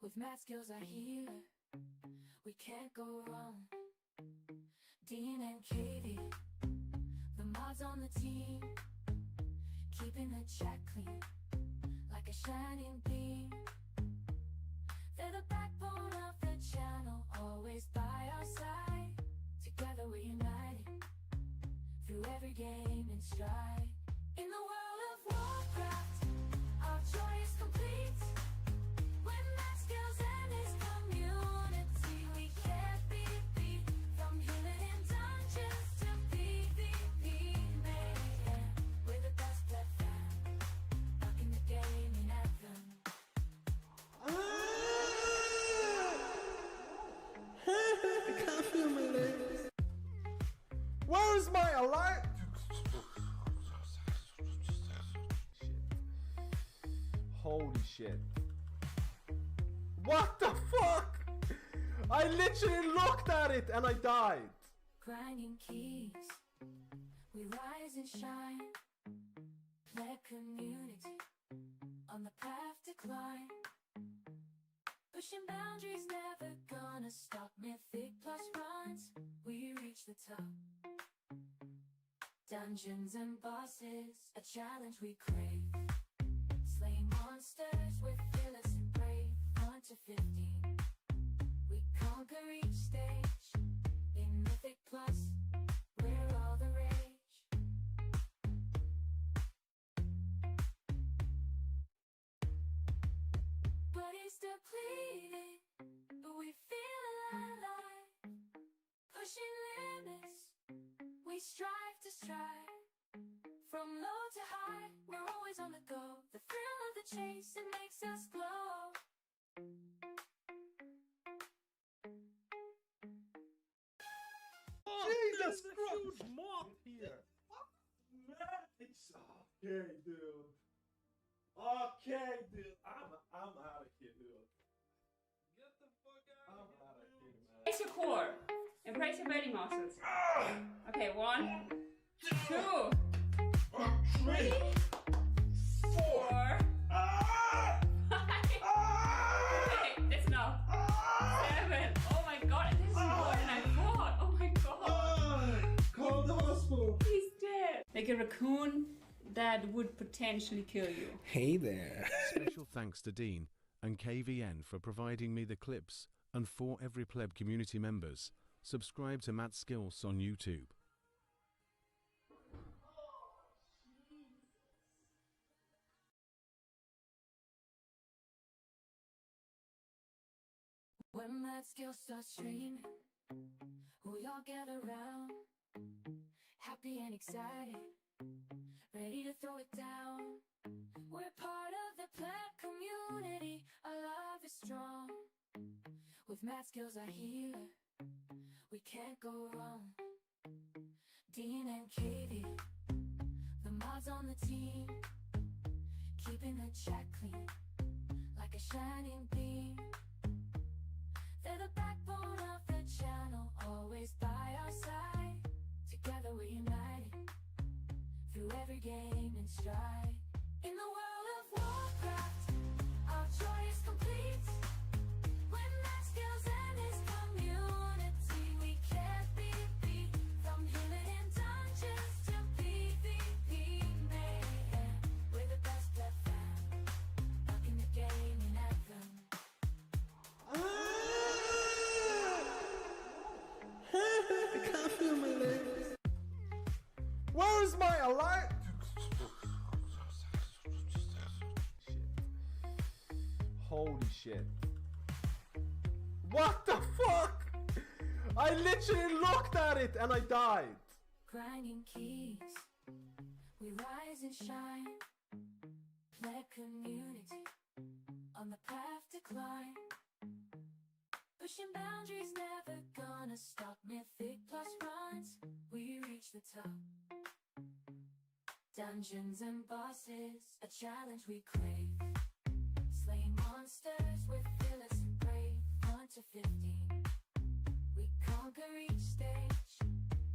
With math skills I healer, we can't go wrong. Dean and Katie, the mods on the team, keeping the chat clean, like a shining beam. They're the backbone of the channel, always by our side. Together we're united, through every game and stride. In the World of Warcraft, our joy is complete. When math skills and his community, we can't be beat. From healing in dungeons to PvP, man, we're the best pet fan, rocking the game in Anthem. I can't feel my legs. Where is my alive? Holy shit. What the fuck? I literally looked at it and I died. Grinding keys, we rise and shine. Play community, on the path to climb. Pushing boundaries, never gonna stop. Mythic plus runs, we reach the top. Dungeons and bosses, a challenge we crave. Slay monsters, we're fearless and brave. 1 to 15, we conquer each stage. In Mythic plus, we're all the rage. Body's depleted, but we feel alive. Pushing limits, we strive to strive. From low to high, we're always on the go. The thrill of the chase, it makes us glow. Jesus Christ! Huge mob here. It's okay, dude. Okay, dude. I'm out of here, dude. Get the fuck out of here. I'm out of here, man. Brace your core. Embrace your belly muscles. Okay, 1, 2, 3, 4, 5. Okay, that's enough. 7. Oh my god, this is more than I thought. Oh my god. Call the hospital. He's dead. Like a raccoon that would potentially kill you. Hey there. Special thanks to Dean and KVN for providing me the clips, and for every pleb community members, subscribe to Matt Skills on YouTube. When that skill starts streaming, we all gather around, happy and excited, ready to throw it down. We're part of the pleb community, our love is strong. With math skills I healer, we can't go wrong. Dean and Katie, the mods on the team, keeping the chat clean, like a shining beam. They're the backbone of the channel, always by our side. Together we're united, through every game and stride. In the World of Warcraft, our joy is complete. When that skills and his community, we can't be beat. From healing in dungeons to PvP, man, we're the best pet fan, rocking the game in Anthem. I can't feel my legs. Where is my alive? Holy shit. What the fuck? I literally looked at it and I died. Grinding keys, we rise and shine. Play community, on the path to climb. Pushing boundaries, never gonna stop. Mythic plus runs, we reach the top. Dungeons and bosses, a challenge we crave. Slay monsters, we're fearless and brave. 1 to 15, we conquer each stage.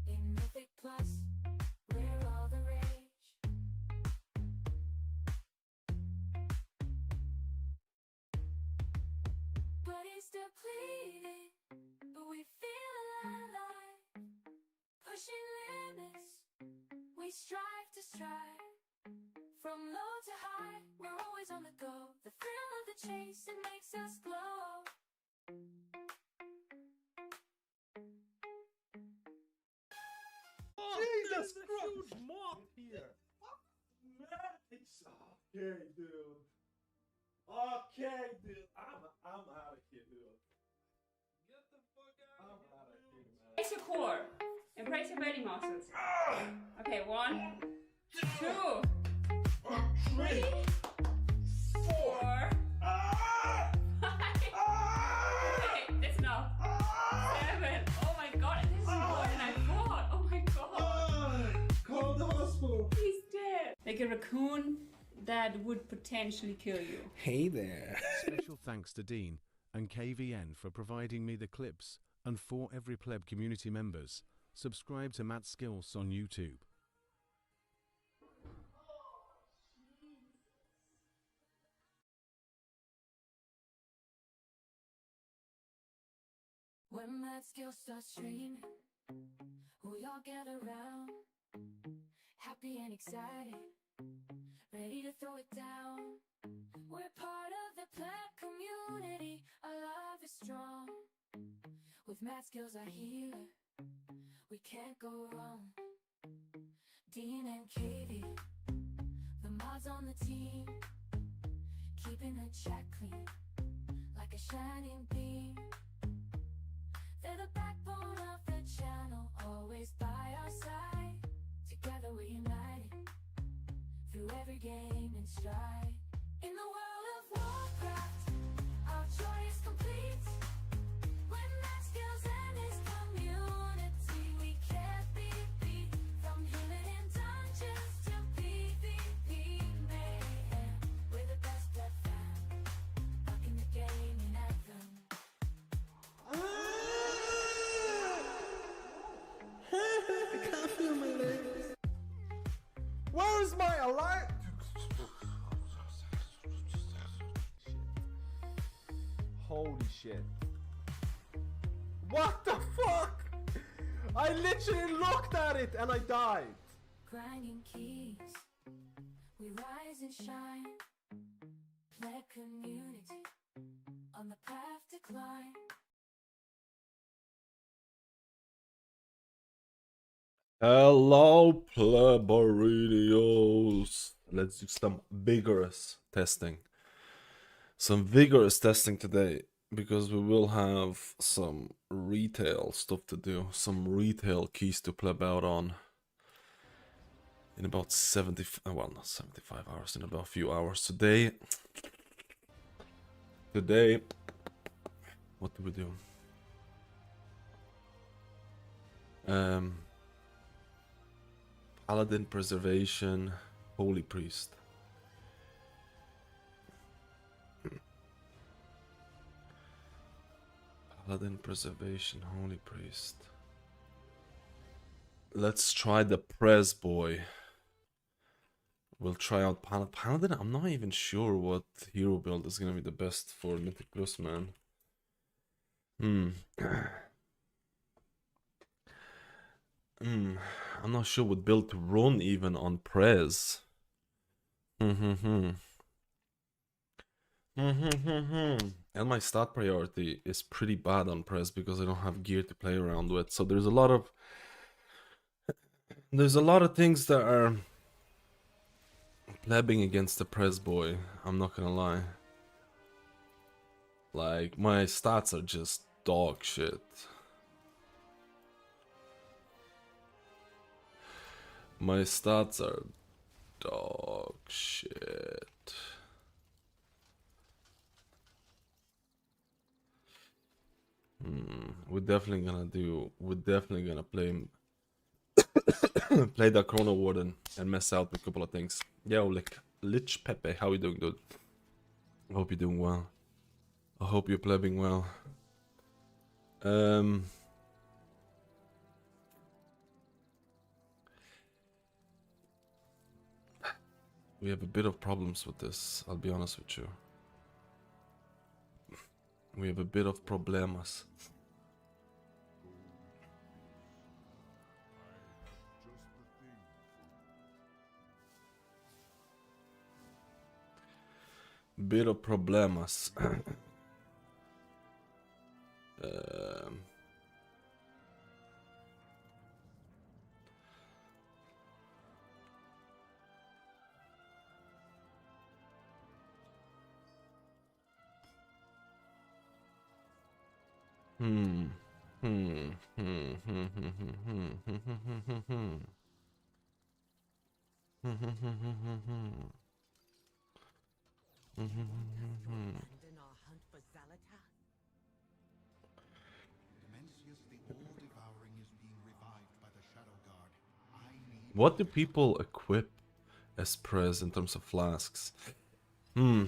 In Mythic plus, we're all the rage. body's depleted, but we feel alive. Pushing limits, we strive to strive. From low to high, we're always on the go. The thrill of the chase, it makes us glow. Jesus Christ! Huge moth here. It's okay, dude. Okay, dude. I'm out of here, dude. Get the fuck out of here, man. Embrace your core. Embrace your belly muscles. Okay, 1, 2, 3, 4, 5. Okay, that's enough. 7. Oh my god, this is more than I thought. Oh my god. Call the hospital. He's dead. Like a raccoon that would potentially kill you. Hey there. Special thanks to Dean and KVN for providing me the clips, and for every pleb community members, subscribe to Matt Skills on YouTube. When that skill starts streaming, we all get around, happy and excited, ready to throw it down. We're part of the pleb community, our love is strong. With Matt Skills our healer, we can't go wrong. Dean and Katie, the mods on the team, keeping the chat clean, like a shining beam. They're the backbone of the channel, always by our side. Together we're united, through every game and stride. In the World of Warcraft, our joy is complete. When Matt Skills and his community, we can't be beat. From healing in dungeons to PvP mayhem, we're the best blood fam, rocking the game in Anthem. I can't feel my legs. Where's my alarm? Holy shit. What the fuck? I literally looked at it and I died. Grinding keys, we rise and shine. Pleb community, on the path to climb. Hello, plebarinos. Let's do some vigorous testing. Some vigorous testing today, because we will have some retail stuff to do. Some retail keys to pleb out on. In about 70, well, not 75 hours, in about a few hours. Today, what do we do? Paladin Preservation, Holy Priest. Paladin Preservation, Holy Priest. Let's try the Prez Boy. We'll try out Paladin. I'm not even sure what hero build is gonna be the best for Mythic Plus, man. I'm not sure what build to run even on Prez. And my stat priority is pretty bad on Prez because I don't have gear to play around with. So there's a lot of things that are plebbing against the Prez Boy. I'm not gonna lie. Like, my stats are just dog shit. My stats are dog shit. We're definitely gonna play play that Chrono Warden and mess out with a couple of things. Yo, Lich Pepe, how you doing, dude? I hope you're doing well. I hope you're plebbing well. We have a bit of problems with this, I'll be honest with you. We have a bit of problemas. Bit of problemas. Hmm. Hmm. Hmm. Hmm. Hmm. Hmm. Hmm. Hmm. Hmm. Abandon our hunt for Xalata? Dimensius the All-Devouring is being revived by the Shadow Guard. I need What do people equip as prez in terms of flasks? Hmm.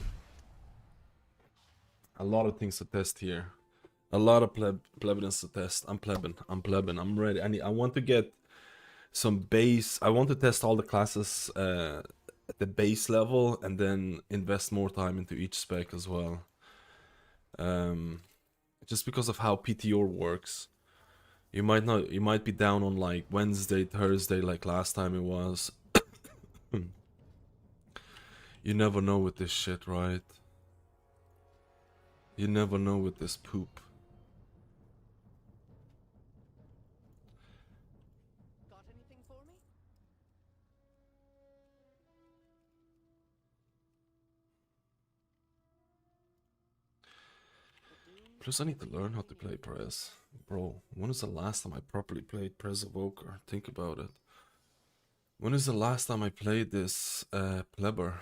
A lot of things to test here. A lot of plebins to test. I'm plebin. I'm ready. I want to get some base. I want to test all the classes at the base level and then invest more time into each spec as well. Just because of how PTR works. You might be down on like Wednesday, Thursday, like last time it was. You never know with this shit, right? You never know with this poop. Got anything for me? Plus, I need to learn how to play Prez. Bro, when is the last time I properly played Prez Evoker? Think about it. When is the last time I played this Pleber?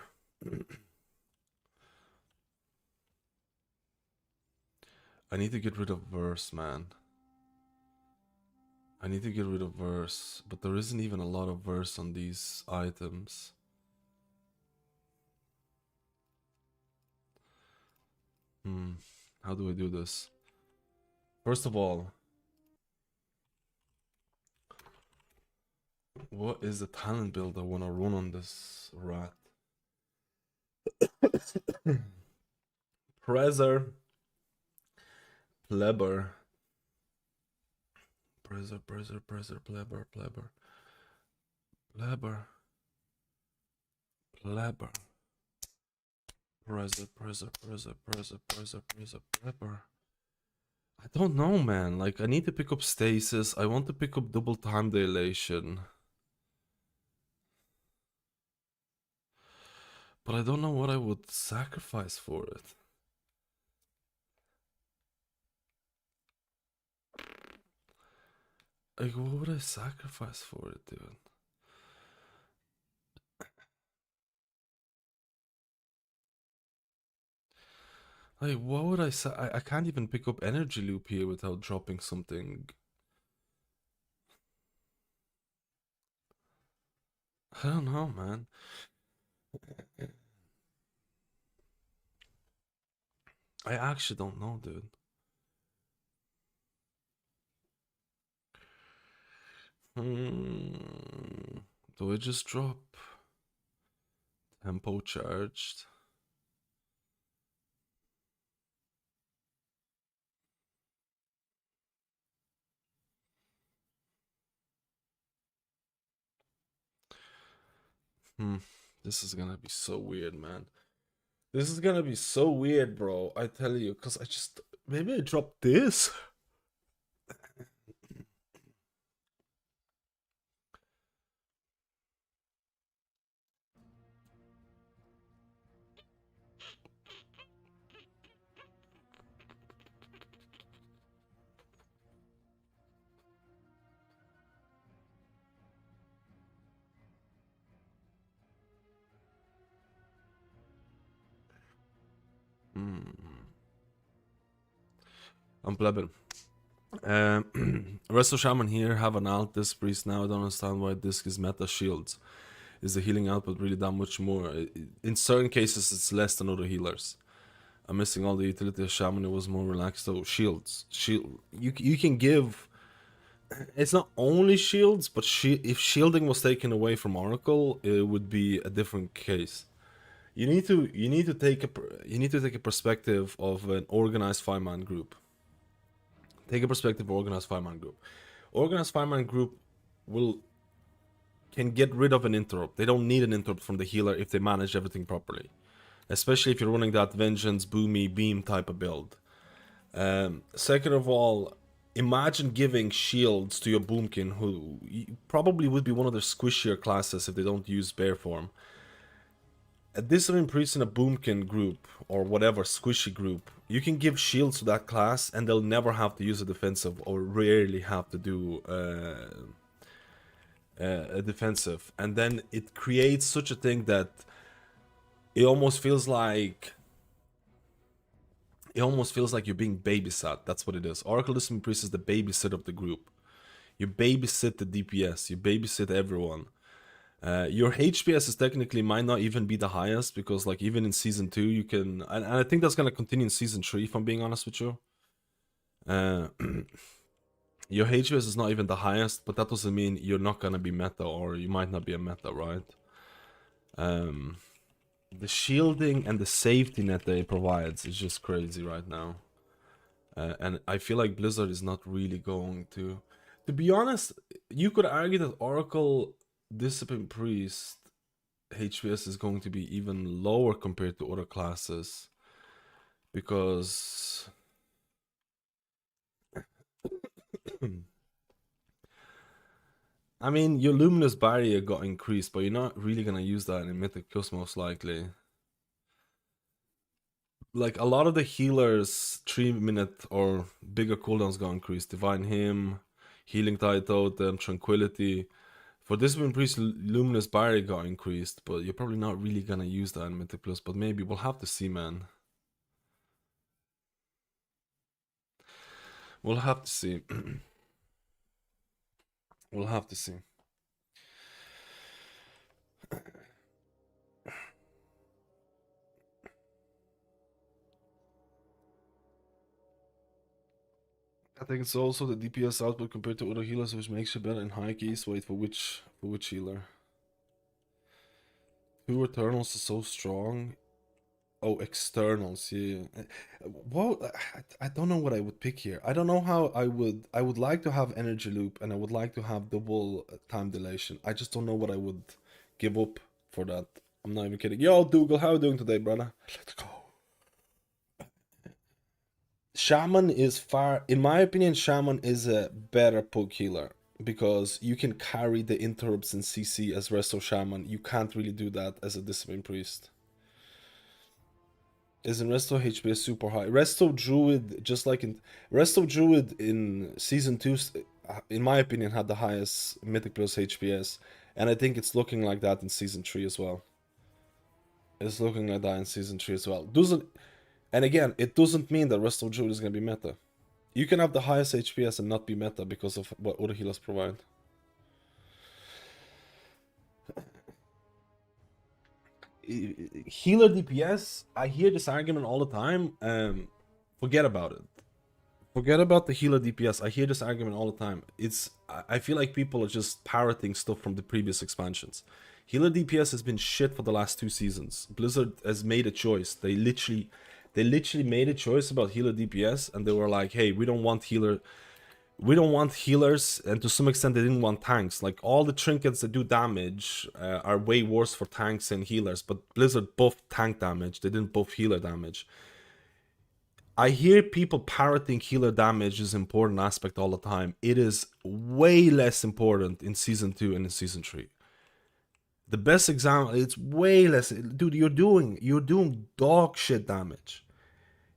I need to get rid of verse, man. I need to get rid of verse, but there isn't even a lot of verse on these items. How do I do this? First of all, what is the talent build I want to run on this rat? Prezer, Pleber, Prezer, Pleber, Pleber. I don't know, man. Like, I need to pick up stasis. I want to pick up double time dilation. But I don't know what I would sacrifice for it. Like, what would I sacrifice for it, dude? Like, what would I can't even pick up energy loop here without dropping something. I don't know, man. I actually don't know, dude. Do I just drop tempo charged? This is gonna be so weird, man. This is gonna be so weird, bro. I tell you, cause maybe I dropped this. I'm plebin. Resto Shaman here, have an alt disc priest now. I don't understand why disc is meta shields. Is the healing output really that much more? In certain cases, it's less than other healers. I'm missing all the utility of Shaman. It was more relaxed. So shields, you can give. It's not only shields, but if shielding was taken away from Oracle, it would be a different case. You need to take a perspective of an organized 5-man group. Take a perspective of organized 5-man group. Organized 5-man group can get rid of an interrupt. They don't need an interrupt from the healer if they manage everything properly. Especially if you're running that Vengeance, Boomy, Beam type of build. Second of all, imagine giving shields to your Boomkin, who probably would be one of their squishier classes if they don't use Bear form. A Discipline Priest in a Boomkin group, or whatever squishy group, you can give shields to that class and they'll never have to use a defensive, or rarely have to do a defensive. And then it creates such a thing that it almost feels like you're being babysat. That's what it is. Oracle Discipline Priest is the babysitter of the group. You babysit the DPS, you babysit everyone. Your HPS is technically might not even be the highest, because like even in season 2 you can, and I think that's gonna continue in season 3 if I'm being honest with you. Your HPS is not even the highest, but that doesn't mean you're not gonna be meta, or you might not be a meta, right? The shielding and the safety net that it provides is just crazy right now. And I feel like Blizzard is not really going to be honest, you could argue that Oracle Discipline Priest HPS is going to be even lower compared to other classes, because I mean, your Luminous Barrier got increased, but you're not really gonna use that in Mythic Plus most likely. Like, a lot of the healers 3-minute or bigger cooldowns got increased. Divine Hymn, Healing Tide Totem, Tranquility. For Discipline Priest, Luminous Barrier got increased, but you're probably not really gonna use that in Mythic Plus, but maybe. We'll have to see, man. We'll have to see. We'll have to see. I think it's also the DPS output compared to other healers, which makes you better in high keys. Wait, for which healer? 2 Eternals is so strong. Oh, externals, yeah. Well, I don't know what I would pick here. I don't know how I would like to have energy loop, and I would like to have double time dilation. I just don't know what I would give up for that. I'm not even kidding. Yo, Dougal, how are you doing today, brother? Let's go. Shaman is far, in my opinion, Shaman is a better poke healer, because you can carry the interrupts in CC as Resto Shaman. You can't really do that as a Discipline Priest. Isn't Resto HPS super high? Resto Druid, just like in Resto Druid in season 2, in my opinion, had the highest Mythic Plus HPS, and I think it's looking like that in season 3 as well. It's looking like that in season 3 as well. And again, it doesn't mean that Resto Druid is gonna be meta. You can have the highest HPS and not be meta because of what other healers provide. Healer DPS, I hear this argument all the time. Forget about it. Forget about the healer DPS. I hear this argument all the time. I feel like people are just parroting stuff from the previous expansions. Healer DPS has been shit for the last 2 seasons. Blizzard has made a choice. They literally made a choice about healer DPS, and they were like, hey, we don't want healers, and to some extent they didn't want tanks. Like, all the trinkets that do damage are way worse for tanks and healers, but Blizzard buffed tank damage, they didn't buff healer damage. I hear people parroting healer damage is an important aspect all the time. It is way less important in season 2 and in season 3. The best example, it's way less. Dude, you're doing dog shit damage.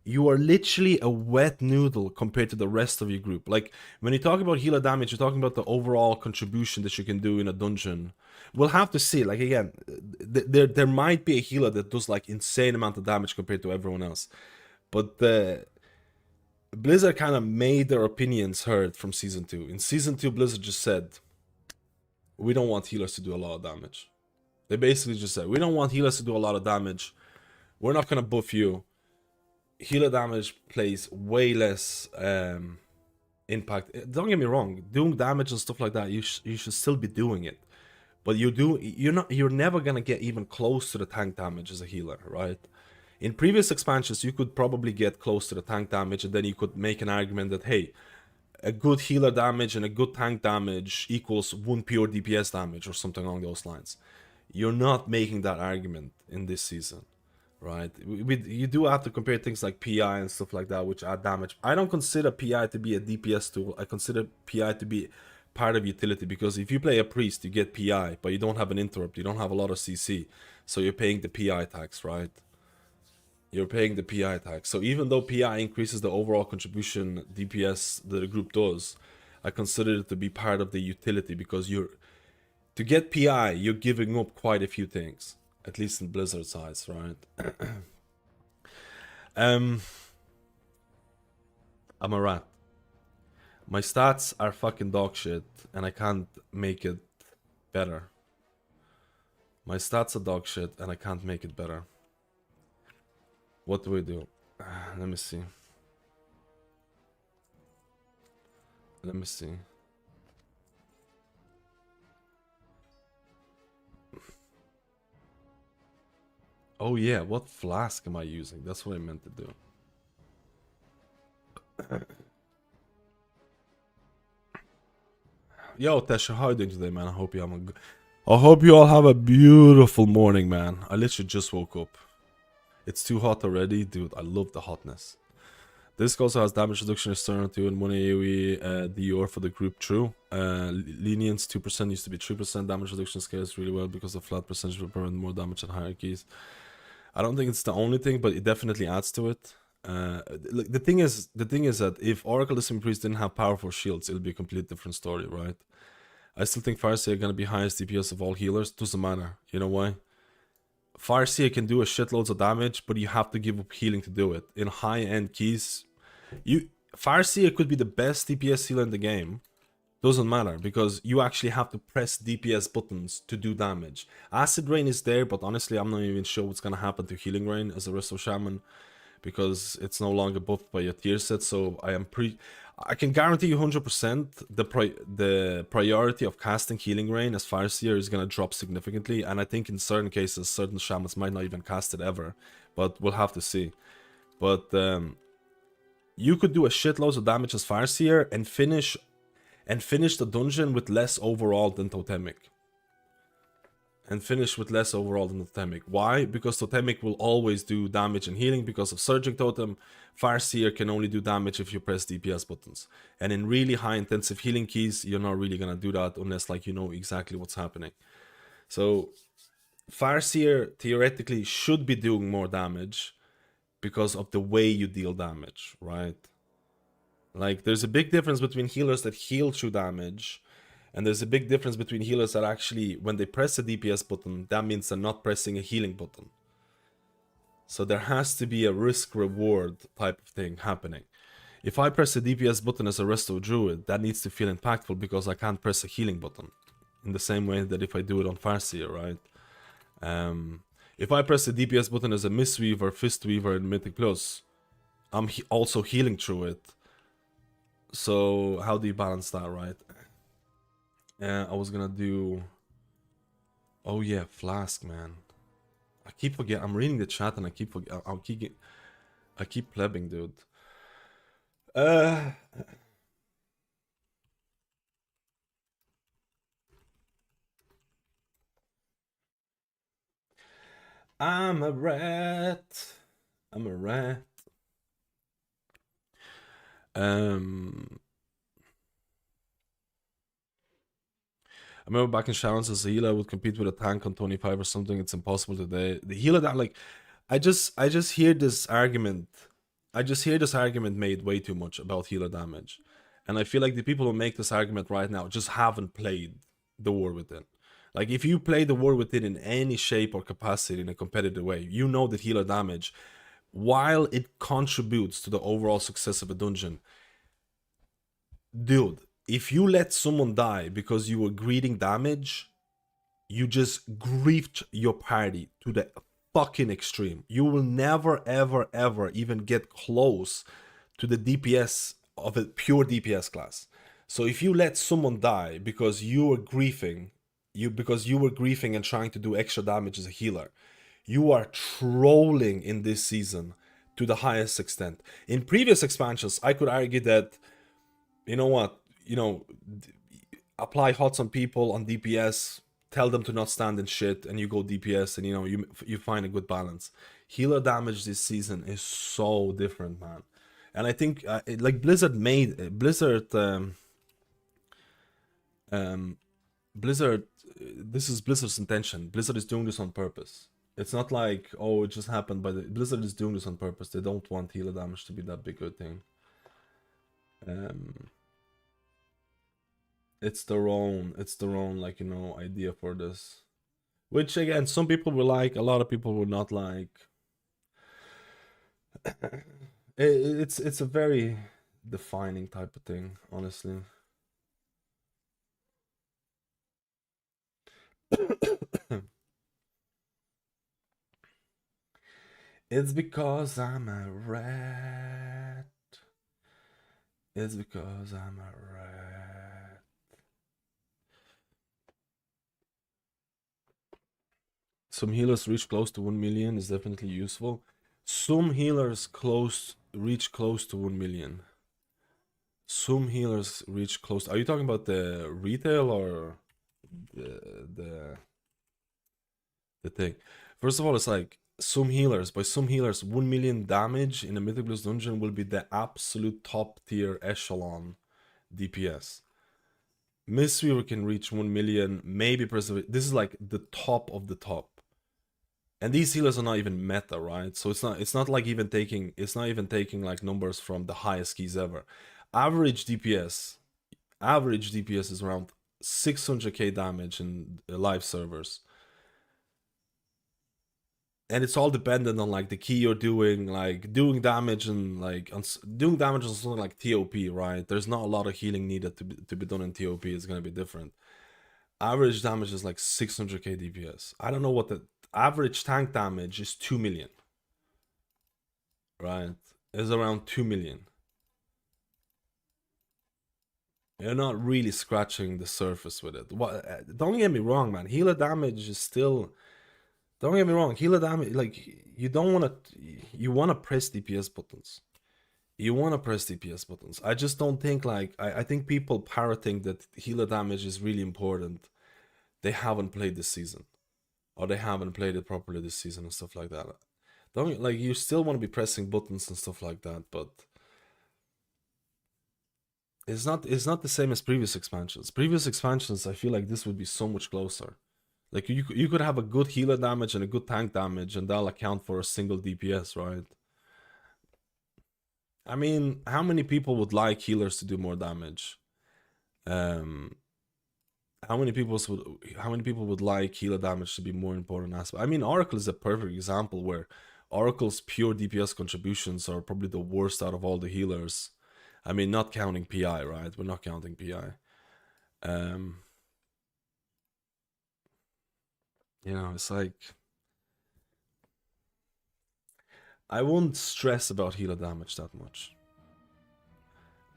You are literally a wet noodle compared to the rest of your group. Like, when you talk about healer damage, you're talking about the overall contribution that you can do in a dungeon. We'll have to see. Like, again, there might be a healer that does like insane amount of damage compared to everyone else. But Blizzard kind of made their opinions heard from season 2. In season 2, Blizzard just said, we don't want healers to do a lot of damage. They basically just said, we don't want healers to do a lot of damage. We're not going to buff you. Healer damage plays way less impact. Don't get me wrong, doing damage and stuff like that, you should still be doing it. but you're never gonna get even close to the tank damage as a healer, right? In previous expansions, you could probably get close to the tank damage, and then you could make an argument that, hey, a good healer damage and a good tank damage equals 1 pure DPS damage or something along those lines. You're not making that argument in this season, right? You do have to compare things like PI and stuff like that, which add damage. I don't consider PI to be a DPS tool. I consider PI to be part of utility, because if you play a priest, you get PI, but you don't have an interrupt, you don't have a lot of CC, so you're paying the PI tax, right? You're paying the PI tax. So even though PI increases the overall contribution DPS that the group does, I consider it to be part of the utility, because to get PI, you're giving up quite a few things, at least in Blizzard's eyes, right? I'm a rat. My stats are fucking dog shit, and I can't make it better. My stats are dog shit, and I can't make it better. What do we do? Let me see. Let me see. Oh yeah, what flask am I using? That's what I meant to do. Yo, Tesha, how are you doing today, man? I hope you all have a beautiful morning, man. I literally just woke up. It's too hot already, dude. I love the hotness. This also has damage reduction return to and 1 AoE DOR for the group. True. Lenience 2% used to be 3%. Damage reduction scales really well because the flat percentage will prevent more damage at higher keys. I don't think it's the only thing, but it definitely adds to it. The thing is that if Oracle Discipline Priest didn't have powerful shields, it'll be a completely different story, right? I still think Farseer are gonna be highest DPS of all healers. Doesn't matter. You know why? Farseer can do a shitloads of damage, but you have to give up healing to do it. In high-end keys, Farseer could be the best DPS healer in the game. Doesn't matter, because you actually have to press DPS buttons to do damage. Acid Rain is there, but honestly, I'm not even sure what's gonna happen to Healing Rain as a Resto Shaman, because it's no longer buffed by your tier set. So I can guarantee you 100% the priority of casting Healing Rain as Farseer is gonna drop significantly, and I think in certain cases, certain Shamans might not even cast it ever, but we'll have to see. But you could do a shitloads of damage as Farseer and finish the dungeon with less overall than Totemic. Why? Because Totemic will always do damage and healing because of Surging Totem. Farseer can only do damage if you press DPS buttons. And in really high intensive healing keys, you're not really gonna do that unless like you know exactly what's happening. So Farseer theoretically should be doing more damage because of the way you deal damage, right? Like there's a big difference between healers that heal through damage, and there's a big difference between healers that actually, when they press a DPS button, that means they're not pressing a healing button. So there has to be a risk-reward type of thing happening. If I press a DPS button as a Resto Druid, that needs to feel impactful because I can't press a healing button. In the same way that if I do it on Farseer, right? If I press the DPS button as a Mistweaver, Fistweaver, and Mythic Plus, I'm also healing through it. So how do you balance that, right? I was gonna do... Oh yeah, Flask, man. I keep forgetting. I'm reading the chat and I keep forgetting. I keep plebbing, dude. I'm a rat. I'm a rat. I remember back in Shaman's as a healer, I would compete with a tank on 25 or something. It's impossible today. The healer that like, I just hear this argument. I just hear this argument made way too much about healer damage, and I feel like the people who make this argument right now just haven't played the War Within. Like if you play the War Within in any shape or capacity in a competitive way, you know that healer damage, while it contributes to the overall success of a dungeon, dude, if you let someone die because you were greeting damage, you just griefed your party to the fucking extreme. You will never, ever, ever even get close to the DPS of a pure DPS class. So if you let someone die because you were griefing because you were griefing and trying to do extra damage as a healer. You are trolling in this season to the highest extent. In previous expansions, I could argue that, you know what, apply HOTS on people on DPS, tell them to not stand in shit, and you go DPS, and you find a good balance. Healer damage this season is so different, man. And I think like Blizzard, this is Blizzard's intention. Blizzard is doing this on purpose. It's not like, oh, it just happened, but Blizzard is doing this on purpose. They don't want healer damage to be that big a thing. It's their own like, idea for this. Which again, some people will like, a lot of people will not like. It's a very defining type of thing, honestly. It's because I'm a rat. It's because I'm a rat. Some healers reach close to 1 million is definitely useful. Some healers reach close to 1 million. Some healers reach close. Are you talking about the retail or the thing? First of all, it's like some healers, 1 million damage in a Mythic Plus dungeon will be the absolute top tier echelon DPS. Mistweaver can reach 1 million, maybe preserve. This is like the top of the top. And these healers are not even meta, right? So it's not even taking like numbers from the highest keys ever. Average DPS is around 600k damage in live servers. And it's all dependent on like the key you're doing, like doing damage and like doing damage on something like TOP, right? There's not a lot of healing needed to be done in TOP. It's gonna be different. Average damage is like 600k DPS. I don't know what the average tank damage is. 2 million, right? It's around 2 million. You're not really scratching the surface with it. Don't get me wrong, man. Healer damage is still. Don't get me wrong. Healer damage, like you want to press DPS buttons. I just don't think like I think people parroting that healer damage is really important. They haven't played this season, or they haven't played it properly this season and stuff like that. Don't like you still want to be pressing buttons and stuff like that, but it's not the same as previous expansions. Previous expansions, I feel like this would be so much closer. Like you could have a good healer damage and a good tank damage, and that'll account for a single DPS, right? I mean, how many people would like healers to do more damage? How many people would like healer damage to be more important aspect? I mean, Oracle is a perfect example where Oracle's pure DPS contributions are probably the worst out of all the healers. I mean, not counting PI, right? We're not counting PI. It's like I won't stress about healer damage that much.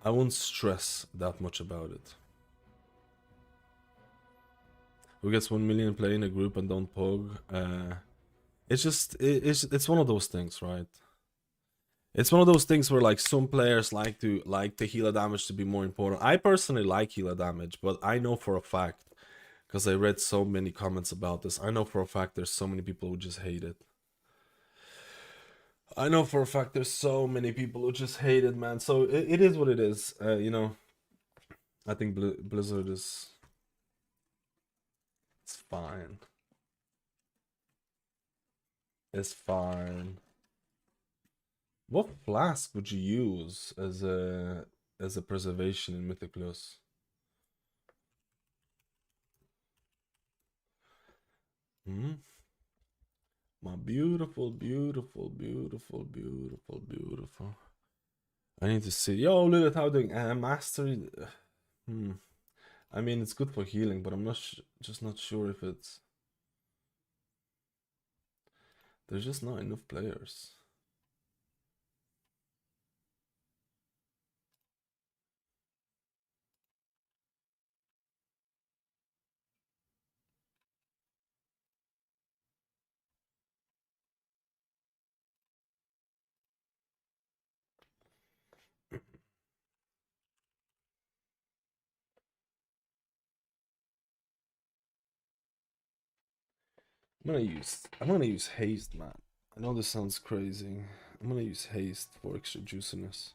I won't stress that much about it. Who gets 1 million play in a group and don't pog? It's one of those things, right? It's one of those things where like some players like the healer damage to be more important. I personally like healer damage, but I know for a fact, because I read so many comments about this, I know for a fact there's so many people who just hate it. I know for a fact there's so many people who just hate it, man. So it is what it is. I think Blizzard is... It's fine. It's fine. What flask would you use as a preservation in Mythic Plus? My beautiful, beautiful, beautiful, beautiful, beautiful. I need to see. Yo, Lilith, how doing? Mastery. I mean, it's good for healing, but I'm just not sure if it's. There's just not enough players. I'm gonna use haste, man. I know this sounds crazy. I'm gonna use haste for extra juiciness.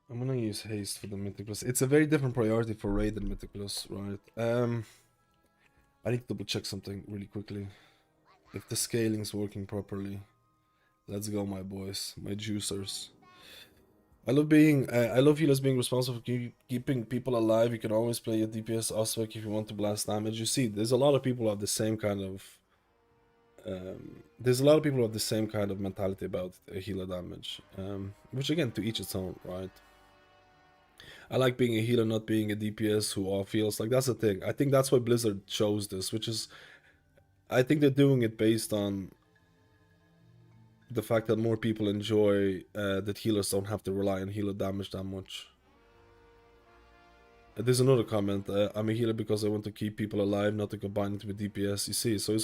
I'm gonna use haste for the Mythic Plus. It's a very different priority for raid than Mythic Plus, right? I need to double check something really quickly. If the scaling's working properly. Let's go, my boys, my juicers. I love healers being responsible for keeping people alive. You can always play a DPS aspect if you want to blast damage. You see, there's a lot of people who have the same kind of mentality about healer damage, which again, to each its own, right? I like being a healer, not being a DPS who all feels like that's the thing. I think that's why Blizzard chose this, which is, I think they're doing it based on the fact that more people enjoy that healers don't have to rely on healer damage that much. There's another comment. I'm a healer because I want to keep people alive, not to combine it with DPS. You see, so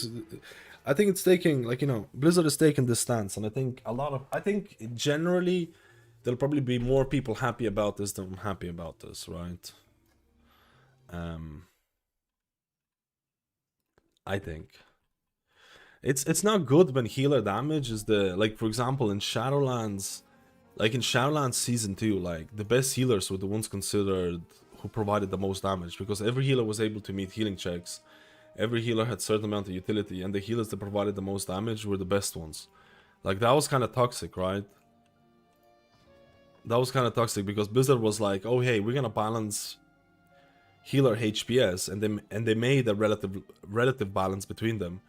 I think it's taking, like, you know, Blizzard is taking this stance, and I think generally there'll probably be more people happy about this than happy about this, right? I think it's not good when healer damage is the, like, for example, in Shadowlands, like in Shadowlands Season 2, like the best healers were the ones considered who provided the most damage, because every healer was able to meet healing checks. Every healer had certain amount of utility, and the healers that provided the most damage were the best ones. Like, that was kind of toxic, right? That was kind of toxic because Blizzard was like, oh hey, we're gonna balance healer HPS, and they made a relative balance between them.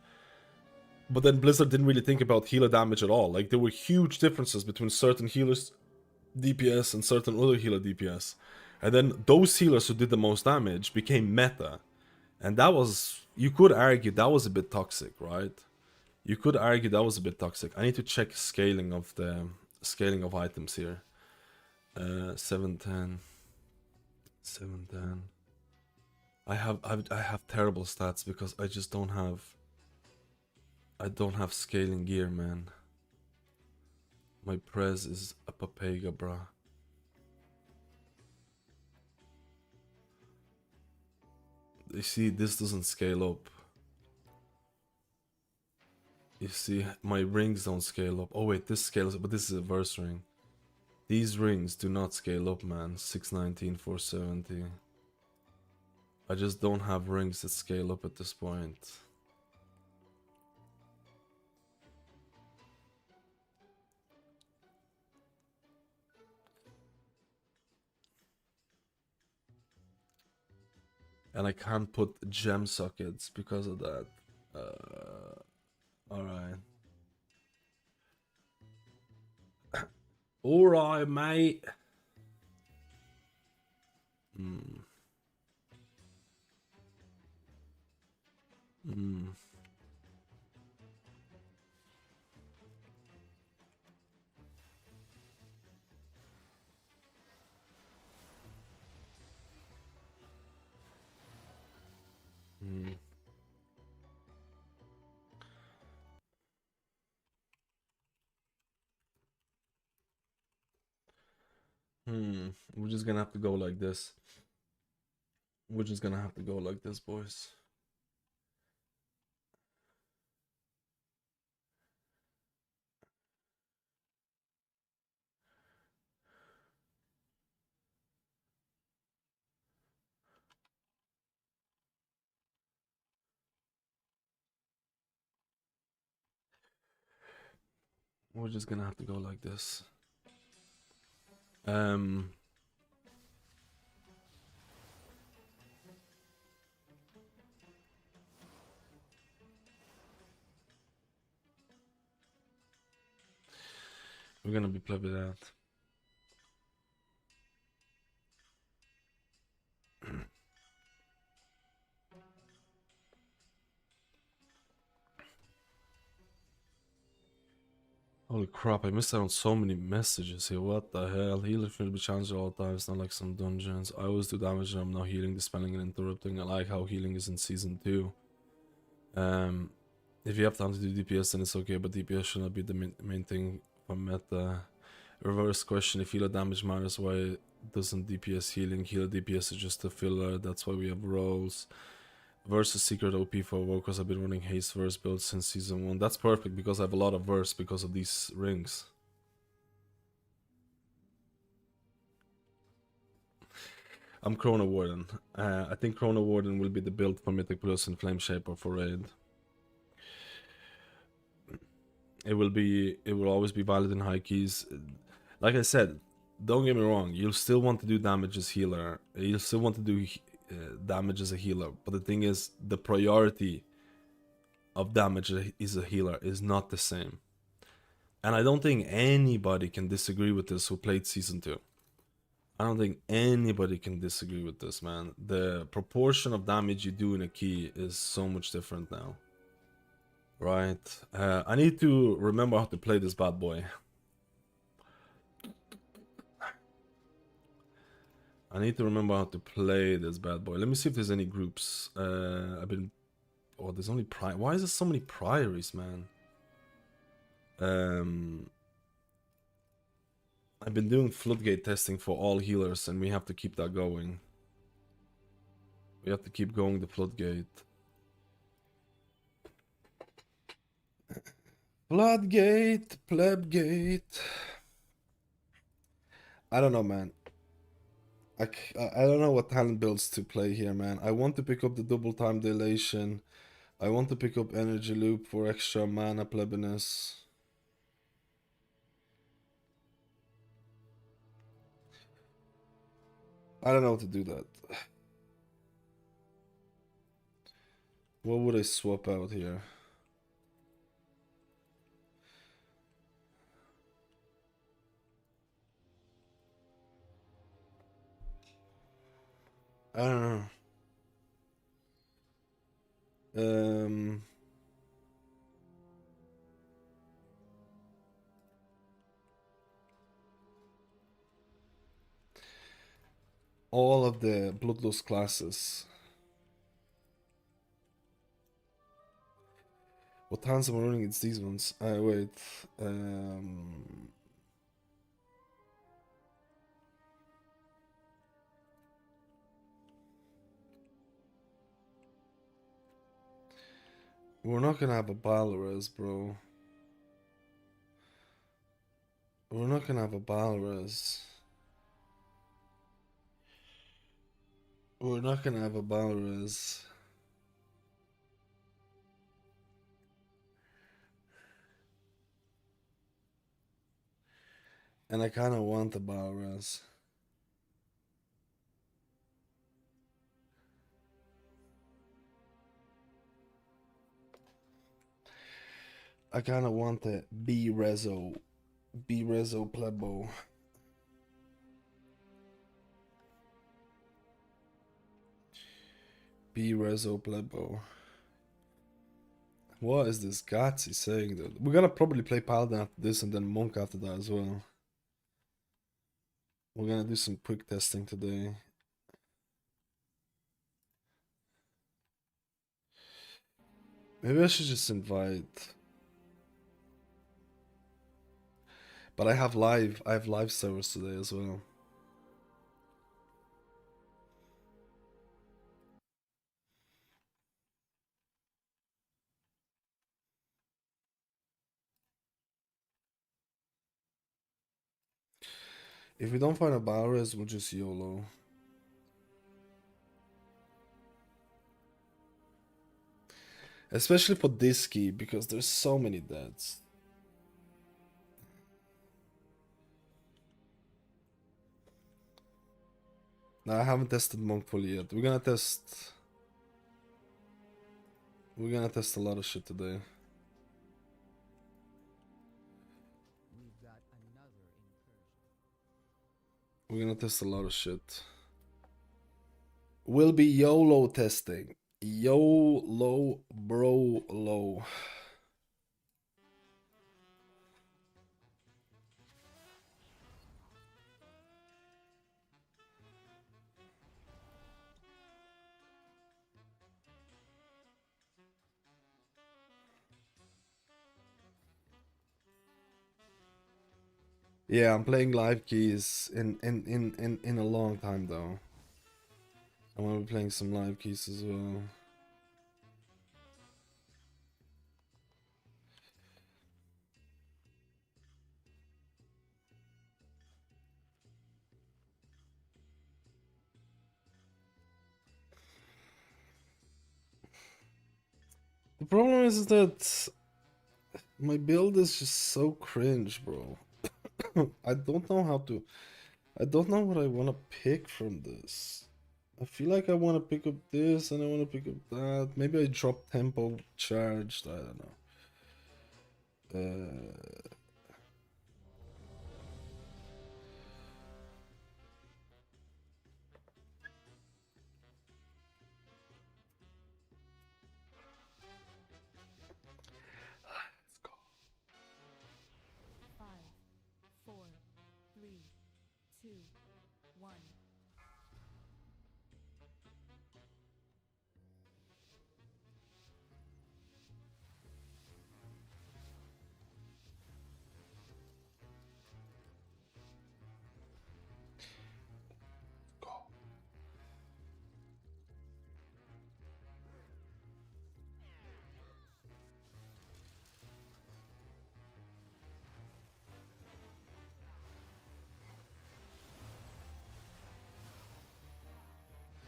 But then Blizzard didn't really think about healer damage at all. Like, there were huge differences between certain healers DPS and certain other healer DPS. And then those healers who did the most damage became meta. And that was, you could argue that was a bit toxic, right? You could argue that was a bit toxic. I need to check scaling of items here. 710. 710. I have terrible stats because I just don't have scaling gear, man. My prez is a papega, bruh. You see, this doesn't scale up. You see, my rings don't scale up. Oh wait, this scales up, but this is a verse ring. These rings do not scale up, man. 619, 470. I just don't have rings that scale up at this point. And I can't put gem sockets because of that. Alright. Alright, mate. We're just gonna have to go like this. We're just gonna have to go like this, boys. We're just gonna have to go like this. We're gonna be plebby that. Holy crap, I missed out on so many messages here. What the hell? Healer should be challenged at all times, not like some dungeons. I always do damage and I'm now healing, dispelling and interrupting. I like how healing is in season 2. If you have time to do DPS, then it's okay, but DPS should not be the main thing for meta. Reverse question: if healer damage matters, why doesn't DPS healing? Healer DPS is just a filler. That's why we have roles. Versus secret OP for Evokers. I've been running haste verse builds since season 1. That's perfect because I have a lot of verse because of these rings. I'm Chrono Warden. I think Chrono Warden will be the build for Mythic Plus and Flame Shaper for Raid. It will always be valid in high keys. Like I said, don't get me wrong, you'll still want to do damage as healer. You'll still want to do damage as a healer. But the thing is, the priority of damage as a healer is not the same. And I don't think anybody can disagree with this who played Season 2. I don't think anybody can disagree with this, man. The proportion of damage you do in a key is so much different now. Right. I need to remember how to play this bad boy. I need to remember how to play this bad boy. Let me see if there's any groups. I've been... Oh, there's only Why is there so many priories, man? I've been doing floodgate testing for all healers, and we have to keep that going. We have to keep going the floodgate. Floodgate, plebgate. I don't know, man. I don't know what talent builds to play here, man. I want to pick up the double time dilation. I want to pick up energy loop for extra mana plebiness. I don't know how to do that. What would I swap out here? I don't know. All of the Bloodlust classes. What hands am I running? It's these ones. Wait. We're not gonna have a Balras, bro. We're not gonna have a Balras. We're not gonna have a Balras. And I kinda want the Balras. I kinda want the B-Rezo Plebo. B-Rezo Plebo. What is this Gatsy saying, dude? We're gonna probably play Paladin after this and then Monk after that as well. We're gonna do some quick testing today. Maybe I should just invite. But I have live servers today as well. If we don't find a Balras, we'll just YOLO. Especially for this key, because there's so many deaths. No, I haven't tested Monk fully yet. We're gonna test a lot of shit today. We're gonna test a lot of shit. We'll be YOLO testing. YOLO, bro, low. Yeah, I'm playing live keys in a long time though. I want to be playing some live keys as well. The problem is that my build is just so cringe, bro. I don't know how to. I don't know what I want to pick from this. I feel like I want to pick up this and I want to pick up that. Maybe I drop tempo charged. I don't know. Let's go. 5, 4, 3, 2, 1.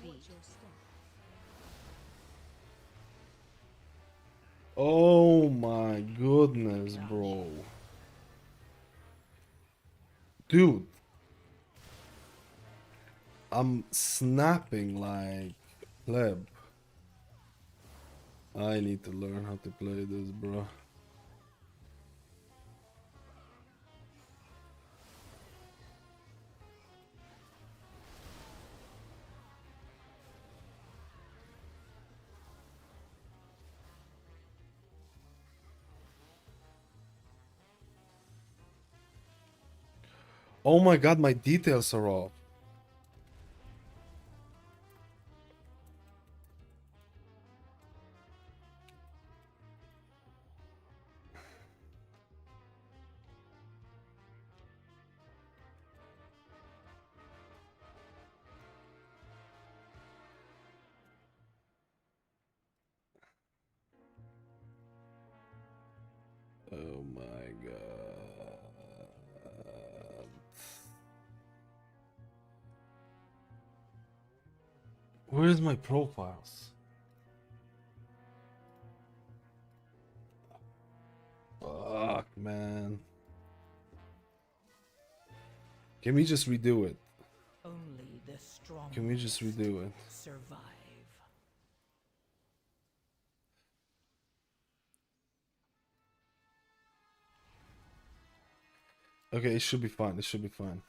Watch your step. Oh my goodness, bro. Dude. I'm snapping like pleb. I need to learn how to play this, bro. Oh my god, my details are off. Oh my god. Where's my profiles? Fuck, man. Can we just redo it? Only the strong Can we just redo it? survive. Okay, it should be fine. It should be fine.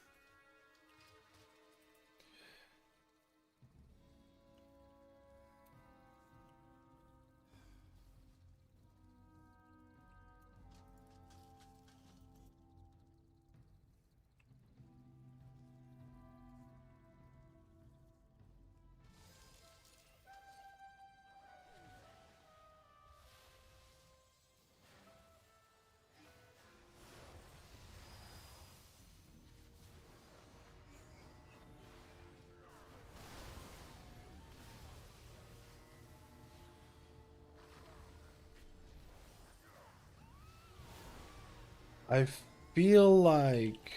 I feel like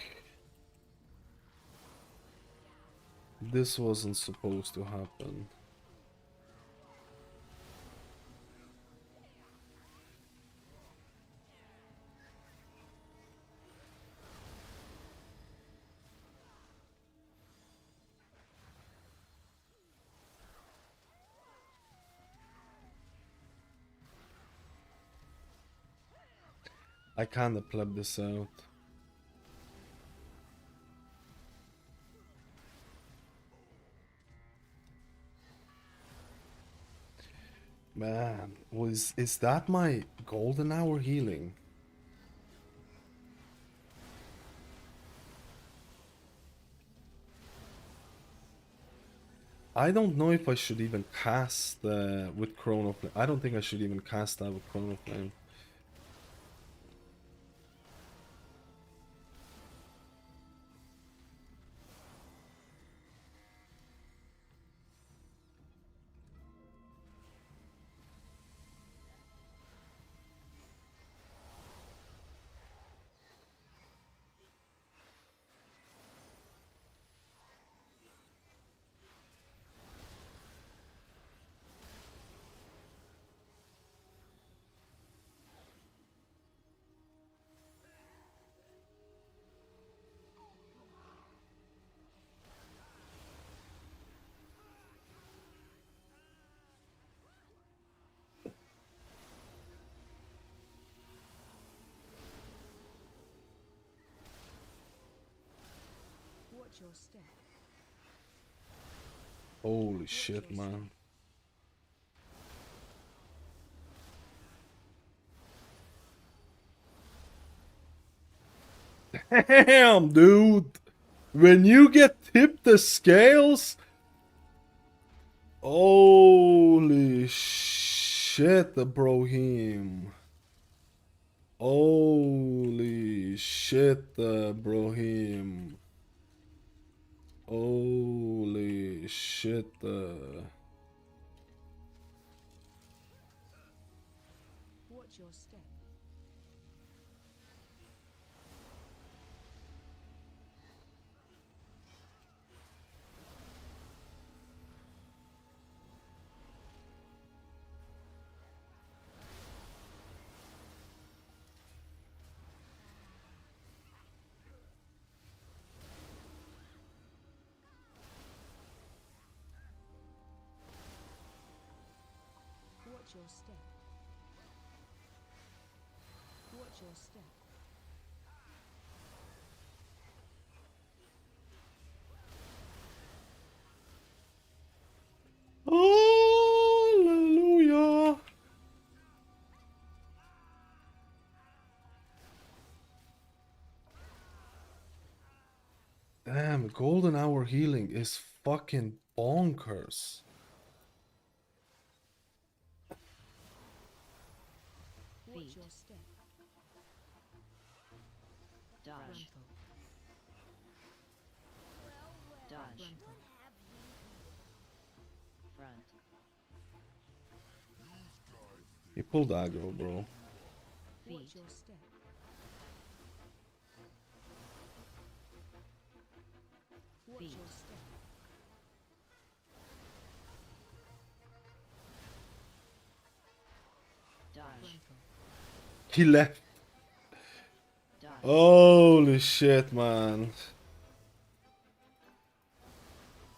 this wasn't supposed to happen. I kinda pleb this out. Man, is that my golden hour healing? I don't know if I should even cast with Chrono Flame. I don't think I should even cast that with Chrono Flame. Watch your step. Holy shit, man. Damn, dude. When you get tipped the scales, holy shit, Brohim. Holy shit, Brohim. Holy shit. Watch your step. Watch your step. Watch your step. Hallelujah. Damn, golden hour healing is fucking bonkers. Watch your step. Dodge. Dodge. Front. He pulled aggro, bro. Watch your step. Watch your step. Dodge. He left. Dodge. Holy shit, man.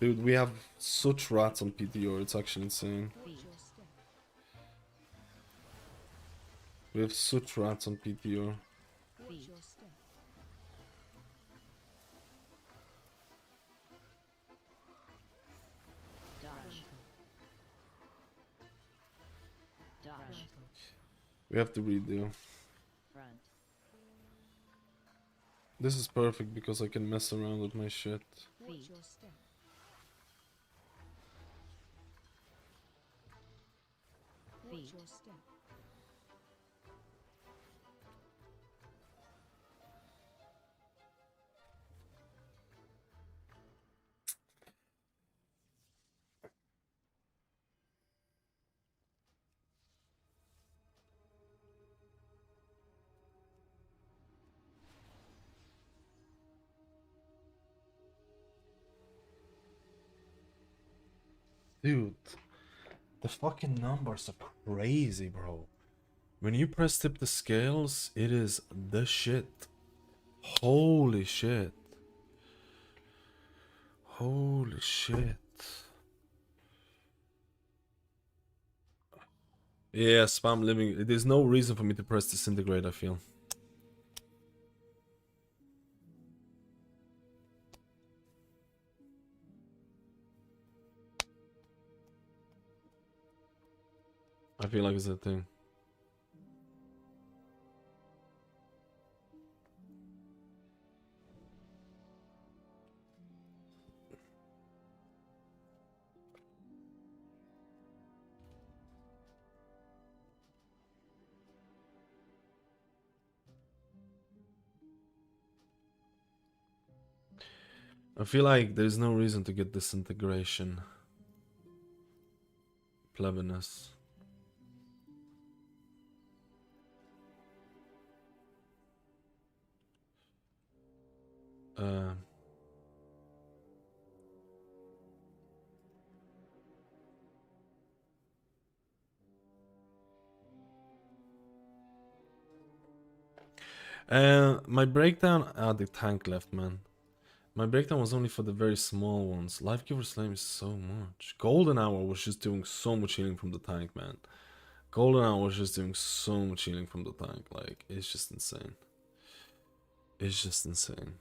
Dude, we have such rats on PTR, it's actually insane. Watch your step. We have such rats on PTR. Watch your step. Dodge. Dodge. We have to redo. Front. This is perfect because I can mess around with my shit. Watch your step. Watch your step. Dude, the fucking numbers are crazy, bro. When you press tip the scales, it is the shit. Holy shit. Holy shit. Yeah, spam living. There's no reason for me to press disintegrate, I feel. I feel like it's a thing. I feel like there's no reason to get disintegration. Plebiness. Uh, my breakdown. Ah, the tank left, man. My breakdown was only for the very small ones. Life Giver Slime is so much. Golden Hour was just doing so much healing from the tank, man. Golden Hour was just doing so much healing from the tank. Like, it's just insane. It's just insane.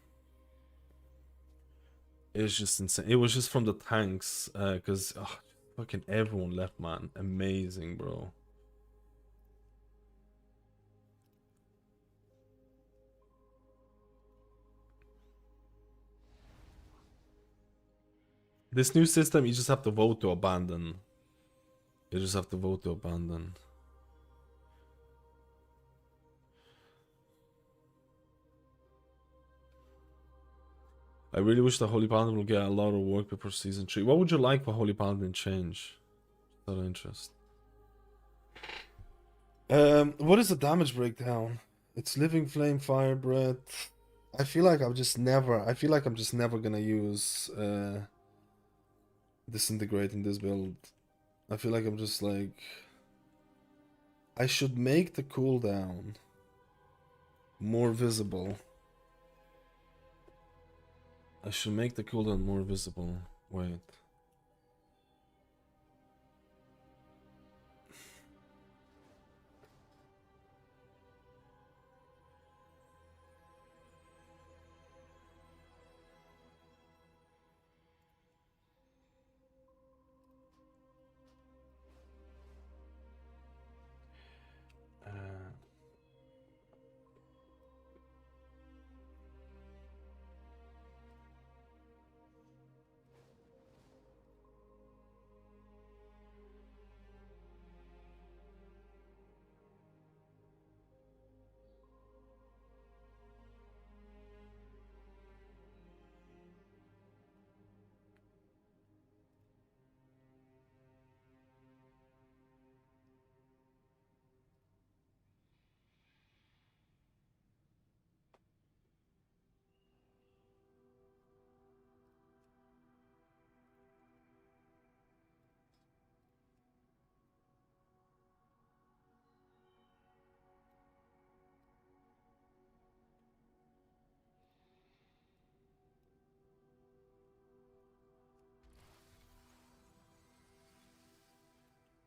It's just insane. It was just from the tanks, because fucking everyone left, man. Amazing, bro. This new system, you just have to vote to abandon. You just have to vote to abandon. I really wish the Holy Paladin will get a lot of work before Season 3. What would you like for Holy Paladin change? Out of interest. What is the damage breakdown? It's Living Flame, Fire Breath. I feel like I'm just never gonna use Disintegrate in this build. I feel like I'm just like, I should make the cooldown more visible. I should make the cooldown more visible. Wait.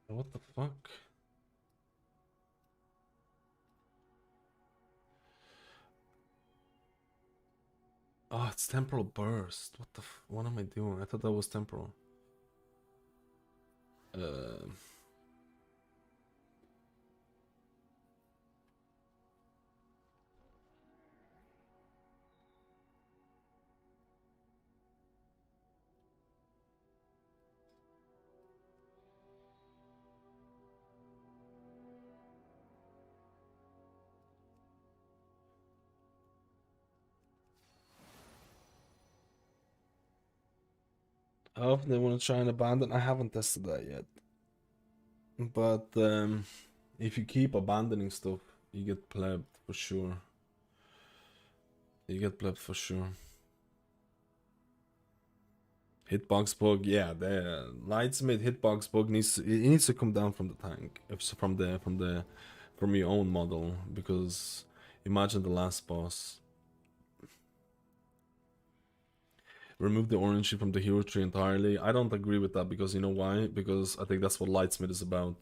What the fuck? Oh, it's temporal burst. What am I doing? I thought that was temporal. How often they want to try and abandon? I haven't tested that yet. But if you keep abandoning stuff, you get plebbed for sure. You get plebbed for sure. Hitbox bug, yeah, the Lightsmith hitbox bug needs to come down from the tank, from your own model, because imagine the last boss. Remove the orangey from the hero tree entirely. I don't agree with that, because you know why? Because I think that's what Lightsmith is about.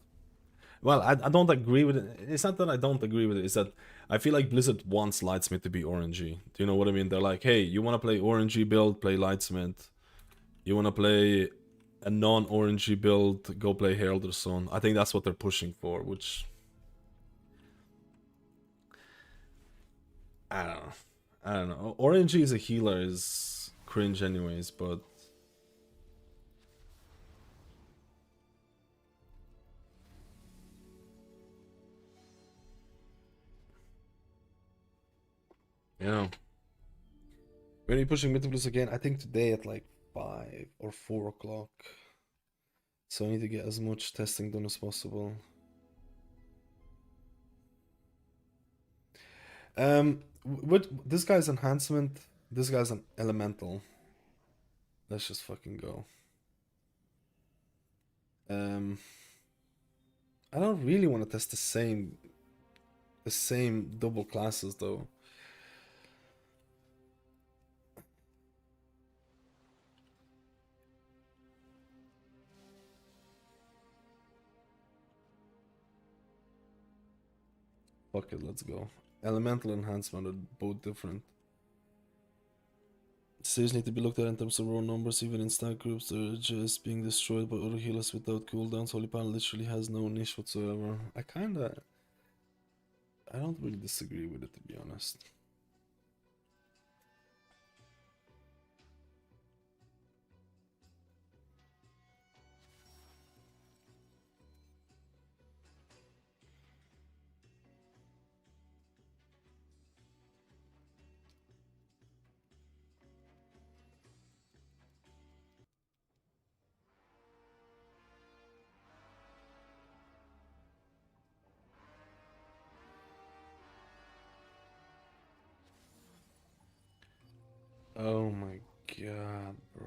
Well, I don't agree with it. It's not that I don't agree with it. It's that I feel like Blizzard wants Lightsmith to be orangey. Do you know what I mean? They're like, hey, you want to play orangey build, play Lightsmith. You want to play a non-orangey build, go play Herald's Son. I think that's what they're pushing for, which... I don't know. I don't know. Orangey as a healer is cringe anyways, but... You know. When are you pushing Mythic again? I think today at like 5 or 4 o'clock. So I need to get as much testing done as possible. What this guy's enhancement, this guy's an elemental. Let's just fucking go. I don't really want to test the same double classes though. Fuck it, let's go. Elemental enhancement are both different. Saves need to be looked at in terms of raw numbers. Even in stack groups, they're just being destroyed by other healers without cooldowns. Holy Paladin literally has no niche whatsoever. I don't really disagree with it, to be honest. Oh my god, bro.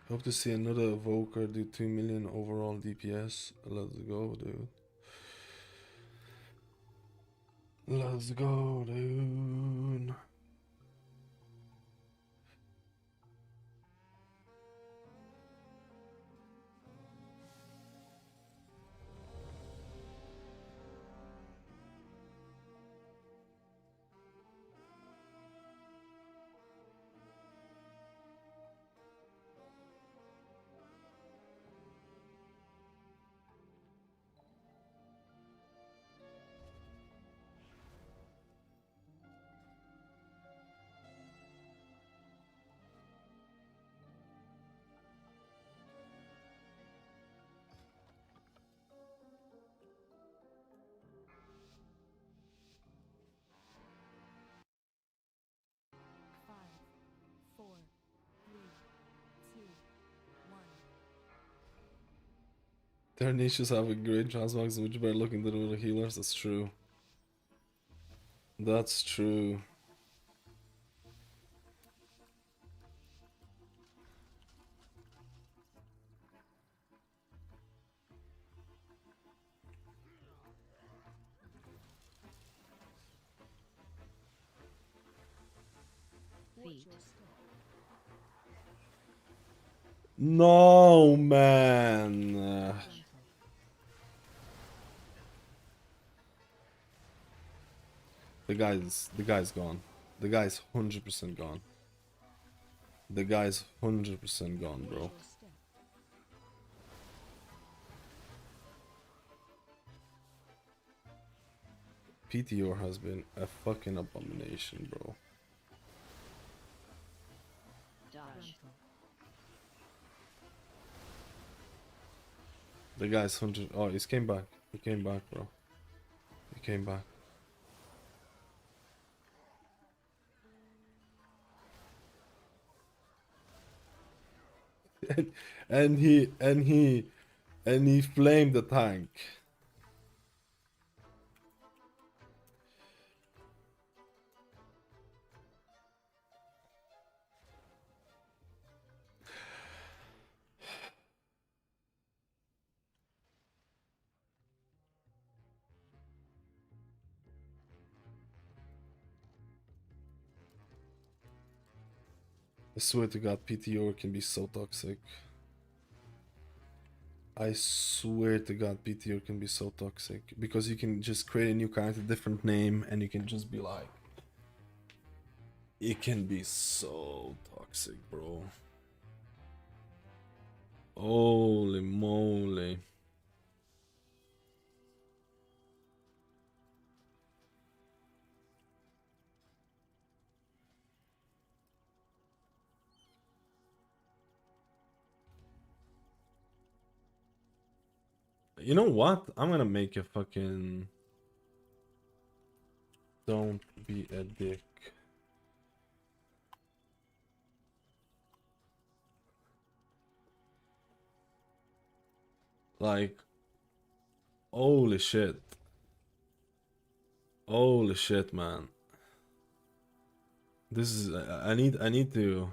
Hope to see another Evoker do 2 million overall DPS. Let's go, dude. Let's go, dude. Five, four, three, two, one. Their niches have a great transmogs, which better looking than other healers. That's true. That's true. Feet. No, man. The guy's gone. The guy's 100% gone. The guy's 100% gone, bro. PTR has been a fucking abomination, bro. Dodge. The guy's 100. Oh, he came back. He came back, bro. He came back. and he flamed the tank. I swear to God, PTR can be so toxic. I swear to God, PTR can be so toxic. Because you can just create a new character, different name, and you can just be like... It can be so toxic, bro. Holy moly. You know what? I'm gonna make a fucking... Don't be a dick. Like... Holy shit. Holy shit, man. This is... I need to...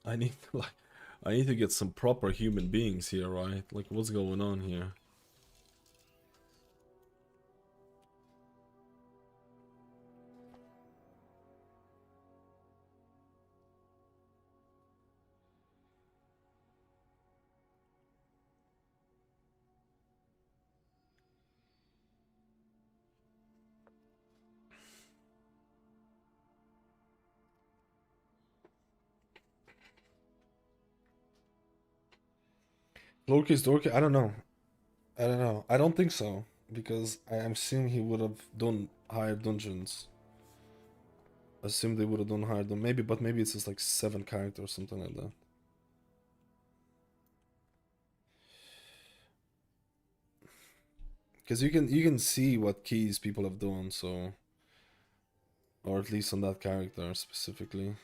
I need to, like... I need to get some proper human beings here, right? Like, what's going on here? Lowercase Dorky? I don't know. I don't know. I don't think so. Because I am assuming he would have done higher dungeons. Assume they would have done higher than maybe, but maybe it's just like 7 characters or something like that. Because you can see what keys people have done, so, or at least on that character specifically.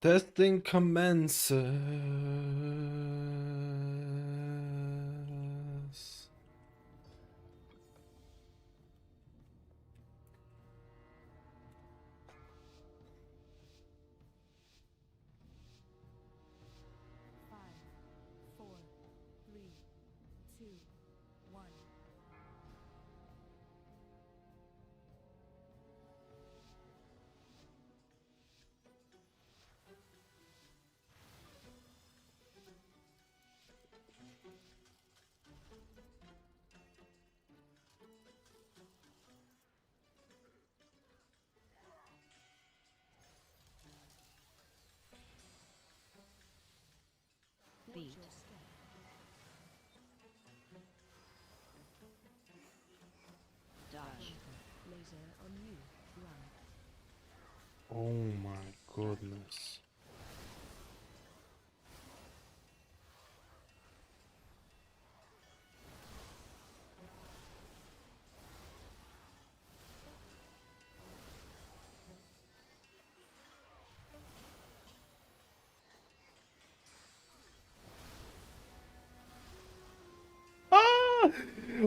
Testing commences. Five, four, three, two, one. Beat. Dodge. Laser on you. Run. Oh my goodness. Ah!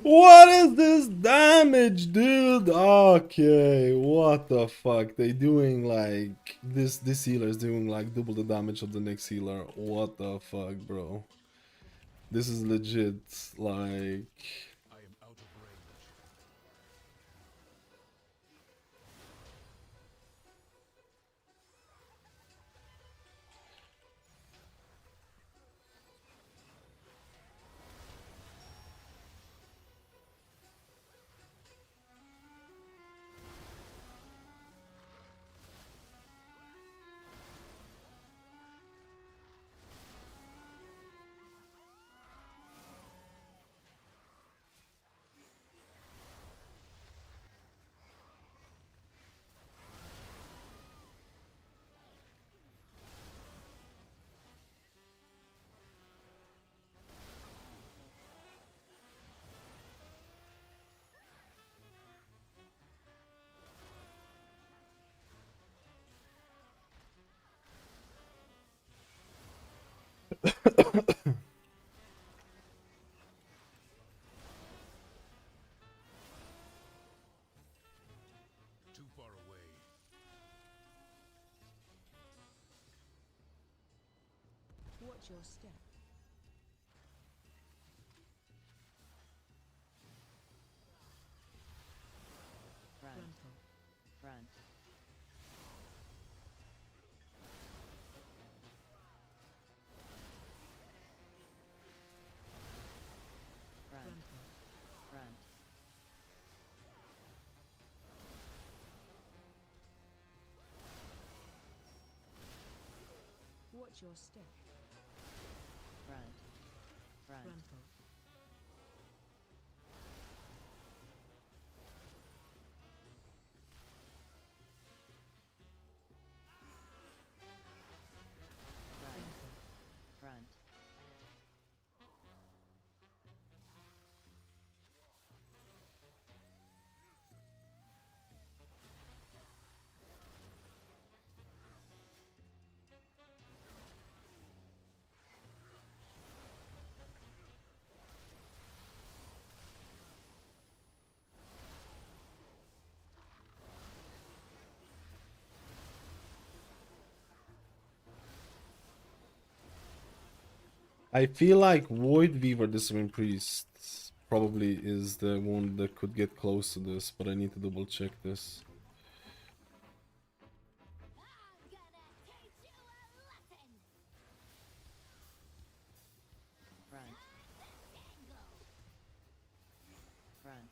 What is this damage, dude? Okay, what the fuck? They doing like this healer is doing like double the damage of the next healer. What the fuck, bro? This is legit like Too far away. Watch your step. Front. Frontal. Front. Front. Frontal. Front. Watch your step. Front. Front. Frontal. Front. Front. I feel like Void Weaver Discipline Priest probably is the one that could get close to this, but I need to double check this. Front. Front.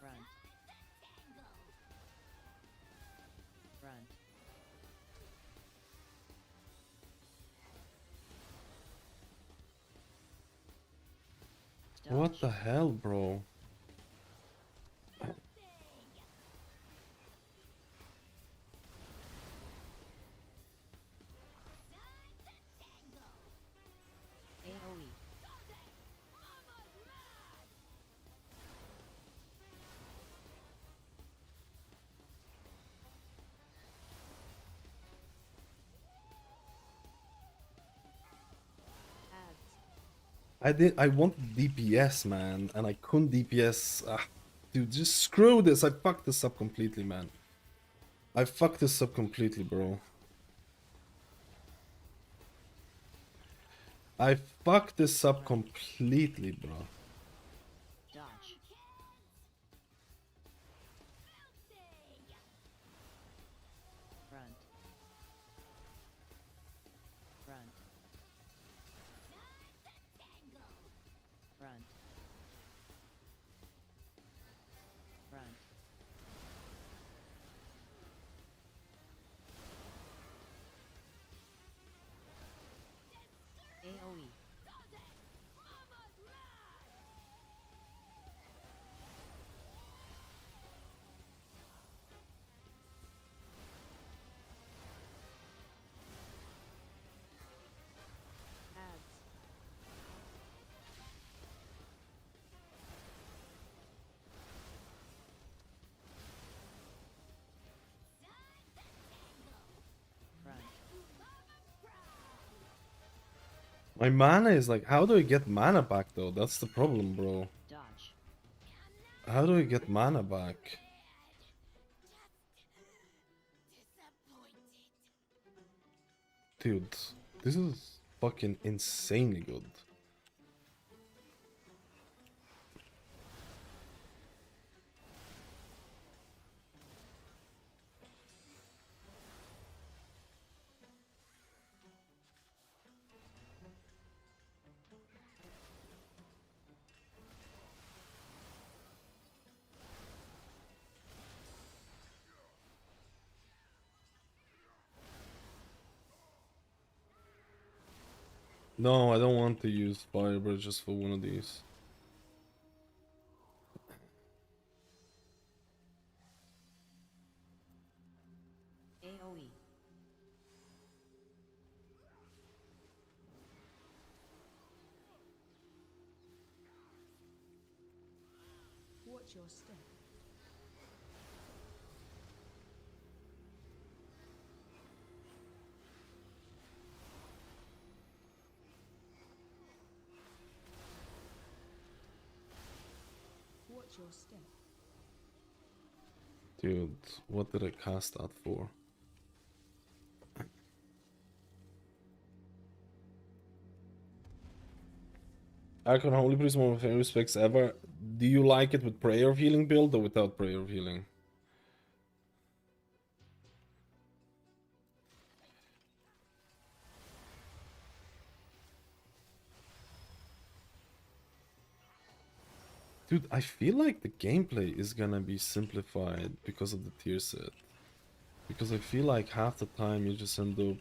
Front. Front. What the hell, bro? AoE. Ads. I want DPS, man, and I couldn't DPS. Ah, dude, just screw this. I fucked this up completely, man. I fucked this up completely, bro. I fucked this up completely, bro. Dodge. Front. Front. Front. Front. AoE. Ads. Front. My mana is like, how do I get mana back though? That's the problem, bro. Dodge. How do I get mana back? Dude, this is fucking insanely good. No, I don't want to use fire bridges for one of these. AoE. Watch your step. Watch your step. Dude, what did I cast that for? Icon, Holy Priest, one of my favorite specs ever. Do you like it with prayer of healing build or without prayer of healing? Dude, I feel like the gameplay is gonna be simplified because of the tier set. Because I feel like half the time you just end up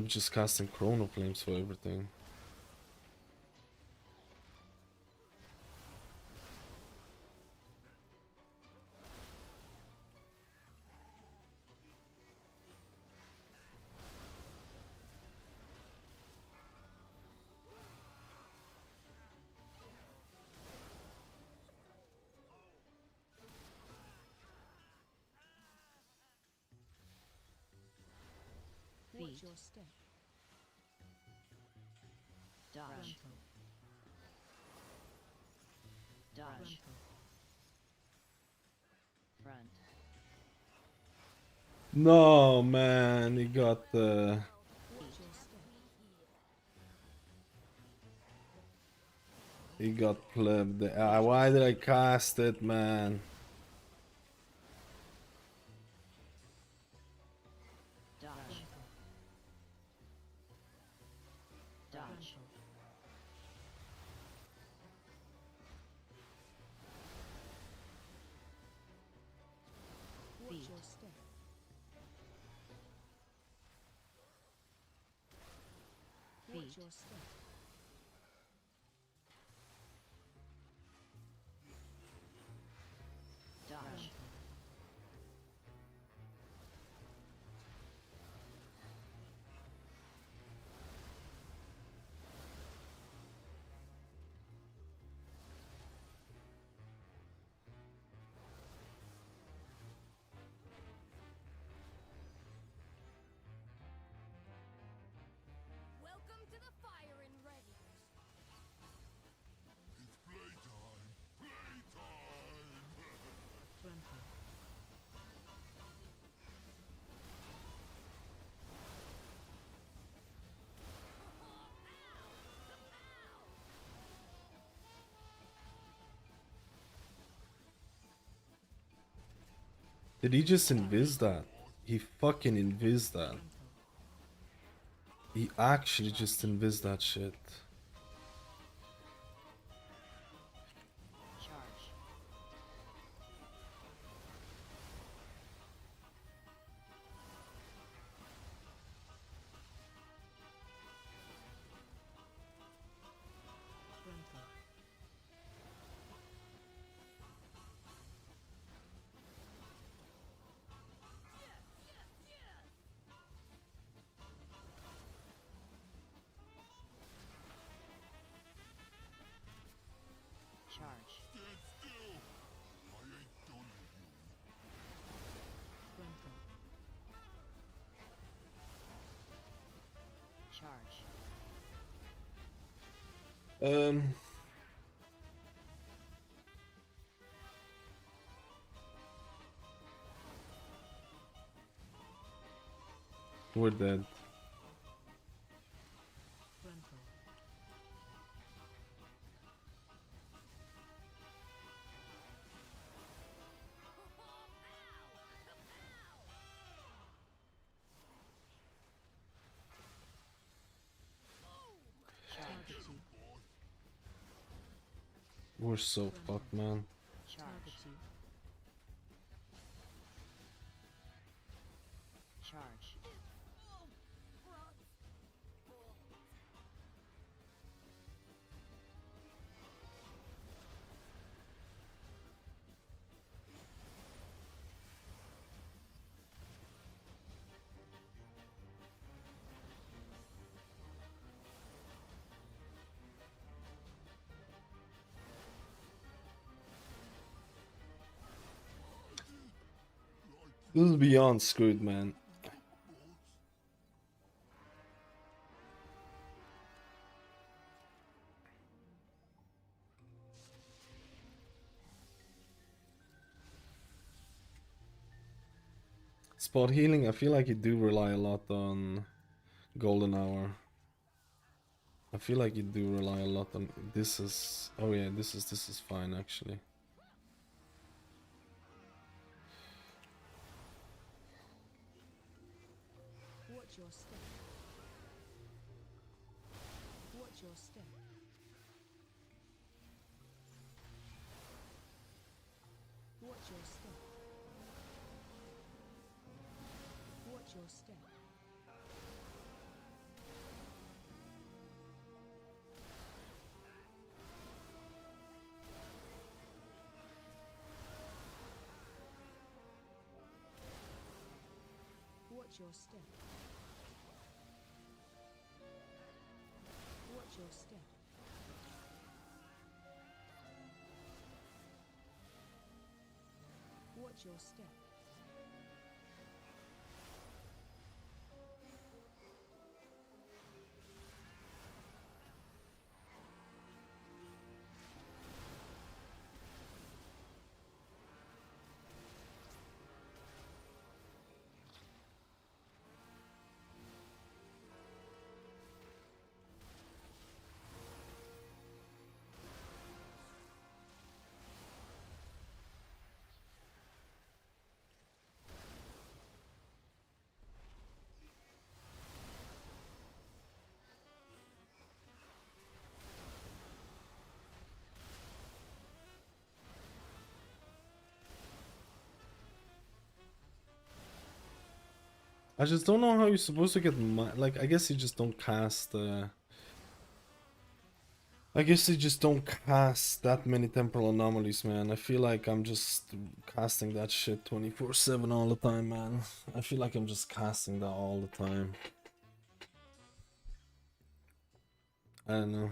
just casting Chrono Flames for everything. Feet. Dodge. Dodge. Front. No, man, he got the. He got plebbed. Why did I cast it, man? Dodge. Dodge. Feet. Feet. Dodge. Welcome to the fire and ready. It's playtime! Playtime! Did he just invis that? He fucking invis that. He actually just invis that shit. Charge. Charge. Stand still! I ain't done with you. Charge. We're dead. We're so fucked, man. Charge. Charge. This is beyond screwed, man. Spot healing, I feel like you do rely a lot on golden hour. I feel like you do rely a lot on this is oh yeah, this is fine actually. Watch your step. Watch your step. Watch your step. Watch your step. Watch your step. Watch your step. Watch your step. I just don't know how you're supposed to get like, I guess you just don't cast I guess you just don't cast that many temporal anomalies, man. I feel like I'm just casting that shit 24/7 all the time, man. I feel like I'm just casting that all the time. I don't know.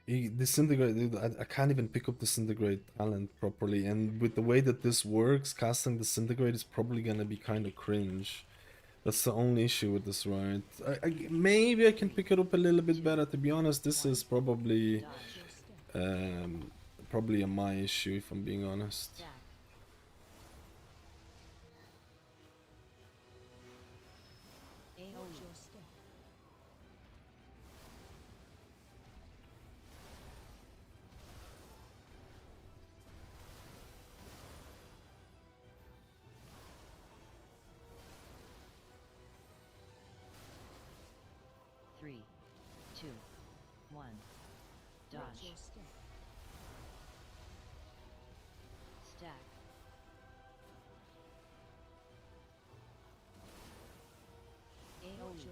Disintegrate, dude, I can't even pick up Disintegrate talent properly, and with the way that this works, casting Disintegrate is probably gonna be kind of cringe. That's the only issue with this, right? Maybe I can pick it up a little bit better. To be honest, this is probably probably my issue, if I'm being honest. Stack. AoE. Three, two, one. Dodge. Stack. AoE.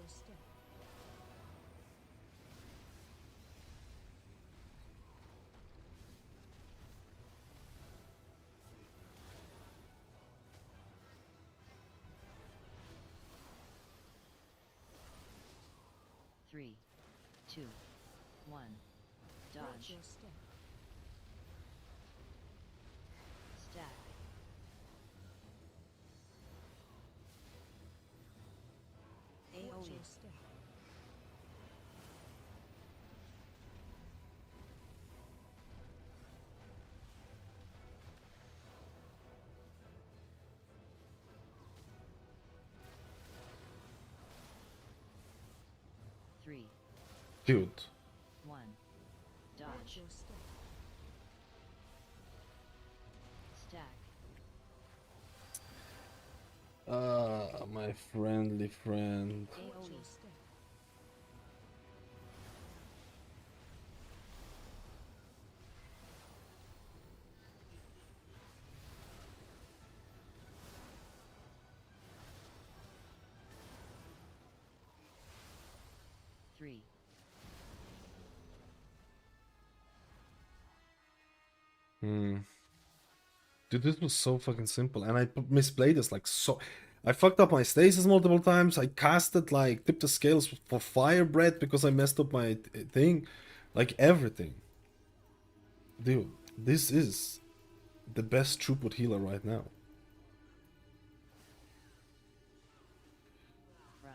Three, two, one. Dodge. Stack. AoE. Three, Dude. one. Dodge. Stack. My friendly friend. AoE. Three. Dude, this was so fucking simple, and I misplayed this like so. I fucked up my stasis multiple times. I casted like tipped the scales for fire breath because I messed up my thing, like everything. Dude, this is the best throughput healer right now. Run.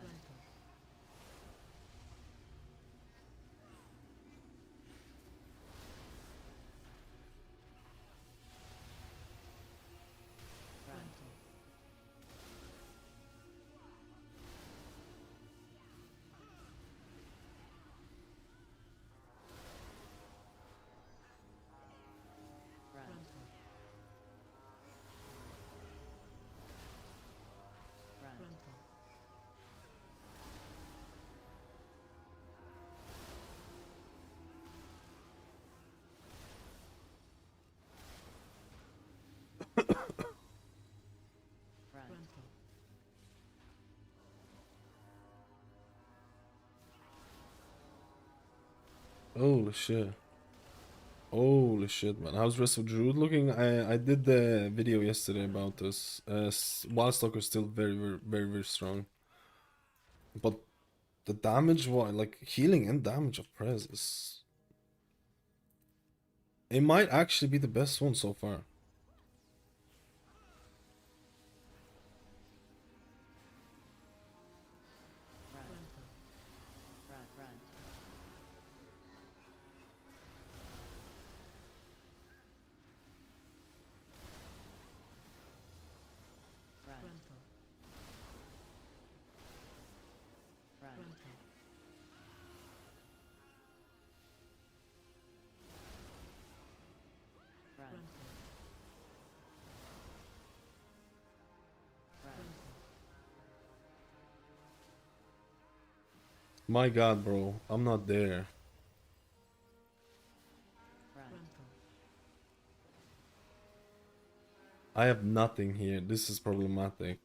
Run. Run. Run. Run. Holy shit. Holy shit, man. How's rest of Druid looking? I did the video yesterday about this. Wildstalker is still very strong. But the damage, like healing and damage of Prez is... It might actually be the best one so far. Run. Run. Run. Run. Run. Run. Run. My god, bro. I'm not there. Run. I have nothing here. This is problematic.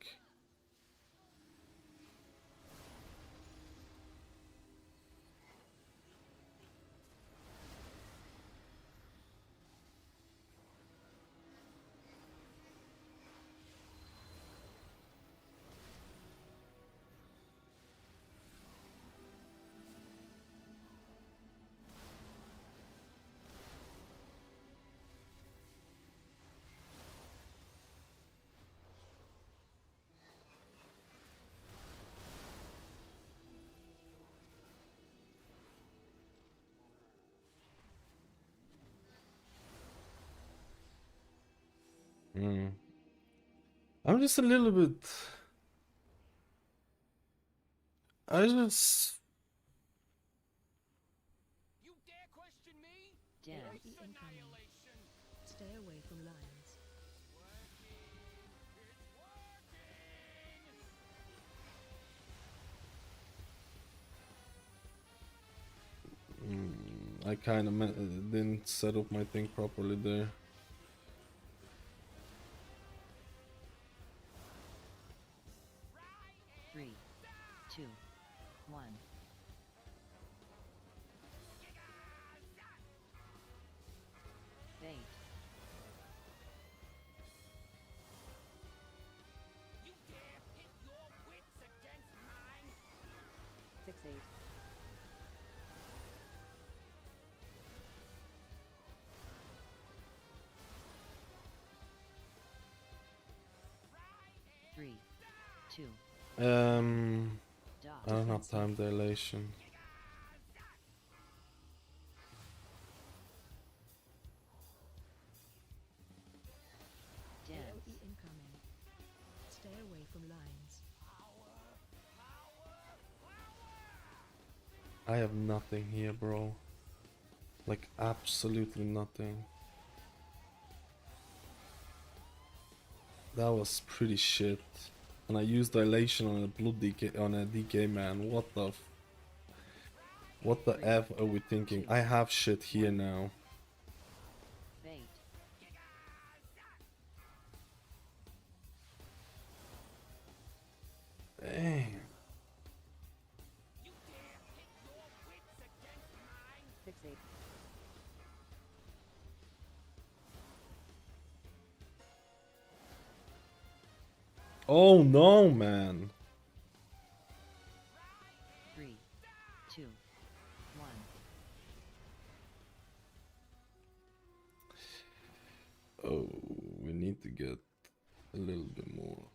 Mm. I'm just a little bit. I just. Dead. Stay away from lions. I kind of didn't set up my thing properly there. Three, two, one. Bait. Fixate. Three, two, I don't have time dilation. dead. AOE incoming. Stay away from lions. I have nothing here, bro. Like, absolutely nothing. That was pretty shit. And I used dilation on a blood DK, on a DK man. What the what the F are we thinking? I have shit here now. Bait. Dang. Fixate. Oh no, man. 3, 2, 1. Oh, we need to get a little bit more.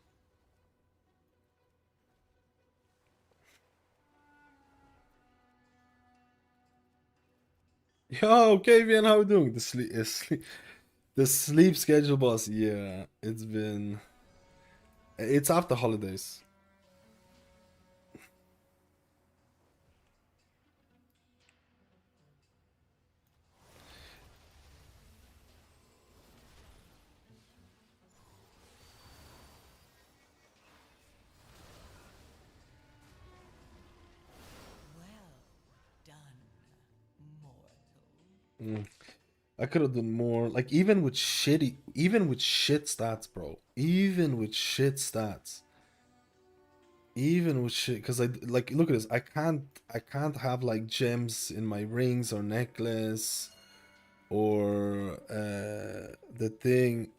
Yo, KVN, how we doing? The sleep schedule, boss. Yeah, it's after holidays. I could have done more. Like even with shit stats, bro. Even with shit stats. Even with shit, because I like look at this. I can't have like gems in my rings or necklace, or the thing.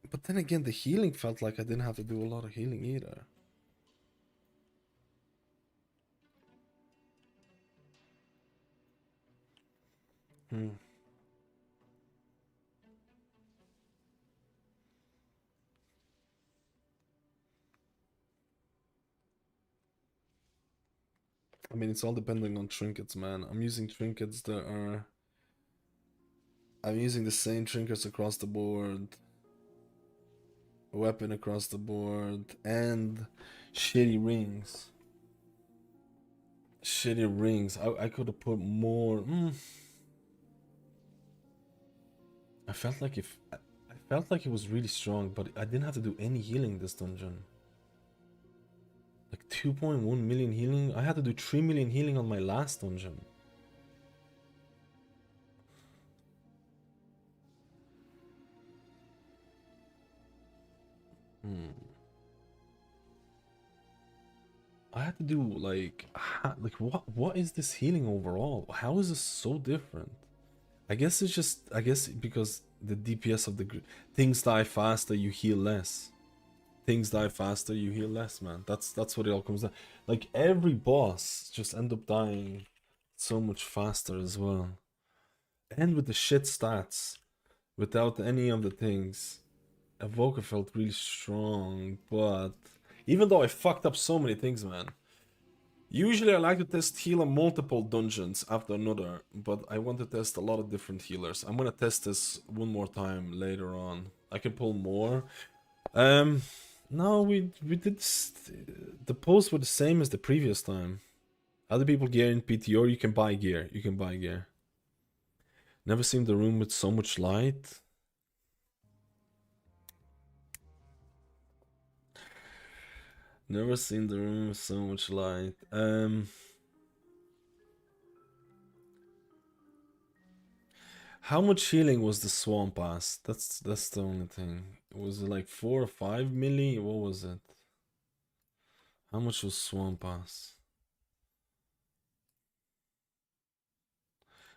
But then again, the healing felt like I didn't have to do a lot of healing either. I mean, it's all depending on trinkets, man. I'm using trinkets that are. I'm using the same trinkets across the board. Weapon across the board. And shitty rings. Shitty rings. I could have put more. I felt like it was really strong, but I didn't have to do any healing this dungeon. Like 2.1 million healing. I had to do 3 million healing on my last dungeon. I had to do like what is this healing overall? How is this so different? I guess it's just because the DPS of the things die faster, you heal less. Things die faster, you heal less, man. That's what it all comes down. Like every boss just end up dying so much faster as well. And with the shit stats, without any of the things, Evoker felt really strong, but even though I fucked up so many things, man. Usually I like to test healer multiple dungeons after another, but I want to test a lot of different healers. I'm gonna test this one more time later on. I can pull more. No, we did the posts were the same as the previous time. Other people gear in PTR, you can buy gear. You can buy gear. Never seen the room with so much light. Never seen the room with so much light. How much healing was the swamp pass? That's the only thing. Was it like 4 or 5 milli? What was it? How much was swamp pass?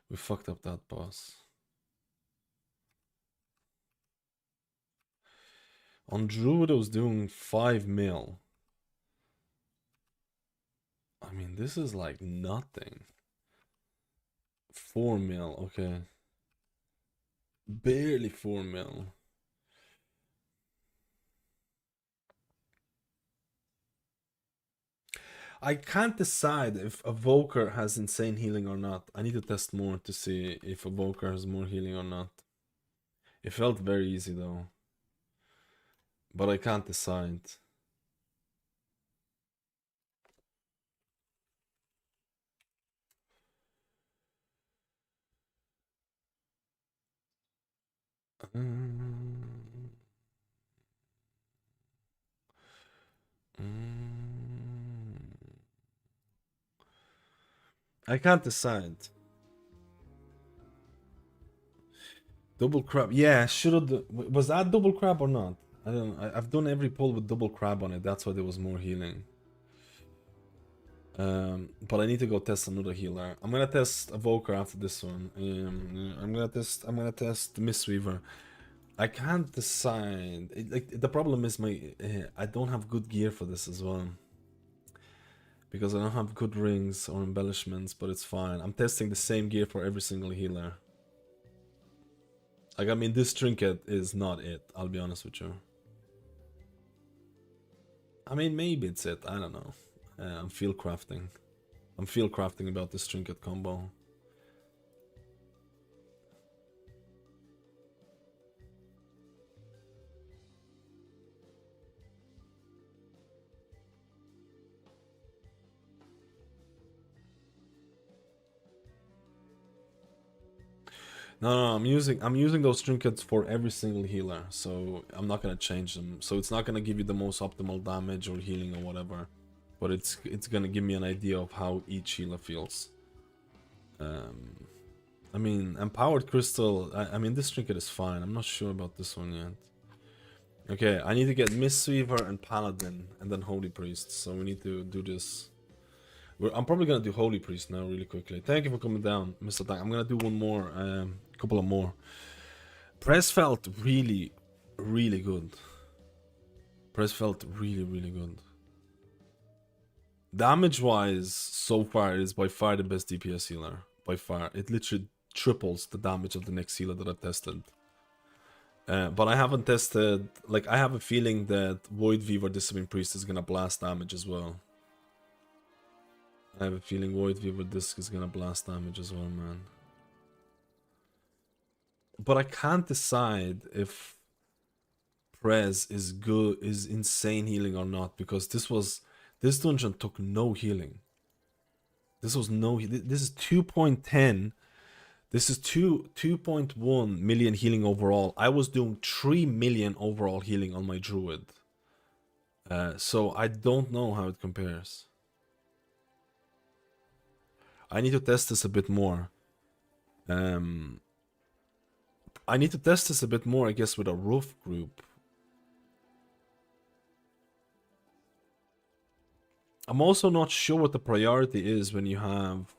We fucked up that boss. On Druid I was doing 5 mil. I mean, this is like nothing. 4 mil, okay. Barely 4 mil. I can't decide if Evoker has insane healing or not. I need to test more to see if Evoker has more healing or not. It felt very easy though. But I can't decide. I can't decide. Double crab. Yeah, should have. Was that double crab or not? I don't know. I've done every pull with double crab on it. That's why there was more healing. But I need to go test another healer. I'm gonna test Evoker after this one. I'm gonna test the Mistweaver. I can't decide. Like the problem is I don't have good gear for this as well. Because I don't have good rings or embellishments, but it's fine. I'm testing the same gear for every single healer. Like, I mean, this trinket is not it, I'll be honest with you. I mean, maybe it's it, I don't know. I'm field crafting. I'm field crafting about this trinket combo. No, I'm using those trinkets for every single healer, so I'm not gonna change them. So it's not gonna give you the most optimal damage or healing or whatever, but it's gonna give me an idea of how each healer feels. I mean, empowered crystal. I mean, this trinket is fine. I'm not sure about this one yet. Okay, I need to get Mistweaver and Paladin, and then Holy Priest. So we need to do this. I'm probably gonna do Holy Priest now really quickly. Thank you for coming down, Mr. Tank. I'm gonna do one more, couple of more. Press felt really, really good. Press felt really, really good. Damage-wise, so far, it is by far the best DPS healer. By far. It literally triples the damage of the next healer that I've tested. But I haven't tested... Like, I have a feeling that Void Weaver Discipline Priest is gonna blast damage as well. I have a feeling Void Weaver Disc is gonna blast damage as well, man. But I can't decide if Prez is good, is insane healing or not, because this dungeon took no healing. This was no. This is 2.10. This is 2.1 million healing overall. I was doing 3 million overall healing on my Druid. So I don't know how it compares. I need to test this a bit more. I need to test this a bit more, I guess, with a roof group. I'm also not sure what the priority is when you have...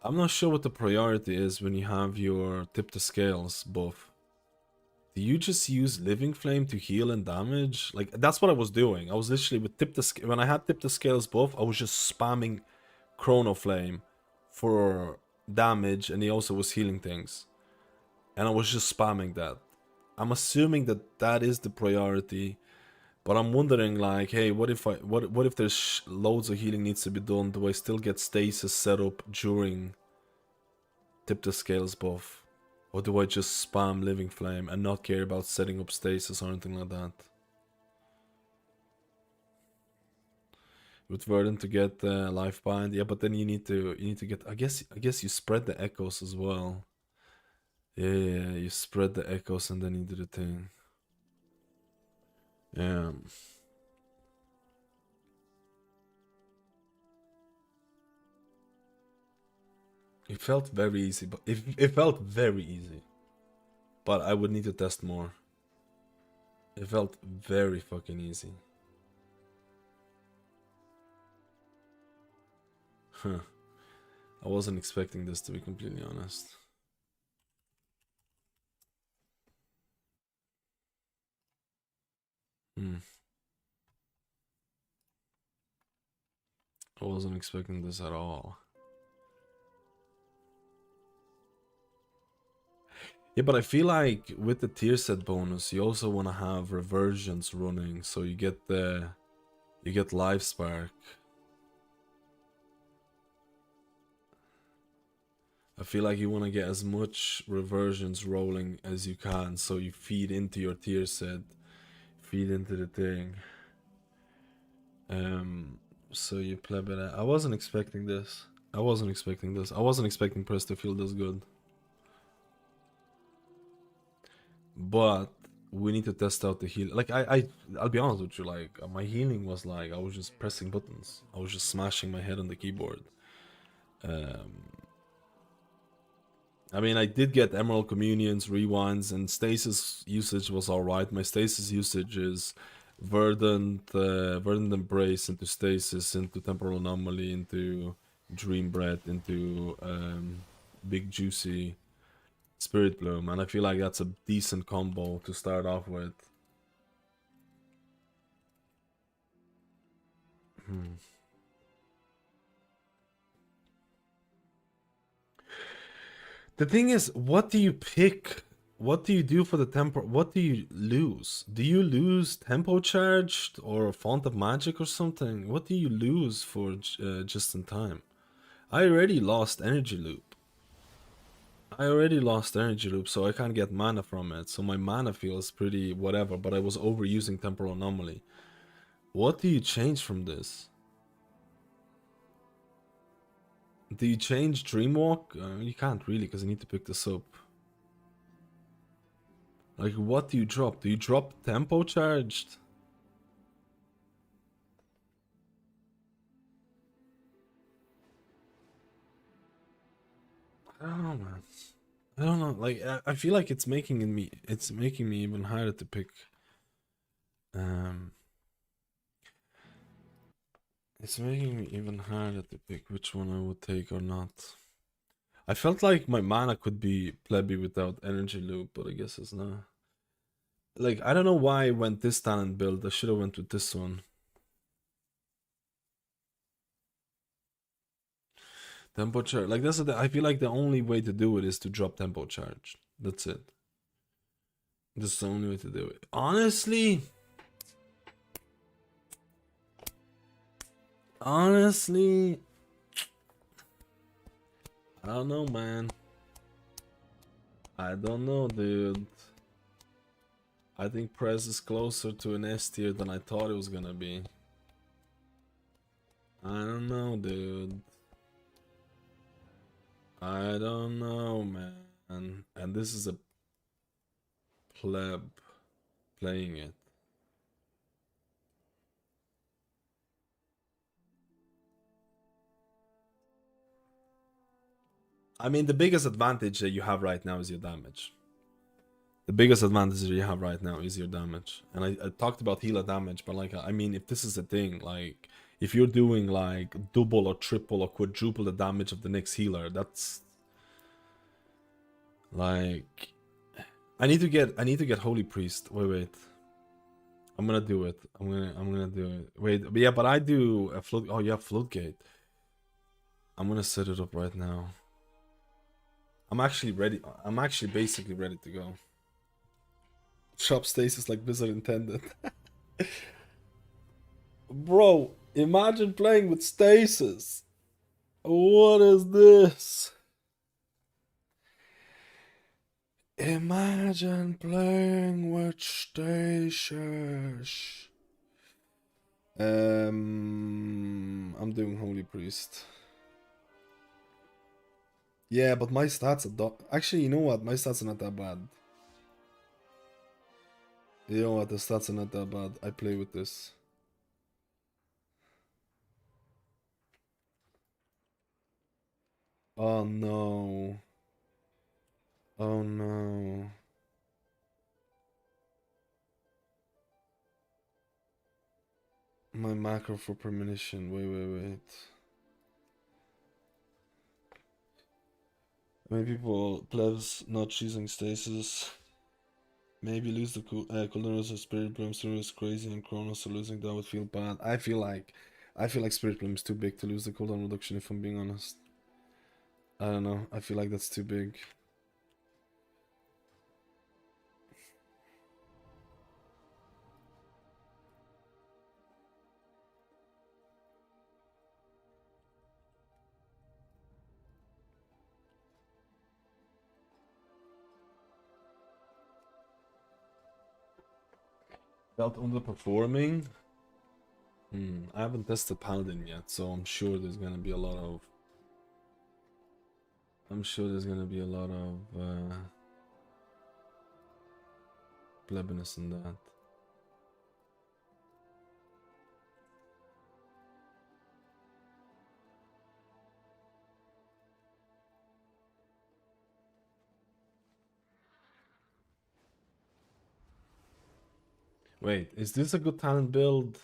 I'm not sure what the priority is when you have your tip to scales buff. Do you just use Living Flame to heal and damage? Like, that's what I was doing. I was literally with tip to... When I had tip to scales buff, I was just spamming Chrono Flame for damage, and he also was healing things. And I was just spamming that. I'm assuming that that is the priority, but I'm wondering, like, hey, what if there's loads of healing needs to be done? Do I still get stasis set up during tip to scales buff? Or do I just spam Living Flame and not care about setting up stasis or anything like that? With Verdant to get life bind, yeah, but then you need to get. I guess you spread the echoes as well. Yeah, you spread the echoes and then you do the thing. Yeah. It felt very easy, but it felt very easy. But I would need to test more. It felt very fucking easy. Huh. I wasn't expecting this, to be completely honest. I wasn't expecting this at all. Yeah, but I feel like with the tier set bonus, you also want to have reversions running, so you get life spark. I feel like you want to get as much reversions rolling as you can, so you feed into your tier set, feed into the thing. So you pleb it out. I wasn't expecting this. I wasn't expecting Press to feel this good. But we need to test out the heal. Like I'll be honest with you. Like my healing was like I was just pressing buttons. I was just smashing my head on the keyboard. I mean, I did get Emerald Communions, Rewinds, and Stasis usage was alright. My Stasis usage is Verdant Embrace into Stasis, into Temporal Anomaly, into Dream Breath, into Big Juicy Spirit Bloom, and I feel like that's a decent combo to start off with. The thing is, what do you pick? What do you do for the tempo? What do you lose? Do you lose tempo charged or font of magic or something? What do you lose for just in time? I already lost energy loop. So I can't get mana from it. So my mana feels pretty whatever, but I was overusing Temporal Anomaly. What do you change from this? Do you change Dreamwalk? You can't really, because you need to pick this up. Like, what do you drop? Do you drop tempo charged? I don't know, man. I don't know. Like, I feel like it's making me even harder to pick. It's making me even harder to pick which one I would take or not. I felt like my mana could be plebby without energy loop, but I guess it's not. Like, I don't know why I went this talent build. I should have went with this one. Tempo charge. Like, I feel like the only way to do it is to drop tempo charge. That's it. That's the only way to do it. Honestly, I don't know, man. I don't know, dude. I think Press is closer to an S tier than I thought it was gonna be. I don't know, dude. I don't know, man. And this is a pleb playing it. I mean, the biggest advantage that you have right now is your damage. The biggest advantage that you have right now is your damage. And I talked about healer damage, but like, I mean, if this is a thing, like, if you're doing like double or triple or quadruple the damage of the next healer, that's like I need to get Holy Priest. Wait. I'm gonna do it. I'm gonna do it. Wait, but yeah, but I do a float. Oh, you have Floatgate. I'm gonna set it up right now. I'm actually ready. I'm actually basically ready to go. Shop stasis like Blizzard intended. Bro, imagine playing with stasis. What is this? Imagine playing with stasis. I'm doing Holy Priest. Yeah, but my stats are actually, you know what? My stats are not that bad. You know what? The stats are not that bad. I play with this. Oh no. Oh no. My macro for premonition. Wait. Many people, plebs not choosing stasis. Maybe lose the cooldown of Spirit Bloom through is crazy and Chronos, so losing that would feel bad. I feel like Spirit Bloom is too big to lose the cooldown reduction, if I'm being honest. I don't know. I feel like that's too big. Felt underperforming? I haven't tested Paladin yet, so I'm sure there's gonna be a lot of... plebiness in that. Wait, is this a good talent build?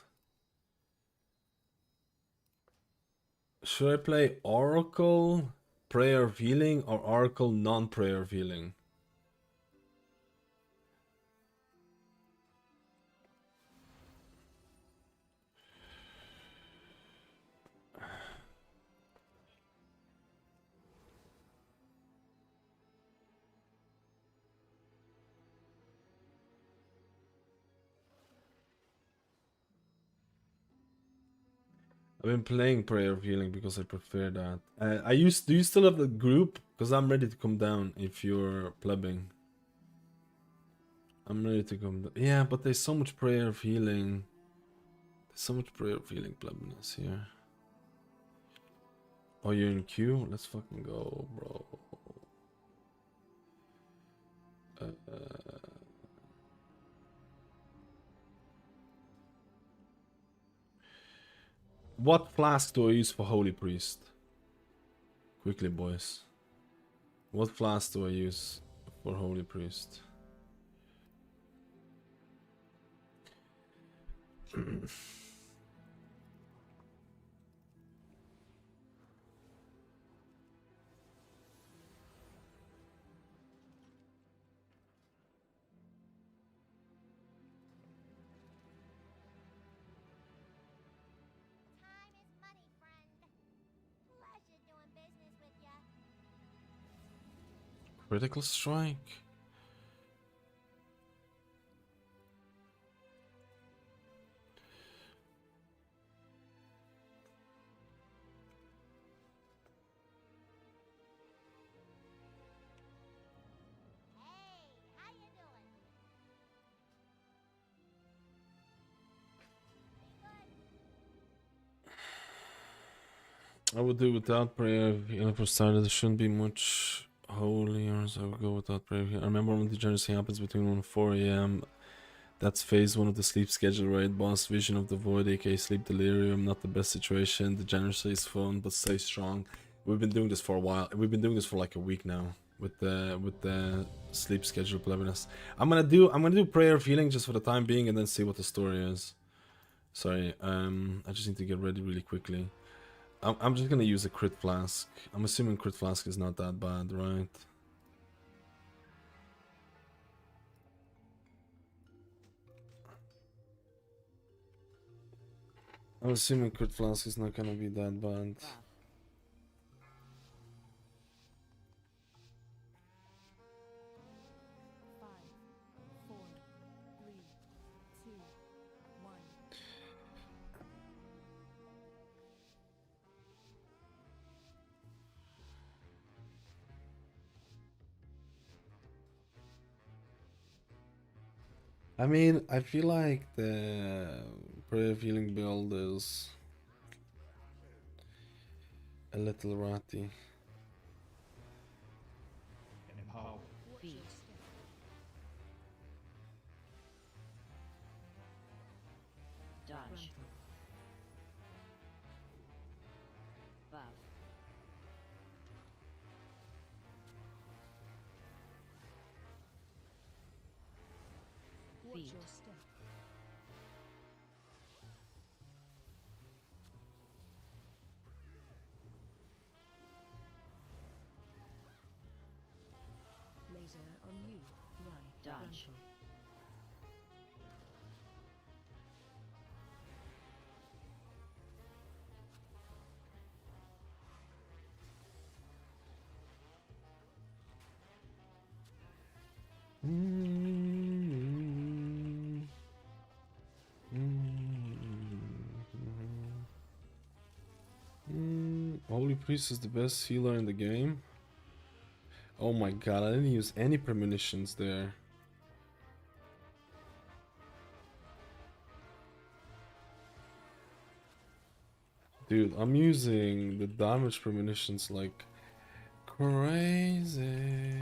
Should I play Oracle, Prayer of Healing, or Oracle, non-Prayer of Healing? I've been playing Prayer of Healing because I prefer that. Do you still have the group? Because I'm ready to come down if you're plebbing. I'm ready to come down. Yeah, but there's so much Prayer of Healing. There's so much Prayer of Healing plebbiness here. Oh, you're in queue? Let's fucking go, bro. What flask do I use for Holy Priest? Quickly, boys. What flask do I use for Holy Priest? Critical strike. I would do without prayer. For starters, there shouldn't be much holy, or so I would go without prayer. I remember when degeneracy happens between 1 and 4 a.m. That's phase 1 of the sleep schedule, right? Boss Vision of the Void, aka Sleep Delirium. Not the best situation. Degeneracy is fun, but stay strong. We've been doing this for a while. We've been doing this for like a week now with the sleep schedule plebiness. I'm gonna do prayer of healing just for the time being, and then see what the story is. Sorry, I just need to get ready really quickly. I'm just gonna use a crit flask. I'm assuming crit flask is not that bad, right? I'm assuming crit flask is not gonna be that bad. Buff. I mean, I feel like the prayer of healing build is a little ratty. Feet. Dodge. Buff. Watch Feet. your step. Laser on you. Right. Dodge. Frontal. Holy Priest is the best healer in the game. Oh my god, I didn't use any premonitions there. Dude, I'm using the damage premonitions like crazy.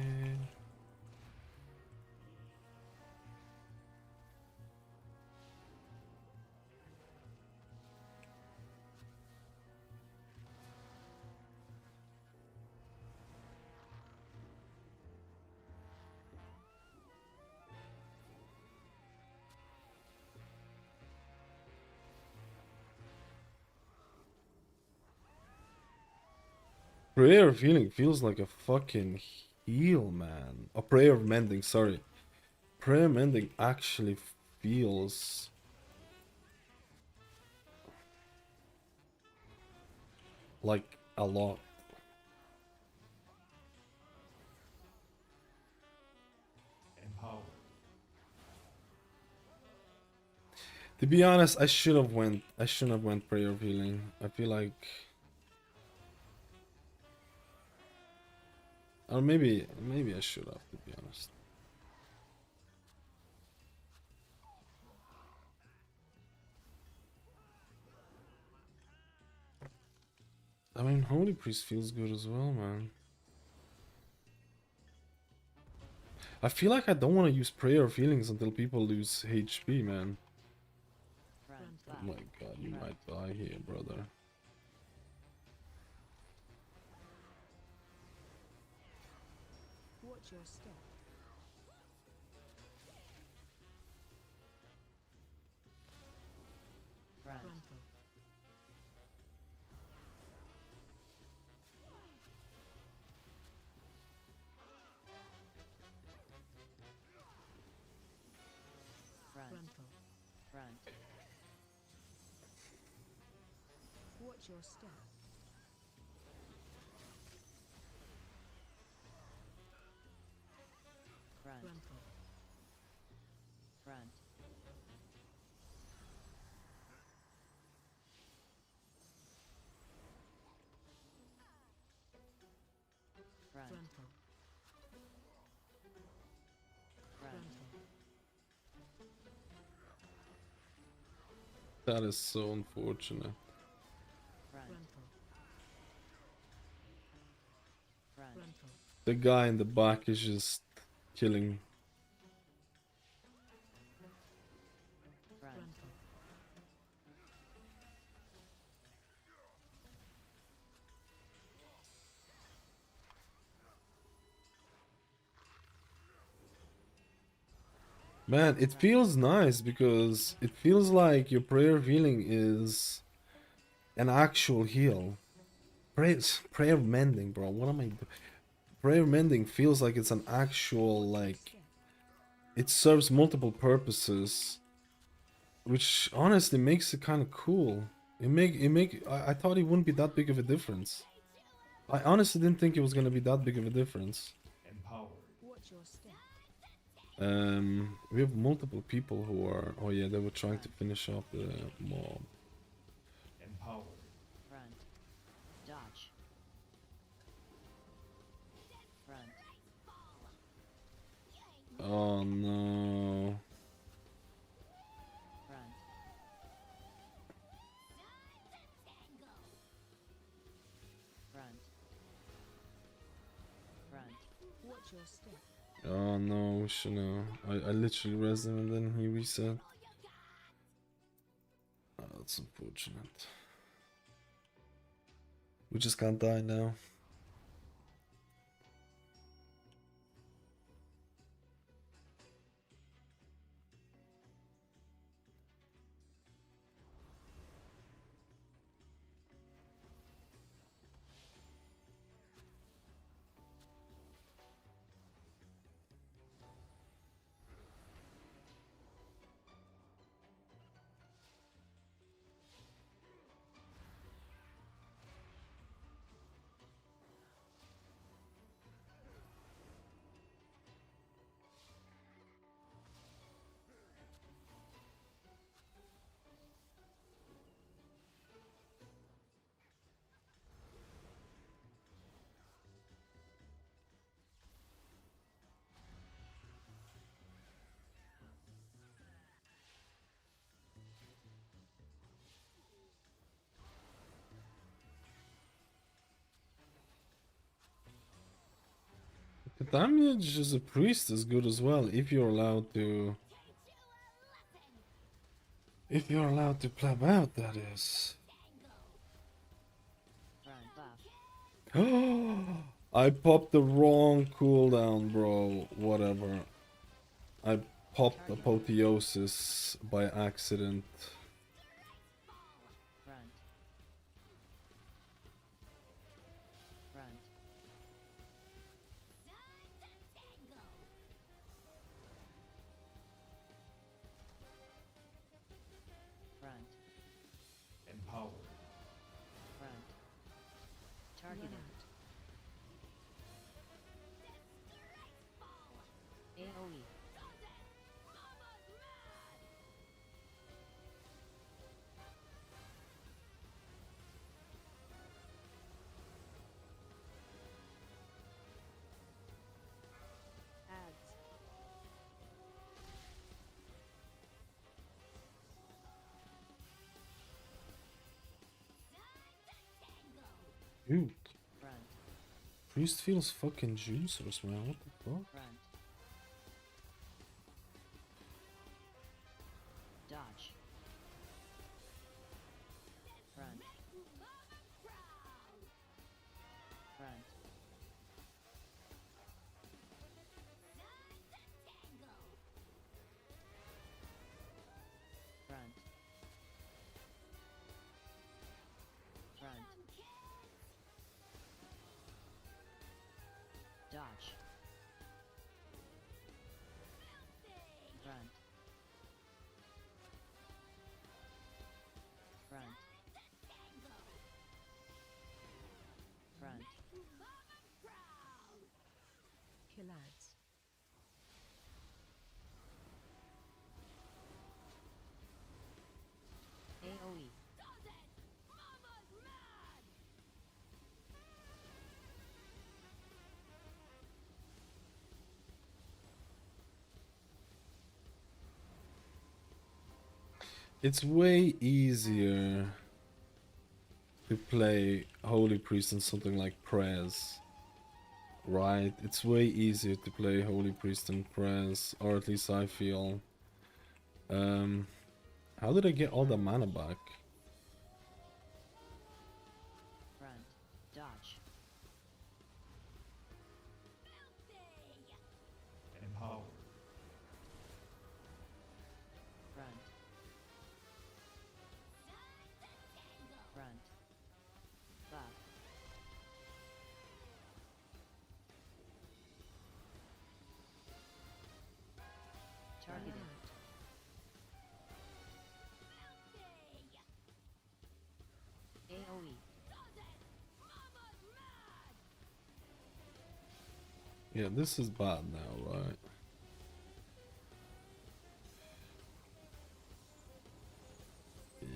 Prayer of healing feels like a fucking heal, man. A prayer of mending, sorry. Prayer mending actually feels like a lot. To be honest, I shouldn't have went prayer of healing. I feel like, or maybe I should have, to be honest. I mean, Holy Priest feels good as well, man. I feel like I don't want to use prayer of healings until people lose HP, man. Front. Oh Buff. my god, you might die here, brother. Watch your step. Front. Frontal. Front. Frontal. Front. Watch your step. Front. Frontal. Front. Front. Frontal. Front. That is so unfortunate. Front. Frontal. Front. Frontal. The guy in the back is just killing. Front. Frontal. Man, it feels nice because it feels like your prayer healing is an actual heal. Prayer mending, bro. What am I doing? Prayer mending feels like it's an actual, like, it serves multiple purposes, which honestly makes it kind of cool. I thought it wouldn't be that big of a difference. I honestly didn't think it was gonna be that big of a difference. Watch your step. We have multiple people who are. Oh yeah, they were trying to finish up the mob. Front. Dodge. Front. Oh no. Front. Front. Front. Watch your step. Oh no, we should know. I literally res him and then he reset. Oh, that's unfortunate. We just can't die now. The damage as a priest is good as well if you're allowed to. If you're allowed to pleb out, that is. Front buff. I popped the wrong cooldown, bro. Whatever. I popped apotheosis by accident. Front. Front. Front. Front. Targeted. AoE. Ads. Dude, Front. priest feels fucking juicers, man. What the fuck? Front. Dodge. Front. Front. Front. Front. Dodge. Front. Front. Front. Kill ads. AoE. It's way easier to play Holy Priest than something like Prez. Right? It's way easier to play Holy Priest than Prez, or at least I feel. How did I get all the mana back? Front. Dodge. Yeah, this is bad now, right?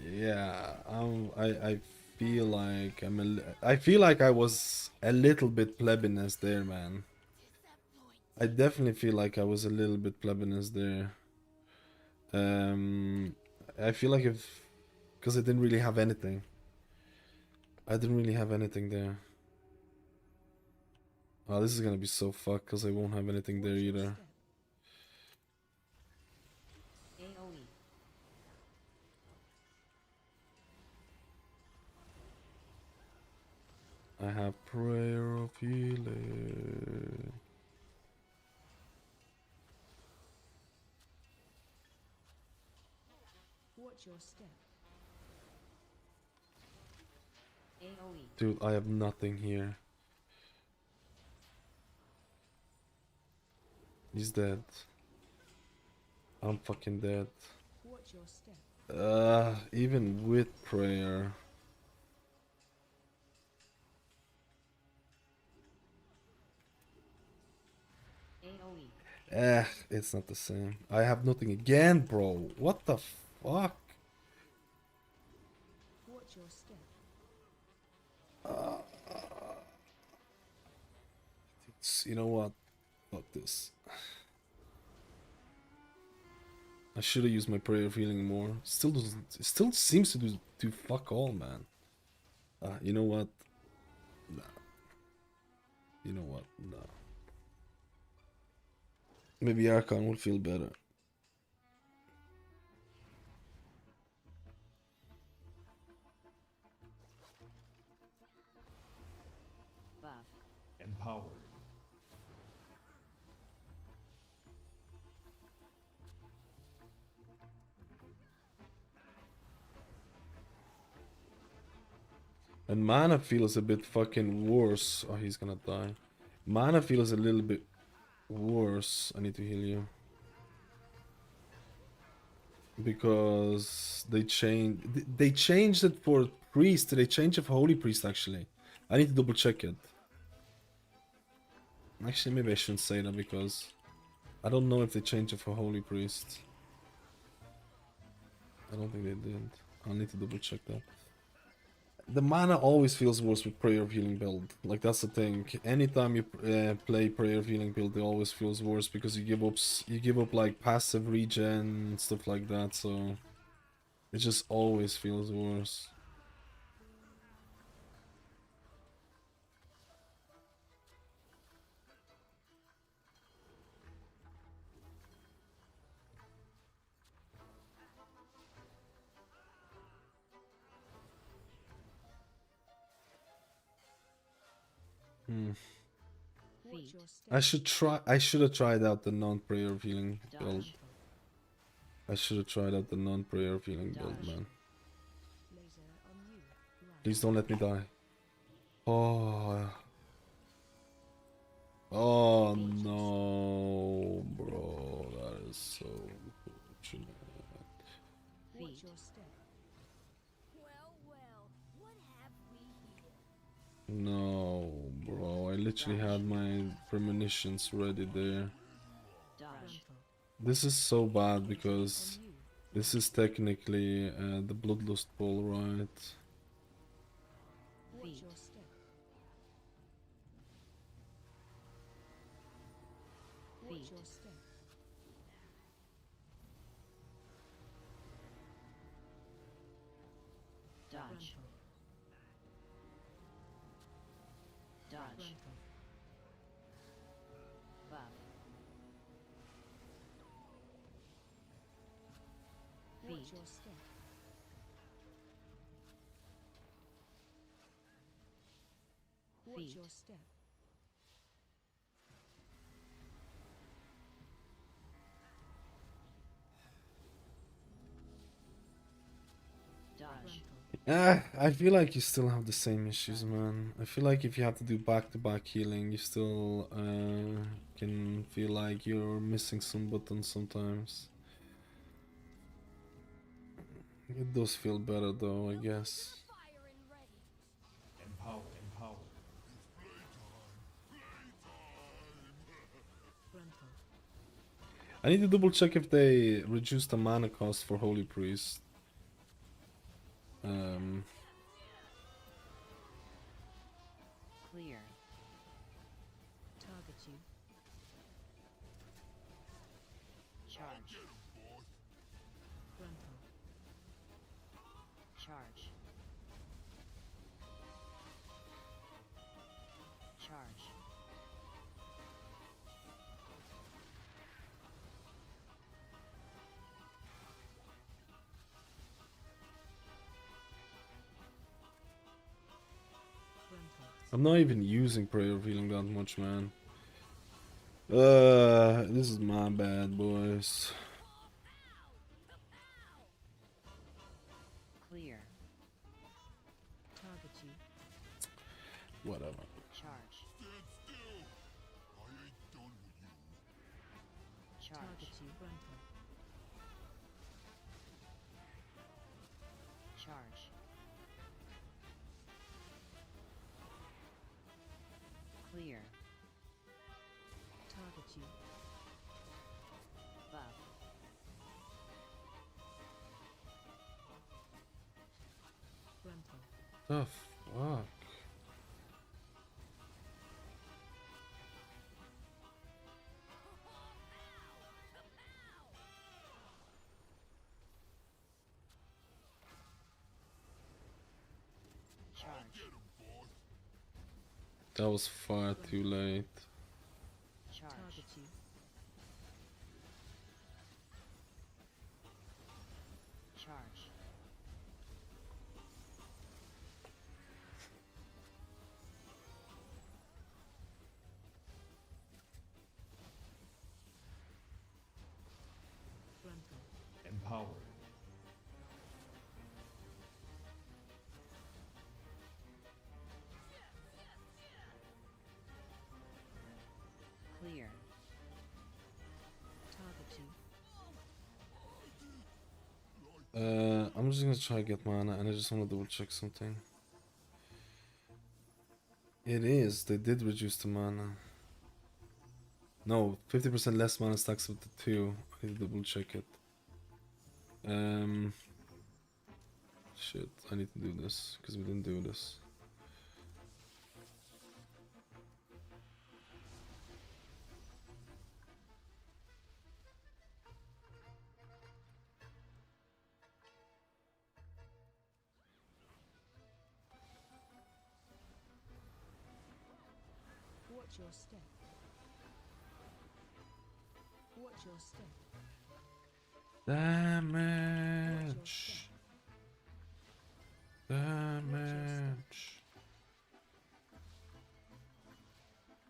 Yeah, I feel like I feel like I was a little bit plebiness there, man. I definitely feel like I was a little bit plebiness there. Um, I feel like if because I didn't really have anything. I didn't really have anything there. Oh, this is gonna be so fucked because I won't have anything there either. AoE. I have prayer of healing. Watch your step. AoE. Dude, I have nothing here. He's dead. I'm fucking dead. Watch your step. Even with prayer. AoE. It's not the same. I have nothing again, bro. What the fuck? Watch your step. You know what? Fuck this. I should have used my prayer of healing more. Still doesn't. It still seems to do fuck all, man. You know what? Nah. You know what? Nah. Maybe Archon will feel better. Buff. Empowered. And Mana feels a bit fucking worse. Oh, he's gonna die. Mana feels a little bit worse. I need to heal you. Because they changed it for priest. They changed it for holy priest actually. I need to double check it. Actually, maybe I shouldn't say that because I don't know if they changed it for holy priest. I don't think they did. I'll need to double check that. The mana always feels worse with prayer of healing build. Like that's the thing. Anytime you play prayer of healing build, it always feels worse because you give up like passive regen and stuff like that. So it just always feels worse. Watch your step. I should have tried out the non-prayer of healing build. Dodge. I should have tried out the non-prayer of healing build, Dodge. man. Laser on you. Right. Please don't let me die. Oh. Oh no, bro. That is so unfortunate. Watch your step. No, bro. I literally had my premonitions ready there. Dodge. This is so bad because On you. this is technically the Bloodlust Bowl, right? Watch Feet. your step. Watch Feet. your step. Dodge. Dodge. Buff. Watch Feet. your step. Watch Feet. your step. Dodge. I feel like you still have the same issues, man. I feel like if you have to do back-to-back healing, you still can feel like you're missing some buttons sometimes. It does feel better though, I guess. Empowered. I need to double check if they reduce the mana cost for Holy Priest. Clear. Target you. Charge. Frontal. Charge. Charge. Frontal. I'm not even using Prayer of Healing that much, man. This is my bad, boys. Clear. Target you. Whatever. Charge. Charge. Target you. Frontal. Charge. Clear. Target you. Buff. Frontal. The fuck? Charge. That was far too late. Charge. Target you. Charge. Frontal. Empowered. Clear. Target you. I'm just gonna try to get mana, and I just want to double check something. It is. They did reduce the mana. No, 50% less mana stacks with the 2. I need to double check it. Shit, I need to do this because we didn't do this. Watch your step. Watch your step. Damage. Damage.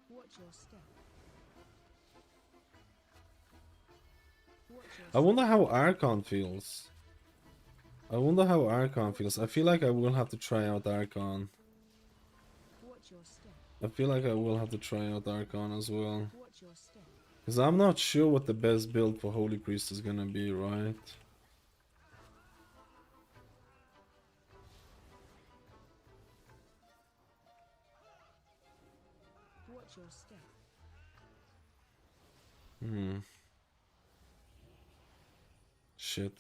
Watch your step. Watch your I wonder how Archon feels. I wonder how Archon feels. I feel like I will have to try out Archon. Watch your step. I feel like I will have to try out Archon as well. Watch your step. Because I'm not sure what the best build for Holy Priest is gonna be, right? Watch your step. Shit.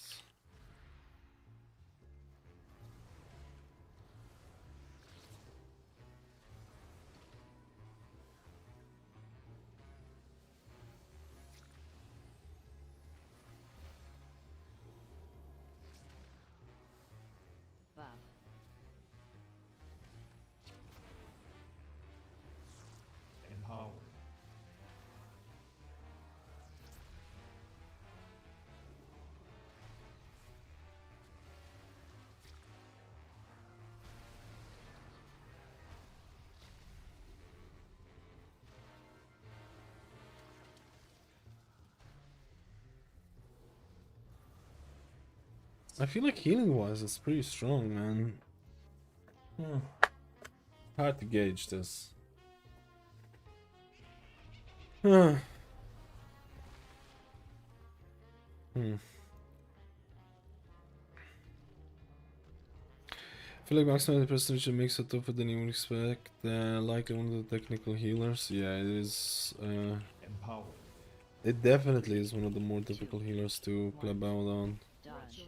Buff. Empowered. I feel like healing wise it's pretty strong, man. Hard to gauge this. I feel like maximum percentage makes it tougher than you would expect. Likely one of the technical healers. Yeah, it is. Empowered. It definitely is one of the more difficult healers to pleb out on. Dodge.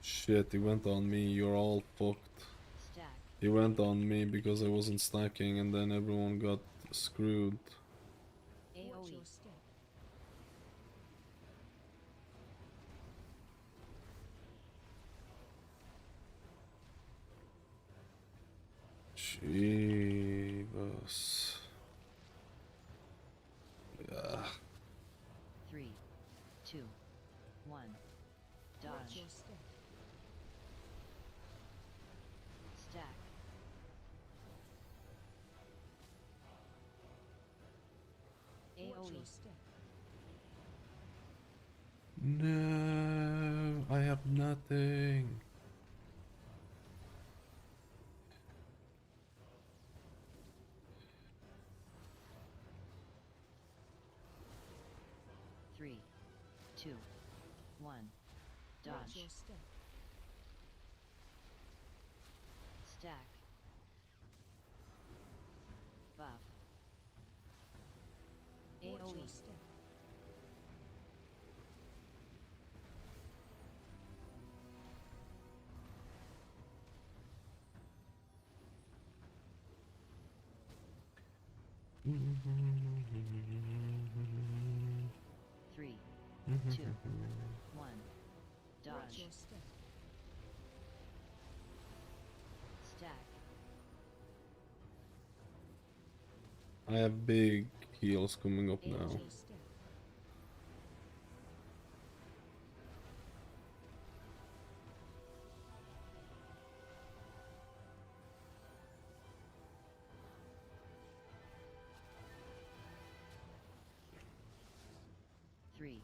Shit, he went on me, you're all fucked. Stack. He went on me because I wasn't stacking and then everyone got screwed. AoE. Jeebus. Yeah. 3, 2, 1. Dodge. Stack. AoE. No, I have nothing. Three, 2, 1. Dodge. Stack. Buff. AoE. Three, 2, 1. Dodge. Stack. I have big heals coming up now. Three,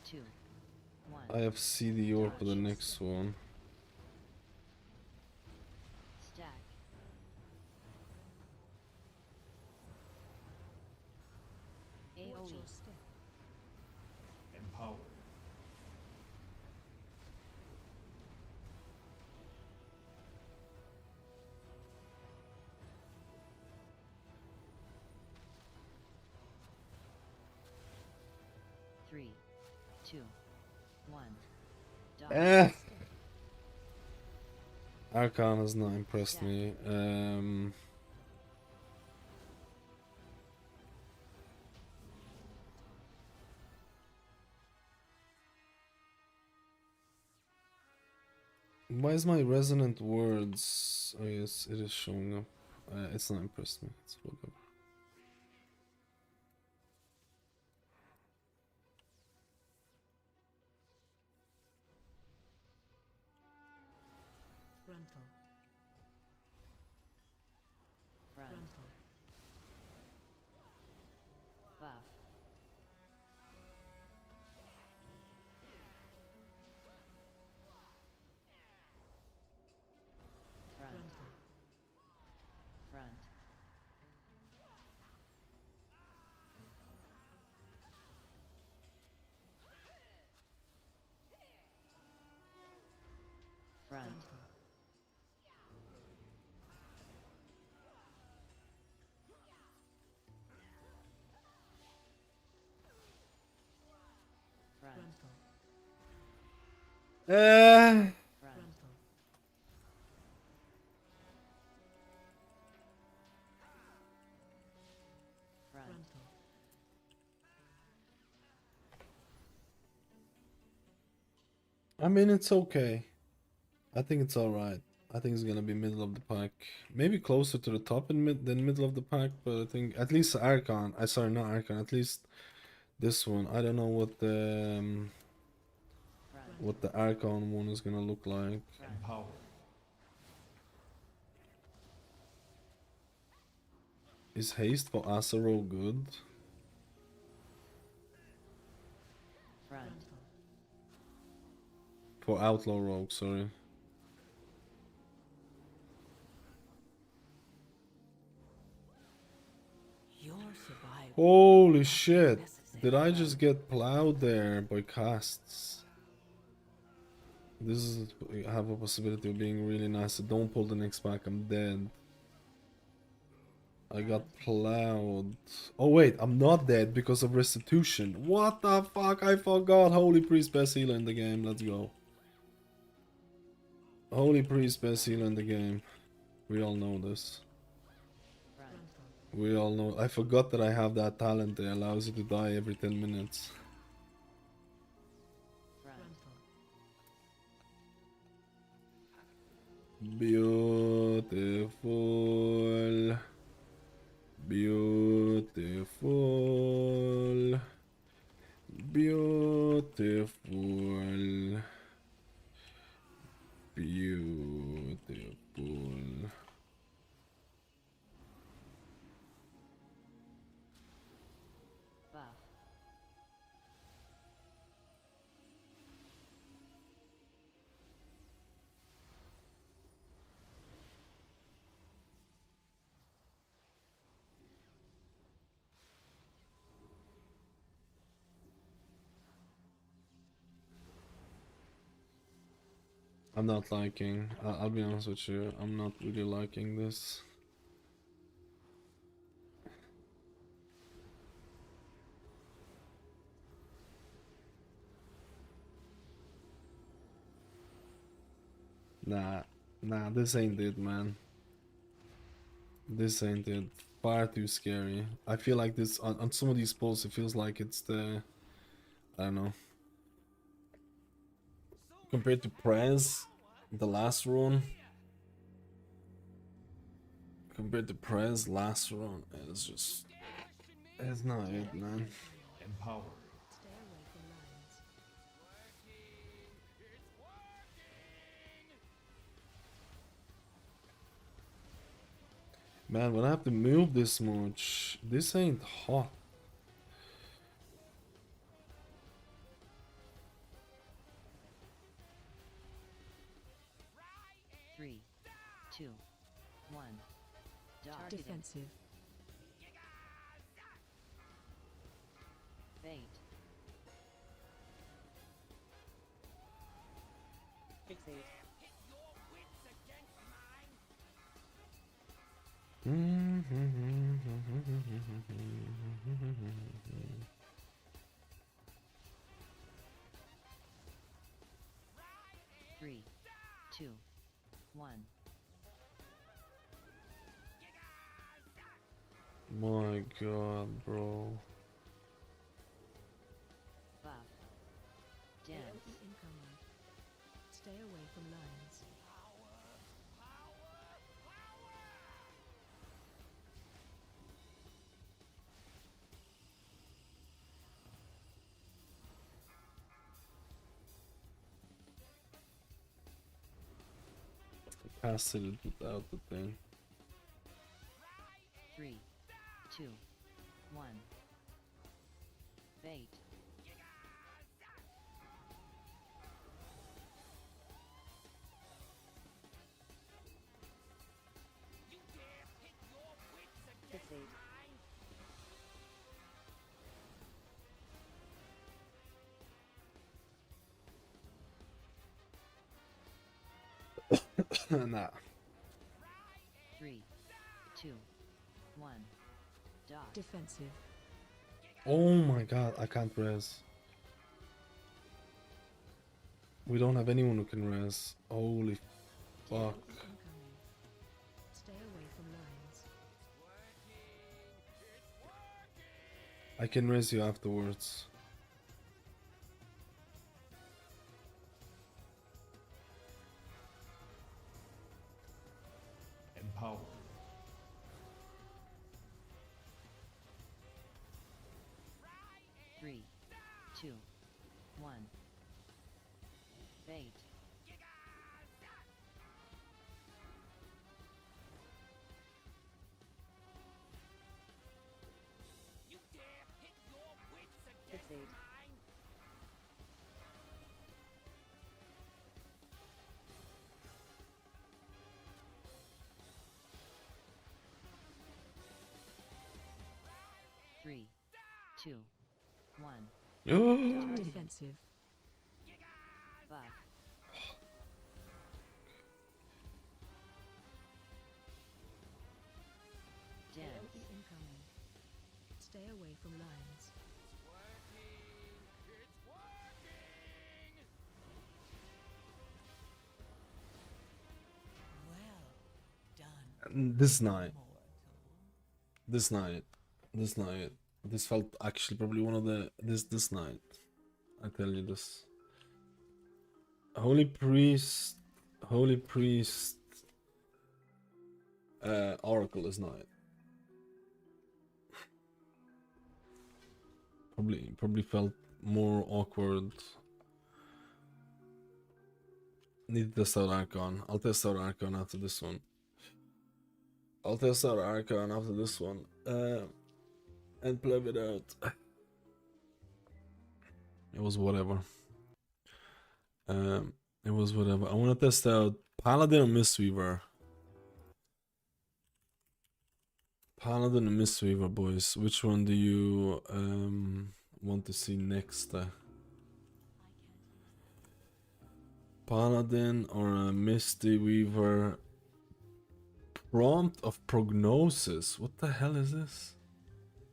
2, 1. I have CDR for the next one. Stack. AoE. Empowered. Three, 2, 1. Dodge. Archon has not impressed me. Why is my resonant words? Oh yes, it is showing up. It's not impressed me. It's whatever. Frontal. Front. Frontal. Buff. Front. Frontal. Front. Front. Frontal. Front. Frontal. Front. Frontal. Front. Frontal. I mean, it's okay. I think it's alright. I think it's gonna be middle of the pack. Maybe closer to the top in than middle of the pack, but I think at least Archon. Sorry, not Archon. At least this one. I don't know what the Archon one is gonna look like. Empowered. Is haste for Asaro good? Front. For Outlaw Rogue, sorry. Your survival. Holy shit! Did I just get plowed there by casts? This is have a possibility of being really nice. So don't pull the next pack. I'm dead. I got plowed. Oh wait, I'm not dead because of restitution. What the fuck? I forgot. Holy Priest best healer in the game. Let's go. Holy Priest best healer in the game. We all know this. Run. We all know. I forgot that I have that talent that allows you to die every 10 minutes. Run. Beautiful. Beautiful. Beautiful. Beautiful. Buff. I'm not liking. I'll be honest with you. I'm not really liking this. Nah, this ain't it, man. This ain't it. Far too scary. I feel like this on some of these posts. It feels like it's the, I don't know. Compared to Prez, the last run. Compared to Prez, last run is just. It's not it, man. Empower. Stay away from lines. Man, when I have to move this much, this ain't hot. Three, two, one. Dodge. Defensive. Bait. Fixate. Three, two, one. My god, bro. Buff. Dance. AoE incoming. Stay away from lines. Passed it without the thing. Three, two, one. Bait. Fixate. Nah. Three, two, one. Dodge. Defensive. Oh my god, I can't res. We don't have anyone who can res. Holy fuck. AoE incoming. Stay away from lines. I can res you afterwards. Empower. Three, two, one. Bait. Fixate. Three, two, one. Defensive. Buff. Dance. Stay away from lines. This night, this night, this night, this felt actually probably one of the this night. I tell you this. Holy priest, holy priest, oracle this night. Probably felt more awkward. Need to test out Archon. I'll test out Archon after this one. I'll test out Archon after this one. And play it out. It was whatever. It was whatever. I want to test out Paladin or Mistweaver. Paladin and Mistweaver, boys. Which one do you want to see next? Paladin or a Mistweaver? Prompt of Prognosis. What the hell is this?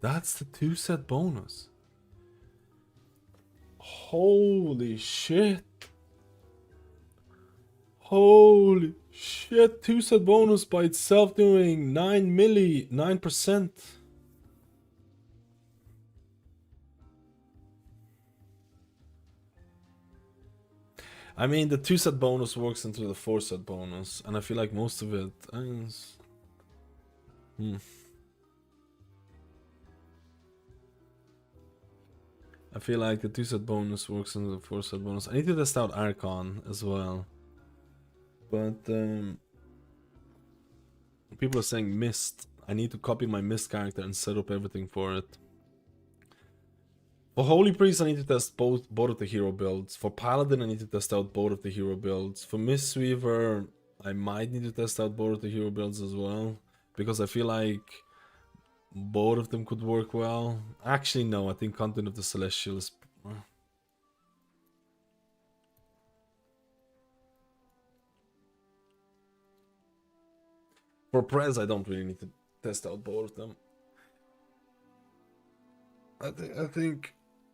That's the 2-set bonus. Holy shit. Holy shit. 2-set bonus by itself doing 9%. I mean, the 2-set bonus works into the 4-set bonus, and I feel like most of it is... I feel like the 2-set bonus works into the 4-set bonus. I need to test out Archon as well. But people are saying Mist. I need to copy my Mist character and set up everything for it. For Holy Priest, I need to test both of the hero builds. For Paladin, I need to test out both of the hero builds. For Mistweaver, I might need to test out both of the hero builds as well. Because I feel like both of them could work well. Actually, no, I think Content of the Celestial is... For Prez, I don't really need to test out both of them.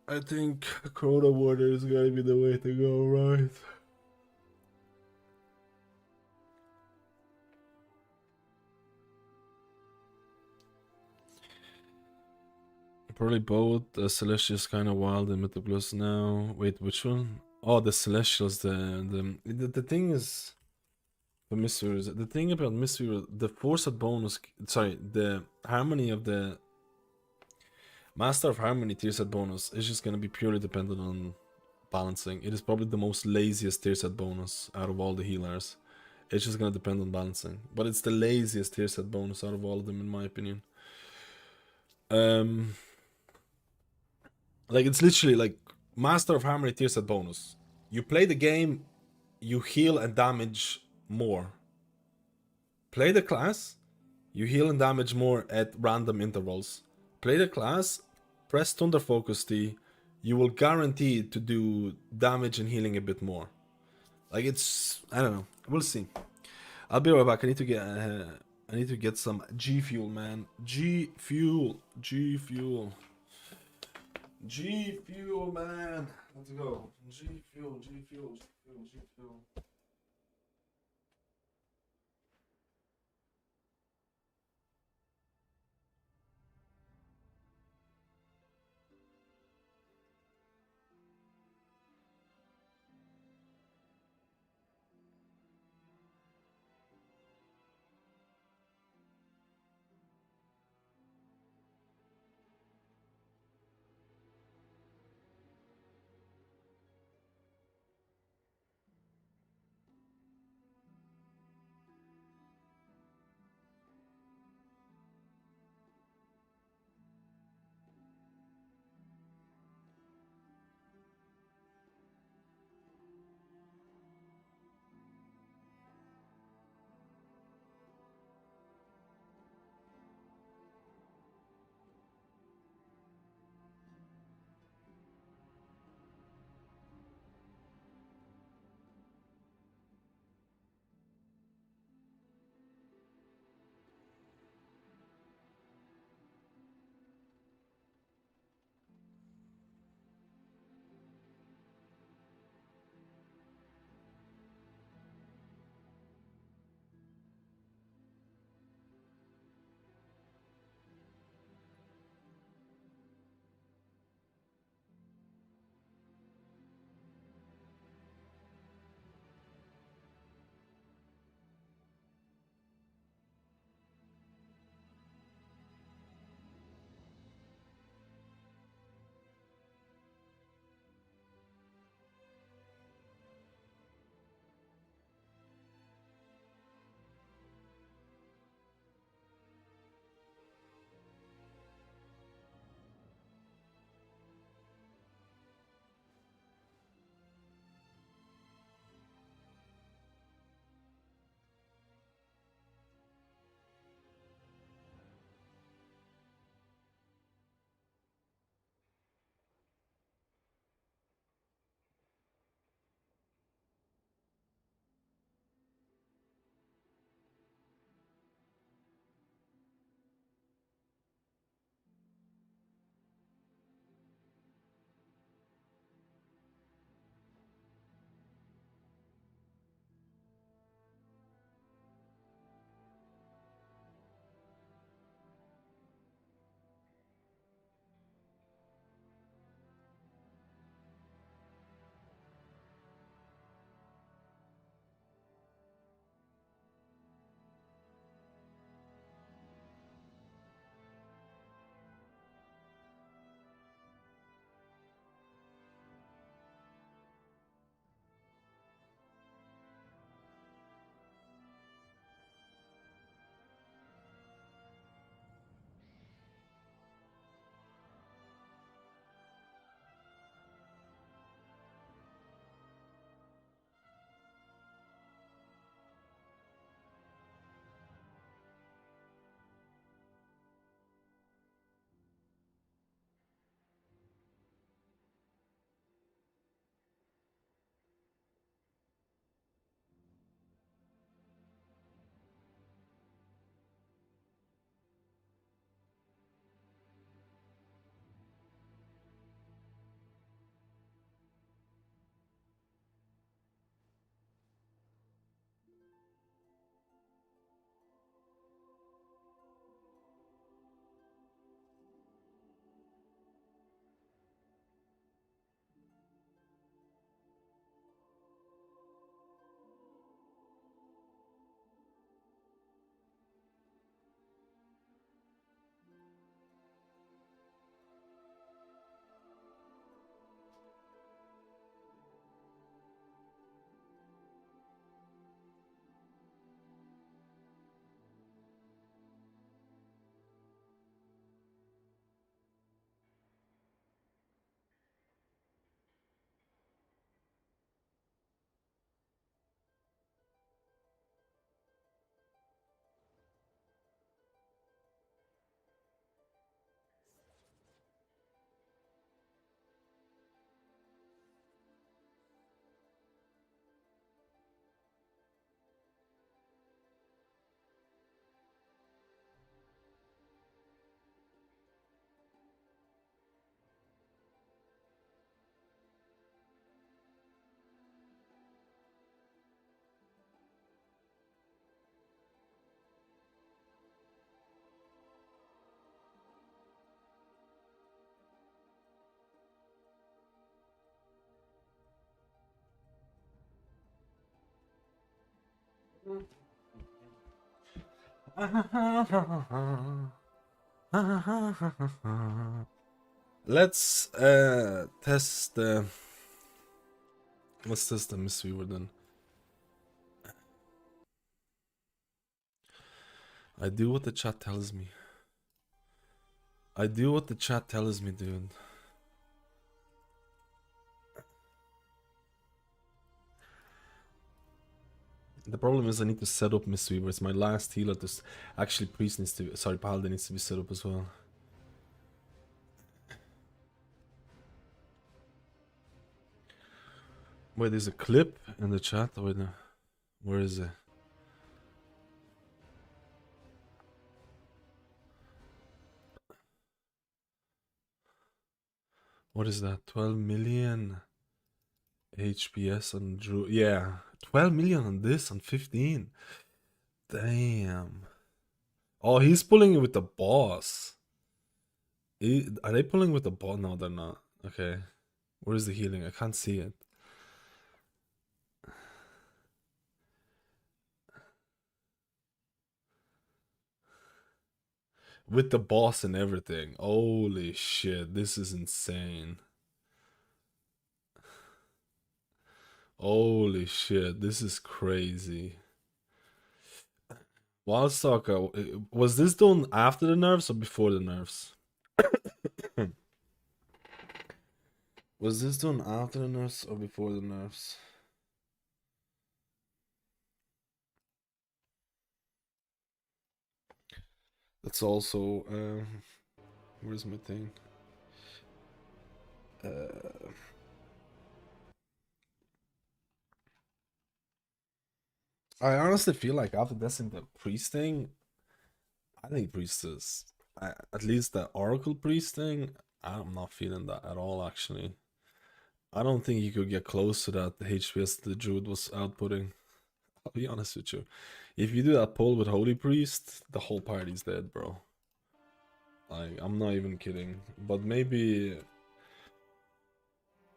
I think Corona Warrior is gonna be the way to go, right? Probably both. The Celestial's kind of wild and Mythic Plus now. Wait, which one? Oh, the Celestial's the thing is for Mistweaver. The thing about Mistweaver, the 4-set bonus. Sorry, the harmony of the Master of Harmony tier set bonus is just gonna be purely dependent on balancing. It is probably the most laziest tier set bonus out of all the healers. It's just gonna depend on balancing, but it's the laziest tier set bonus out of all of them, in my opinion. Like, it's literally like Master of Harmony tier set bonus. You play the game, you heal and damage more. Play the class, you heal and damage more at random intervals. Play the class, press Thunder Focus T, you will guarantee to do damage and healing a bit more. Like, it's, I don't know, we'll see. I'll be right back. I need to get some G Fuel, man. G Fuel, man. Let's go. G Fuel. Let's test the. Let's test the Mistweaver then. I do what the chat tells me. I do what the chat tells me, dude. The problem is I need to set up Mistweaver. It's my last healer. Actually, Priest needs to. Sorry, Paladin needs to be set up as well. Wait, there's a clip in the chat. Wait, no. Where is it? What is that? 12 million HPS on Druid. Yeah, 12 million on this on 15. Damn. Oh, he's pulling it with the boss. Are they pulling with the boss? No, they're not. Okay. Where is the healing? I can't see it. With the boss and everything. Holy shit, this is insane. Holy shit, this is crazy. Wildstalker, was this done after the nerfs or before the nerfs? Was this done after the nerfs or before the nerfs? That's also where's my thing? I honestly feel like after testing the priest thing, I think priest is at least the oracle priest thing. I'm not feeling that at all. Actually, I don't think you could get close to that the HPS the Druid was outputting. I'll be honest with you. If you do that pull with Holy Priest, the whole party's dead, bro. Like, I'm not even kidding. But maybe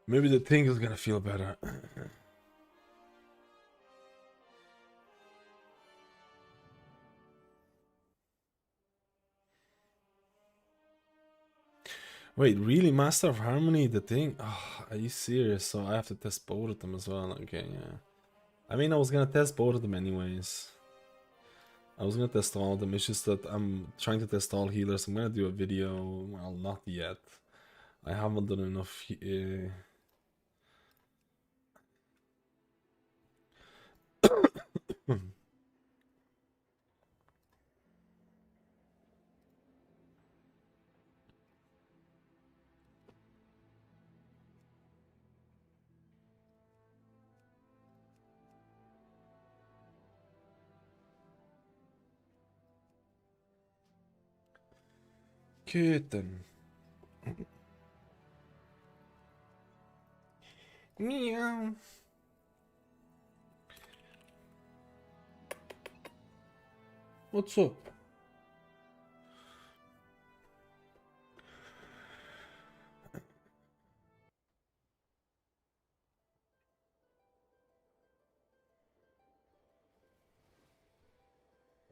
the thing is gonna feel better. Wait, really? Master of Harmony, the thing? Oh, are you serious? So I have to test both of them as well. Okay, yeah. I mean, I was gonna test both of them anyways. I was gonna test all of them. It's just that I'm trying to test all healers. I'm gonna do a video. Well, not yet. I haven't done enough. Kitten. Meow. What's up?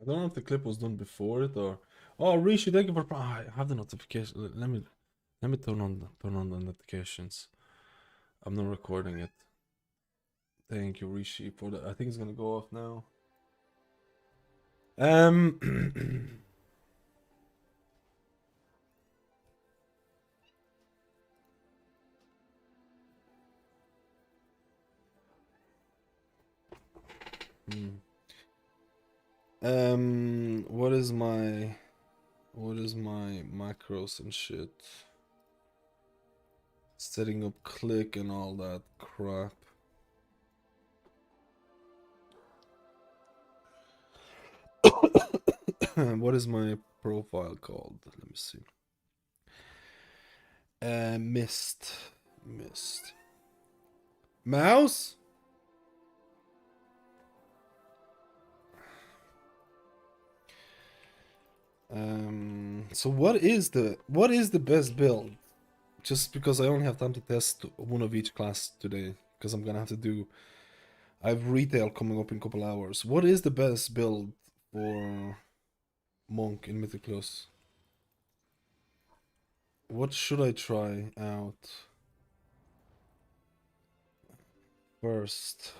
I don't know if the clip was done before it or. Oh, Rishi, thank you for. I have the notification. Let me turn on the notifications. I'm not recording it. Thank you, Rishi, for that. I think it's gonna go off now. What is my macros and shit? Setting up click and all that crap. What is my profile called? Let me see. Mist. Mouse? So what is the best build? Just because I only have time to test one of each class today, because I'm gonna have to do I have retail coming up in a couple hours. What is the best build for Monk in Mythic Plus? What should I try out first?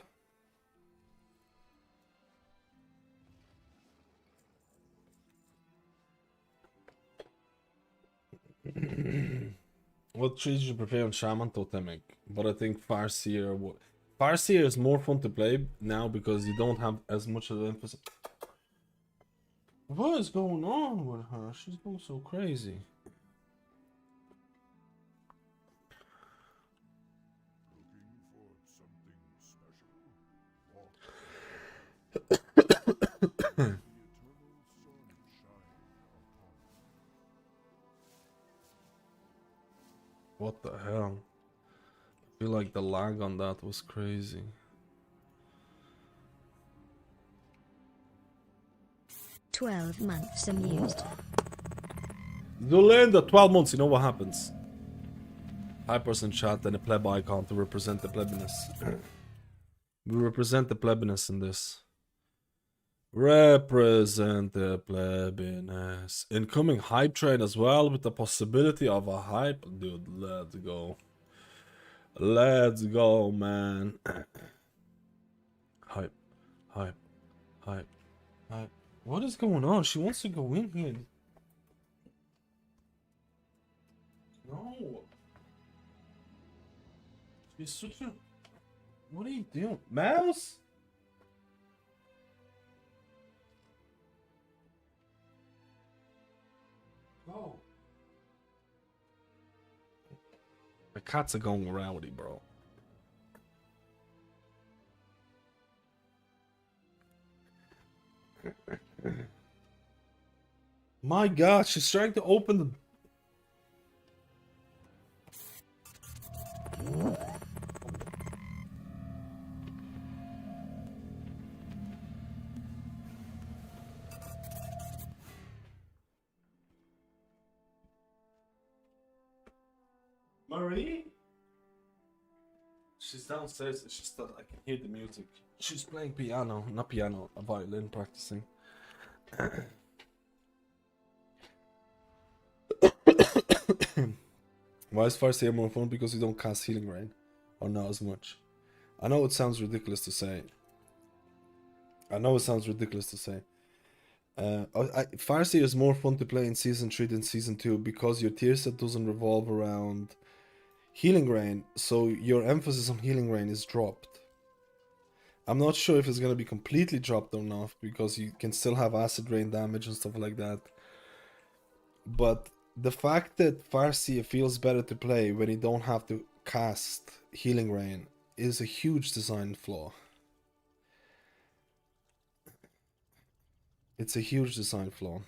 What trees you prefer on Shaman Totemic? But I think Farseer is more fun to play now because you don't have as much of the emphasis. What is going on with her? She's going so crazy. What the hell? I feel like the lag on that was crazy. "12 months amused." Zolinda, 12 months, you know what happens? Hypers in chat and a pleb icon to represent the plebiness. We represent the plebiness in this. Represent the plebiness. Incoming hype train as well with the possibility of a hype. Dude, let's go. Let's go, man. Hype, hype, hype, hype. What is going on? She wants to go in here. No. She's such a... What are you doing? Mouse? Go. The cats are going rowdy, bro. My god, she's trying to open the... Marie? She's downstairs. It's just that I can hear the music. She's playing piano, not piano, a violin practicing. Why is Farseer more fun? Because you don't cast Healing Rain. Or not as much. I know it sounds ridiculous to say. Farseer is more fun to play in Season 3 than Season 2 because your tier set doesn't revolve around Healing Rain, so your emphasis on Healing Rain is dropped. I'm not sure if it's going to be completely dropped or not because you can still have Acid Rain damage and stuff like that. But the fact that Farseer feels better to play when you don't have to cast Healing Rain is a huge design flaw. It's a huge design flaw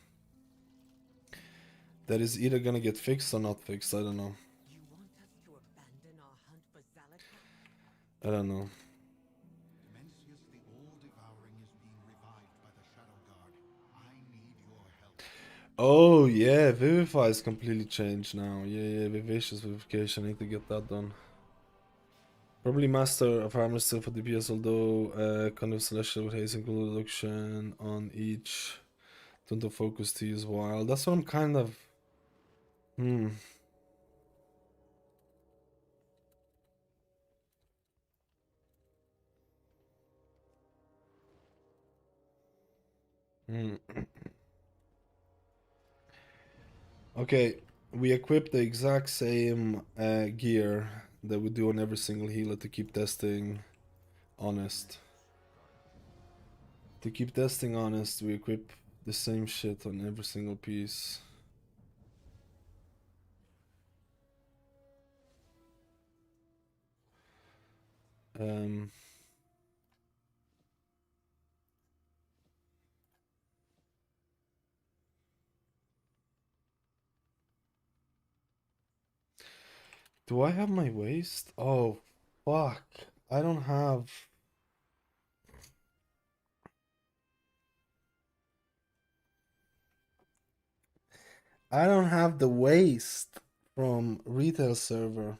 that is either gonna get fixed or not fixed. I don't know. You want us to abandon our hunt for Zalatan? I don't know. Dimensius the All-Devouring is being revived by the Shadow Guard. I need your help. Oh yeah, Vivify is completely changed now. Yeah, Vivacious Vivification. I need to get that done. Probably Master of Armor still for DPS, although kind of Celestial with haste include reduction on each. Don't to focus to use wild. That's what I'm kind of. Hmm. Okay, we equip the exact same gear that we do on every single healer to keep testing honest. To keep testing honest, we equip the same shit on every single piece. Do I have my waist? Oh, fuck. I don't have... I don't have the waist from retail server.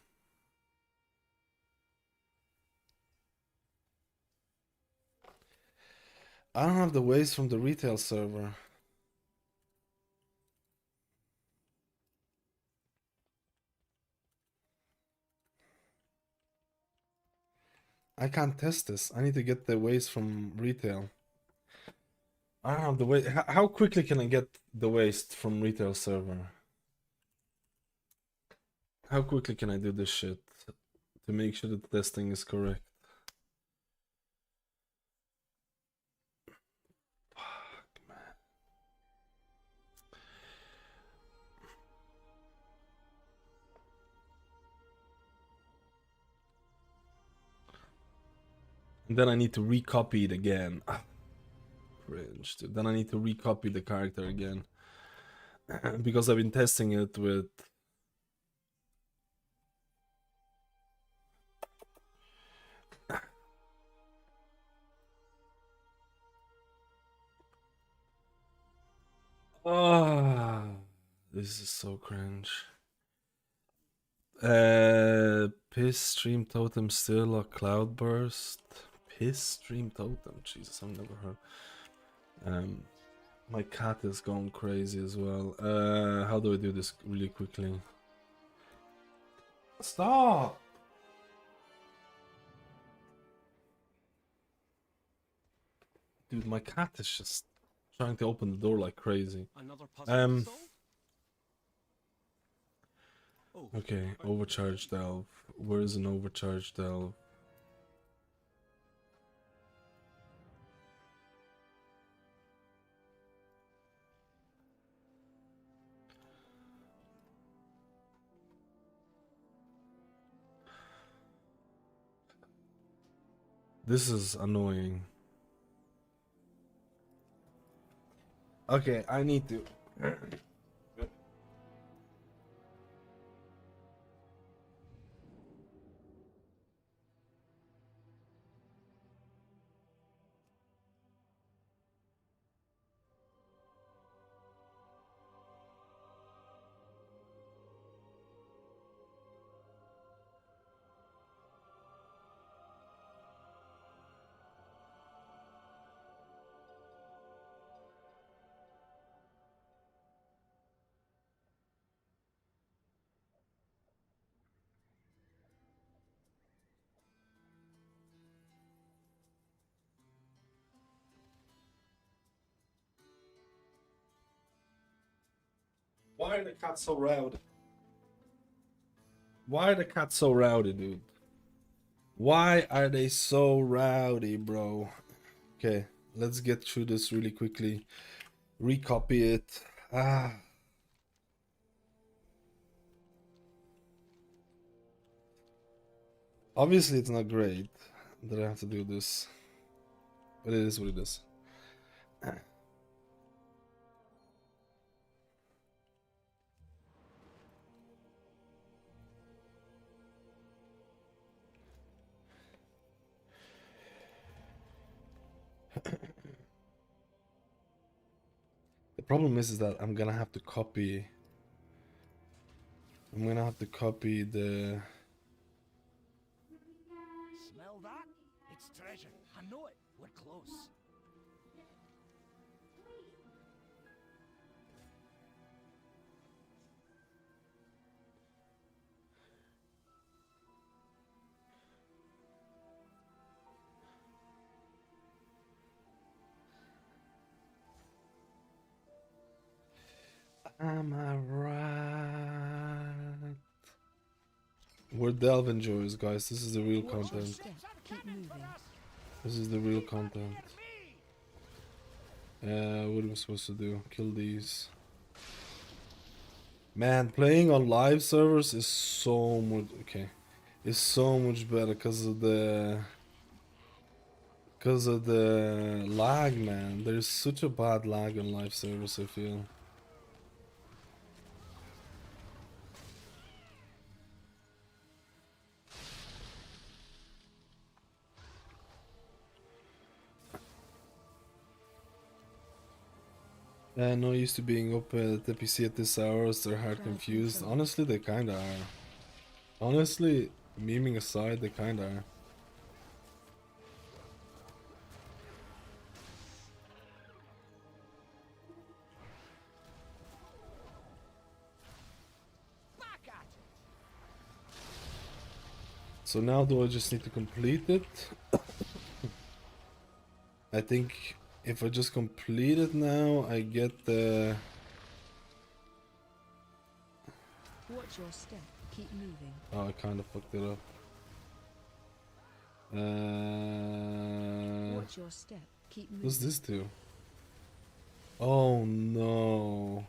I don't have the waste from the retail server. I can't test this. I need to get the waste from retail. I don't have the waste. How quickly can I get the waste from retail server? How quickly can I do this shit to make sure that the testing is correct? Fuck, man. And then I need to recopy it again. Ah, cringe, dude. Then I need to recopy the character again. Because I've been testing it with... Ah, this is so cringe. Piss stream totem still a cloudburst? Piss stream totem? Jesus, I've never heard. My cat is going crazy as well. How do I do this really quickly? Stop! Dude, my cat is just trying to open the door like crazy. Okay, overcharged delve. Where is an overcharged delve? This is annoying. Okay, I need to. Why are the cats so rowdy? Why are the cats so rowdy, dude? Why are they so rowdy, bro? Okay, let's get through this really quickly. Recopy it. Obviously, it's not great that I have to do this, but it is what it is. The problem is that I'm gonna have to copy. I'm gonna have to copy the. Smell that? It's treasure. I know it. We're close. Am I right? We're Delve enjoyers, guys. This is the real content. Keep moving. This is the real content. What am I supposed to do? Kill these. Man, playing on live servers is so much It's so much better because of the lag, man. There's such a bad lag on live servers, I feel. No used to being up at the PC at this hour, they're hard confused. Honestly, they kinda are. Honestly, memeing aside, they kinda are. So now do I just need to complete it? I think if I just complete it now, I get the... Watch your step. Keep moving. Oh, I kind of fucked it up. Watch your step. Keep moving. What's this do? Oh no.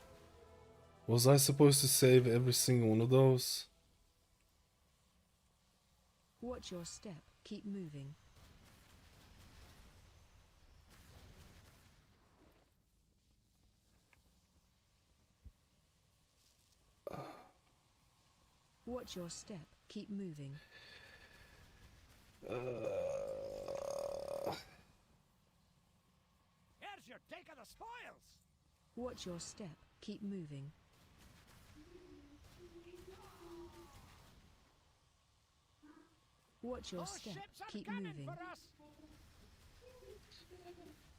Was I supposed to save every single one of those? Watch your step. Keep moving. Watch your step. Keep moving. Here's your take of the spoils. Watch your step. Keep moving. Watch your Those step. ships are Keep coming moving. for us.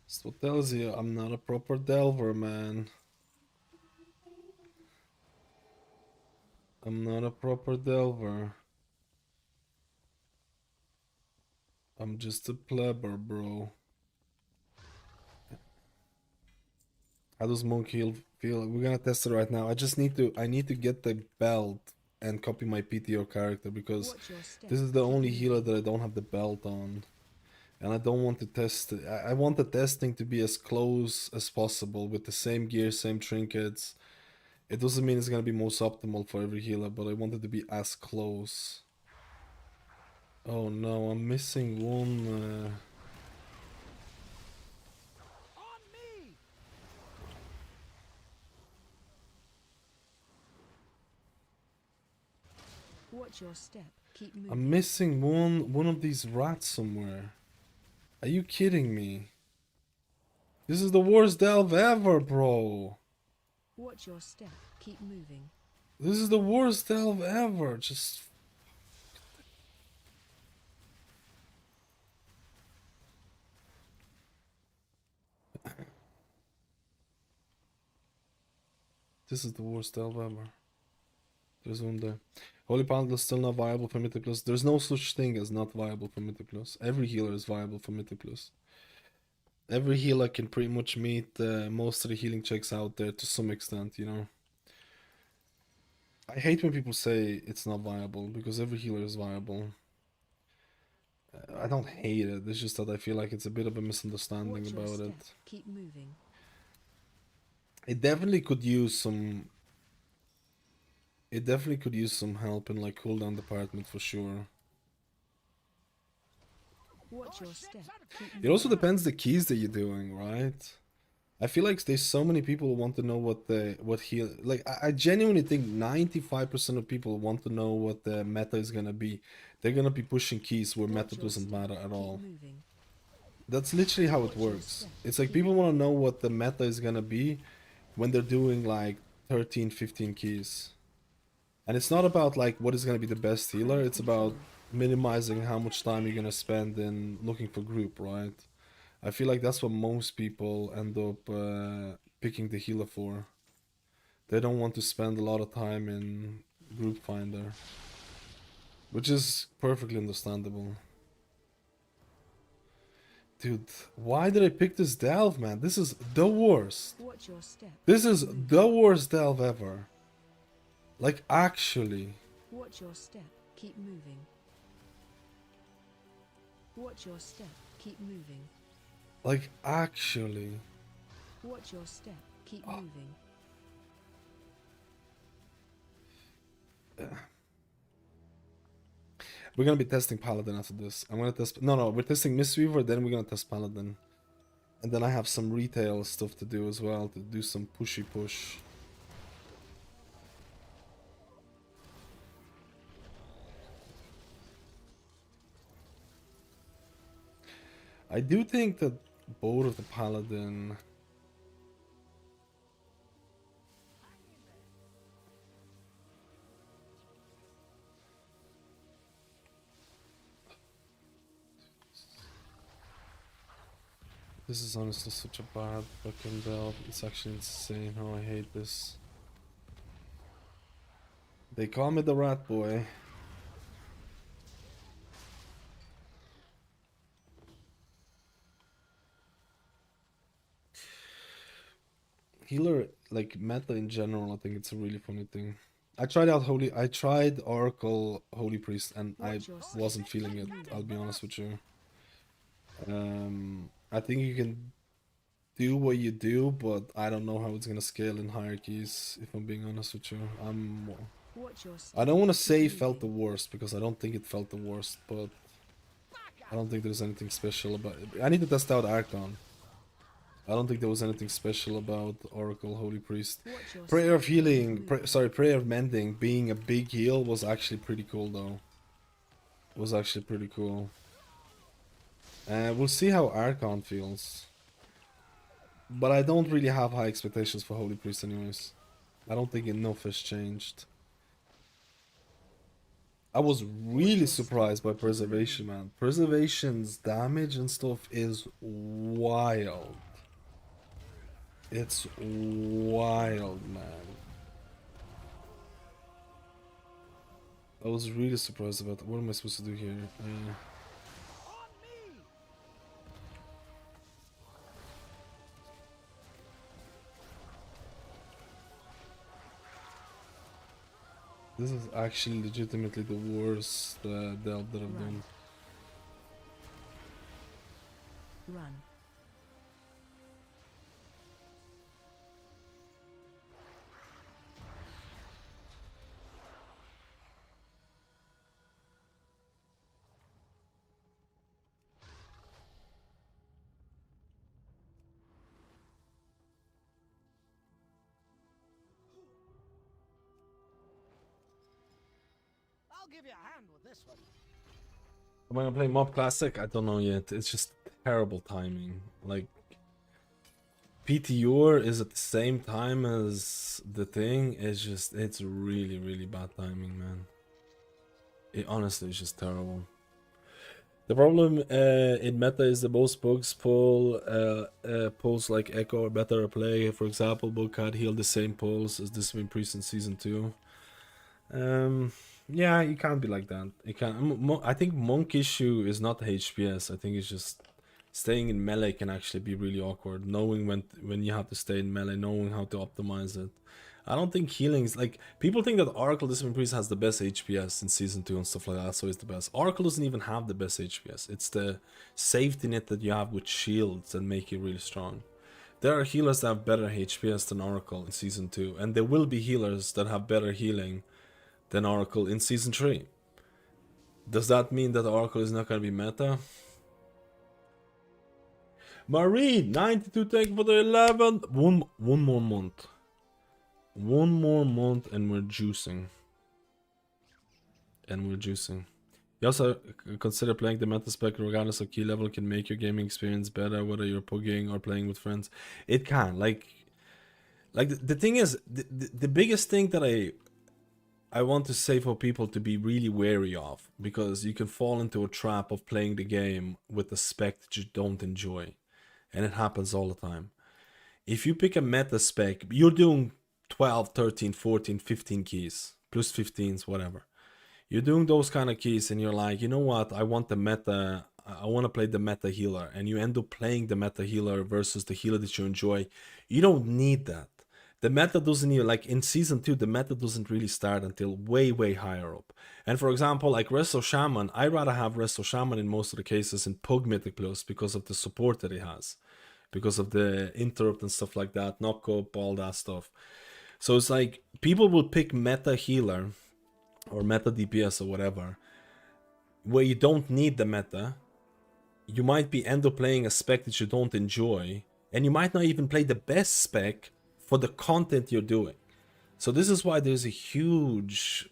That's what tells you I'm not a proper delver, man. I'm not a proper delver. I'm just a plebber, bro. How does Monk Heal feel? We're gonna test it right now. I need to get the belt and copy my PTR character because this is the only healer that I don't have the belt on. And I don't want to test it. I want the testing to be as close as possible with the same gear, same trinkets. It doesn't mean it's gonna be most optimal for every healer, but I want it to be as close. Oh no, I'm missing one. On me. Watch your step. Keep moving. I'm missing one of these rats somewhere. Are you kidding me? This is the worst delve ever, bro. Watch your step. Keep moving. This is the worst delve ever. Just... This is the worst delve ever. There's one there. Holy Paladin is still not viable for Mythic Plus. There's no such thing as not viable for Mythic Plus. Every healer is viable for Mythic Plus. Every healer can pretty much meet most of the healing checks out there to some extent, you know. I hate when people say it's not viable because every healer is viable. I don't hate it. It's just that I feel like it's a bit of a misunderstanding Watch your about step. it. Keep moving. It definitely could use some. It definitely could use some help in like cooldown department for sure. Watch your step. Keep It moving. also depends the keys that you're doing, right? I feel like there's so many people who want to know what heal. Like I genuinely think 95% of people want to know what the meta is gonna be. They're gonna be pushing keys where meta doesn't matter at all. That's literally how it works. It's like people want to know what the meta is gonna be when they're doing like 13, 15 keys. And it's not about like what is gonna be the best healer. It's about minimizing how much time you're gonna spend in looking for group, right? I feel like that's what most people end up picking the healer for. They don't want to spend a lot of time in group finder, which is perfectly understandable. Dude, why did I pick this delve, man? This is the worst. Watch your step. This is the worst delve ever. Like, actually. Watch your step. Keep moving. Watch your step. Keep moving. Like, actually. Watch your step. Keep moving. We're gonna be testing Paladin after this. I'm gonna test... No, we're testing Mistweaver, then we're gonna test Paladin. And then I have some retail stuff to do as well, to do some pushy push. I do think that both of the Paladin... This is honestly such a bad fucking build. It's actually insane how I hate this. They call me the rat boy. healer, like meta in general, I think it's a really funny thing. I tried Oracle Holy Priest and I wasn't feeling it, I'll be honest with you. I think you can do what you do, but I don't know how it's gonna scale in hierarchies, if I'm being honest with you. I don't want to say it felt the worst, because I don't think it felt the worst, but I don't think there's anything special about it. I need to test out Archon. I don't think there was anything special about Oracle Holy Priest. Prayer of Healing, Prayer of Mending being a big heal was actually pretty cool though. Was actually pretty cool. We'll see how Archon feels. But I don't really have high expectations for Holy Priest anyways. I don't think enough has changed. I was really surprised by Preservation, man. Preservation's damage and stuff is wild. It's wild, man. I was really surprised about that. What am I supposed to do here? This is actually legitimately the worst delve that I've done. Run. Give you a hand with this one. Am I gonna play Mob Classic? I don't know yet. It's just terrible timing. Like, PTR is at the same time as the thing. It's really, really bad timing, man. It honestly is just terrible. The problem in meta is the most bugs pulls like Echo or Better Play. For example, Bug can't heal the same pulls as Discipline Priest in Season 2. Yeah, you can't be like that. You can't. I think Monk issue is not HPS. I think it's just staying in melee can actually be really awkward. Knowing when you have to stay in melee, knowing how to optimize it. I don't think healing's like people think that Oracle Discipline Priest has the best HPS in Season 2 and stuff like that, so it's the best. Oracle doesn't even have the best HPS. It's the safety net that you have with shields that make you really strong. There are healers that have better HPS than Oracle in Season 2, and there will be healers that have better healing than Oracle in Season 3. Does that mean that Oracle is not going to be meta? Marie, 92, thank you for the 11. One more month. One more month and we're juicing. You also consider playing the meta spec regardless of key level can make your gaming experience better, whether you're pugging or playing with friends. It can. Like the thing is, the biggest thing that I want to say for people to be really wary of, because you can fall into a trap of playing the game with a spec that you don't enjoy. And it happens all the time. If you pick a meta spec, you're doing 12, 13, 14, 15 keys, plus 15s, whatever. You're doing those kind of keys and you're like, you know what, I want to play the meta healer. And you end up playing the meta healer versus the healer that you enjoy. You don't need that. The meta doesn't even, like in Season 2, the meta doesn't really start until way, way higher up. And for example, like Resto Shaman, I'd rather have Resto Shaman in most of the cases in Pug Mythic Plus because of the support that he has. Because of the interrupt and stuff like that, knock up, all that stuff. So it's like, people will pick meta healer or meta DPS or whatever, where you don't need the meta. You might end up playing a spec that you don't enjoy, and you might not even play the best spec for the content you're doing. So this is why there's a huge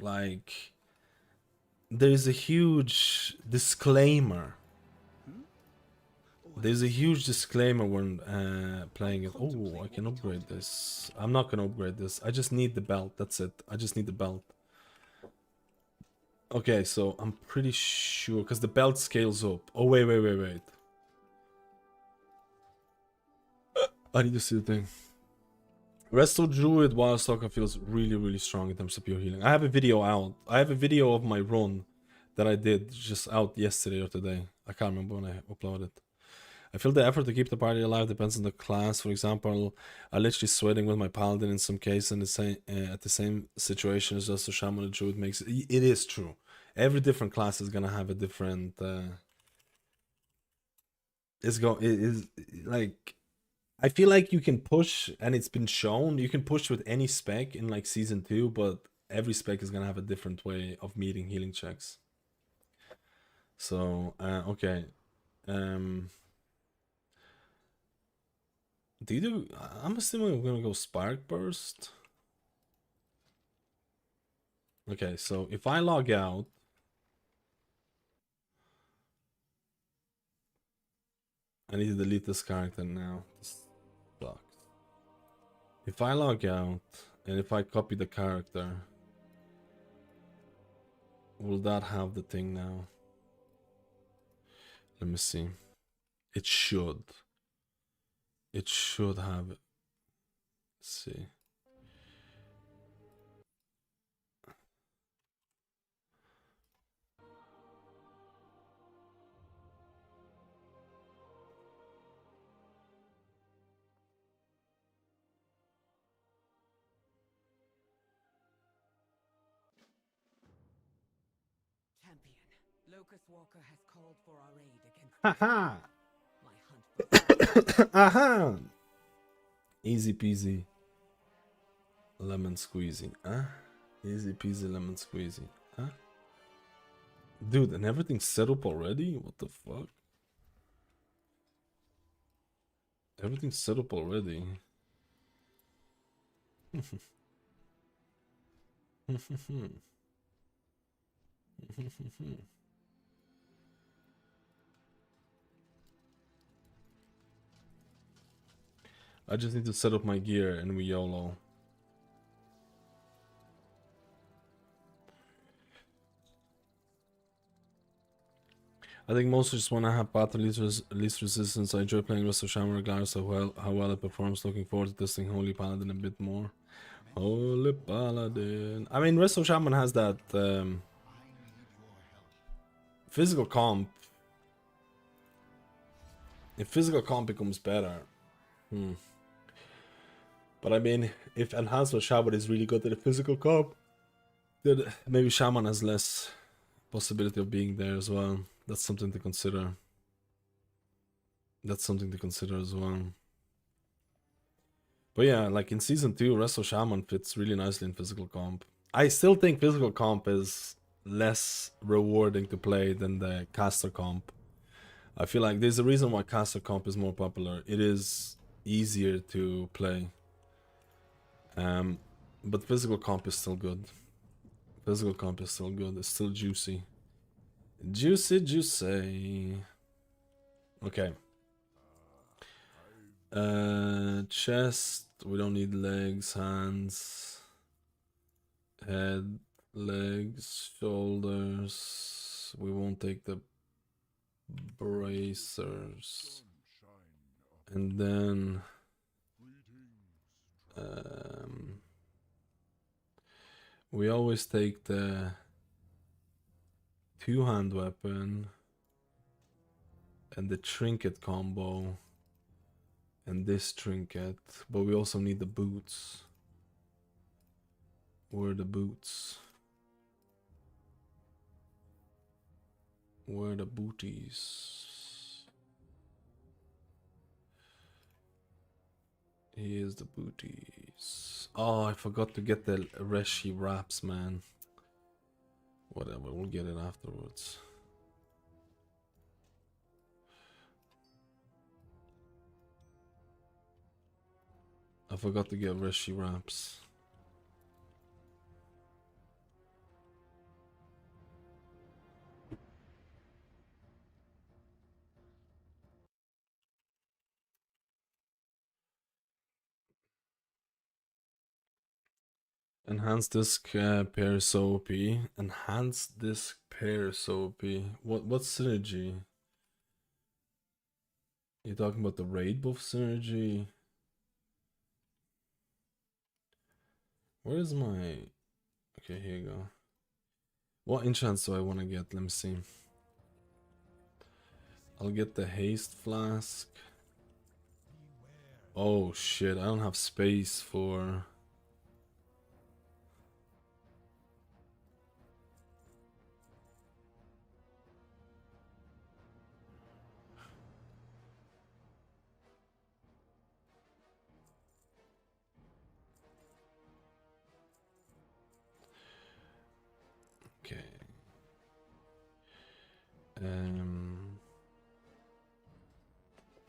disclaimer. There's a huge disclaimer when playing it. Oh, I can upgrade this. I'm not gonna upgrade this. I just need the belt. That's it. I just need the belt. Okay, so I'm pretty sure because the belt scales up. Oh wait. I need to see the thing. Resto Druid Wildstalker feels really, really strong in terms of pure healing. I have a video out. I have a video of my run that I did just out yesterday or today. I can't remember when I uploaded. I feel the effort to keep the party alive depends on the class. For example, I literally sweating with my Paladin in some case, and at the same situation as just a Shaman or Druid makes it. It is true. Every different class is gonna have a different. It is like. I feel like you can push, and it's been shown, you can push with any spec in like season 2, but every spec is gonna have a different way of meeting healing checks. So, okay. I'm assuming we're gonna go Spark Burst. Okay, so if I log out, I need to delete this character now. This sucks. If I log out and if I copy the character, will that have the thing now? Let me see. It should. It should have it. Let's see. Champion, Locust Walker has called for our aid against Haha! my hunt for Aha! Easy peasy. Lemon squeezy, huh? Easy peasy lemon squeezy, huh? Dude, and everything's set up already? What the fuck? Everything's set up already. I just need to set up my gear and we YOLO. I think most just want to have path to least resistance. I enjoy playing Rest of Shaman regardless of how well it performs. Looking forward to testing Holy Paladin a bit more. Holy Paladin. I mean, Rest of Shaman has that physical comp. If physical comp becomes better. But I mean, if Enhanced with Shaman is really good at the physical comp, then maybe Shaman has less possibility of being there as well. That's something to consider. That's something to consider as well. But yeah, like in season 2, Resto Shaman fits really nicely in physical comp. I still think physical comp is less rewarding to play than the caster comp. I feel like there's a reason why caster comp is more popular. It is easier to play. But physical comp is still good. Physical comp is still good. It's still juicy. Juicy, juicy. Okay. Chest. We don't need legs, hands, head, legs, shoulders. We won't take the bracers. And then we always take the two-hand weapon and the trinket combo and this trinket, but we also need the boots. Where are the boots? Where are the booties? Here's the booties. Oh, I forgot to get the Reshi wraps, man. Whatever, we'll get it afterwards. I forgot to get Reshi wraps. Enhanced disc pair is so OP. Enhanced disc pair is so OP. What synergy? You talking about the raid buff synergy? Where is my... Okay, here you go. What enchants do I want to get? Let me see. I'll get the haste flask. Oh shit, I don't have space for... Okay.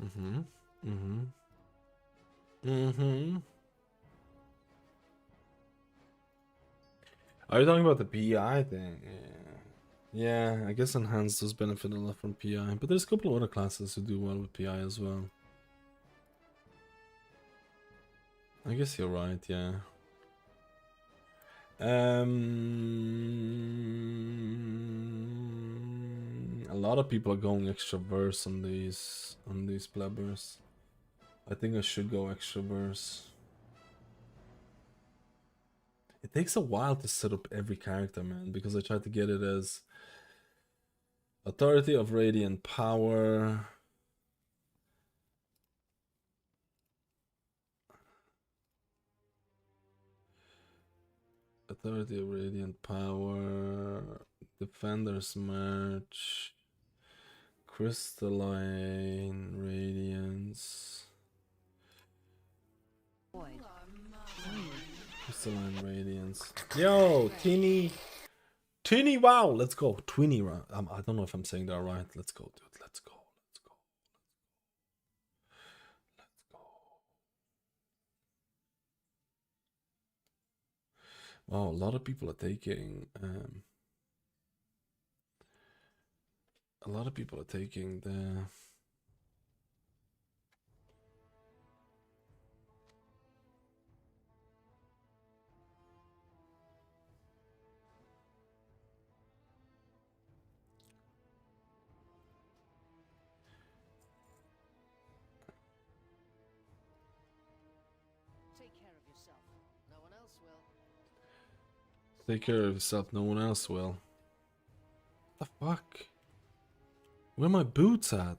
Mm-hmm. Mm-hmm. Mm-hmm. Are you talking about the PI thing? Yeah. Yeah, I guess Enhanced does benefit a lot from PI, but there's a couple of other classes who do well with PI as well. I guess you're right, yeah. A lot of people are going extra verse on these plebbers. I think I should go extra verse. It takes a while to set up every character, man, because I try to get it as Authority of Radiant Power. Authority of Radiant Power. Defender's March. Crystalline Radiance. Void. Crystalline Radiance. Yo, Teeny. Teeny, wow. Let's go. Twinny round. I don't know if I'm saying that right. Let's go, dude. Let's go. Let's go. Let's go. Wow, a lot of people are taking the Take care of yourself. No one else will. take care of yourself, no one else will. What the fuck? Where are my boots at?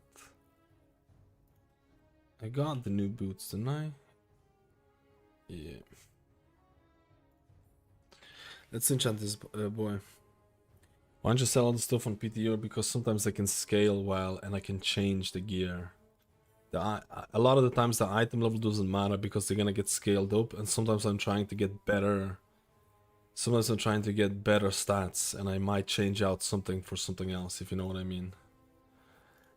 I got the new boots, didn't I? Yeah. Let's enchant this boy. Why don't you sell all the stuff on PTR? Because sometimes I can scale well and I can change the gear. A lot of the times the item level doesn't matter because they're gonna get scaled up, and sometimes I'm trying to get better. Sometimes I'm trying to get better stats, and I might change out something for something else, if you know what I mean.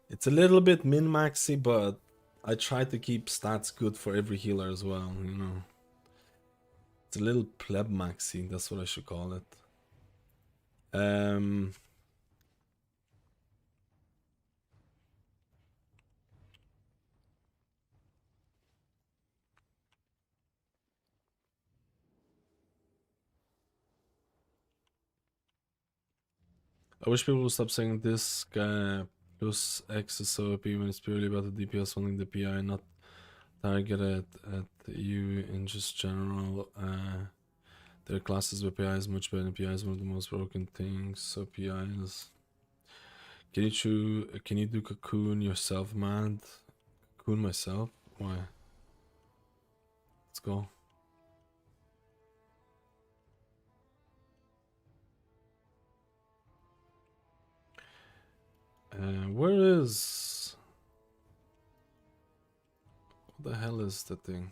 It's a little bit min-maxy, but I try to keep stats good for every healer as well, you know. It's a little pleb-maxy, that's what I should call it. I wish people would stop saying this guy plus X is so OP when it's purely about the DPS wanting the PI, not targeted at you in just general. Their classes with PI is much better than PI is one of the most broken things. So PI is... Can you do cocoon yourself, man? Cocoon myself? Why? Let's go. Where is... What the hell is that thing?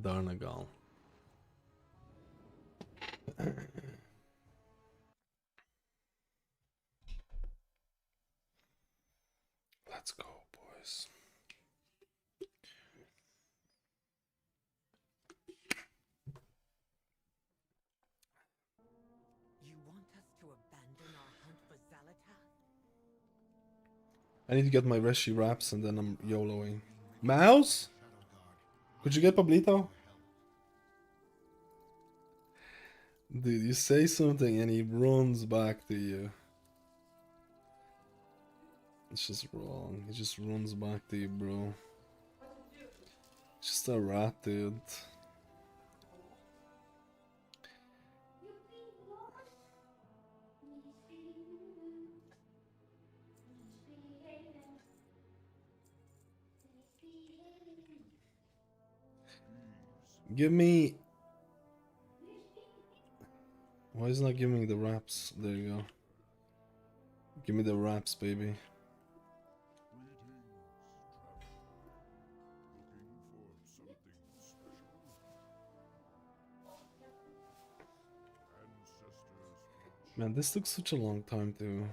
Darnagal. Let's go, boys. You want us to abandon our hunt for Zalatath? I need to get my Reshi wraps and then I'm YOLOing. Mouse? Could you get Pablito? Dude, you say something and he runs back to you. It's just wrong. He just runs back to you, bro. Just a rat, dude. Give me... Why is it not giving me the wraps? There you go. Give me the wraps, baby. Man, this took such a long time to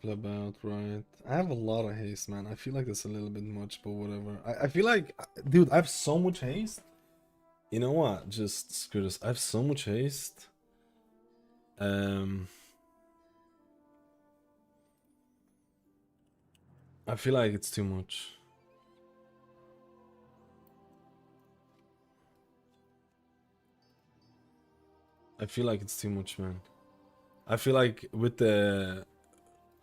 play about, right? I have a lot of haste, man. I feel like that's a little bit much, but whatever. I feel like, dude, I have so much haste. You know what? Just screw this. I have so much haste. I feel like it's too much. I feel like it's too much, man. I feel like with the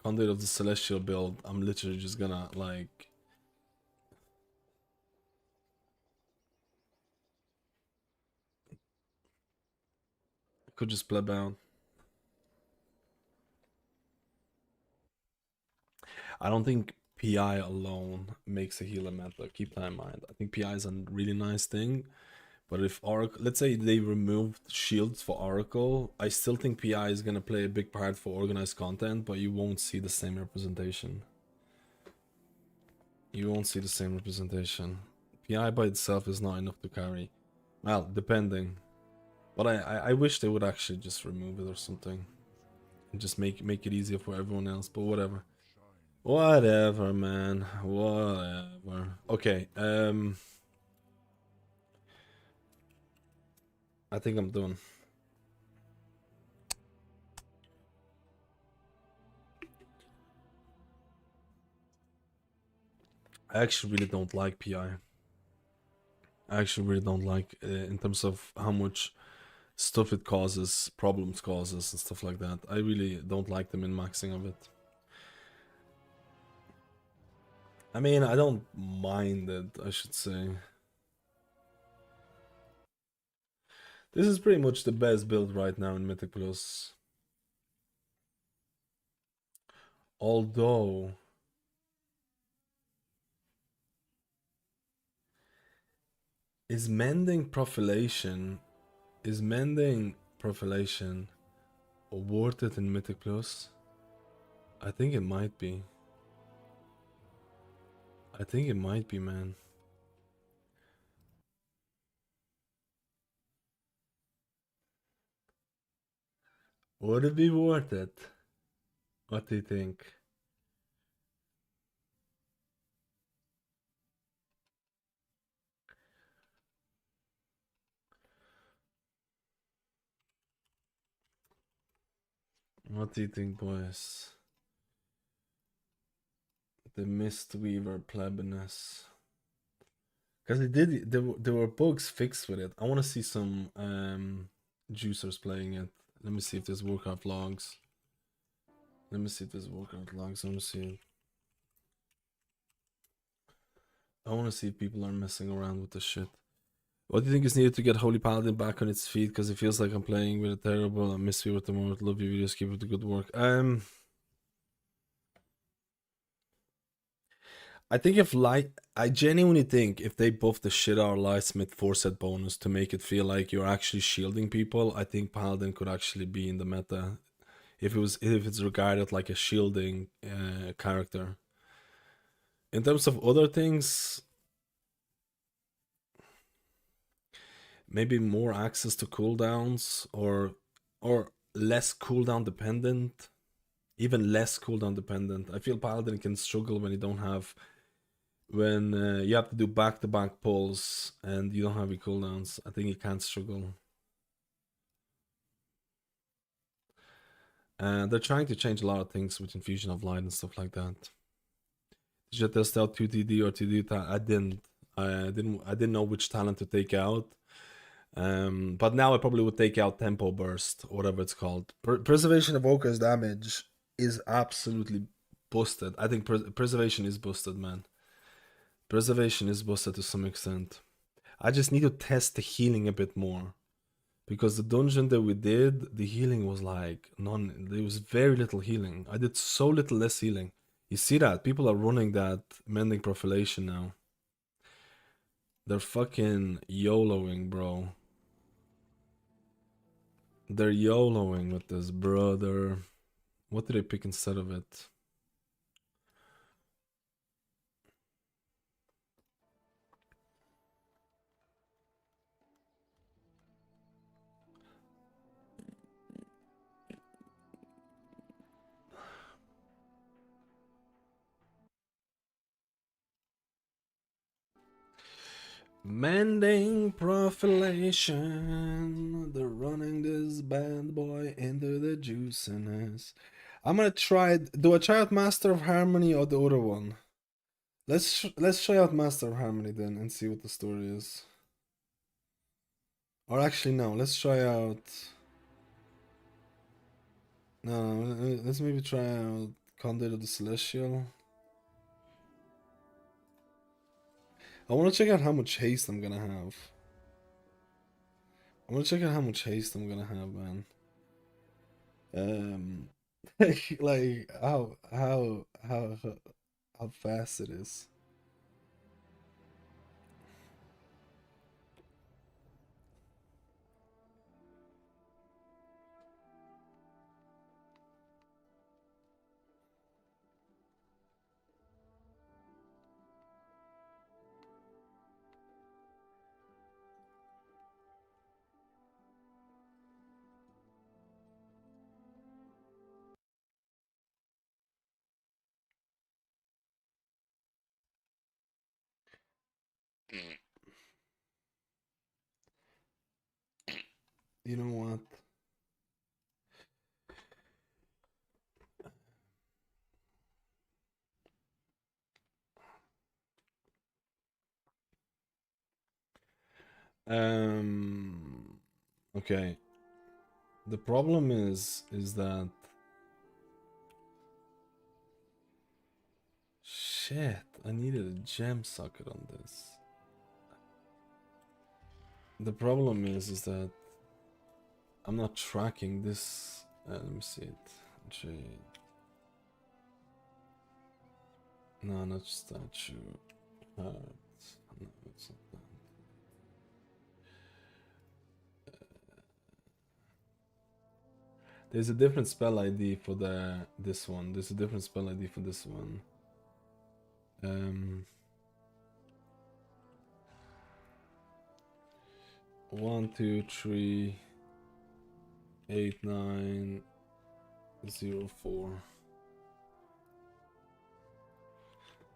Conduit of the Celestial build, I'm literally just gonna, like... I could just pleb out. I don't think PI alone makes a healer meta. Keep that in mind. I think PI is a really nice thing. But if Oracle, let's say they removed shields for Oracle, I still think PI is gonna play a big part for organized content, but you won't see the same representation. You won't see the same representation. PI by itself is not enough to carry. Well, depending. But I wish they would actually just remove it or something. And just make it easier for everyone else, but whatever. Whatever, man. Whatever. Okay, I think I'm done. I actually really don't like PI. I actually really don't like in terms of how much stuff it causes, problems causes and stuff like that. I really don't like the min-maxing of it. I mean, I don't mind it, I should say. This is pretty much the best build right now in Mythic Plus. Although... Is mending profilation worth it in Mythic Plus? I think it might be. I think it might be, man. Would it be worth it? What do you think? What do you think, boys? The Mistweaver plebiness. Because there were bugs fixed with it. I want to see some juicers playing it. Let me see if there's Warcraft logs. Let me see if there's Warcraft logs. Let me see. I want to see if people are messing around with this shit. What do you think is needed to get Holy Paladin back on its feet? Because it feels like I'm playing with a terrible Mistweaver at the moment. Love your videos. Keep up the good work. I think I genuinely think if they buff the shit out of Lightsmith 4-set bonus to make it feel like you're actually shielding people, I think Paladin could actually be in the meta. If it's regarded like a shielding character. In terms of other things, maybe more access to cooldowns or less cooldown dependent. Even less cooldown dependent. I feel Paladin can struggle when you don't have... When you have to do back-to-back pulls and you don't have any cooldowns. I think you can't struggle. And they're trying to change a lot of things with Infusion of Light and stuff like that. Did you test out 2TD or 2D talent? I didn't know which talent to take out. But now I probably would take out Tempo Burst, or whatever it's called. Preservation of Evoker's damage is absolutely boosted. I think preservation is boosted, man. Preservation is boosted to some extent. I just need to test the healing a bit more. Because the dungeon that we did, the healing was like none. There was very little healing. I did so little less healing. You see that? People are running that mending profilation now. They're fucking YOLOing, bro. They're YOLOing with this, brother. What did I pick instead of it? Mending profilation. They're running this bad boy into the juiciness. I'm gonna try. Do I try out Master of Harmony or the other one? Let's try out Master of Harmony then and see what the story is. Or actually no, let's try out. No, let's maybe try out Conduit of the Celestial. I want to check out how much haste I'm gonna have. I want to check out how much haste I'm gonna have, man. Like how fast it is. You know what? Okay. The problem is that shit, I needed a gem socket on this. The problem is that I'm not tracking this. Let me see it. Jade. No, not statue. Heart. No, it's not that. There's a different spell ID for this one. There's a different spell ID for this one. 1, 2, 3, 8, 9, 0, 4.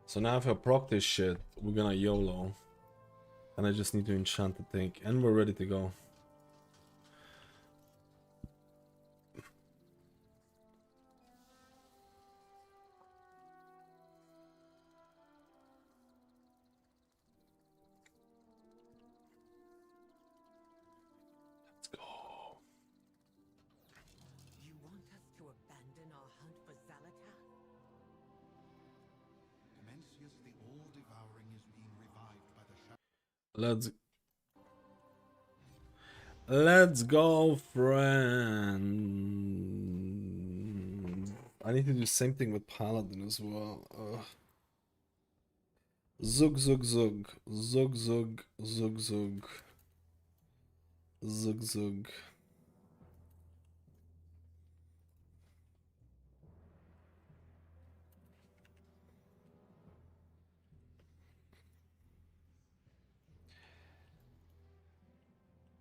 So now if I proc this shit, we're gonna YOLO. And I just need to enchant the thing. And we're ready to go. Let's go. You want us to abandon our hunt for Zalatath? Dimensius the All-Devouring is being revived by the shadow. Let's go, friend. I need to do the same thing with Paladin as well. Zug zug zug zug zug zug zug zug zug.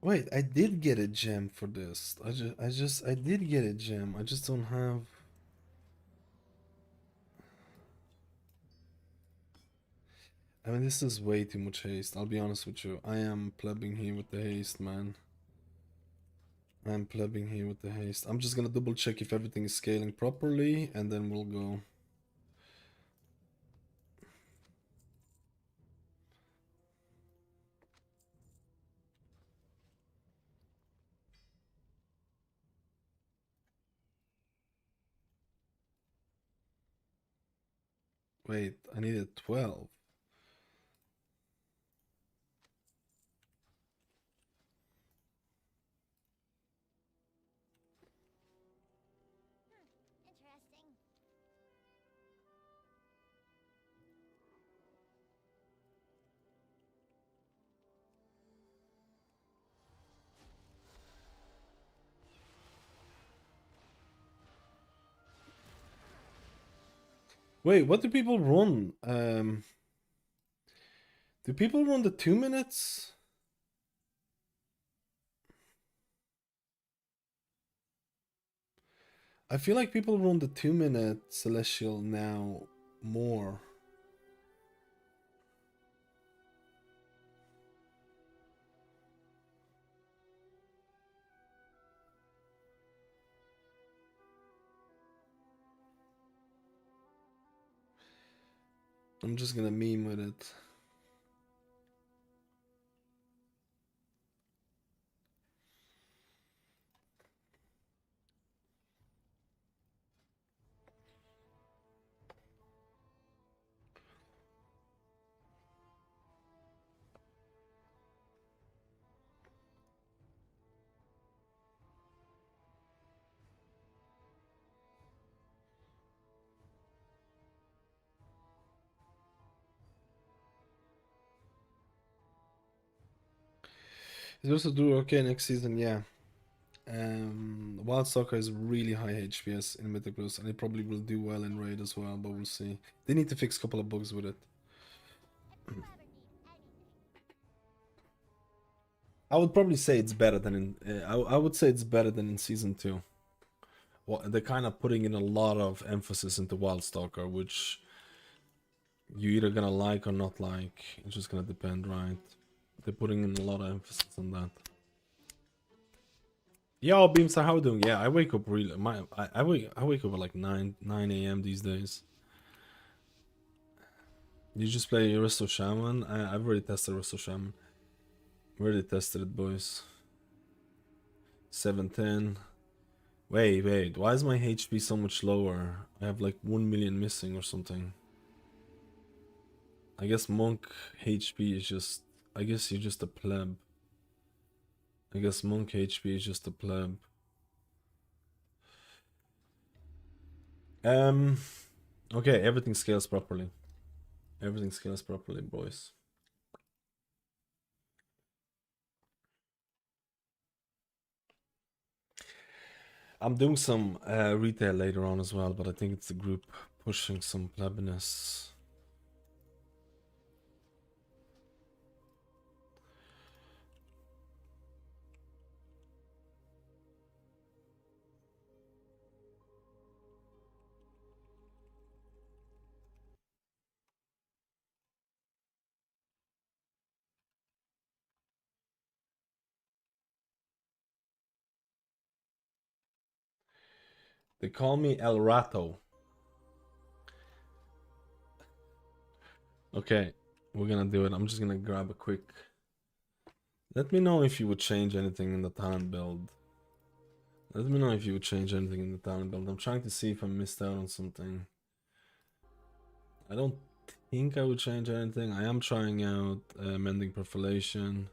Wait, I did get a gem for this. I did get a gem. I just don't have. I mean, this is way too much haste. I'll be honest with you. I am plebbing here with the haste, man. I'm plebbing here with the haste. I'm just gonna double check if everything is scaling properly, and then we'll go. Wait, I needed 12. Wait, what do people run? Do people run the 2 minutes? I feel like people run the 2-minute Celestial now more. I'm just gonna meme with it. He's also do okay next season, yeah. Wild Stalker is really high HPS in Mythic Plus, and it probably will do well in Raid as well, but we'll see. They need to fix a couple of bugs with it. I would probably say it's better than in. I would say it's better than in season 2. Well, they're kind of putting in a lot of emphasis into Wild Stalker, which you either gonna like or not like. It's just gonna depend, right? They're putting in a lot of emphasis on that. Yo, Beamstar, how we doing? Yeah, I wake up really. I wake up at like 9 a.m. these days. You just play Aristo Shaman? I've already tested Aristo Shaman. Already tested it, boys. 710. Wait. Why is my HP so much lower? I have like 1 million missing or something. I guess monk HP is just. I guess you're just a pleb. I guess monk HP is just a pleb. Okay, everything scales properly. Everything scales properly, boys. I'm doing some retail later on as well, but I think it's the group pushing some plebiness. They call me El Rato. Okay, we're gonna do it. I'm just gonna grab a quick. Let me know if you would change anything in the talent build. Let me know if you would change anything in the talent build. I'm trying to see if I missed out on something. I don't think I would change anything. I am trying out mending perfilation.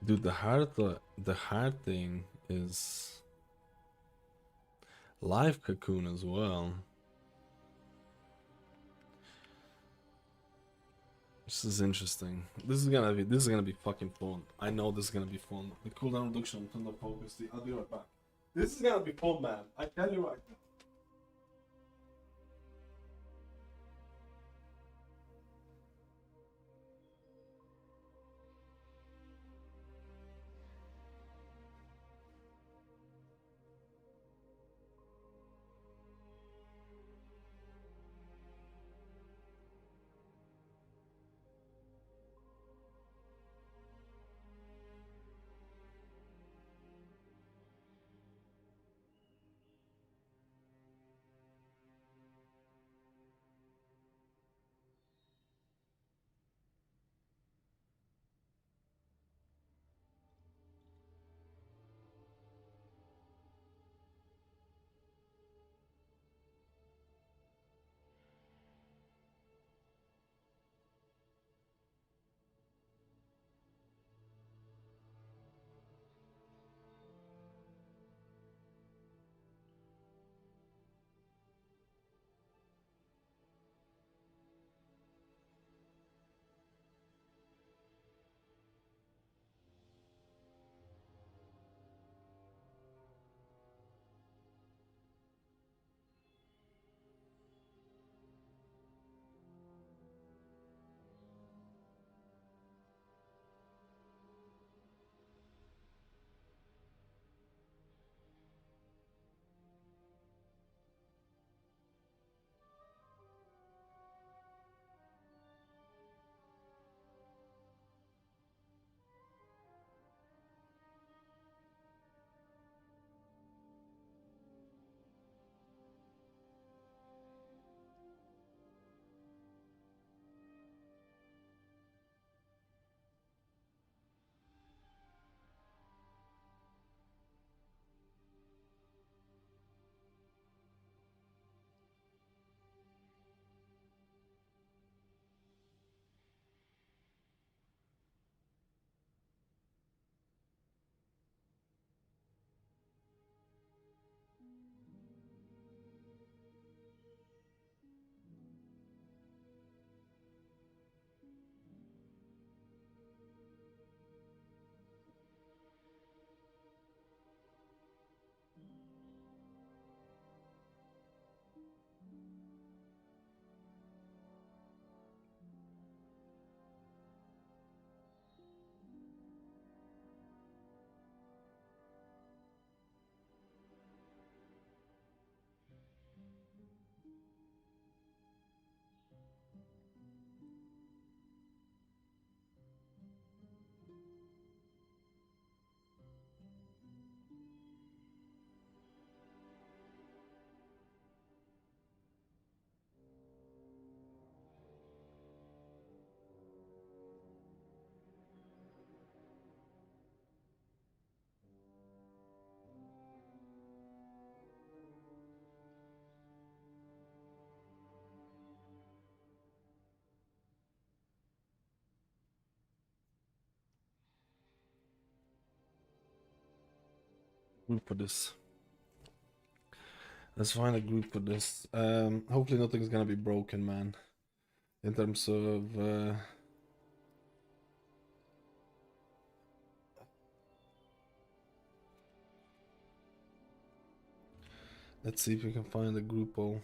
Dude, the hard thing is live cocoon as well. This is interesting. This is gonna be fucking fun. I know this is gonna be fun. The cooldown reduction on Thunder Focus. I'll be right back. This is gonna be fun, man. I tell you right now. group for this. Let's find a group for this. Hopefully nothing's gonna be broken, man. In terms of let's see if we can find a groupo.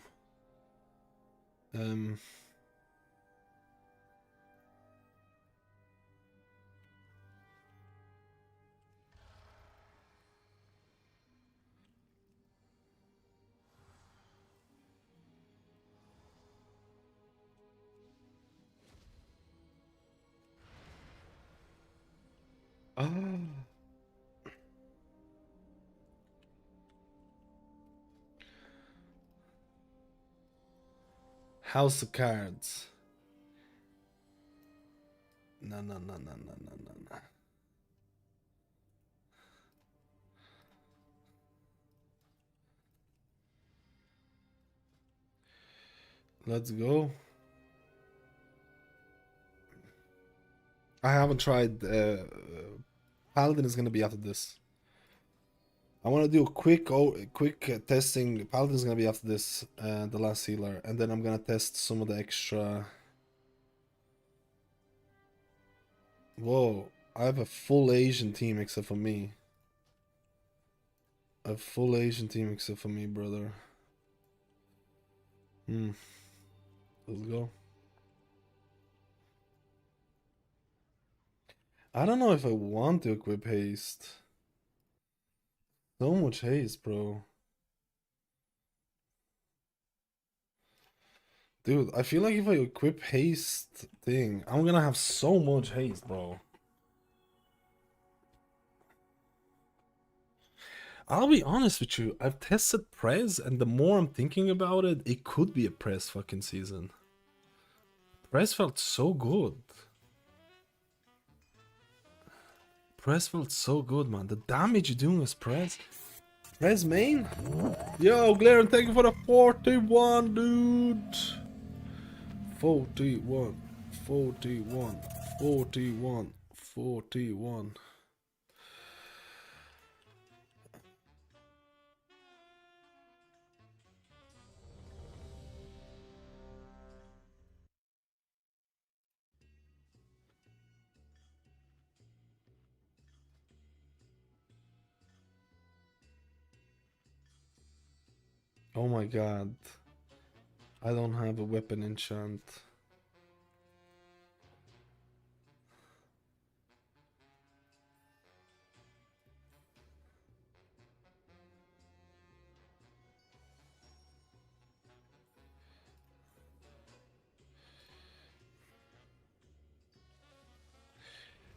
House of Cards. No. Let's go. I haven't tried. Paladin is gonna be after this. I want to do a quick testing. Paladin is gonna be after this, the last healer, and then I'm gonna test some of the extra. Whoa! I have a full Asian team except for me. A full Asian team except for me, brother. Let's go. I don't know if I want to equip haste. So much haste, bro. Dude, I feel like if I equip haste thing, I'm gonna have so much haste, bro. I'll be honest with you, I've tested Prez, and the more I'm thinking about it, it could be a Prez fucking season. Prez felt so good. Prez felt so good, man. The damage you're doing as Prez. Prez main? Yo, Glaren, thank you for the 41, dude. 41. Oh my god. I don't have a weapon enchant.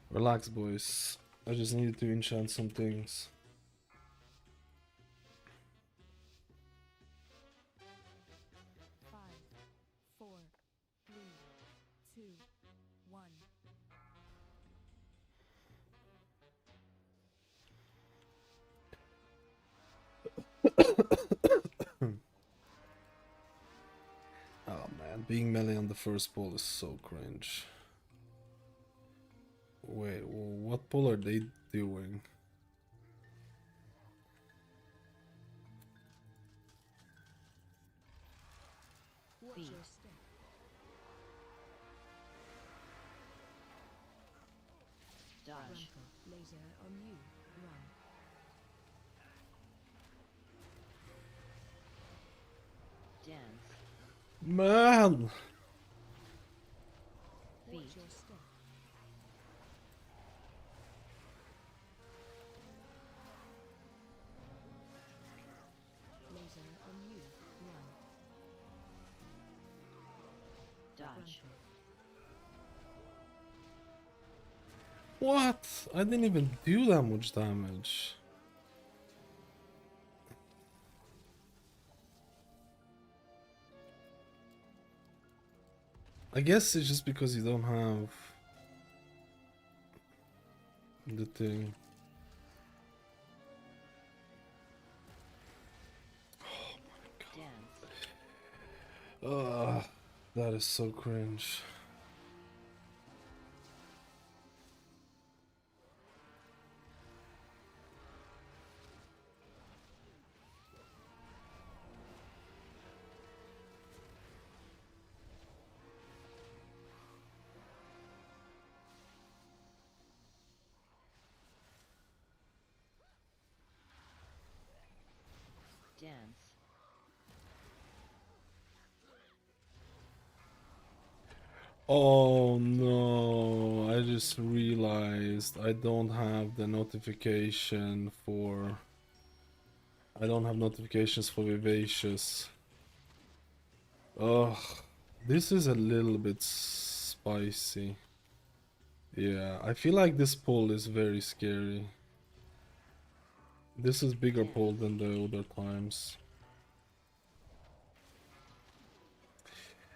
Relax, boys. I just needed to enchant some things. Oh man, being melee on the first pull is so cringe. Wait, what pull are they doing? Dodge. Laser on you. Run. Dance. Man! Watch your step. Laser on you. Run. Dodge. What? I didn't even do that much damage. I guess it's just because you don't have the thing. Oh my god. That is so cringe. Dance. Oh no, I just realized I don't have the notification for... I don't have notifications for Vivacious. Ugh, this is a little bit spicy. Yeah, I feel like this pull is very scary. This is bigger pull than the other times.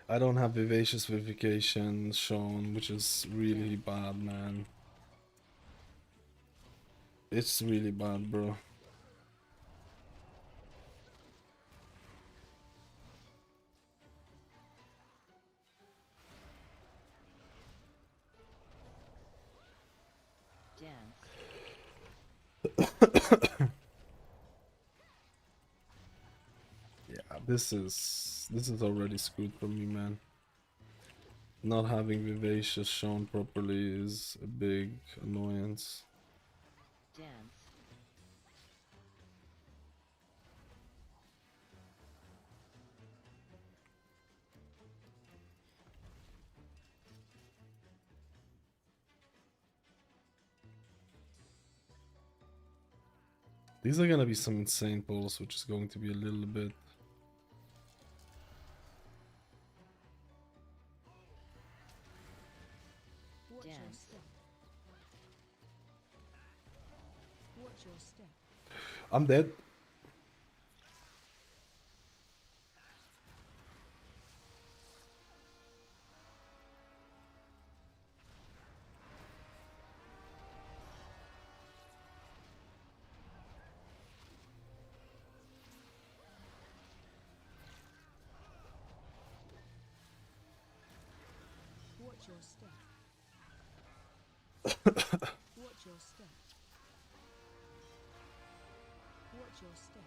I don't have Vivacious Vivification shown, which is really bad, man. It's really bad, bro. Yeah, this is already screwed for me, man. Not having Vivacious shown properly is a big annoyance. Dance. These are gonna be some insane pulls, which is going to be a little bit... Watch your Dance. step. Watch your step. I'm dead. Watch your step. Watch your step. Watch your step.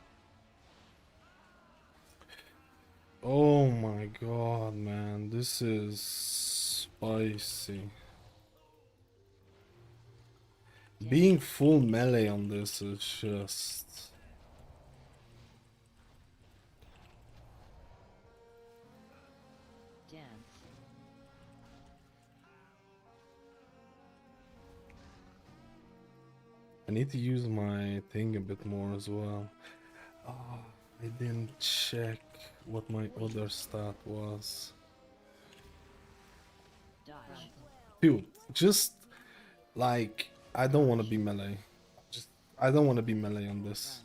Oh my god, man, this is spicy. Being full melee on this is just... Dance. I need to use my thing a bit more as well. Oh, I didn't check what my other stat was. Dodge. Dude, just like, I don't want to be melee. I don't want to be melee on this.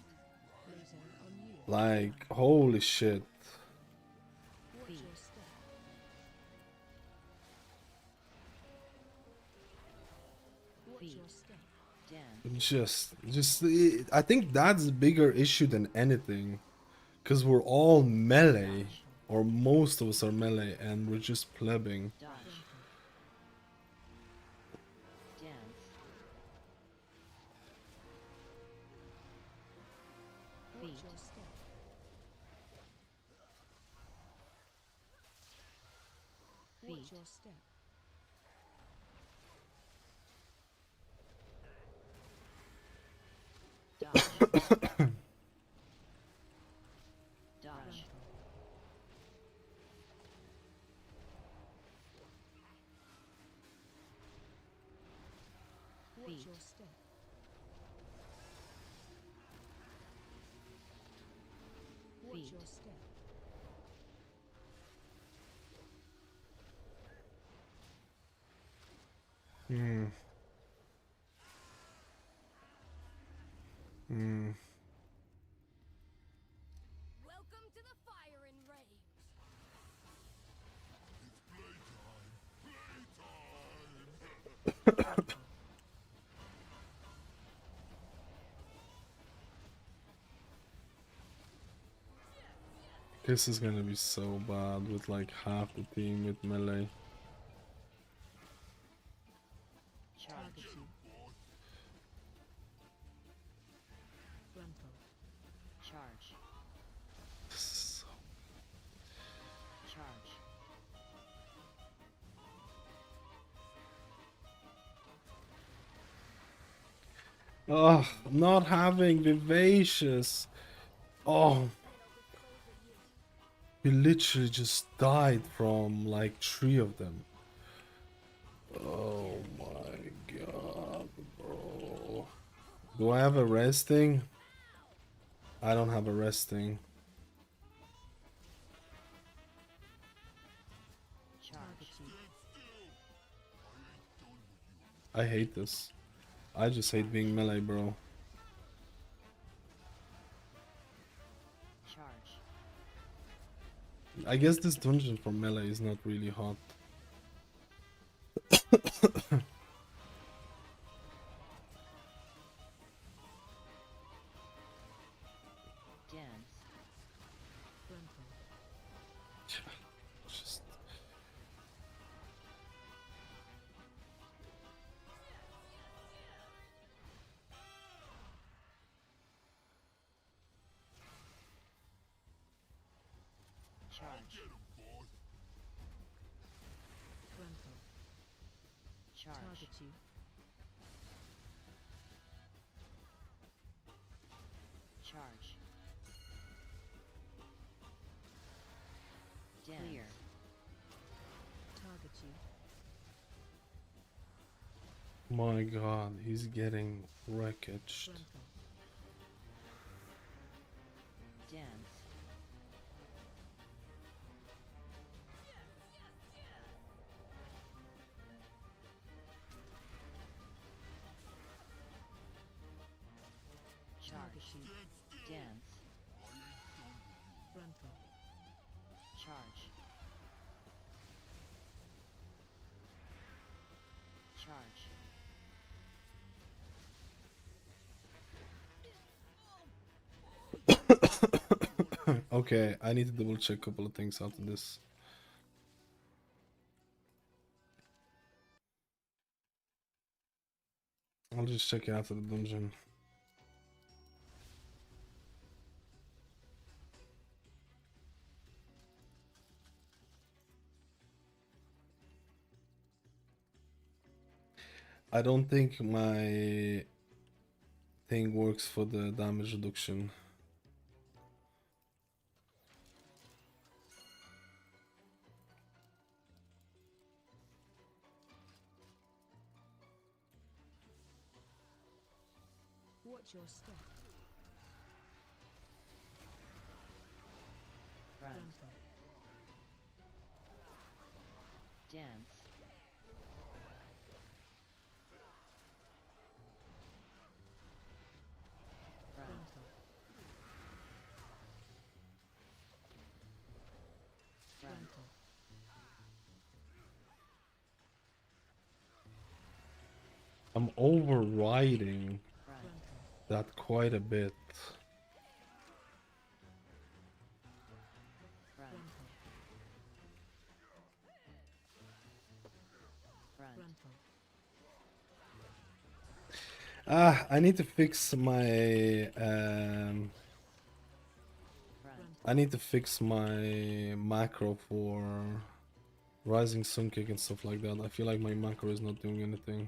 Like, holy shit. Watch your step. Watch your step. Dance. I think that's a bigger issue than anything. Because we're all melee, or most of us are melee, and we're just plebbing. Dodge. Dance. Watch Feet. your step. Watch Feet. your step. Dodge. Dodge. Watch Feet. your step. Watch Feet. your step. Hmm. Hmm. Welcome to the firing range. This is gonna be so bad with like half the team with melee. Charge. Frontal. Charge. So... Charge. Oh, not having Vivacious. Oh He literally just died from like 3 of them. Oh my god, bro. Do I have a resting? I don't have a resting. I hate this. I just hate being melee, bro. I guess this dungeon for melee is not really hot. Just... Charge. Charge. Target you. Charge. Clear. Target you. My god, he's getting wreckaged. Dance. Charge. Dance. Frontal. Charge. Charge. Okay, I need to double check a couple of things after this. I'll just check it after the dungeon. I don't think my thing works for the damage reduction. Watch your step. Front. Frontal. Dance. Front. Frontal. Front. Frontal. I'm overriding Front. that quite a bit. Front. Front. Frontal. I need to fix my I need to fix my macro for rising sun kick and stuff like that. I feel like my macro is not doing anything.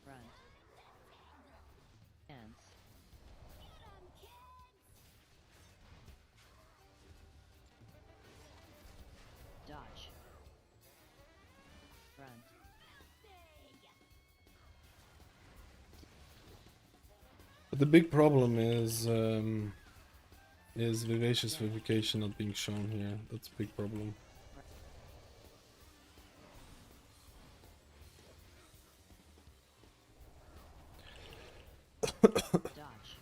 Front. Dance. Dodge. Front. But the big problem is vivacious vivification not being shown here. That's a big problem. Dodge.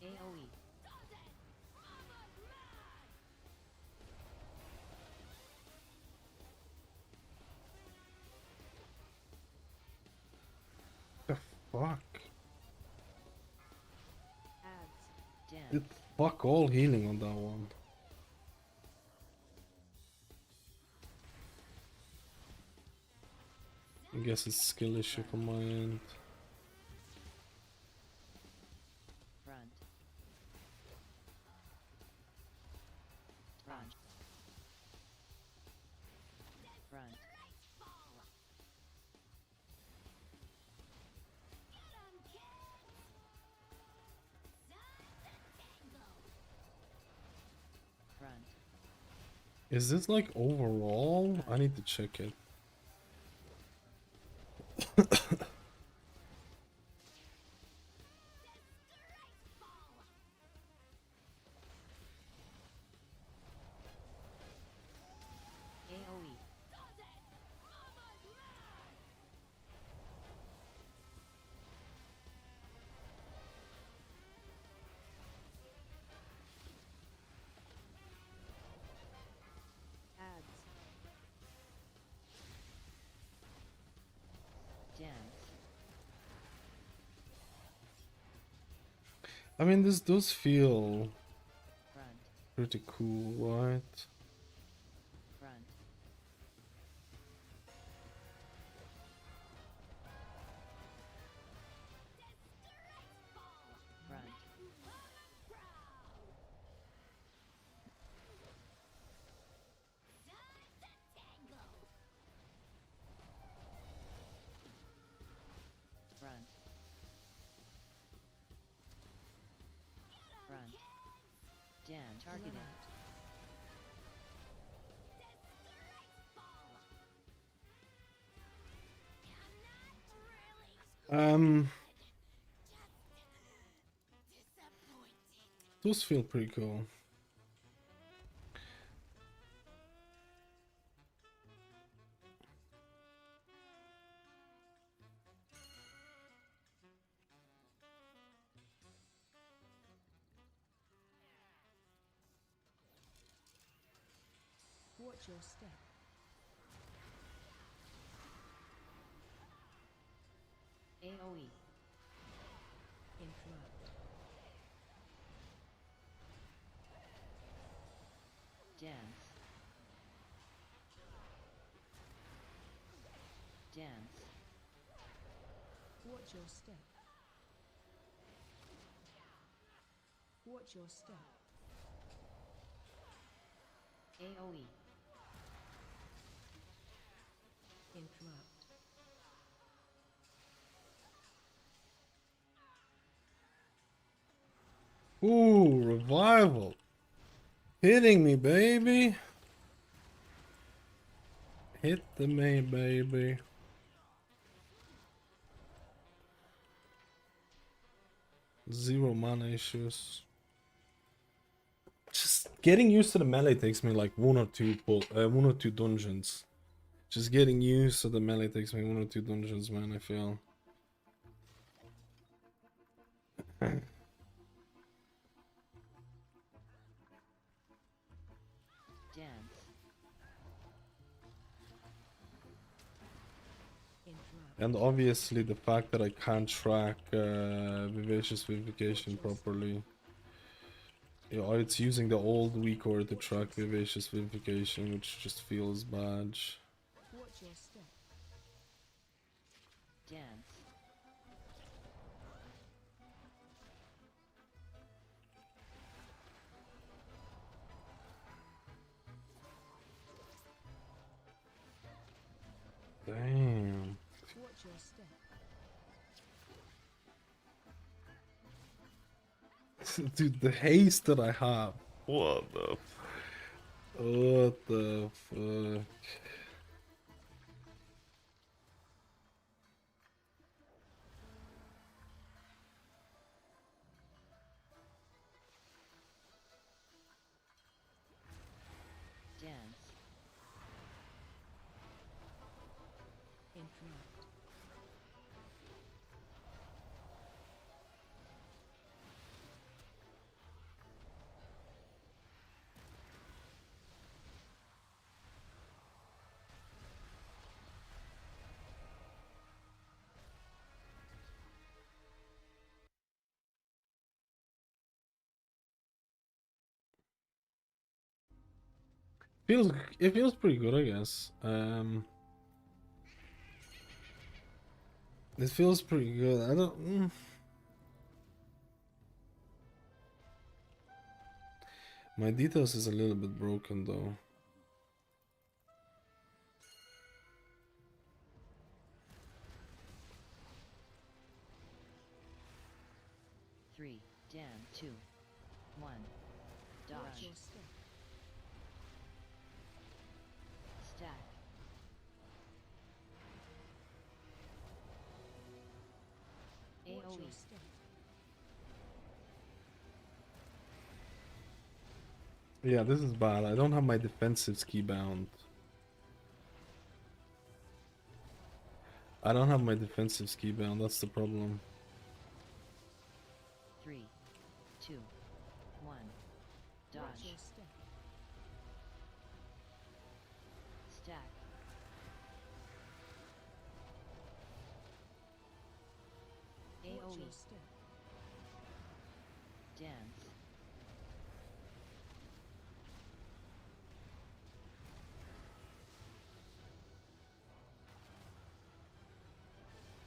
AoE. The fuck? Dance. It fuck all healing on that one. I guess it's skill issue from my end. Front. Front. Front. Front. Is this like overall? I need to check it. AoE. Ads. Dance. I mean, this does feel Front. pretty cool, right? Front. Front. Front. Front. Dan targeting. Those feel pretty cool. Watch your step. AoE. Interrupt. Dance. Dance. Watch your step. Watch your step. AoE. Interrupt. Ooh, revival. Hitting me, baby. Hit the me, baby. Zero mana issues. Just getting used to the melee takes me like one or two dungeons. Just getting used to the melee takes me 1 or 2 dungeons, man, I feel. Dance. Interrupt. And obviously the fact that I can't track Vivacious Vivification properly. You know, it's using the old weak order to track Vivacious Vivification, which just feels bad. Watch your step. Dance. Damn. Watch your step. Dude, the haste that I have. What the fuck? Dance. Interrupt. It feels pretty good, I guess. It feels pretty good. I don't. My details is a little bit broken though. Three, Dan, 2, 1. Dodge. Stack. AoE. Yeah, this is bad. I don't have my defensive ski bound. I don't have my defensive ski bound. That's the problem. 3, 2, 1. Dodge. Stack. AoE. Dance.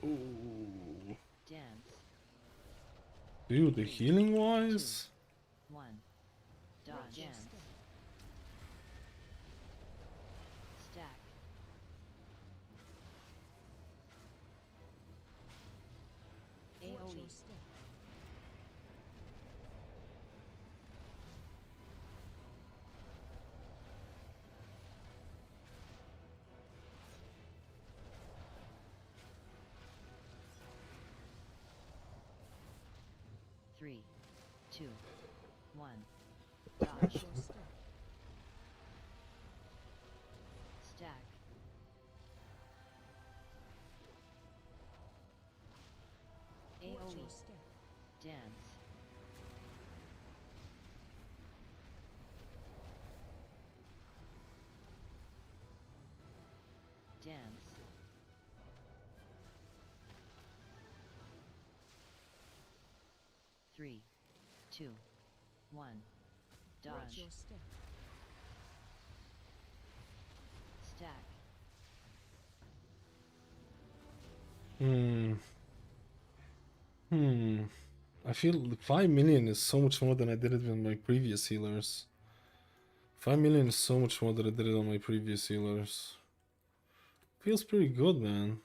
Ooh. Dance. Dude, the healing wise? 1. Dodge. Dance. Stack. AoE. Three, 2, 1. Dodge. Stack. AoE. Dance. Dance. Three, 2, 1. Dodge. Stack. I feel 5 million is so much more than I did it with my previous healers. 5 million is so much more than I did it on my previous healers. Feels pretty good, man.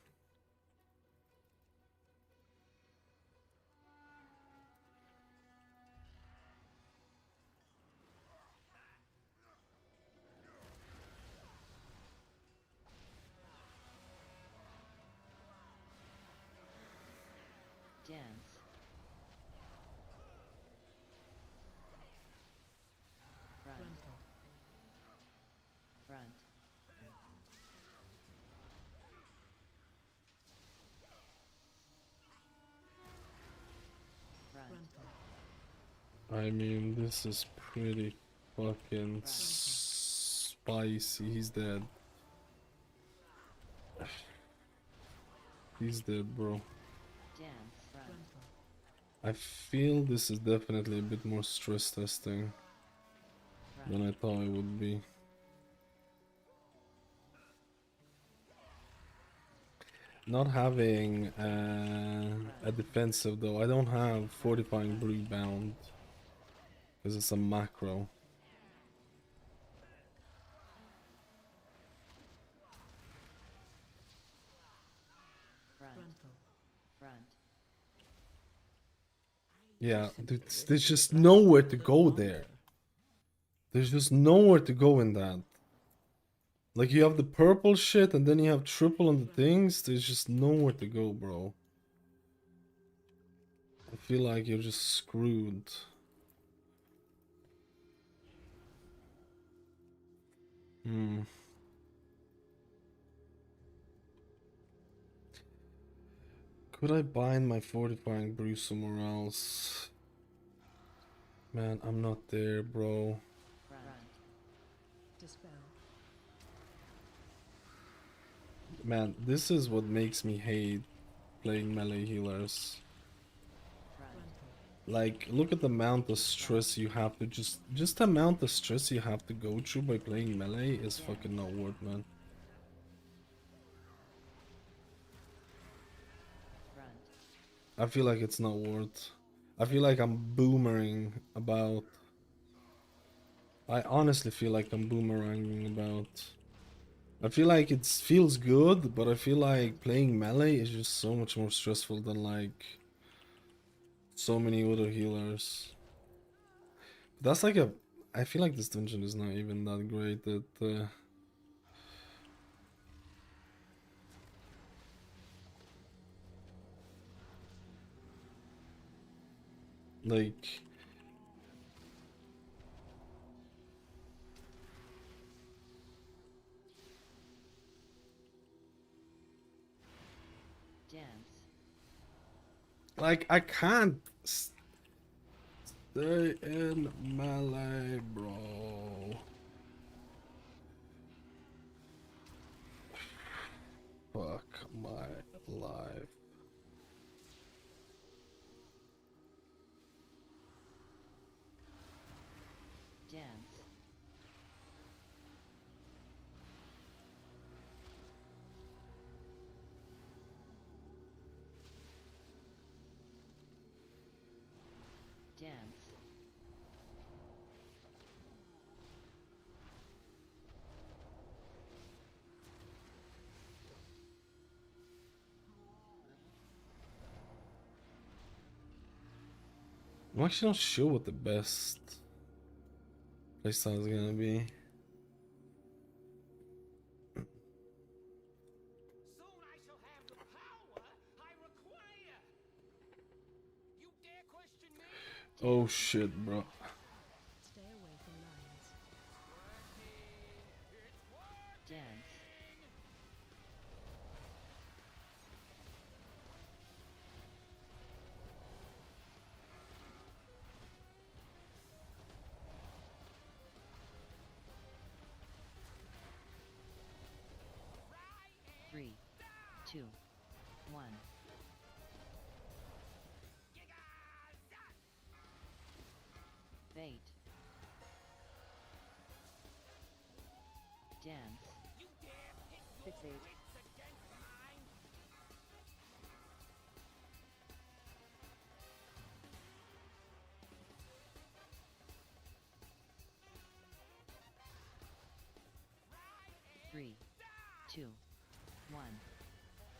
Dance. Front. Front. I mean, this is pretty fucking spicy. He's dead. He's dead, bro. Dance. Front. I feel this is definitely a bit more stress testing than I thought it would be. Not having a defensive though, I don't have fortifying rebound because it's a macro. Front. Yeah, dude, there's just nowhere to go there. There's just nowhere to go in that. Like, you have the purple shit and then you have triple on the things. There's just nowhere to go, bro. I feel like you're just screwed. Could I bind my fortifying brew somewhere else? Man, I'm not there, bro. Dispel. Man, this is what makes me hate playing melee healers. Like, look at the amount of stress you have to just the amount of stress you have to go through by playing melee is fucking not worth, man. I feel like it's not worth. I feel like I'm boomering about. I honestly feel like I'm boomeranging about. I feel like it feels good, but I feel like playing melee is just so much more stressful than like so many other healers. That's like a. I feel like this dungeon is not even that great. That like. Dance. Like I can't stay in melee, bro. Fuck my life. Dance. Dance. I'm actually not sure what the best playstyle is gonna be. Soon I shall have the power I require. You dare question me? Oh shit, bro. Stay away from lines. Dance. Three, two, one. Bait. Dance. Fixate. Three, two, one.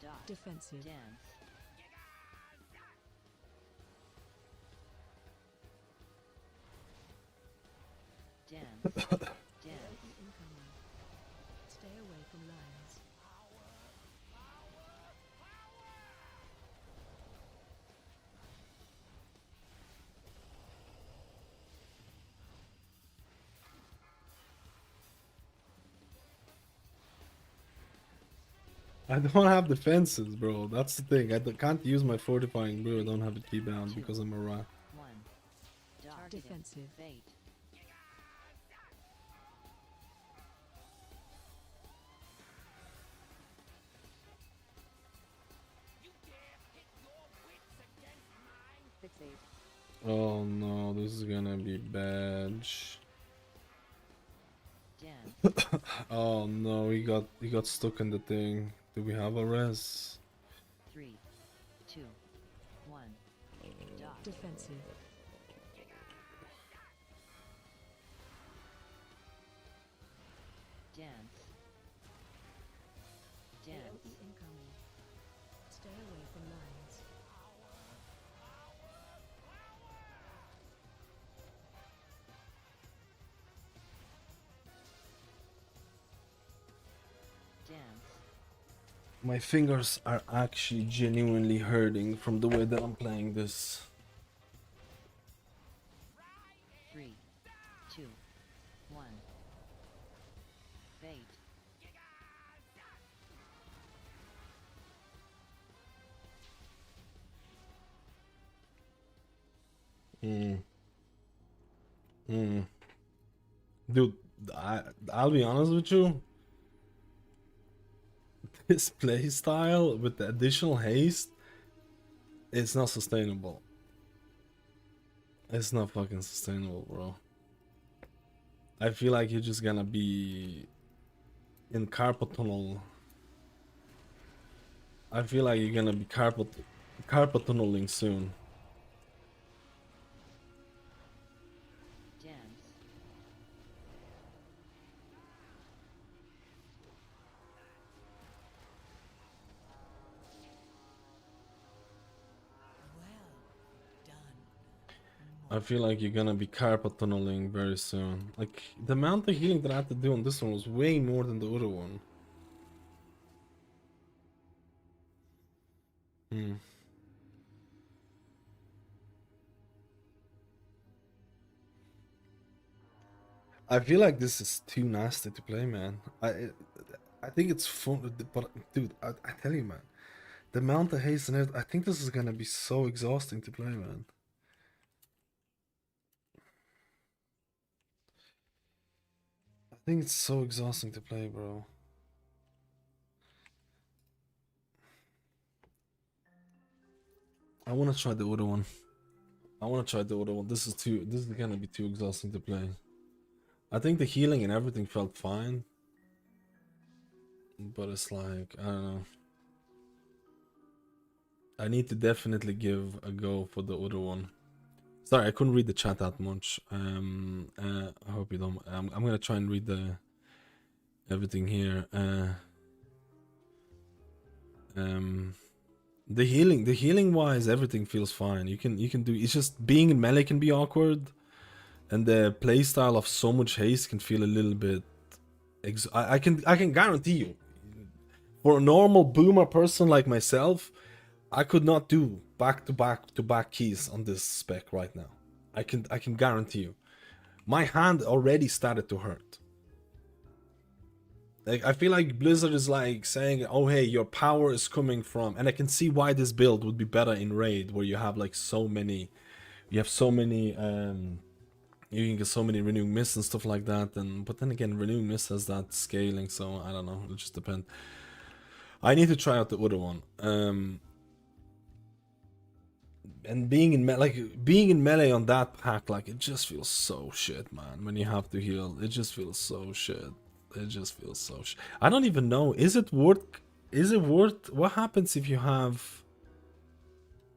Dot. Defensive. Dance. Dance. Dance. Incoming. Stay away from lines. I don't have defenses, bro. That's the thing. Can't use my fortifying brew. I don't have a key bound because I'm a rat. One. Dot. Defensive. Bait. Fixate. Oh no, this is gonna be bad. Dance. Oh no, he got stuck in the thing. Do we have a res? Three, two, one. Dot. Defensive. Dance. Dance. Incoming. Stay away from lines. Dance. My fingers are actually genuinely hurting from the way that I'm playing this. Three, two, one. Bait. Dude, I'll be honest with you. This playstyle with the additional haste, it's not sustainable. It's not fucking sustainable, bro. I feel like you're just gonna be in carpal tunnel. I feel like you're gonna be carpal carpet tunneling soon. Dance. I feel like you're gonna be carpet tunneling very soon. Like, the amount of healing that I had to do on this one was way more than the other one. I feel like this is too nasty to play, man. I think it's fun, but dude, I tell you, man, the amount of haste and everything, I think this is gonna be so exhausting to play, man. I think it's so exhausting to play, bro. I wanna try the other one. This is gonna be too exhausting to play. I think the healing and everything felt fine. But it's like, I don't know. I need to definitely give a go for the other one. Sorry, I couldn't read the chat that much. I hope you don't. I'm gonna try and read the everything here. The healing wise, everything feels fine. You can do. It's just being in melee can be awkward, and the playstyle of so much haste can feel a little bit. I can guarantee you, for a normal boomer person like myself, I could not do back to back keys on this spec right now. I can guarantee you. My hand already started to hurt. Like, I feel like Blizzard is like saying, oh hey, your power is coming from, and I can see why this build would be better in raid, where you have like so many, you can get so many renewing mists and stuff like that, and but then again, renewing mist has that scaling, so I don't know, it'll just depend. I need to try out the other one. And being in melee on that pack, like, it just feels so shit, man. When you have to heal, it just feels so shit. It just feels so shit. I don't even know. Is it worth? What happens if you have?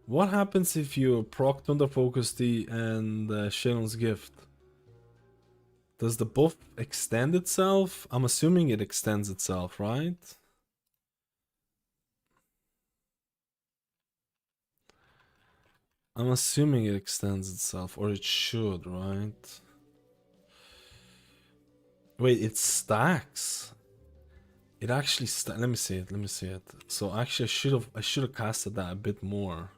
What happens if you proc Thunder Focus Tea and Shaman's Gift? Does the buff extend itself? I'm assuming it extends itself, right? I'm assuming it extends itself, or it should, right? Wait, it stacks. It actually let me see it. So actually I should have casted that a bit more.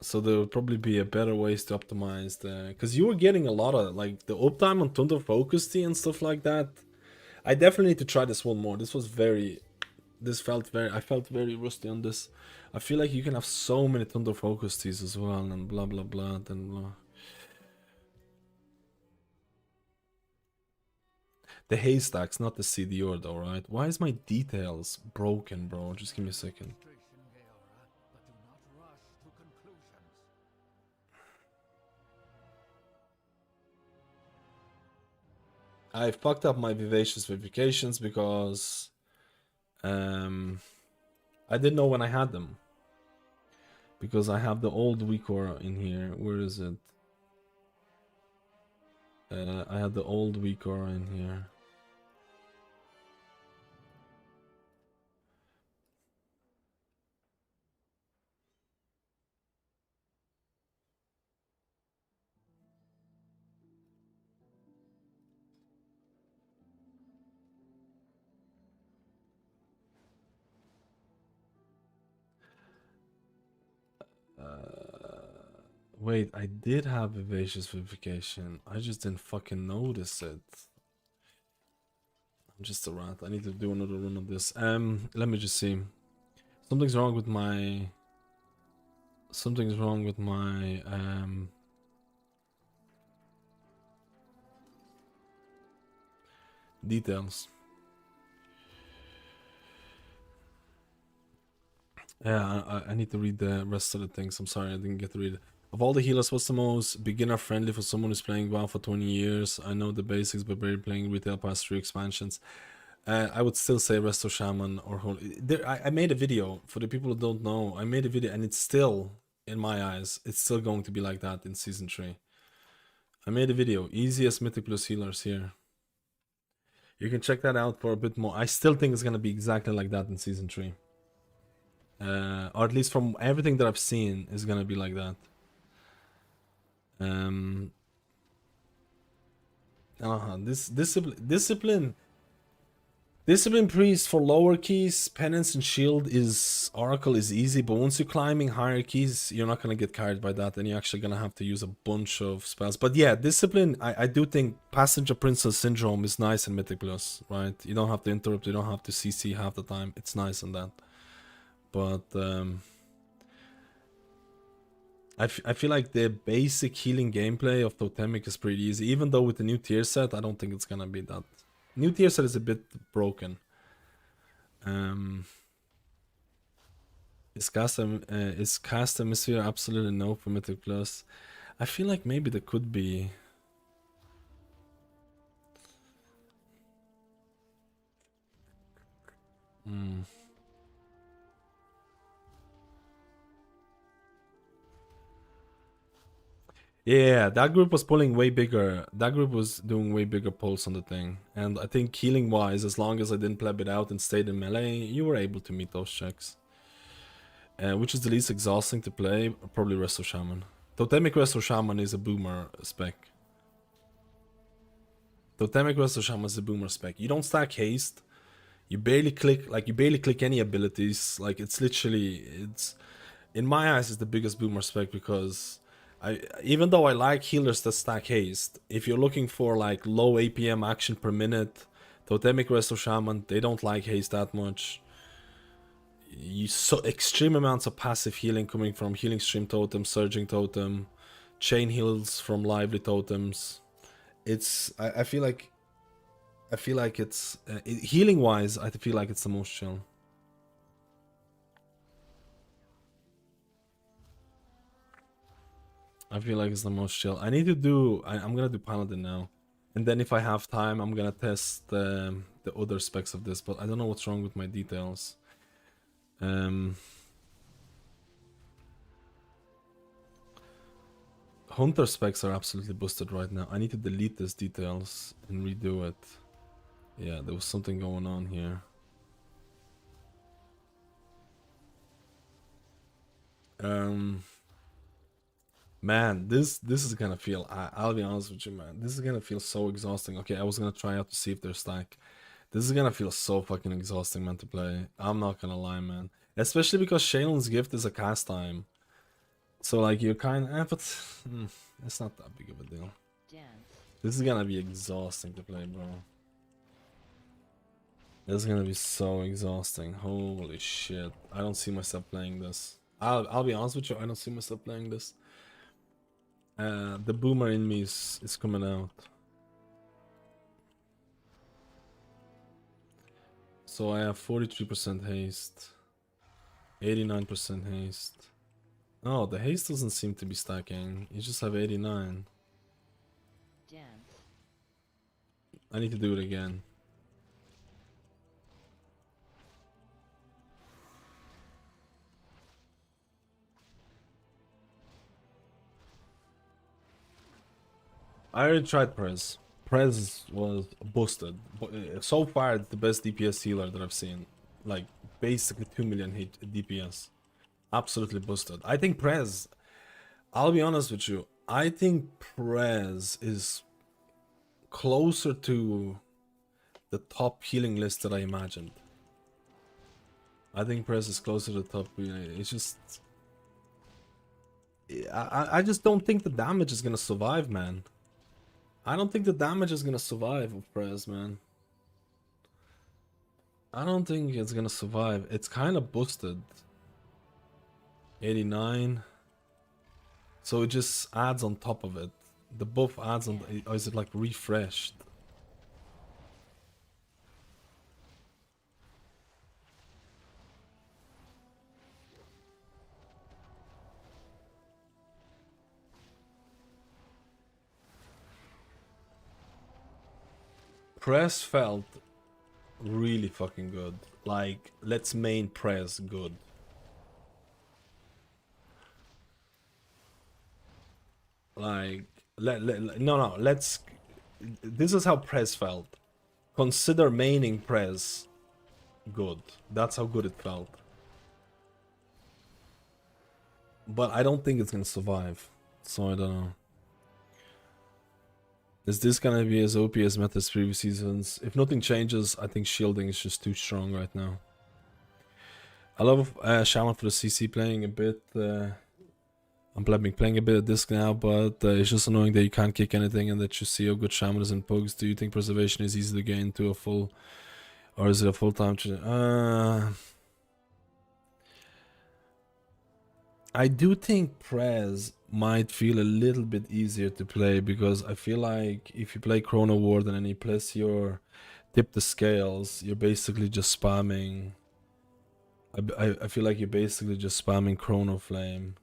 So there would probably be a better ways to optimize the, because you were getting a lot of like the uptime on Thunder Focus Tea and stuff like that. I definitely need to try this one more. I felt very rusty on this. I feel like you can have so many Thunder Focus Teas as well, and blah blah blah and blah. The haystacks, not the CDR though, right? Why is my details broken, bro? Just give me a second. I fucked up my vivacious verifications because I didn't know when I had them. Because I have the old weak aura in here. Where is it? I had the old weak aura in here. Wait, I did have vivacious verification. I just didn't fucking notice it. I'm just a rat. I need to do another run of this. Let me just see. Something's wrong with my details. Yeah, I need to read the rest of the things. I'm sorry I didn't get to read it. Of all the healers, what's the most beginner friendly for someone who's playing WoW for 20 years? I know the basics, but barely playing retail past 3 expansions. I would still say Resto Shaman or Holy. I made a video for the people who don't know. I made a video, and it's still, in my eyes, it's still going to be like that in season 3. I made a video, easiest Mythic Plus healers here. You can check that out for a bit more. I still think it's gonna be exactly like that in season 3. Or at least from everything that I've seen, is gonna be like that. This discipline priest for lower keys, penance and shield is oracle is easy, but once you're climbing higher keys, you're not gonna get carried by that, and you're actually gonna have to use a bunch of spells. But yeah, discipline, I do think passenger princess syndrome is nice in Mythic Plus, right? You don't have to interrupt, you don't have to CC half the time. It's nice in that. But I feel like the basic healing gameplay of Totemic is pretty easy, even though with the new tier set, I don't think it's gonna be that. New tier set is a bit broken. Is cast Mistweaver absolutely no for Mythic Plus? I feel like maybe there could be. Yeah, that group was pulling way bigger. That group was doing way bigger pulls on the thing. And I think healing wise, as long as I didn't pleb it out and stayed in melee, you were able to meet those checks. Which is the least exhausting to play? Probably Resto Shaman. Totemic Resto Shaman is a boomer spec. Totemic Resto Shaman is a boomer spec. You don't stack haste. You barely click any abilities. Like it's in my eyes, it's the biggest boomer spec because even though I like healers that stack haste, if you're looking for like low APM action per minute, Totemic Resto Shaman, they don't like haste that much. Extreme amounts of passive healing coming from Healing Stream Totem, Surging Totem, chain heals from lively totems. I feel like it's healing wise, I feel like it's the most chill. I feel like it's the most chill. I need to do. I'm gonna do Paladin now, and then if I have time, I'm gonna test the other specs of this. But I don't know what's wrong with my details. Hunter specs are absolutely busted right now. I need to delete these details and redo it. Yeah, there was something going on here. Man, this is gonna feel. I'll be honest with you, man. This is gonna feel so exhausting. Okay, I was gonna try out to see if they're stack. This is gonna feel so fucking exhausting, man, to play. I'm not gonna lie, man. Especially because Shaylin's gift is a cast time. So like you're kind of, but it's not that big of a deal. This is gonna be exhausting to play, bro. This is gonna be so exhausting. Holy shit! I don't see myself playing this. I'll be honest with you. I don't see myself playing this. The boomer in me is coming out. So I have 43% haste, 89% haste. Oh, the haste doesn't seem to be stacking. You just have 89. I need to do it again. I already tried Prez. Prez was busted. So far, it's the best DPS healer that I've seen. Like, basically 2 million hit DPS. Absolutely busted. I think Prez, I'll be honest with you, I think Prez is closer to the top healing list that I imagined. I think Prez is closer to the top. It's just... I just don't think the damage is gonna survive, man. I don't think the damage is gonna survive with Prez, man. I don't think it's gonna survive. It's kind of boosted. 89. So it just adds on top of it. The buff adds on, or is it like refreshed? Press felt really fucking good. Like, let's main press good. Like, no, let's. This is how press felt. Consider maining press good. That's how good it felt. But I don't think it's gonna survive. So I don't know. Is this gonna be as OP as Meta's previous seasons? If nothing changes, I think shielding is just too strong right now. I love Shaman for the CC playing a bit. I'm playing a bit of Disc now, but it's just annoying that you can't kick anything and that you see how good Shaman is in Pugs. Do you think Preservation is easy to gain to a full... Or is it a full-time... I do think Prez might feel a little bit easier to play because I feel like if you play Chrono Warden and you place your tip the scales, you're basically just spamming... I feel like you're basically just spamming Chrono Flame.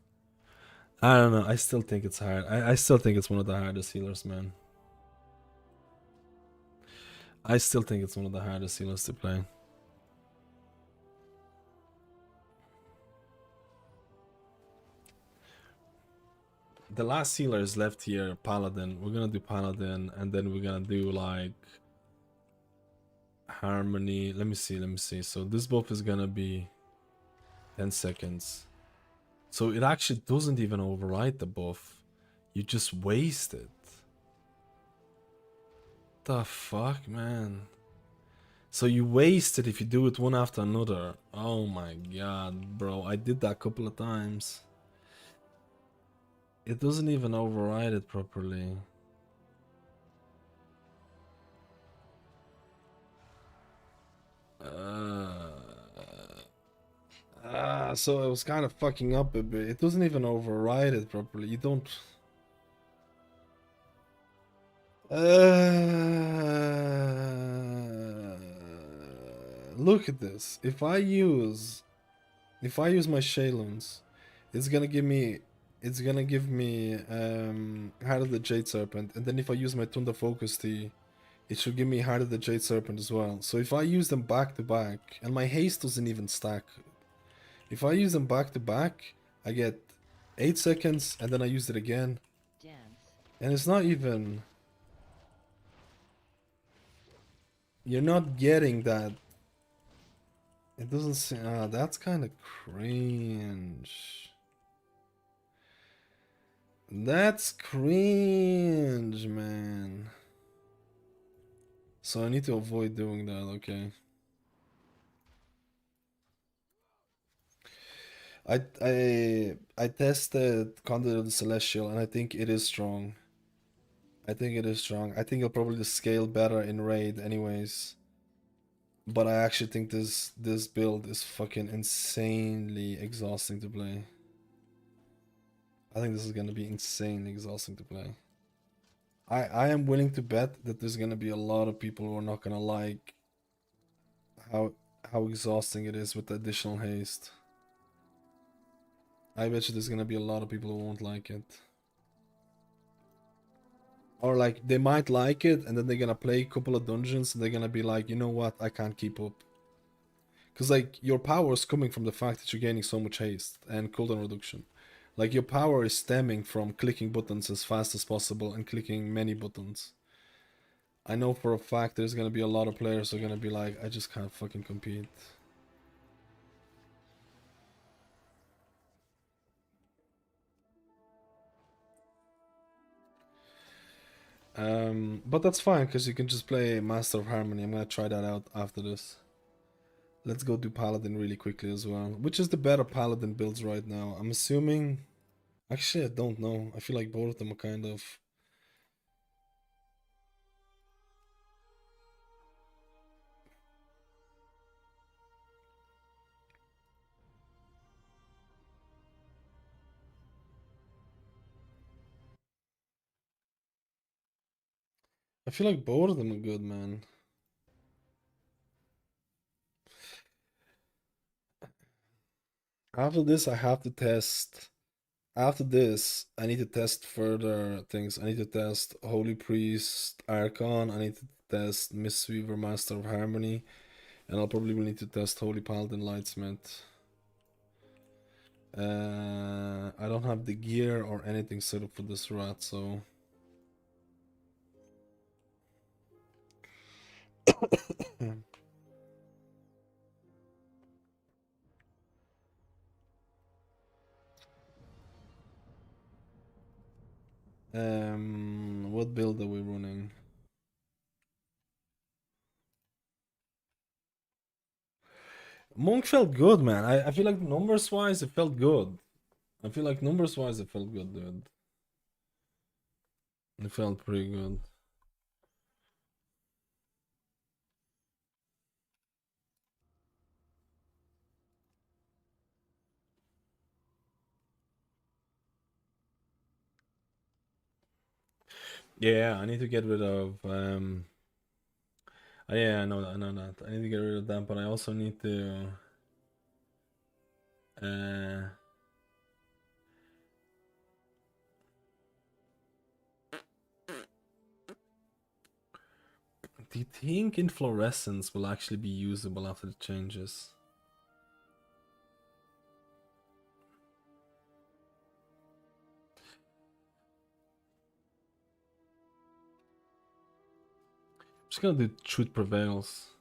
I don't know, I still think it's hard. I still think it's one of the hardest healers, man. I still think it's one of the hardest healers to play. The last healer is left here, Paladin. We're gonna do Paladin, and then we're gonna do like Harmony. Let me see. So this buff is gonna be 10 seconds. So it actually doesn't even override the buff. You just waste it. The fuck, man? So you waste it if you do it one after another. Oh my god, bro. I did that a couple of times. It doesn't even override it properly. So I was kind of fucking up a bit. It doesn't even override it properly. You don't... Look at this. If I use my Shaloons, it's gonna give me Heart of the Jade Serpent, and then if I use my Thunder Focus Tea, it should give me Heart of the Jade Serpent as well. So if I use them back to back, and my haste doesn't even stack. If I use them back to back, I get 8 seconds, and then I use it again. And it's not even... You're not getting that. It doesn't say... that's kind of cringe. That's cringe, man. So I need to avoid doing that, okay. I tested Conduit of the Celestial and I think it is strong. I think it'll probably scale better in raid anyways. But I actually think this build is fucking insanely exhausting to play. I think this is gonna be insanely exhausting to play. I am willing to bet that there's gonna be a lot of people who are not gonna like how exhausting it is with the additional haste. I bet you there's gonna be a lot of people who won't like it. Or like, they might like it, and then they're gonna play a couple of dungeons, and they're gonna be like, you know what, I can't keep up. Because like, your power is coming from the fact that you're gaining so much haste and cooldown reduction. Like, your power is stemming from clicking buttons as fast as possible and clicking many buttons. I know for a fact there's gonna be a lot of players who are gonna be like, I just can't fucking compete. But that's fine, because you can just play Master of Harmony. I'm gonna try that out after this. Let's go do Paladin really quickly as well. Which is the better Paladin builds right now? I'm assuming... Actually, I don't know. I feel like both of them are kind of... I feel like both of them are good, man. After this, I have to test... After this, I need to test further things. I need to test Holy Priest Archon. I need to test Mistweaver Master of Harmony. And I'll probably need to test Holy Paladin Lightsmith. I don't have the gear or anything set up for this rat, so... What build are we running? Monk felt good, man. I feel like numbers-wise, it felt good. I feel like numbers-wise, it felt good, dude. It felt pretty good. Yeah, I need to get rid of yeah, I know that, I know that. I need to get rid of that, but I also need to do you think inflorescence will actually be usable after the changes? I'm just gonna do Truth Prevails.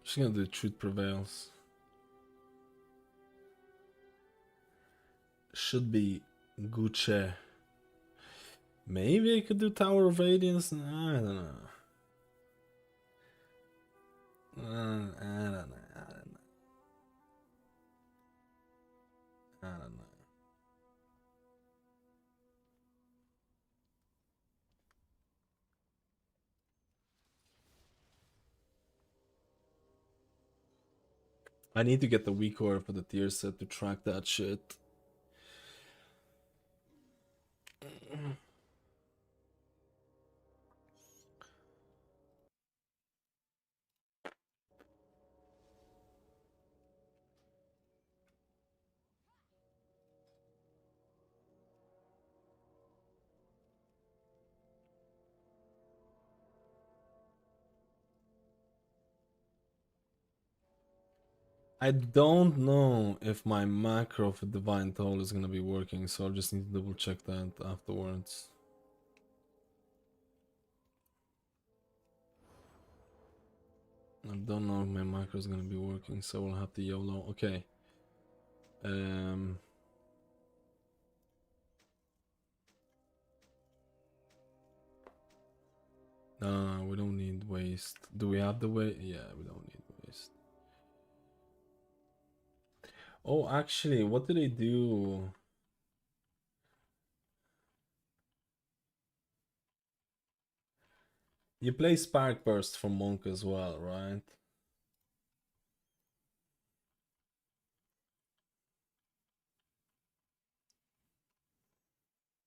Just gonna do Truth Prevails. Should be Gucci. Maybe I could do Tower of Radiance. I don't know. I don't know. I don't know. I need to get the weak core for the tier set to track that shit. I don't know if my macro for Divine Toll is gonna be working, so I'll just need to double check that afterwards. I don't know if my macro is gonna be working, so we'll have to YOLO. Okay. No, we don't need waste. Do we have the waste? Yeah, we don't need waste. Oh, actually, what do they do? You play Spark Burst for Monk as well, right?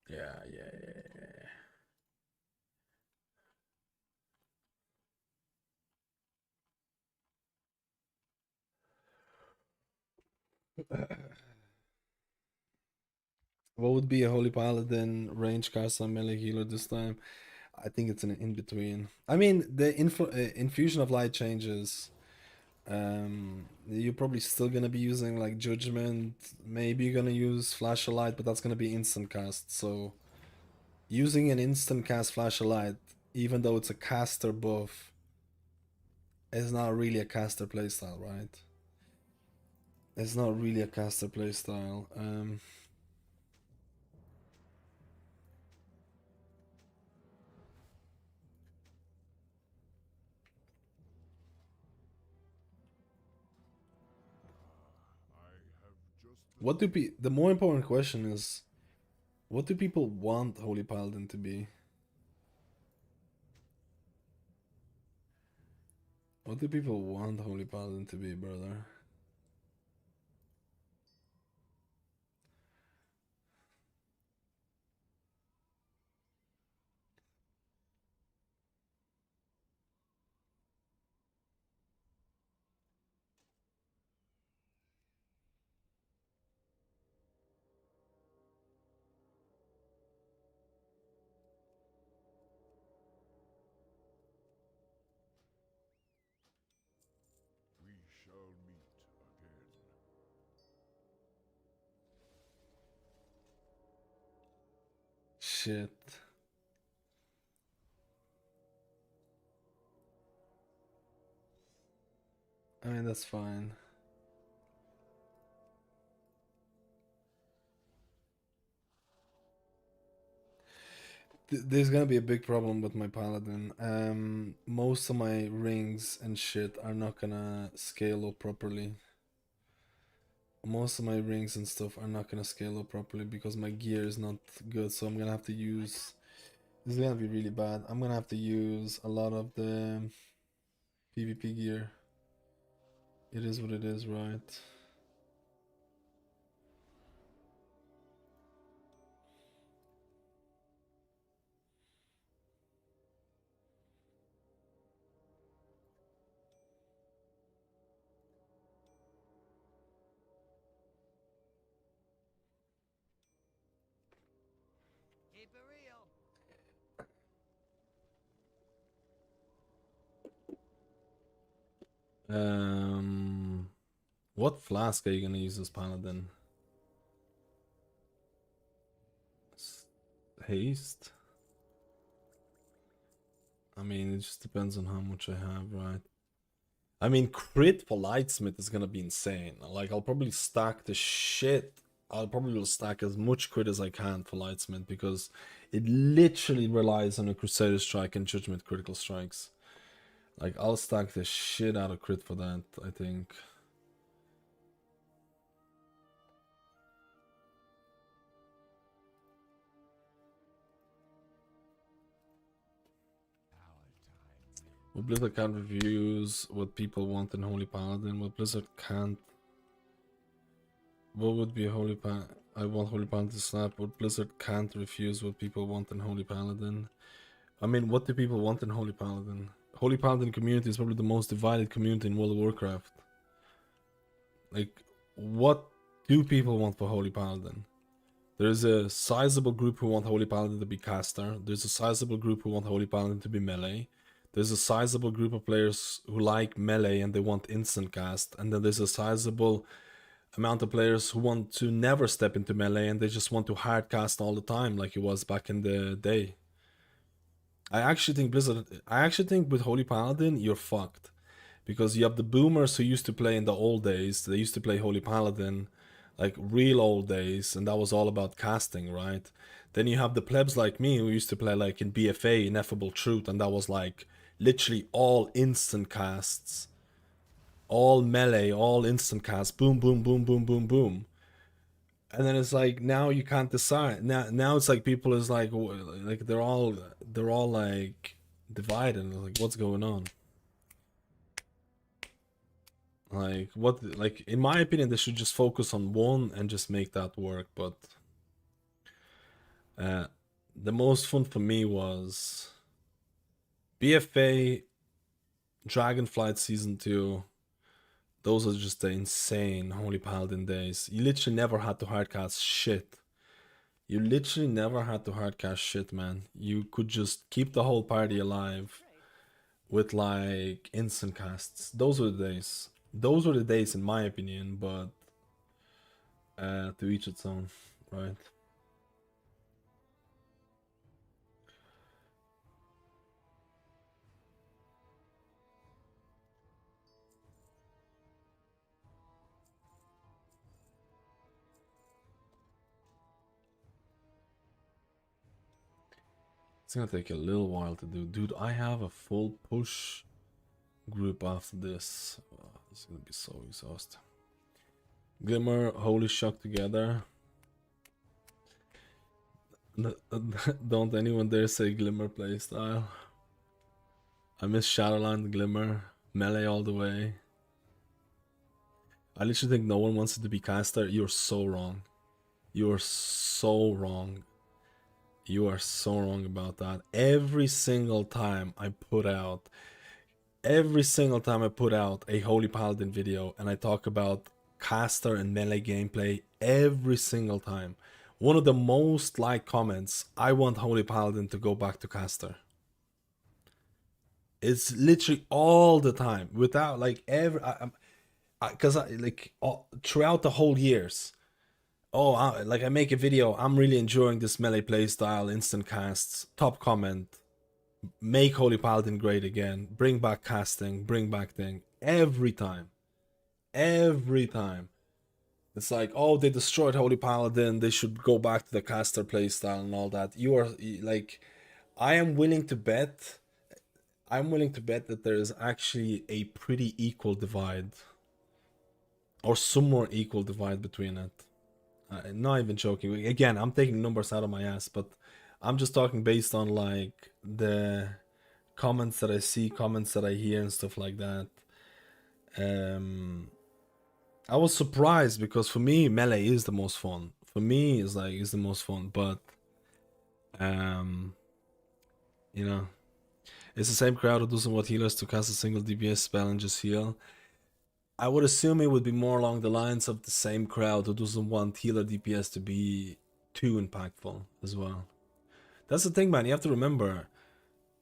Yeah. What would be a Holy Paladin range cast on melee healer this time? I think it's an in between. I mean, the infusion of light changes. You're probably still gonna be using like Judgment. Maybe you're gonna use Flash of Light, but that's gonna be instant cast. So using an instant cast Flash of Light, even though it's a caster buff, is not really a caster playstyle, right? It's not really a caster playstyle. What do the more important question is, what do people want Holy Paladin to be? What do people want Holy Paladin to be, brother? shit. I mean, that's fine. There's gonna be a big problem with my Paladin. Most of my rings and shit are not gonna scale up properly. Most of my rings and stuff are not gonna scale up properly because my gear is not good, so I'm gonna have to use... This is gonna be really bad. I'm gonna have to use a lot of the PvP gear. It is what it is, right? Keep it real. What flask are you gonna use as Paladin? Haste? I mean, it just depends on how much I have, right? I mean, crit for Lightsmith is gonna be insane. Like, I'll probably stack the shit. I'll probably will stack as much crit as I can for Lightsmith because it literally relies on a Crusader Strike and Judgment critical strikes. Like, I'll stack the shit out of crit for that, I think. Well, Blizzard can't refuse what people want in Holy Paladin. Well, Blizzard can't... What would be a Holy Paladin? I want Holy Paladin to slap. What Blizzard can't refuse what people want in Holy Paladin. I mean, what do people want in Holy Paladin? Holy Paladin community is probably the most divided community in World of Warcraft. Like, what do people want for Holy Paladin? There's a sizable group who want Holy Paladin to be caster. There's a sizable group who want Holy Paladin to be melee. There's a sizable group of players who like melee and they want instant cast. And then there's a sizable amount of players who want to never step into melee and they just want to hard cast all the time like it was back in the day. I actually think with Holy Paladin, you're fucked. Because you have the boomers who used to play in the old days. They used to play Holy Paladin, like real old days, and that was all about casting, right? Then you have the plebs like me who used to play like in BFA, Ineffable Truth, and that was like literally all instant casts. All melee, all instant casts. Boom, boom, boom, boom, boom, boom. And then it's like now you can't decide. Now it's like people is like they're all like divided. Like, what's going on? Like, what, like, in my opinion, they should just focus on one and just make that work. But the most fun for me was BFA, Dragonflight Season 2. Those are just the insane Holy Paladin days. You literally never had to hardcast shit. You literally never had to hardcast shit, man. You could just keep the whole party alive with like instant casts. Those were the days. Those were the days in my opinion, but to each its own, right? It's gonna take a little while to do. Dude, I have a full push group after this. Oh, it's gonna be so exhausting. Glimmer, Holy Shock together. Don't anyone dare say Glimmer playstyle. I miss Shadowland Glimmer. Melee all the way. I literally think no one wants it to be caster. You're so wrong. You are so wrong. You are so wrong about that. Every single time I put out a Holy Paladin video and I talk about caster and melee gameplay, every single time, one of the most liked comments, I want Holy Paladin to go back to caster. It's literally all the time, without like throughout the whole years, oh, like I make a video, I'm really enjoying this melee playstyle, instant casts, top comment, make Holy Paladin great again, bring back casting, bring back thing, every time. Every time. It's like, oh, they destroyed Holy Paladin, they should go back to the caster playstyle and all that. You are, like, I'm willing to bet that there is actually a pretty equal divide. Or somewhere equal divide between it. Not even joking. Again, I'm taking numbers out of my ass, but I'm just talking based on like the comments that I see, comments that I hear, and stuff like that. I was surprised because for me, melee is the most fun. For me, it's the most fun, but you know, it's the same crowd who doesn't want healers to cast a single DPS spell and just heal. I would assume it would be more along the lines of the same crowd who doesn't want healer DPS to be too impactful as well. That's the thing, man. You have to remember,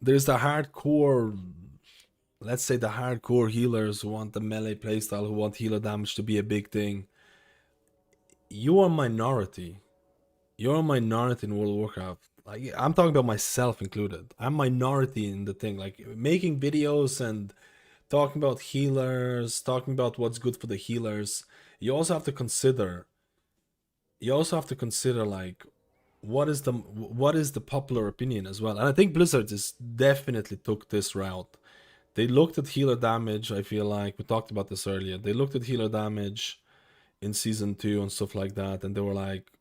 there's the hardcore, let's say the hardcore healers who want the melee playstyle, who want healer damage to be a big thing. You are a minority. You're a minority in World of Warcraft. Like, I'm talking about myself included. I'm minority in the thing. Like, making videos and talking about healers, talking about what's good for the healers. You also have to consider like what is the popular opinion as well. And I think Blizzard is definitely took this route. They looked at healer damage, I feel like we talked about this earlier. They looked at healer damage in season 2 and stuff like that, and they were like,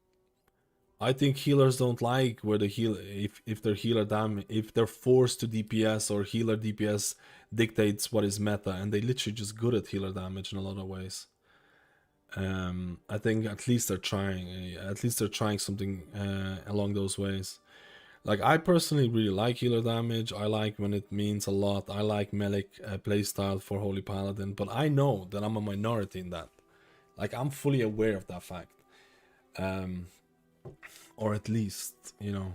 I think healers don't like where the heal if their healer damage, if they're forced to DPS or healer DPS dictates what is meta, and they literally just good at healer damage in a lot of ways. I think at least they're trying something along those ways. Like, I personally really like healer damage. I like when it means a lot. I like melee playstyle for Holy Paladin, but I know that I'm a minority in that. Like, I'm fully aware of that fact. Or at least, you know,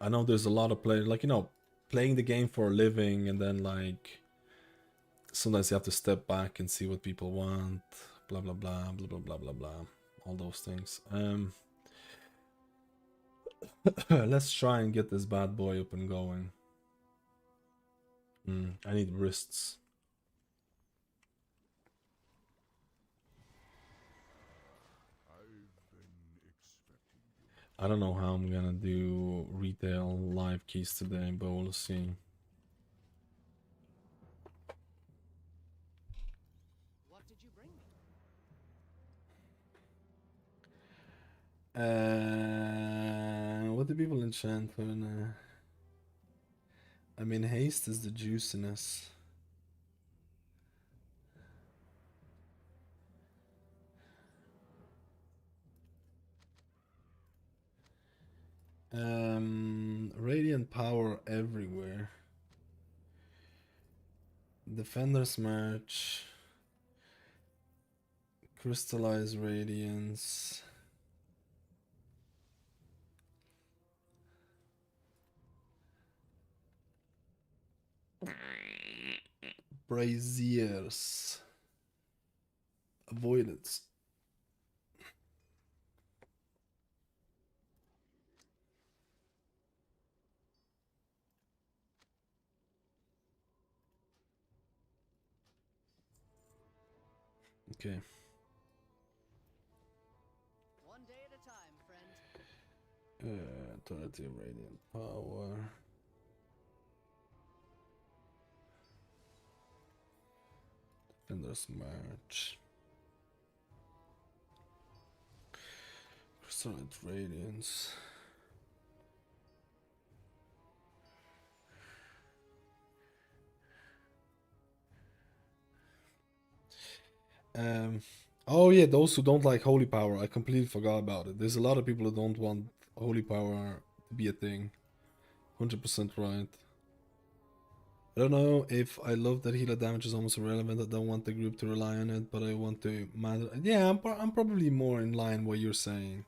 I know there's a lot of players, like, you know, playing the game for a living, and then like sometimes you have to step back and see what people want, blah blah blah blah blah blah blah blah, all those things. Let's try and get this bad boy up and going. I need wrists. I don't know how I'm gonna do retail live keys today, but we'll see. What did you bring me? What do people enchant for now? I mean, haste is the juiciness. Radiant power everywhere. Defender's March. Crystallized Radiance. Braziers. Avoidance. Okay. One day at a time, friend. 30 radiant power. Defender's March. Crystallized Radiance. Oh yeah, those who don't like holy power, I completely forgot about it. There's a lot of people who don't want holy power to be a thing. 100% right. I don't know if I love that healer damage is almost irrelevant. I don't want the group to rely on it, but I want to matter. Yeah, I'm probably more in line what you're saying.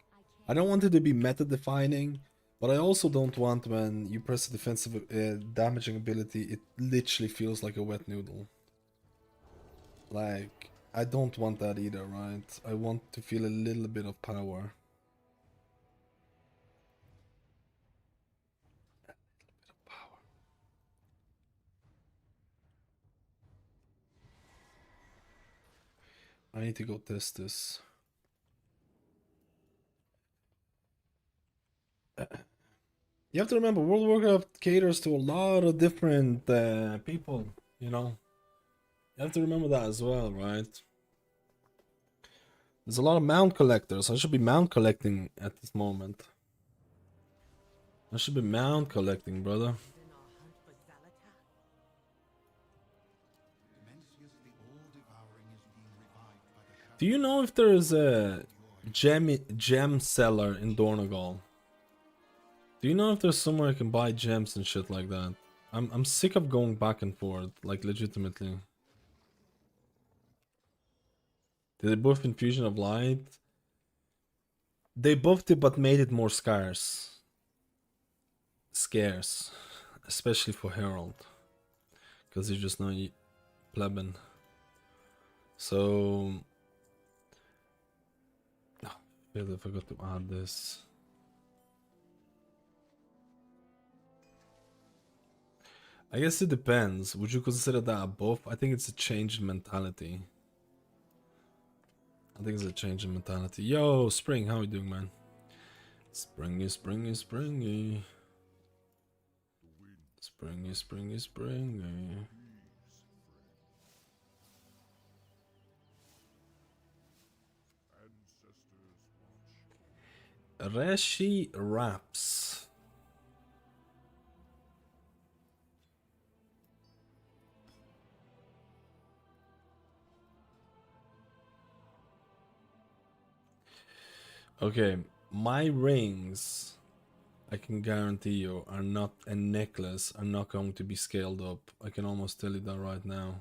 I don't want it to be meta defining, but I also don't want when you press a defensive damaging ability, it literally feels like a wet noodle. Like, I don't want that either, right? I want to feel a little bit of power. I need to go test this. You have to remember, World of Warcraft caters to a lot of different people, you know? You have to remember that as well, right? There's a lot of mount collectors. I should be mount collecting at this moment. I should be mount collecting, brother. Do you know if there is a gem seller in Dornogal? Do you know if there's somewhere I can buy gems and shit like that? I'm sick of going back and forth, like legitimately. Did they buff Infusion of Light? They buffed it but made it more scarce. Scarce. Especially for Herald. Because you just know plebin. So... Oh, I forgot to add this. I guess it depends. Would you consider that a buff? I think it's a change in mentality. I think it's a change in mentality. Yo, Spring, how you doing, man? Springy, springy, springy. Springy, springy, springy. Reshi Raps. Okay, my rings, I can guarantee you, are not a necklace, are not going to be scaled up. I can almost tell you that right now.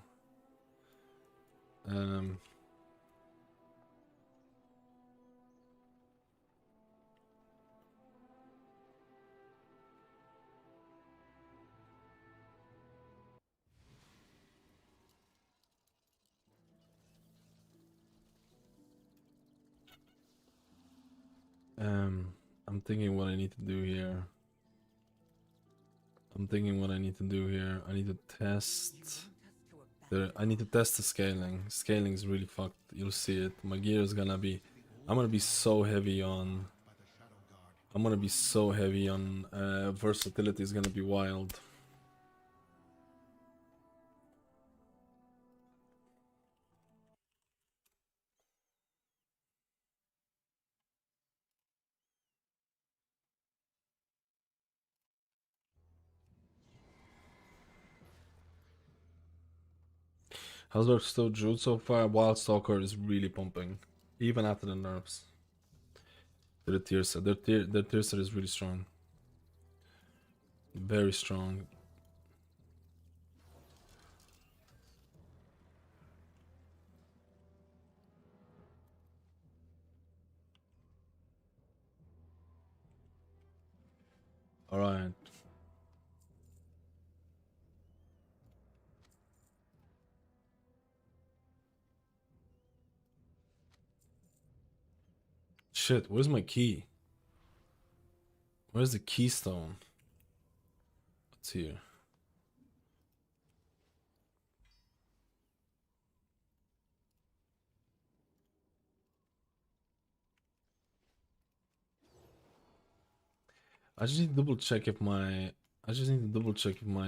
I'm thinking what I need to do here. I need to test I need to test the scaling. Scaling is really fucked. You'll see it. My gear is gonna be... I'm gonna be so heavy on... versatility is gonna be wild. How's our still Druid so far? Wild Stalker is really pumping. Even after the nerfs. To the tier set. Their tier set is really strong. Very strong. Alright. Shit, where's my key? Where's the keystone? It's here. I just need to double check if my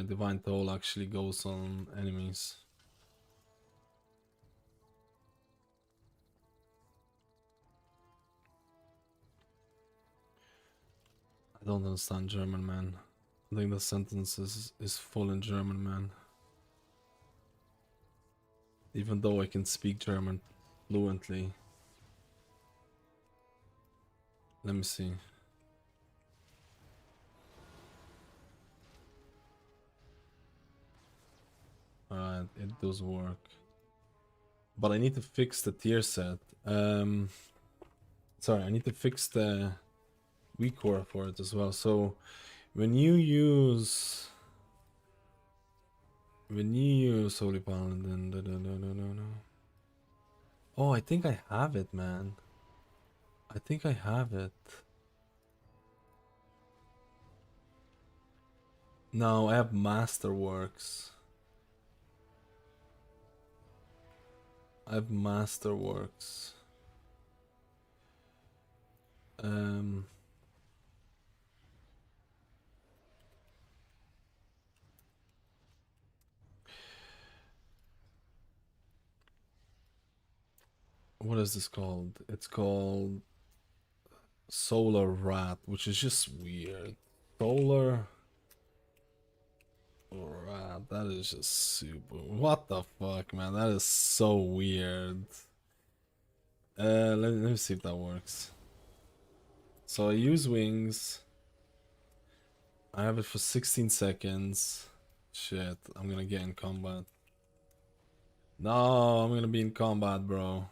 Divine Toll actually goes on enemies. I don't understand German, man. I think the sentence is full in German, man. Even though I can speak German fluently. Let me see. Alright, it does work. But I need to fix the tier set. Sorry, I need to fix the weak core for it as well. So when you use Holy Paladin, Oh, I think I have it, man. I think I have it. No, I have Masterworks. I have Masterworks. What is this called? It's called Solar Rat, which is just weird. Solar Rat, that is just super. What the fuck, man? That is so weird. Let me see if that works. So I use wings. I have it for 16 seconds. Shit, I'm gonna get in combat. No, I'm gonna be in combat, bro.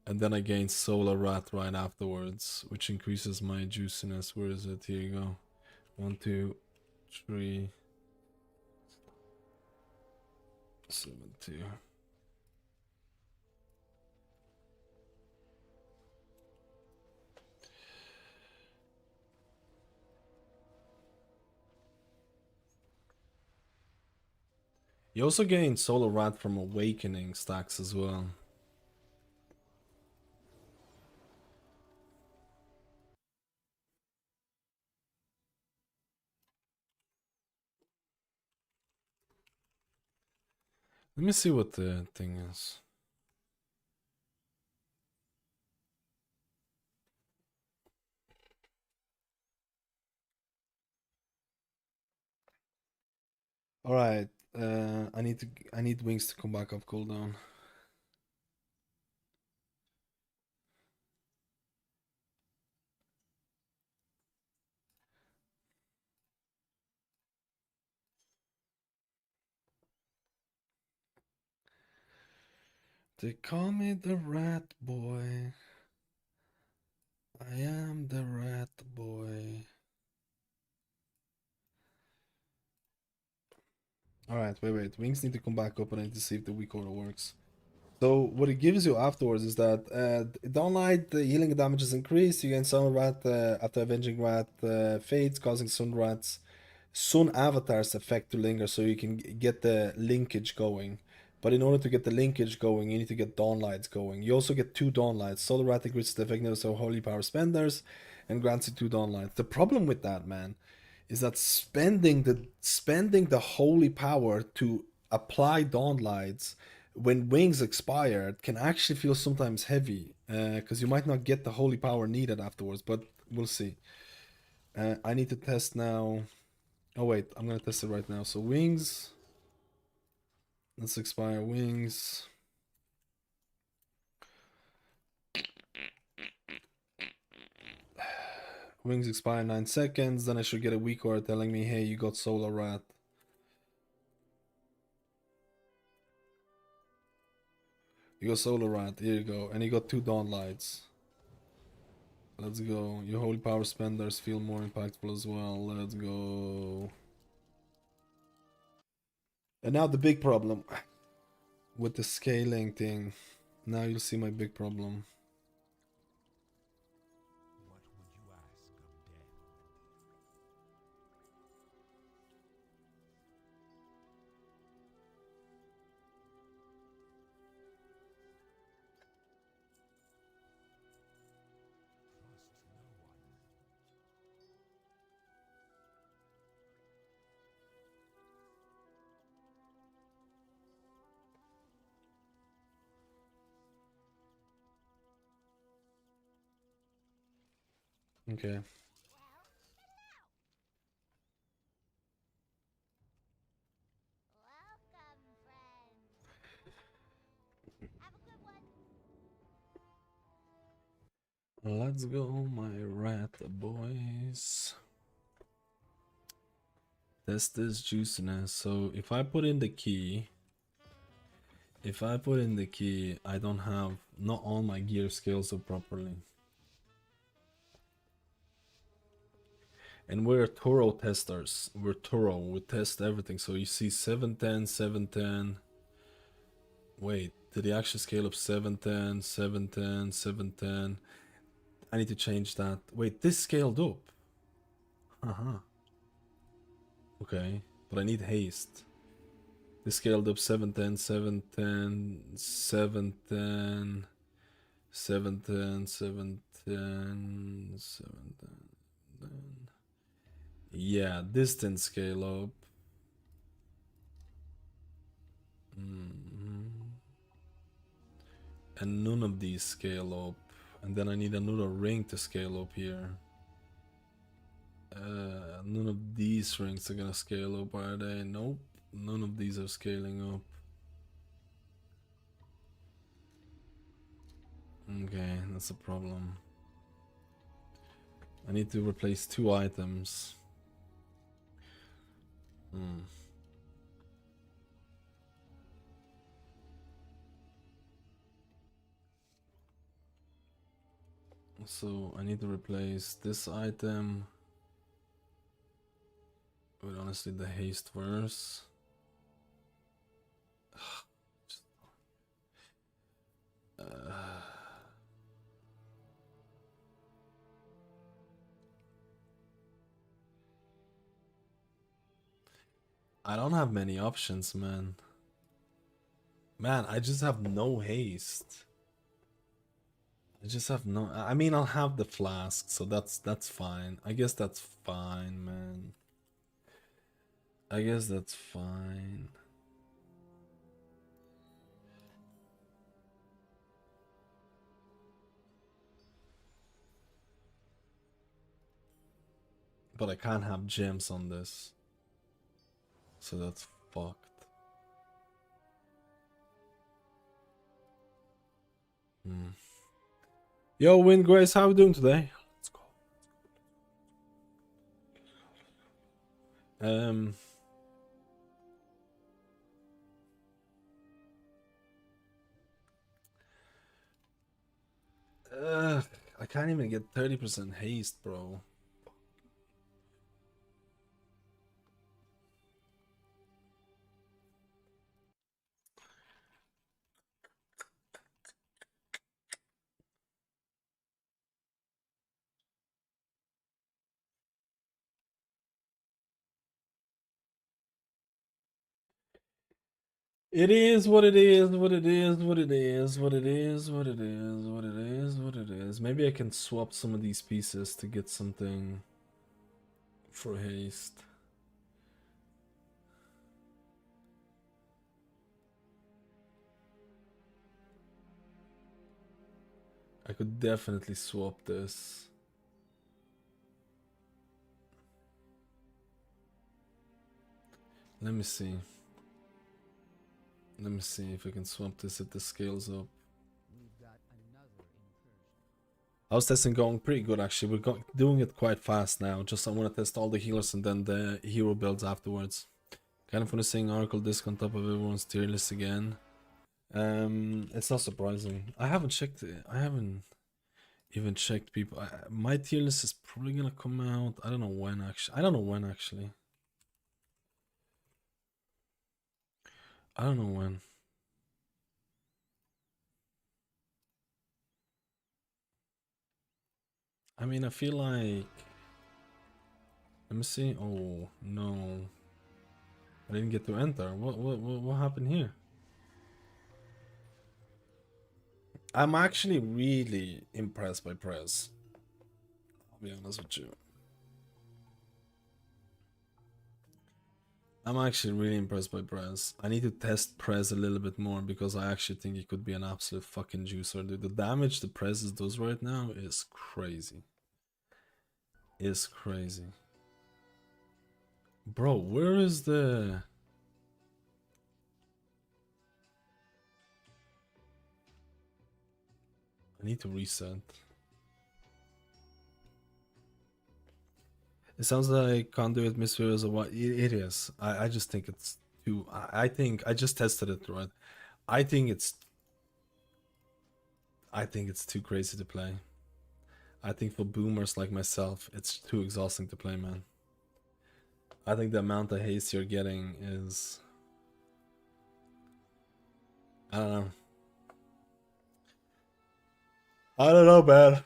And then I gain Solar Rat right afterwards, which increases my juiciness. Where is it? Here you go. 1, 2, 3, 7, 2. You also gain Solar Rat from Awakening stacks as well. Let me see what the thing is. All right, I need wings to come back off cooldown. They call me the Rat Boy. I am the Rat Boy. Alright, wait. Wings need to come back up and I need to see if the weak order works. So what it gives you afterwards is that Dawnlight, the healing damage is increased. You gain Sun Rat after Avenging Rat fades, causing Sun Rat's Sun Avatar's effect to linger, so you can get the linkage going. But in order to get the linkage going, you need to get Dawnlights going. You also get 2 Dawnlights. Solar Rat increases the effectiveness of Holy Power Spenders and grants you 2 Dawnlights. The problem with that, man, is that spending the Holy Power to apply Dawnlights when wings expired can actually feel sometimes heavy, because you might not get the Holy Power needed afterwards, but we'll see. I need to test now. Oh wait, I'm gonna test it right now. So wings. Let's expire wings. Wings expire 9 seconds, then I should get a weak aura telling me, hey, you got Solar Rat. You got Solar Rat, here you go. And you got 2 Dawnlights. Let's go. Your Holy Power Spenders feel more impactful as well. Let's go. And now the big problem with the scaling thing. Now you'll see my big problem. Okay. Let's go, my rat boys. Test this juiciness. So if I put in the key, I don't have, not all my gear scales up properly. And we're thorough testers. We're thorough. We test everything. So you see 710, 710. Wait, did he actually scale up 710, 710, 710? I need to change that. Wait, this scaled up. Uh-huh. Okay, but I need haste. This scaled up 710, 710, 710, 710, 710, 710. Yeah, this didn't scale up. And none of these scale up. And then I need another ring to scale up here. None of these rings are gonna scale up, are they? Nope. None of these are scaling up. Okay, that's a problem. I need to replace 2 items. So I need to replace this item with honestly the haste verse. I don't have many options, man. Man, I just have no haste. I just have no. I mean, I'll have the flask, so that's fine. I guess that's fine, man. I guess that's fine. But I can't have gems on this. So that's fucked. Yo, Wind Grace, how are we doing today? Let's go. I can't even get 30% haste, bro. It is what it is, what it is, what it is, what it is, what it is, what it is, what it is. Maybe I can swap some of these pieces to get something for haste. I could definitely swap this. Let me see. Let me see if I can swap this if the scales up. How's testing going? Pretty good actually. We're doing it quite fast now. Just I want to test all the healers and then the hero builds afterwards. Kind of want to seeing Oracle disc on top of everyone's tier list again. It's not surprising. I haven't checked it. I haven't even checked people. My tier list is probably gonna come out. I don't know when actually. I don't know when actually. I don't know when. I mean, I feel like. Let me see. Oh no, I didn't get to enter. What happened here? I'm actually really impressed by Prez. I'll be honest with you. I'm actually really impressed by Prez. I need to test Prez a little bit more because I actually think it could be an absolute fucking juicer, dude. The damage the Prez does right now is crazy. Is crazy. Bro, where is the... I need to reset. It sounds like Conduit Mistweaver is a what? It is. I just think it's too... I think... I just tested it, right? I think it's too crazy to play. I think for boomers like myself, it's too exhausting to play, man. I think the amount of haste you're getting is... I don't know. I don't know, man.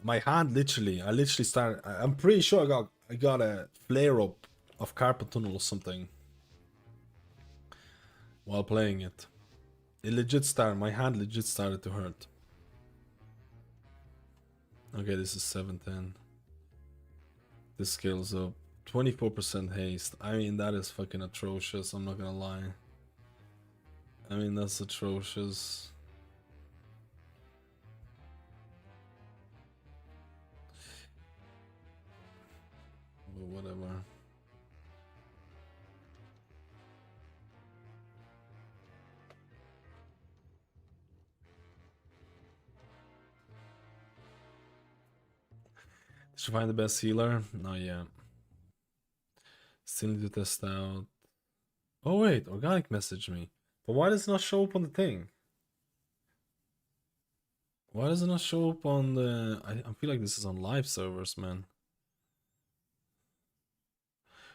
My hand literally, I literally started... I'm pretty sure I got a flare-up of carpal tunnel or something while playing it. It legit started, my hand legit started to hurt. Okay, this is 710. This scales up. 24% haste. I mean, that is fucking atrocious, I'm not gonna lie. I mean, that's atrocious. But whatever. Did you find the best healer? Not yet. Still need to test out. Oh wait, Organic messaged me. But why does it not show up on the thing? Why does it not show up on the... I feel like this is on live servers, man.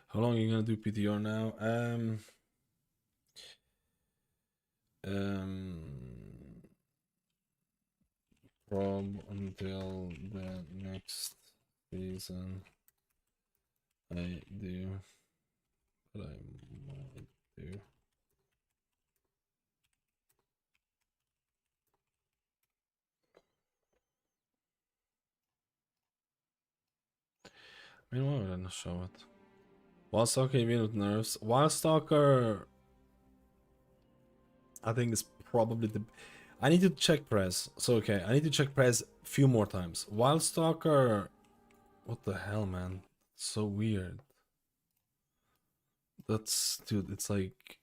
How long are you gonna do PTR now? From until the next season I do, but I might do. I mean, why would I not show it? Wildstalker even with nerfs. Wildstalker, I think is probably the... I need to check press. So okay, I need to check press a few more times. Wildstalker, what the hell, man? So weird. That's, dude, it's like...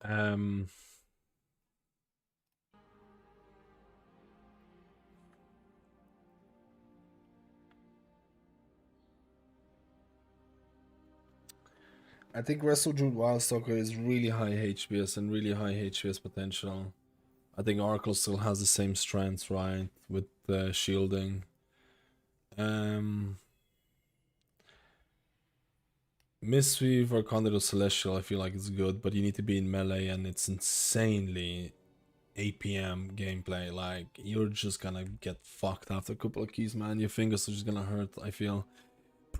I think Wrestle Druid Wildstalker is really high HPS and really high HPS potential. I think Oracle still has the same strengths, right? With shielding. Mistweaver, Conduit of Celestial, I feel like it's good, but you need to be in melee and it's insanely APM gameplay. Like, you're just gonna get fucked after a couple of keys, man. Your fingers are just gonna hurt, I feel.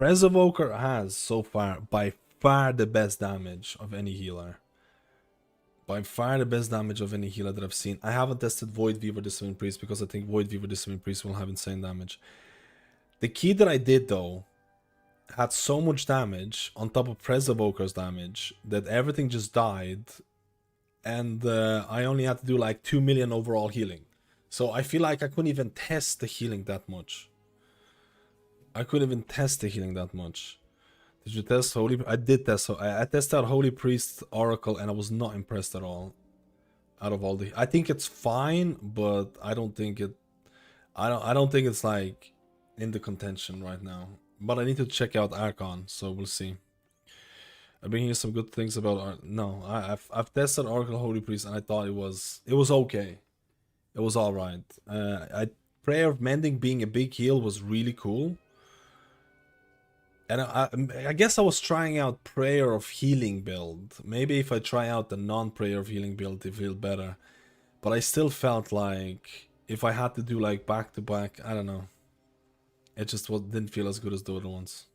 Evoker has, so far, by far the best damage of any healer. By far the best damage of any healer that I've seen. I haven't tested Void Weaver Discipline Priest because I think Void Weaver Discipline Priest will have insane damage. The key that I did, though, had so much damage on top of Evoker's damage that everything just died, and I only had to do like 2 million overall healing. So I feel like I couldn't even test the healing that much. Did you test Holy? I did test. I tested out Holy Priest, Oracle, and I was not impressed at all. Out of all the, I think it's fine, but I don't think it. I don't think it's like in the contention right now. But I need to check out Archon, so we'll see. I've been hearing some good things about. No, I've tested Oracle Holy Priest, and I thought it was okay. It was all right. Prayer of Mending being a big heal was really cool. And I guess I was trying out Prayer of Healing build. Maybe if I try out the non-Prayer of Healing build, it feel better. But I still felt like if I had to do like back-to-back, I don't know. It just didn't feel as good as the other ones.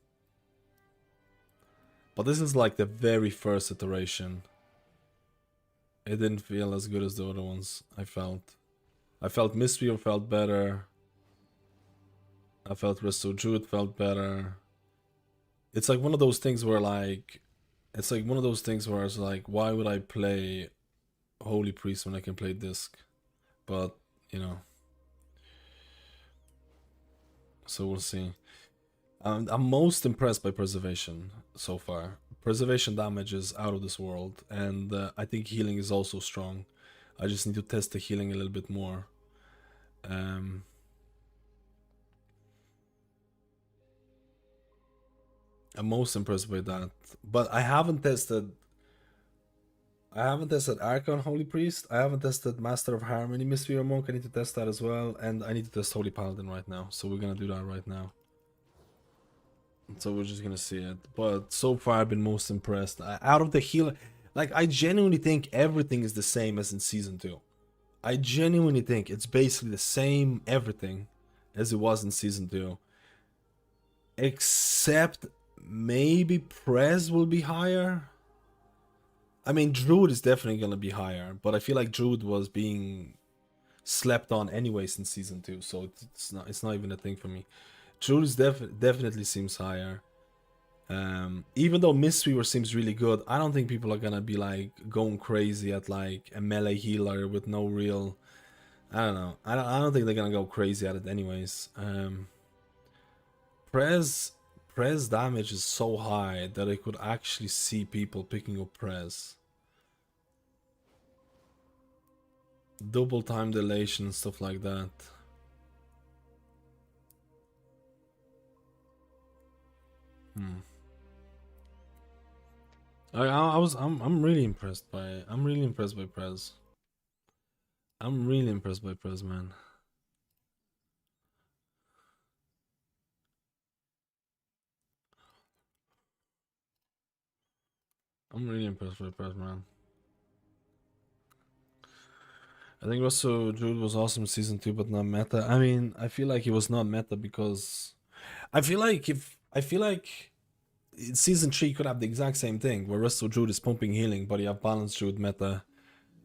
But this is like the very first iteration. It didn't feel as good as the other ones, I felt. I felt Mistweaver felt better. I felt Resto Druid felt better. It's like one of those things where like, it's like one of those things where it's like, why would I play Holy Priest when I can play Disc? But, you know. So we'll see. I'm most impressed by Preservation so far. Preservation damage is out of this world, and I think healing is also strong. I just need to test the healing a little bit more. I'm most impressed by that, but I haven't tested Archon Holy Priest. I haven't tested Master of Harmony Mistweaver Monk. I need to test that as well, and I need to test Holy Paladin right now. So we're gonna do that right now. So we're just gonna see it. But so far, I've been most impressed. Out of the healer, like I genuinely think everything is the same as in Season 2. I genuinely think it's basically the same everything as it was in Season 2. Except maybe Prez will be higher. I mean, Druid is definitely gonna be higher, but I feel like Druid was being slept on anyways in Season 2, so it's not even a thing for me. Druid is definitely seems higher. Even though Mistweaver seems really good, I don't think people are gonna be like going crazy at like a melee healer with no real. I don't know. I don't think they're gonna go crazy at it anyways. Prez damage is so high that I could actually see people picking up Prez. Double time dilation and stuff like that. I'm really impressed by Prez. I'm really impressed by Prez, man. I'm really impressed by Prez, man. I think also Druid was awesome in Season 2, but not meta. I mean, I feel like he was not meta because I feel like in Season 3 you could have the exact same thing where Resto Druid is pumping healing, but you have balanced Druid meta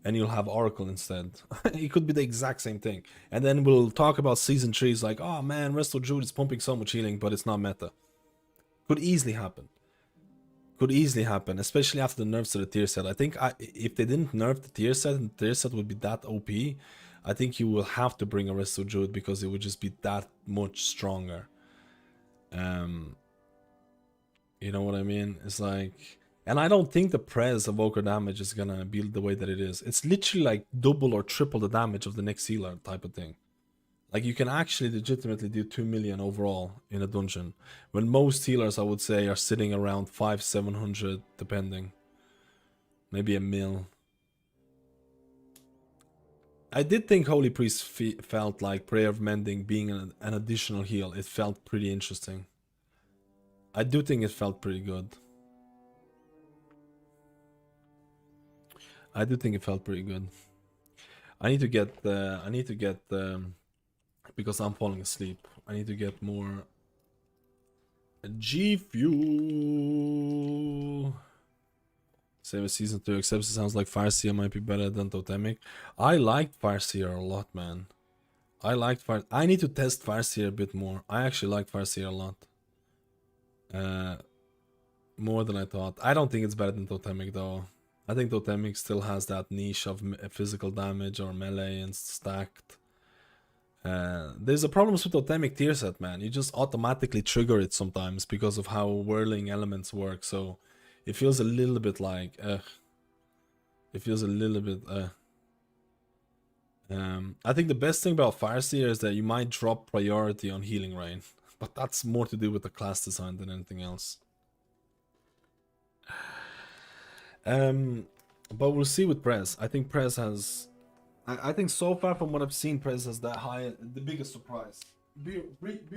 and you'll have Oracle instead. It could be the exact same thing. And then we'll talk about Season 3 is like, oh man, Resto Druid is pumping so much healing, but it's not meta. Could easily happen. Could easily happen, especially after the nerfs to the tier set. I think if they didn't nerf the tier set and the tier set would be that OP, I think you will have to bring a Resto Druid because it would just be that much stronger. You know what I mean? It's like, and I don't think the Prez Evoker damage is gonna be the way that it is. It's literally like double or triple the damage of the next healer type of thing. Like you can actually legitimately do 2 million overall in a dungeon, when most healers I would say are sitting around 500-700 depending, maybe a mil. I did think Holy Priest felt like Prayer of Mending being an additional heal. It felt pretty interesting. I do think it felt pretty good. I do think it felt pretty good. I need to get because I'm falling asleep. I need to get more G Fuel. Same as Season 2, except it sounds like Farseer might be better than Totemic. I liked Farseer a lot, man. I need to test Farseer a bit more. I actually like Farseer a lot. More than I thought. I don't think it's better than Totemic though. I think Totemic still has that niche of physical damage or melee and stacked. There's a problem with Totemic tier set, man. You just automatically trigger it sometimes because of how whirling elements work. So it feels a little bit like, it feels a little bit, I think the best thing about Farseer is that you might drop priority on Healing Rain, but that's more to do with the class design than anything else. But we'll see with Prez. I think Prez has, I think so far from what I've seen, Prez has that high, the biggest surprise. BRP.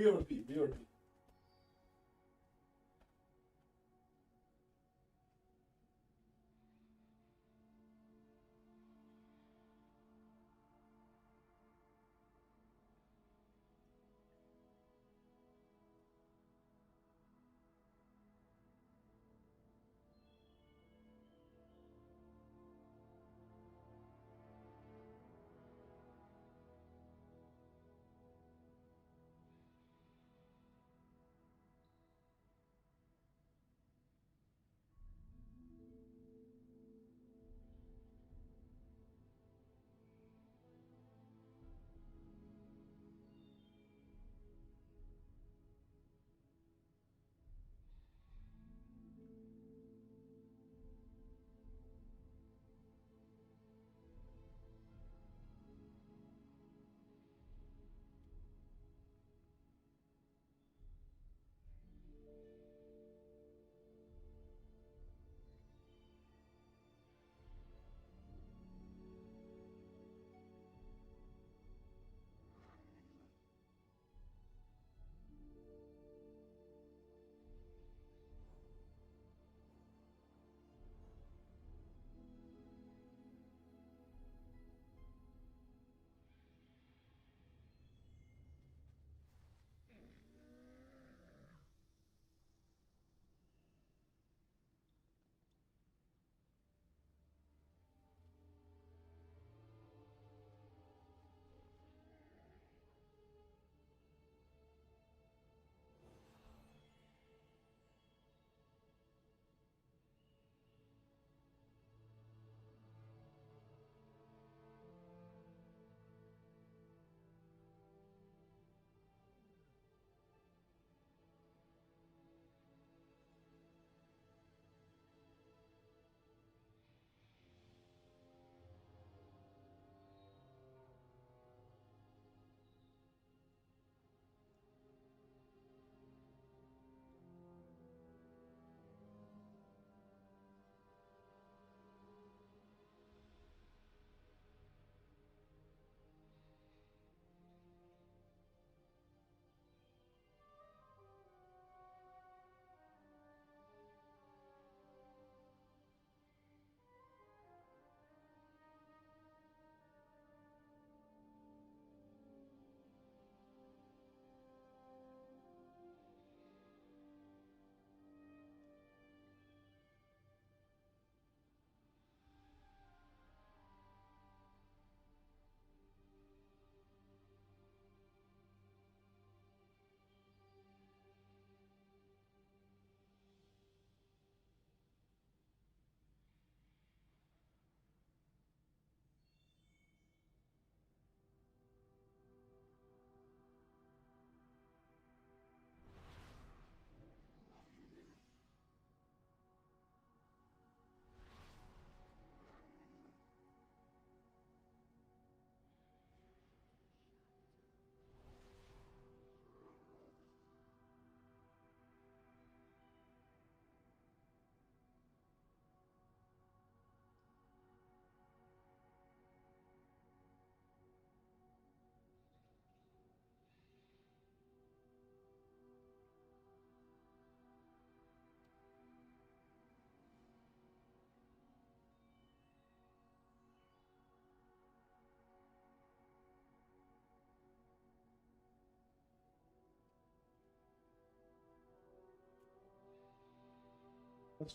Let's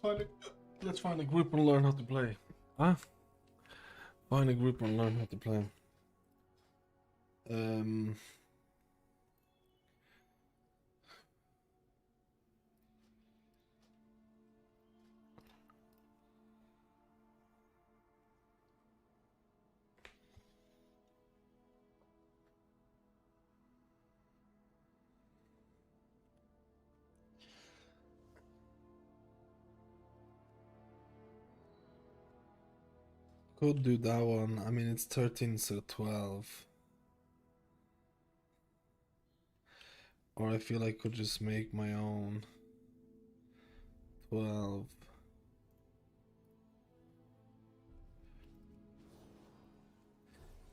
find a group and learn how to play. Huh? Find a group and learn how to play. Could do that one. I mean, it's 13 instead of 12. Or I feel I could just make my own 12.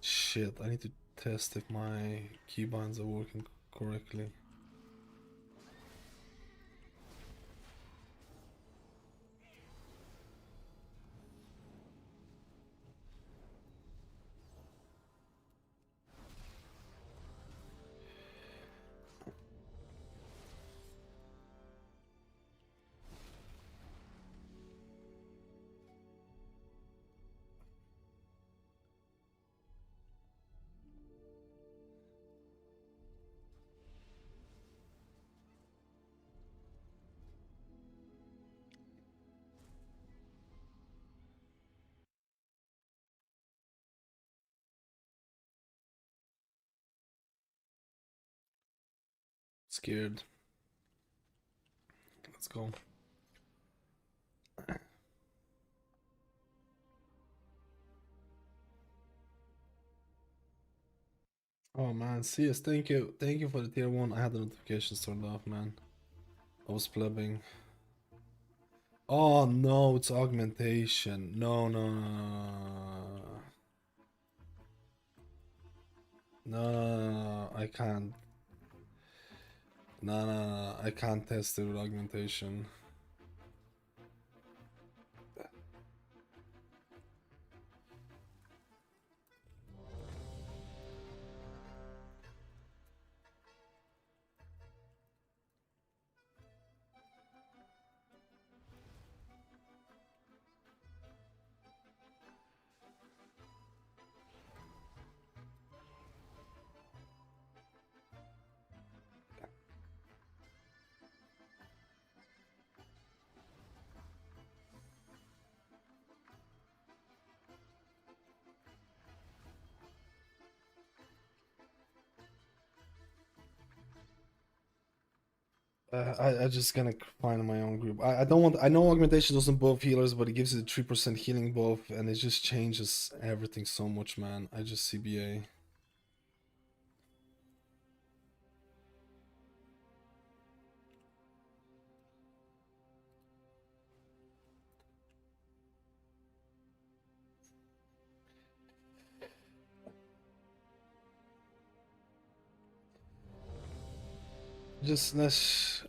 Shit, I need to test if my keybinds are working correctly. Scared. Let's go. Oh man, CS, thank you. Thank you for the tier 1. I had the notifications turned off, man. I was plebbing. Oh no, it's augmentation. No, no, no, no, no, no, no, I can't. No, no, no, I can't test it with augmentation. I just gonna find my own group. I don't want. I know augmentation doesn't buff healers, but it gives you the 3% healing buff, and it just changes everything so much, man. I just CBA. Just let's.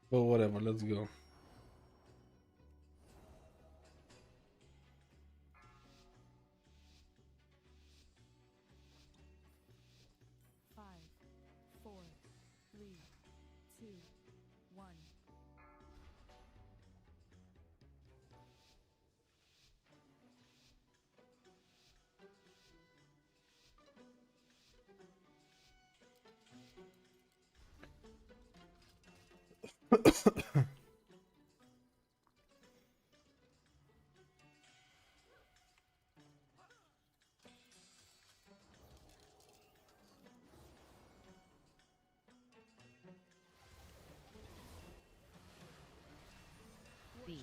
But whatever. Let's go. Five, four, three, two, one. Beat.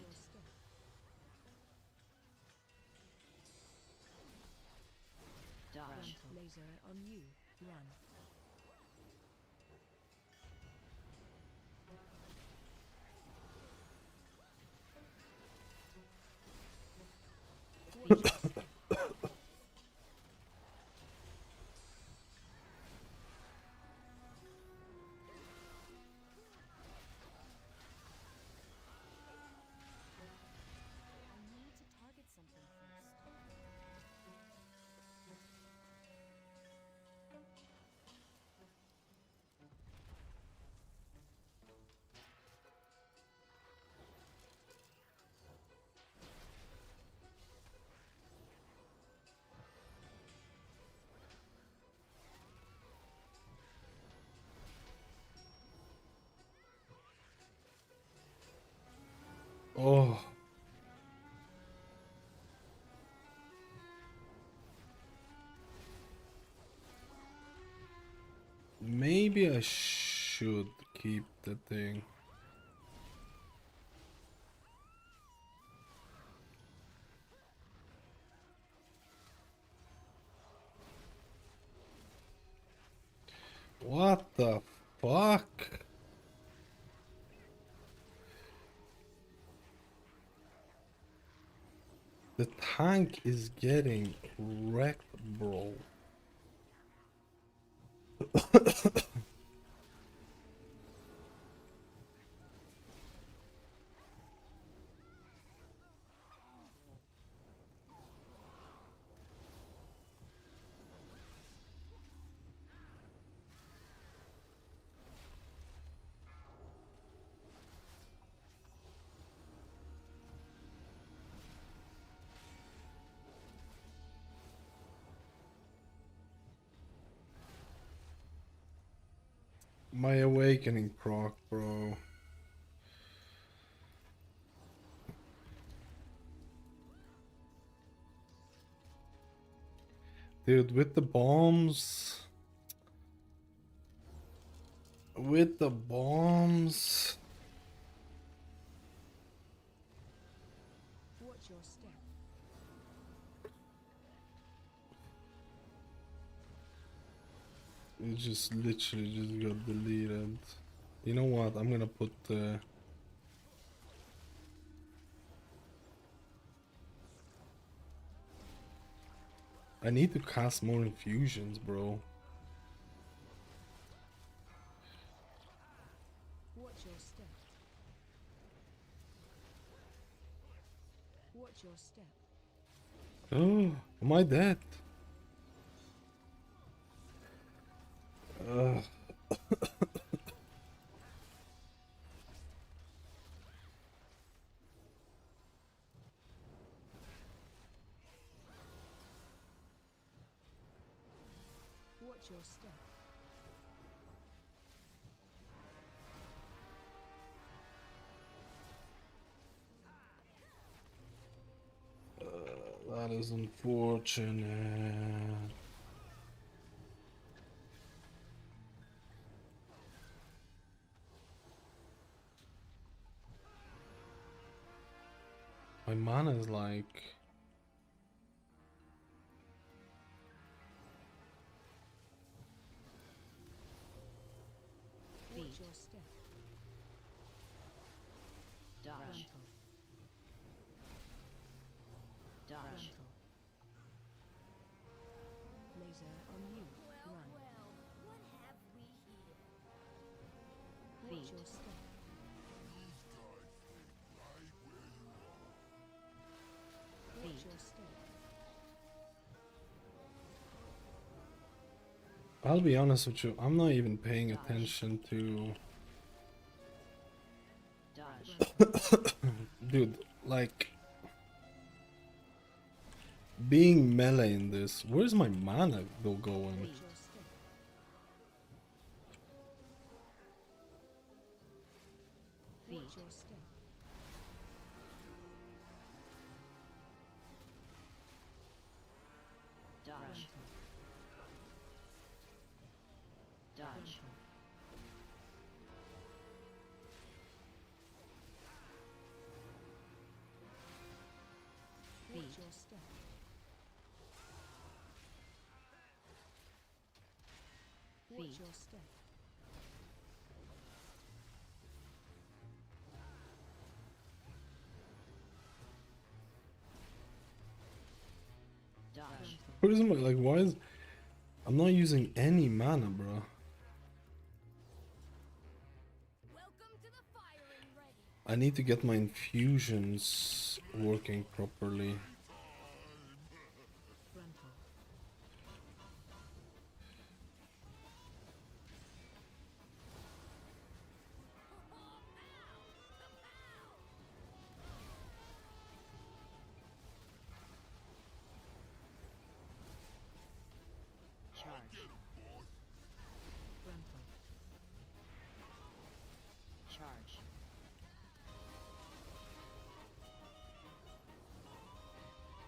Dodge. Laser on you. Run. Maybe I should keep the thing. What the fuck? The tank is getting wrecked, bro. My awakening proc, bro. Dude, with the bombs. With the bombs. Watch your step. It just literally just got deleted. You know what? I'm gonna put the. I need to cast more infusions, bro. Watch your step. Watch your step. Oh, am I dead? Watch your step. That is unfortunate. My mana is like. Watch your step. Dodge. Dodge. Laser on you. Run. what have we here? Watch Feet. your step. Watch Feet. your step. I'll be honest with you, I'm not even paying attention to. Dodge. Dude, like. Being melee in this, where's my mana though going? Watch your step. Feet. Watch your step. Dodge. Dodge. Watch Feet. your step. Watch Feet. your step. Dodge. Where is my, like, why is. I'm not using any mana, bro. Welcome to the firing ready. I need to get my infusions working properly. Frontal. Charge. Frontal. Charge.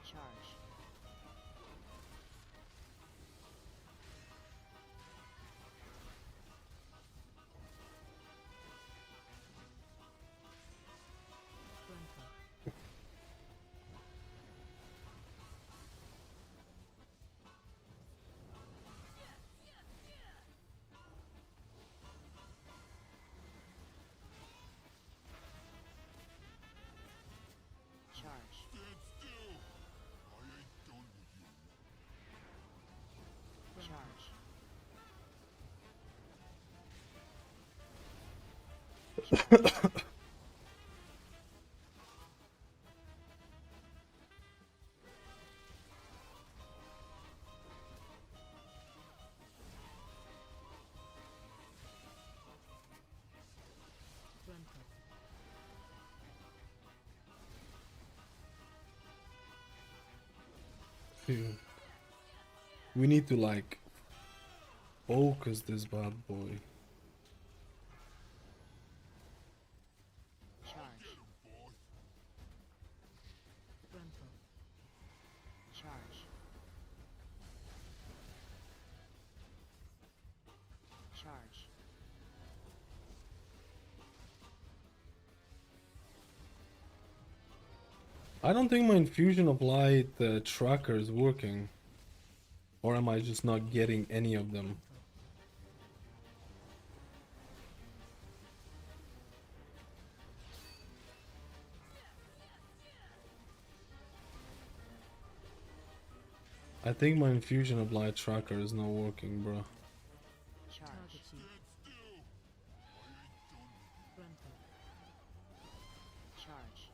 Charge. Dude. We need to like focus this bad boy. Charge. Charge. Charge. I don't think my infusion of light tracker is working. Or am I just not getting any of them? I think my infusion of light tracker is not working, bro. Charge. Charge.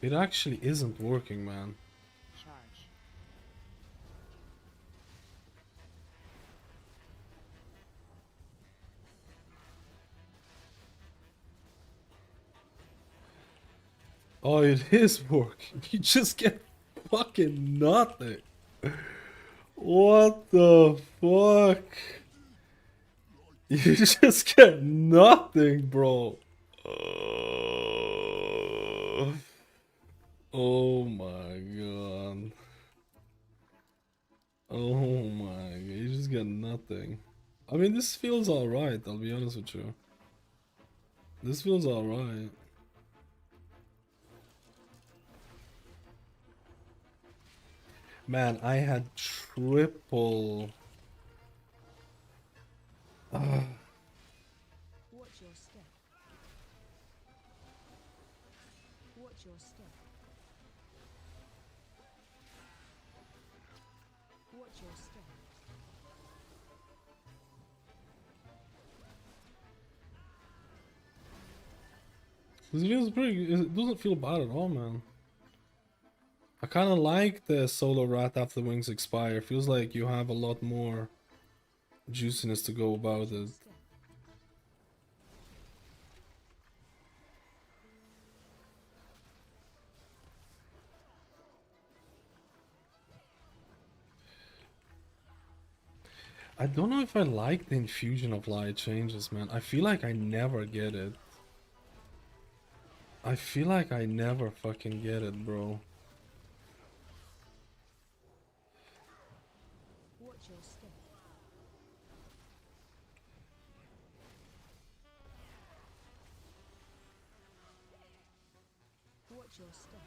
It actually isn't working, man. Charge. Oh, it is working. You just get fucking nothing. What the fuck? You just get nothing, bro. Oh my god. Oh my god. You just get nothing. I mean, this feels alright, I'll be honest with you. This feels alright. Man, I had triple. Watch your step. Watch your step. Watch your step. This feels pretty. It doesn't feel bad at all, man. I kind of like the solo rat after the wings expire. Feels like you have a lot more juiciness to go about it. I don't know if I like the infusion of light changes, man. I feel like I never get it. I feel like I never fucking get it, bro. Watch your step. Watch your step.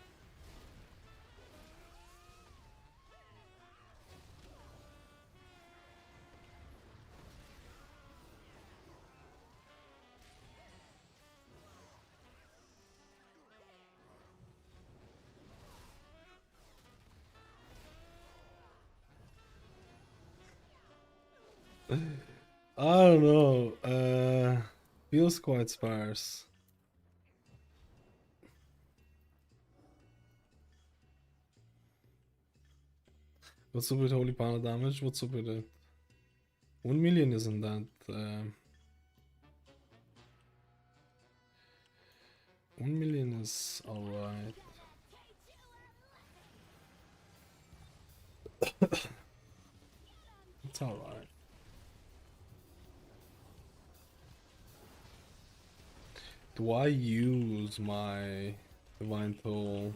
I don't know. Feels quite sparse. What's up with holy pana damage? What's up with it? 1 million isn't that. 1 million is alright. It's alright. Do I use my divine toll?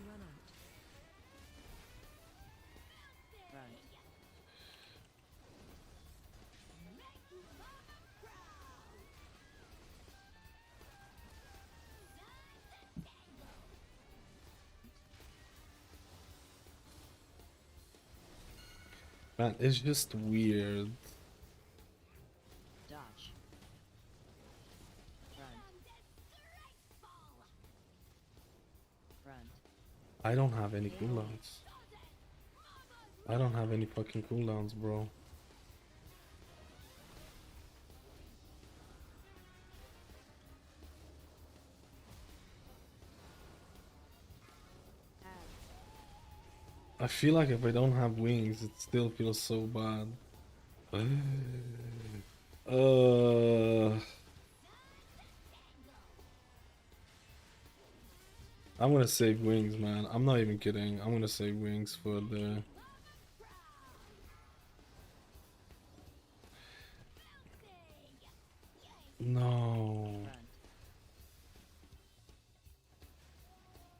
Man, it's just weird. Dodge. Run. Run. I don't have any cooldowns. I don't have any fucking cooldowns, bro. I feel like if I don't have wings, it still feels so bad. I'm gonna save wings, man. I'm not even kidding. I'm gonna save wings for the... No.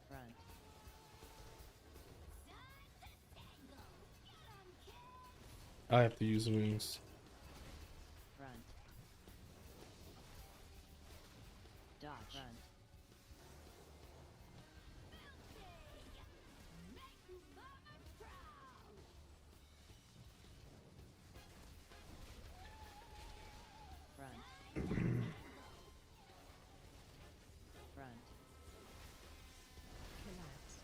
Front. I have to use wings. Front. Dodge. Front. Front. Front. Collapse.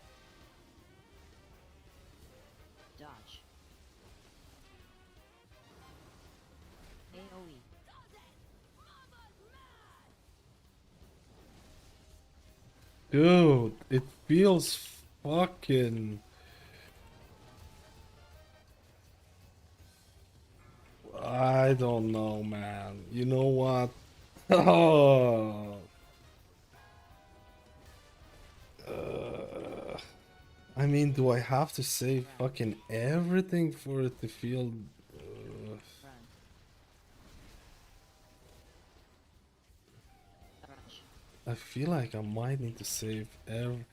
Dodge. AoE. Dude, it feels fucking... I don't know, man. You know what? Oh. I mean, do I have to save fucking everything for it to feel... Front. Rush. I feel like I might need to save every...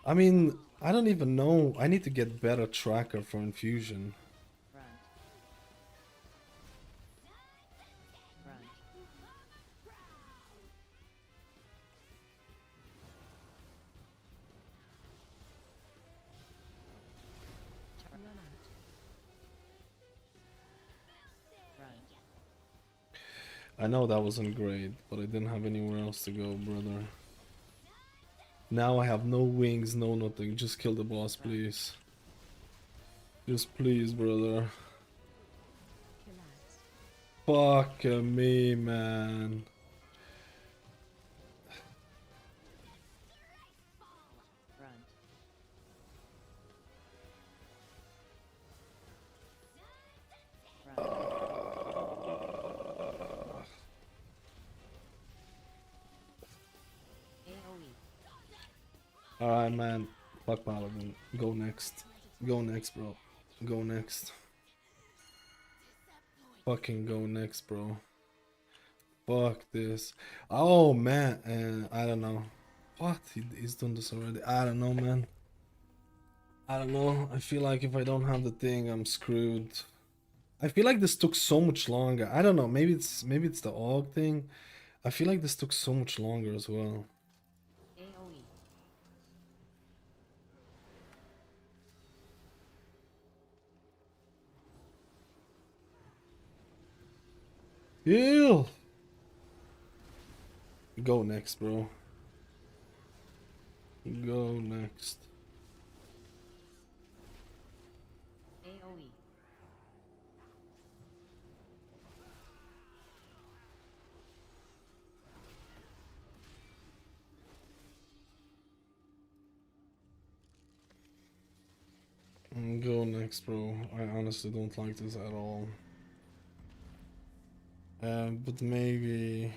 I mean, I don't even know. I need to get better tracker for infusion. Front. Front. Run out. Front. I know that wasn't great, but I didn't have anywhere else to go, brother. Now I have no wings, no nothing. Just kill the boss, please. Just please, brother. Collapse. Fuck me, man. Front. Front. AoE. Alright, man. Fuck Paladin. Go next. Go next, bro. Go next. Fucking go next, bro. Fuck this. Oh, man. I don't know. What? He's done this already. I don't know, man. I don't know. I feel like if I don't have the thing, I'm screwed. I feel like this took so much longer. I don't know. Maybe it's the AUG thing. I feel like this took so much longer as well. AoE. Heal! Go next, bro. Go next. AoE. Go next, bro. I honestly don't like this at all. But maybe...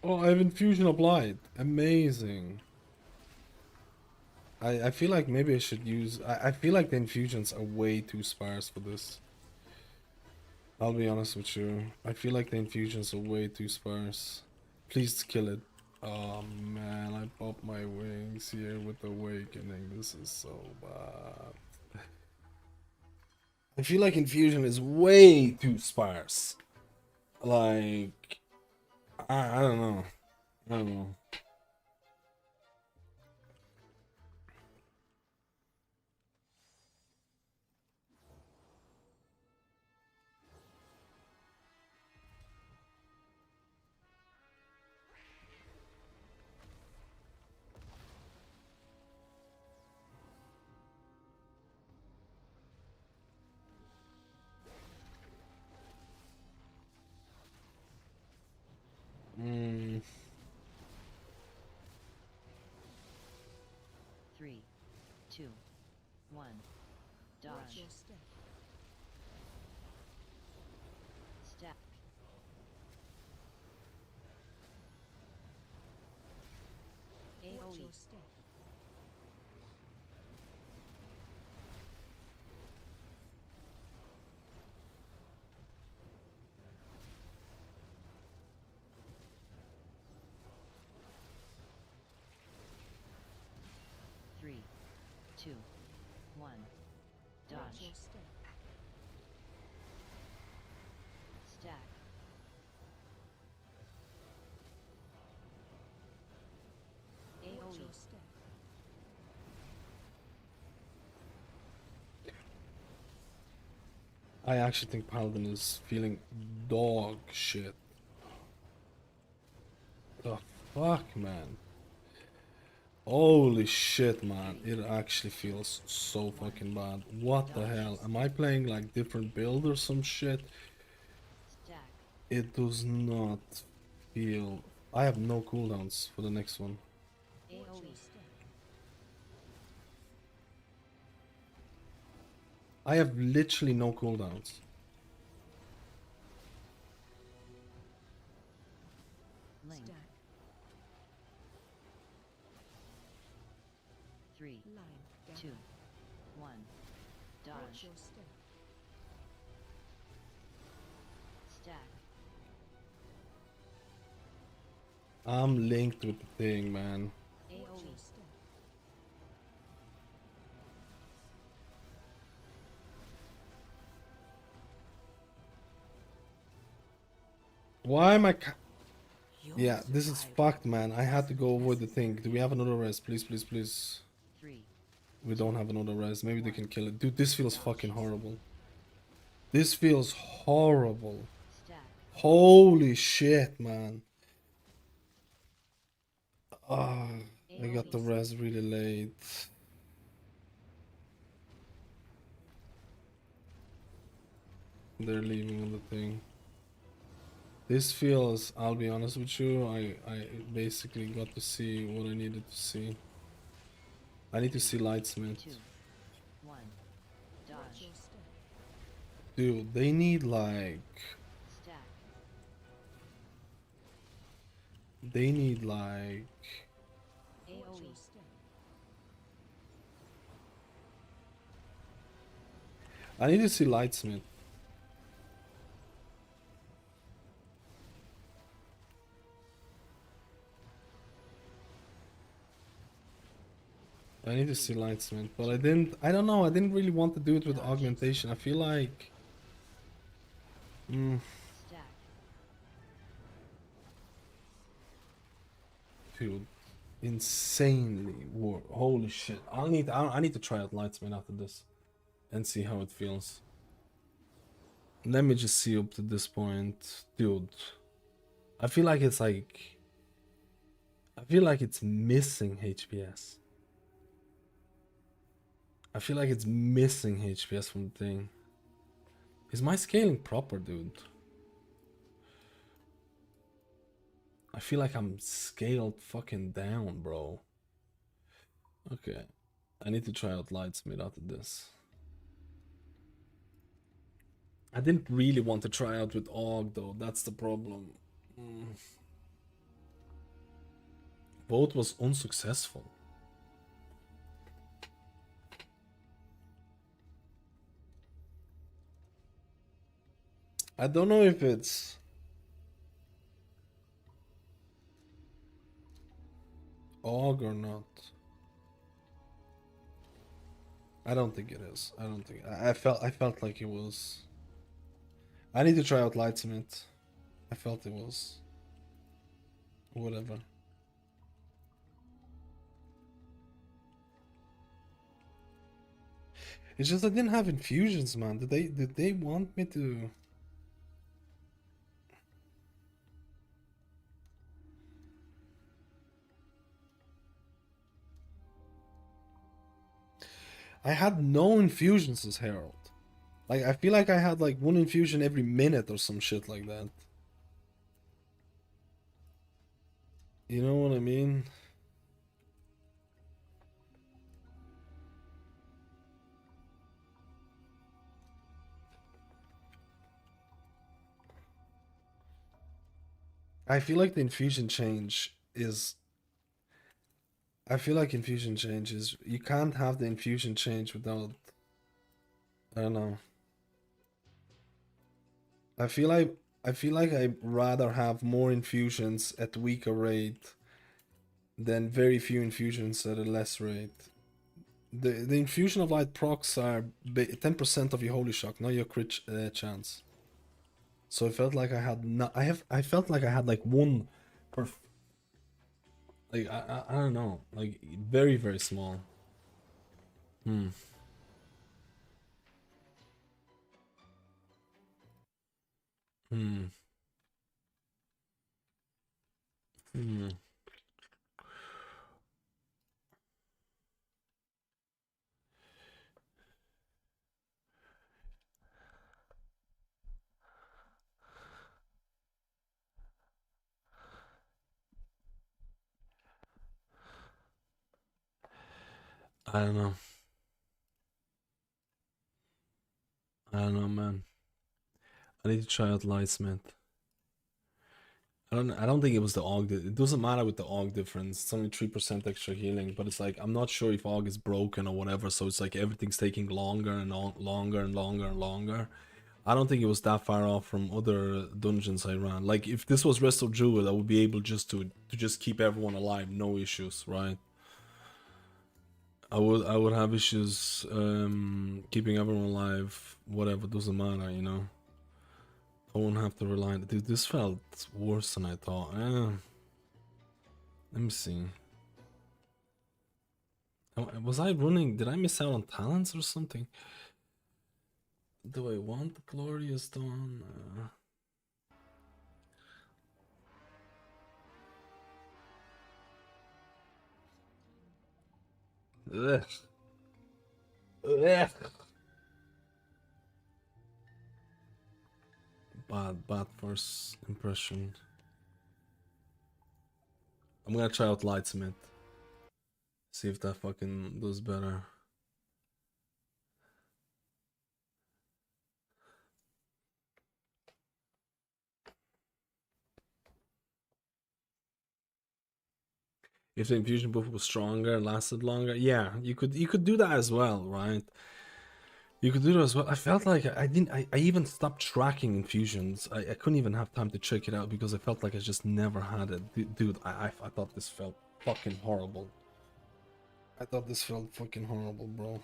Oh, I have infusion applied. Amazing. I feel like maybe I should use... I feel like the infusions are way too sparse for this. I'll be honest with you. I feel like the infusions are way too sparse. Please kill it. Oh man, I popped my wings here with Awakening. This is so bad. I feel like Infusion is way too sparse. Like, I don't know. I don't know. Mm. 3, 2, 1. Dodge. Watch your step. Stack. Watch AoE. your step. Three, two, one. Watch Dodge. your step. Stack. Watch AoE. your step. I actually think Paladin is feeling dog shit. The fuck, man. Holy shit, man. It actually feels so fucking bad. What the hell? Am I playing like different build or some shit? Stack. It does not feel... I have no cooldowns for the next one. Watch AoE. your step. I have literally no cooldowns. Link. Stack. 3, Line. 2, Gather. 1. Watch Dodge. your step. Stack. I'm linked with the thing, man. Watch AoE. your step. Why am I... You'll Yeah, this is survive. fucked, man. I had to go avoid the thing. Do we have another res? Please, please, please. 3. We don't have another res. Maybe they can kill it. Dude, this feels fucking horrible. This feels horrible. Stack. Holy shit, man. Ah, I got the res really late. They're leaving on the thing. This feels, I'll be honest with you, I basically got to see what I needed to see. I need to see Lightsmith. 2, 1. Watch Dodge. your step. Dude, they need like... Stack. They need like... Watch AoE. your step. I need to see Lightsmith. I need to see Lightsmith, but I don't know, I didn't really want to do it with augmentation. I feel like... Stack. Dude, insanely holy shit. I need to try out Lightsmith after this and see how it feels. Let me just see up to this point. Dude, I feel like it's like... I feel like it's missing HPS. I feel like it's missing HPS from the thing. Is my scaling proper, dude? I feel like I'm scaled fucking down, bro. Okay. I need to try out Lightsmith after this. I didn't really want to try out with Aug though, that's the problem. Vote was unsuccessful. I don't know if it's... AUG or not? I don't think it is. I don't think I felt like it was. I need to try out Lightsmith. I felt it was. Whatever. It's just I didn't have infusions, man. Did they want me to? I had no infusions as Herald. Like, I feel like I had like one infusion every minute or some shit like that. You know what I mean? I feel like the infusion change is. I feel like infusion change is. You can't have the infusion change without. I don't know. I feel like I'd rather have more infusions at weaker rate than very few infusions at a less rate. The infusion of light procs are 10% of your holy shock, not your crit chance. So I felt like I had not. I felt like I had like one per. Like I don't know, like very very small. Hmm. Hmm. Hmm. I don't know. I don't know, man. I need to try out Lightsmith. I don't think it was the AUG. It doesn't matter with the AUG difference. It's only 3% extra healing, but it's like I'm not sure if AUG is broken or whatever, so it's like everything's taking longer and longer and longer and longer. I don't think it was that far off from other dungeons I ran. Like if this was Rest of Druid, I would be able just to just keep everyone alive, no issues, right? I would have issues keeping everyone alive, whatever, doesn't matter, you know. I won't have to rely on it. Dude, this felt worse than I thought. Let me see. Was I running? Did I miss out on talents or something? Do I want the Glorious Dawn? Ugh. Ugh. Bad first impression. I'm gonna try out Lightsmith. See if that fucking does better. If the infusion buff was stronger and lasted longer, yeah, you could do that as well, right? You could do that as well. I felt like I even stopped tracking infusions. I couldn't even have time to check it out because I felt like I just never had it. Dude, I thought this felt fucking horrible. I thought this felt fucking horrible, bro.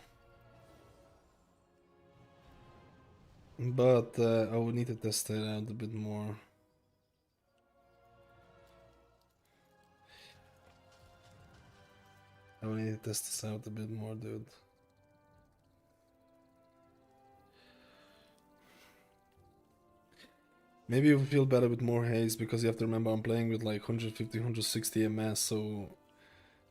But I would need to test it out a bit more. I would need to test this out a bit more, dude. Maybe you feel better with more haze because you have to remember I'm playing with like 150, 160 MS, so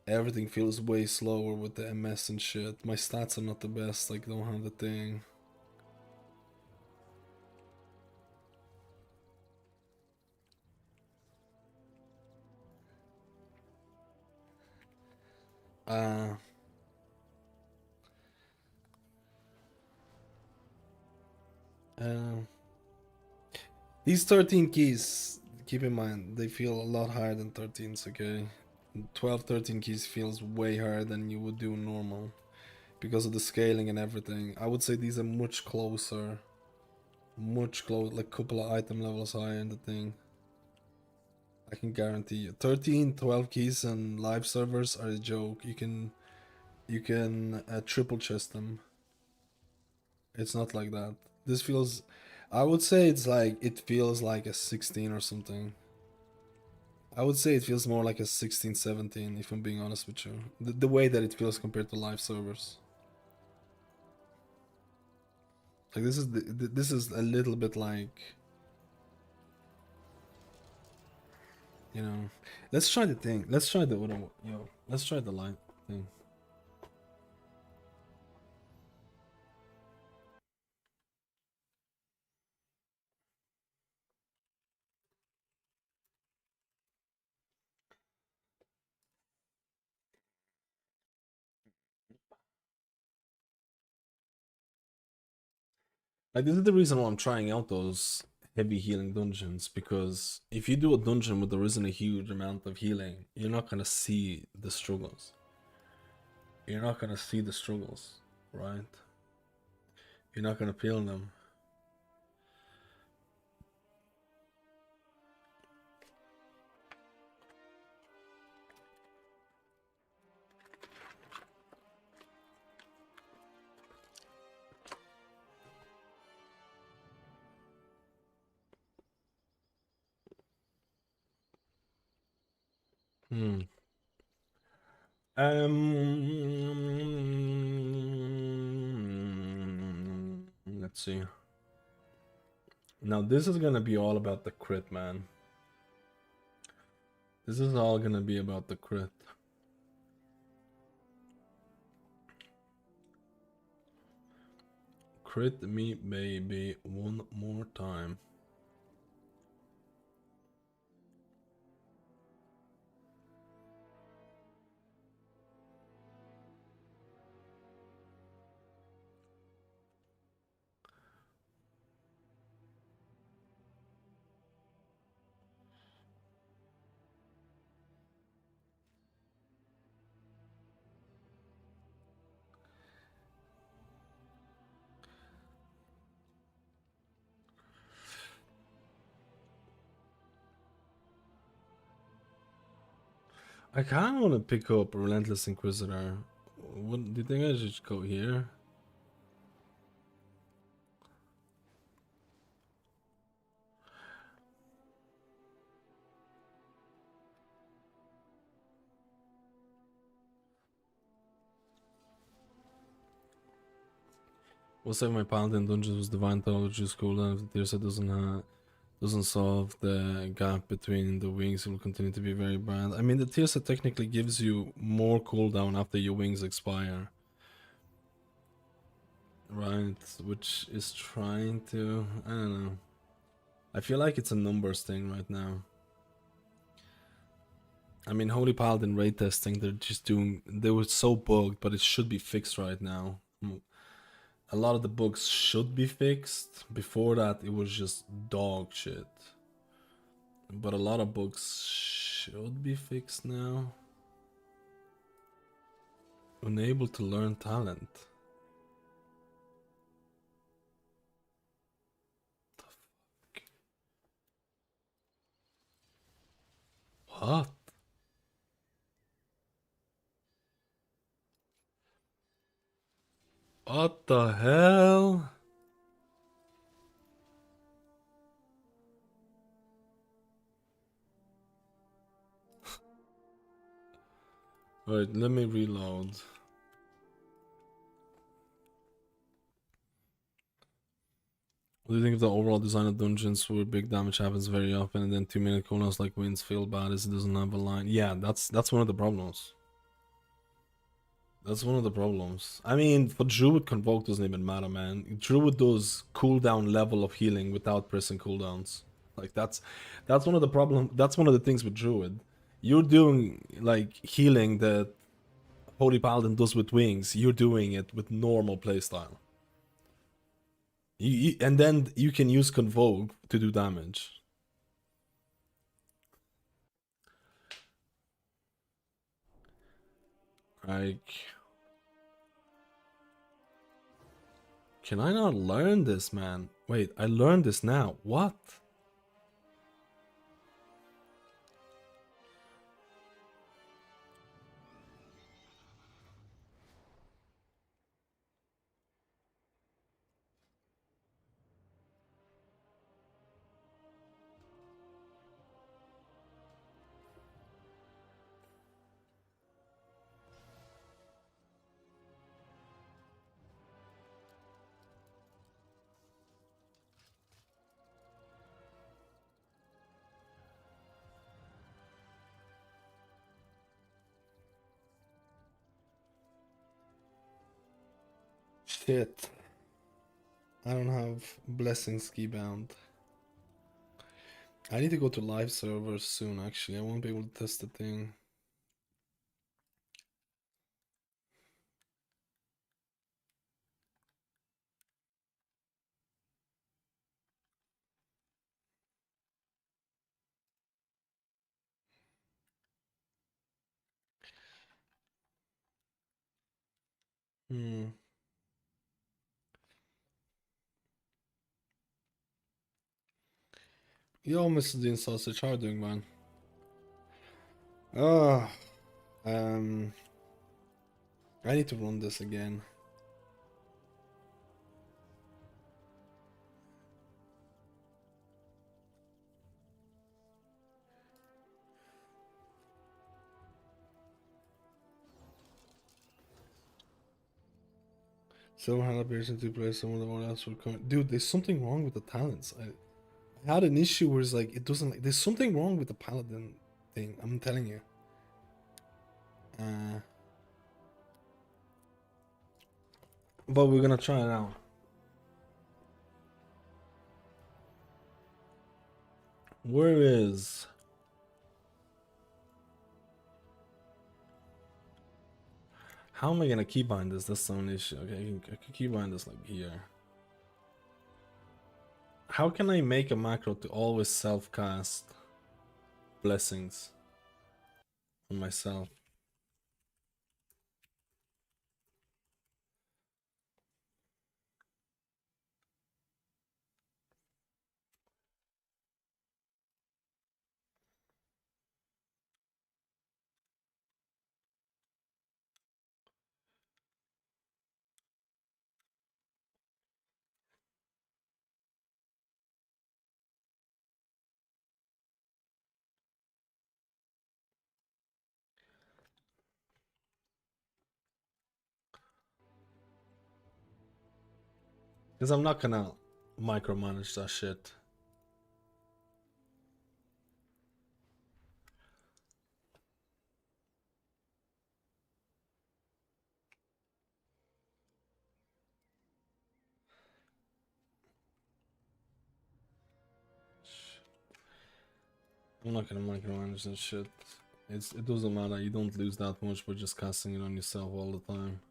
everything feels way slower with the MS and shit. My stats are not the best, like don't have the thing. These 13 keys, keep in mind, they feel a lot higher than 13s, okay? 12, 13 keys feels way higher than you would do normal because of the scaling and everything. I would say these are much closer, like couple of item levels higher in the thing. I can guarantee you. 13, 12 keys and live servers are a joke. You can triple chest them. It's not like that. This feels, I would say it's like, it feels like a 16 or something. I would say it feels more like a 16, 17, if I'm being honest with you. The way that it feels compared to live servers. Like this is a little bit like, you know. Let's try the thing. Let's try the other. Yo, let's try the live thing. Like this is the reason why I'm trying out those heavy healing dungeons, because if you do a dungeon where there isn't a huge amount of healing, you're not gonna see the struggles. You're not gonna see the struggles, right? You're not gonna feel them. Hmm. Let's see. Now this is gonna be all about the crit, man. This is all gonna be about the crit. Crit me, baby, one more time. I kind of want to pick up Relentless Inquisitor. What do you think I should go here? We'll save my Paladin dungeons with Divine Theology School, and if the tier set doesn't solve the gap between the wings, it will continue to be very bad. I mean, the tier set technically gives you more cooldown after your wings expire. Right, which is trying to, I don't know. I feel like it's a numbers thing right now. I mean, Holy Paladin raid testing, they were so bugged, but it should be fixed right now. A lot of the bugs should be fixed. Before that, it was just dog shit. But a lot of bugs should be fixed now. Unable to learn talent. What? What the hell? Alright, let me reload. What do you think of the overall design of dungeons where big damage happens very often and then 2-minute cooldowns like winds feel bad as it doesn't have a line? Yeah, that's one of the problems. That's one of the problems. I mean, for Druid, Convoke doesn't even matter, man. Druid does cooldown level of healing without pressing cooldowns. Like that's one of the problem. That's one of the things with Druid. You're doing like healing that Holy Paladin does with wings. You're doing it with normal playstyle. And then you can use Convoke to do damage. Like, can I not learn this, man? Wait, I learned this now. What? Shit. I don't have blessing ski bound. I need to go to live servers soon actually. I won't be able to test the thing. Yo, Mr. Dean Sausage, how are you doing, man? Ah, I need to run this again. Someone had a patient to play, someone else would come. Dude, there's something wrong with the talents. I had an issue where it's like, it doesn't, like, there's something wrong with the Paladin thing, I'm telling you. But we're gonna try it out. Where is... How am I gonna keybind this? That's the only issue. Okay, I can keybind this like here. How can I make a macro to always self-cast blessings on myself? Because I'm not gonna micromanage that shit. I'm not gonna micromanage that shit. It doesn't matter, you don't lose that much by just casting it on yourself all the time.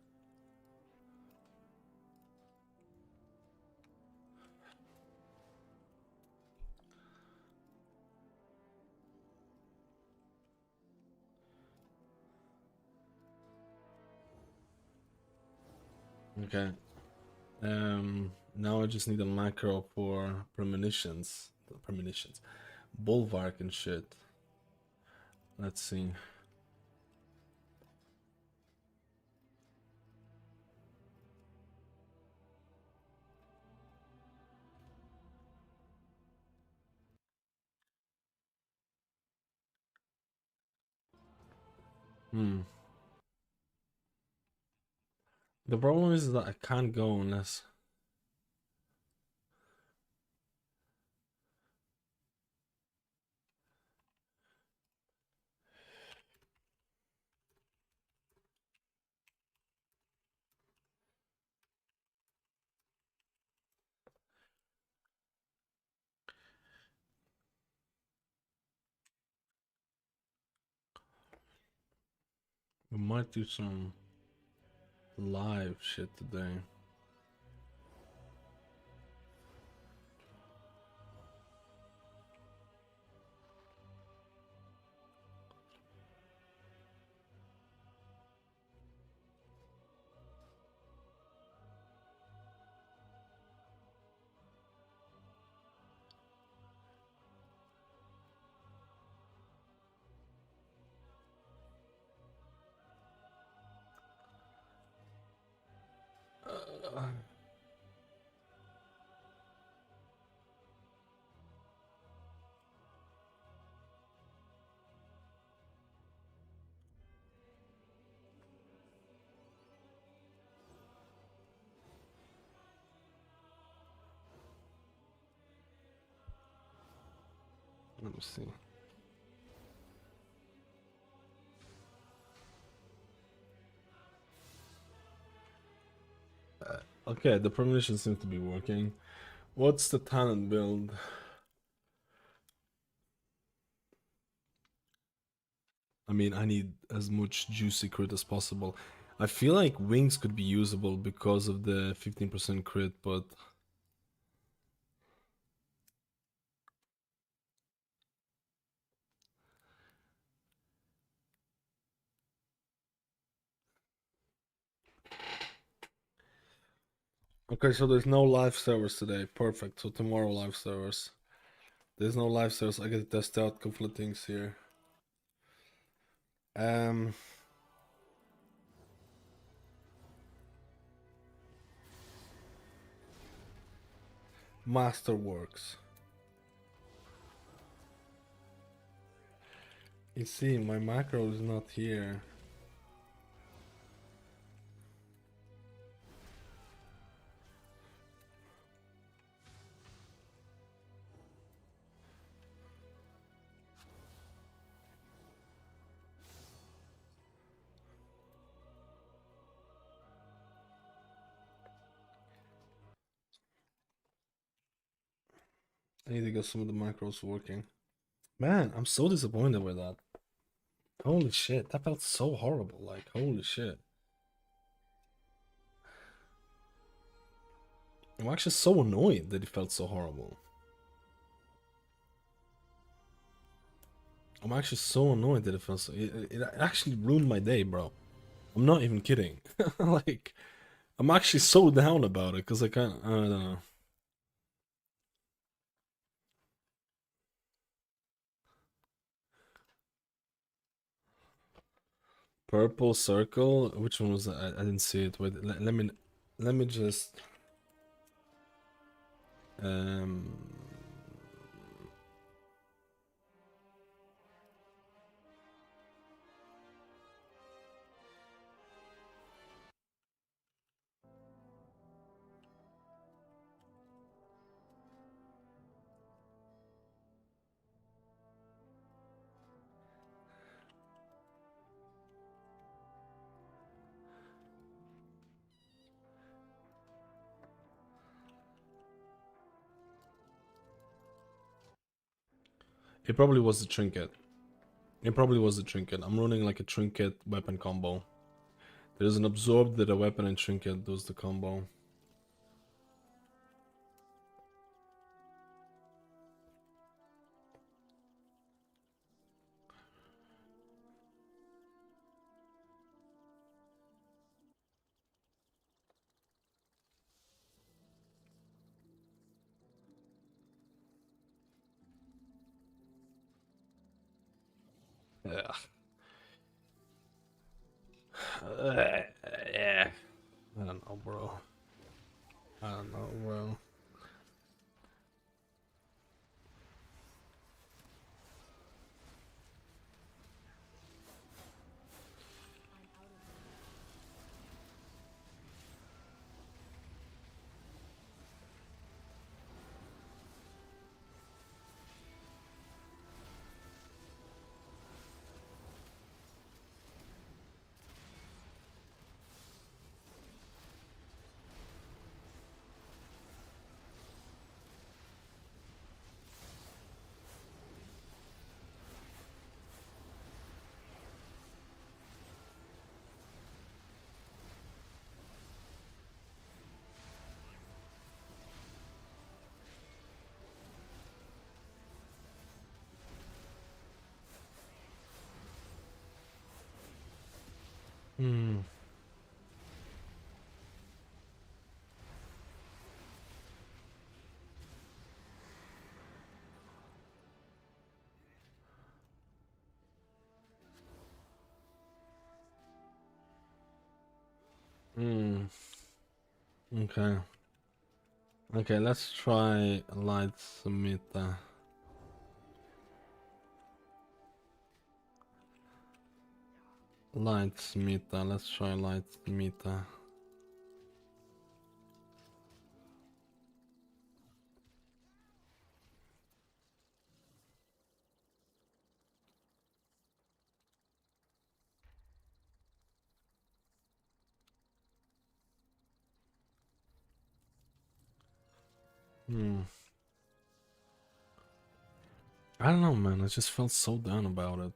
Okay. Now I just need a macro for premonitions. Bulwark and shit. Let's see. The problem is that I can't go unless... We might do some live shit today. Let me see. Okay, the premonition seems to be working. What's the talent build? I mean, I need as much juicy crit as possible. I feel like wings could be usable because of the 15% crit, but okay, so there's no live servers today. Perfect. So tomorrow live servers. There's no live servers. I get to test out a couple of things here. Masterworks. You see, my macro is not here. I need to get some of the macros working. Man, I'm so disappointed with that. Holy shit, that felt so horrible. Like, holy shit. I'm actually so annoyed that it felt so horrible. I'm actually so annoyed that it felt so. It actually ruined my day, bro. I'm not even kidding. Like, I'm actually so down about it because I don't know. Purple circle. Which one was that? I didn't see it. Wait, let me just. Um. It probably was the trinket. It probably was the trinket. I'm running like a trinket weapon combo. There's an absorb that a weapon and trinket does the combo. Yeah. Yeah. I don't know, bro. I don't know, bro. Hmm. Hmm. Okay. Okay, let's try light Samita. Light Smita. Let's try light Smita. I don't know, man. I just felt so down about it.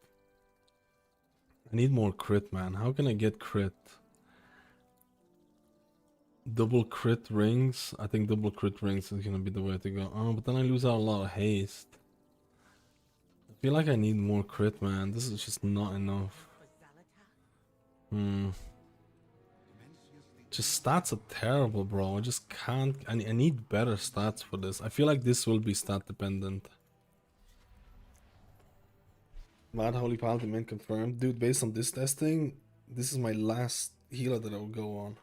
I need more crit, man. How can I get crit? Double crit rings? I think double crit rings is gonna be the way to go. Oh, but then I lose out a lot of haste. I feel like I need more crit, man. This is just not enough. Just stats are terrible, bro. I just can't. I need better stats for this. I feel like this will be stat dependent. Mad Holy Paladin main confirmed. Dude, based on this testing, this is my last healer that I will go on.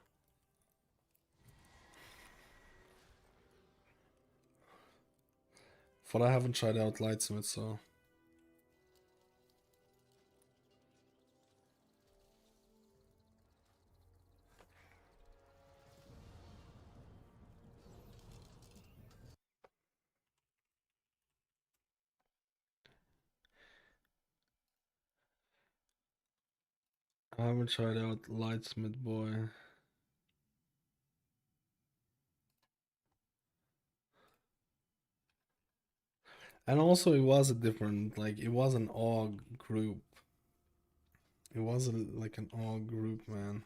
But I haven't tried out Lightsmith, so... I haven't tried out Lightsmith, boy. And also it was a different, like, it was an AUG group. It wasn't like an AUG group, man.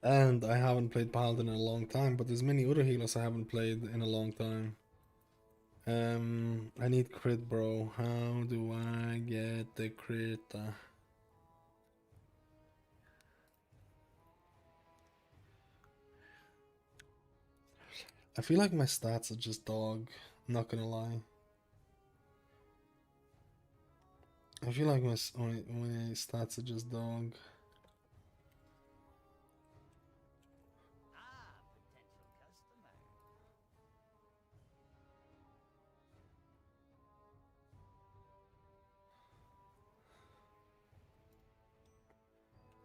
And I haven't played Paladin in a long time, but there's many other healers I haven't played in a long time. I need crit, bro. How do I get the crit? I feel like my stats are just dog, not gonna lie. I feel like my stats are just dog.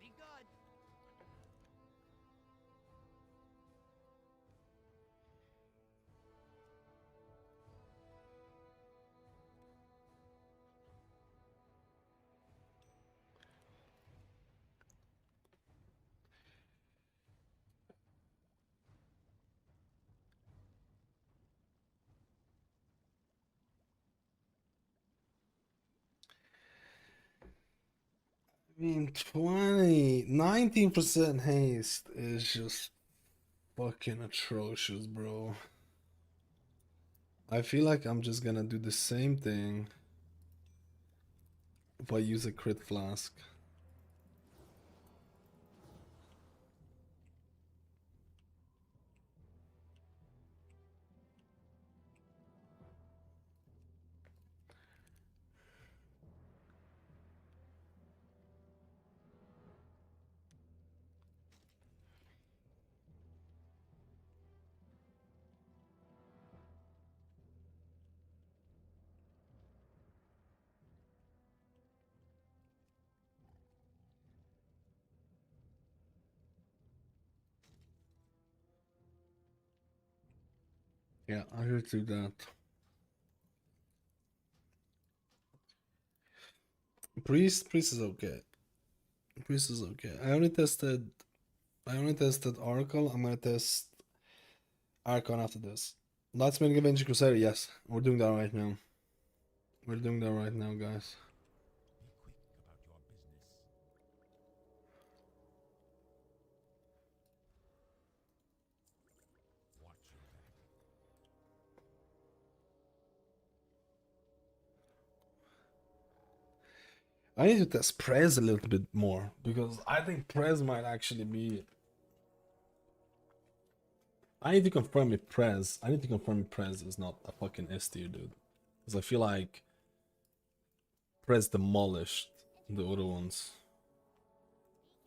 Be good. I mean, 19% haste is just fucking atrocious, bro. I feel like I'm just gonna do the same thing if I use a crit flask. Yeah, I should do that. Priest is okay. Priest is okay. I only tested Oracle. I'm gonna test Archon after this. Let's make Avenging Crusader, yes. We're doing that right now. We're doing that right now, guys. I need to test Prez a little bit more because I think Prez might actually be. I need to confirm if Prez. I need to confirm if Prez is not a fucking S tier, dude. Because I feel like Prez demolished the other ones.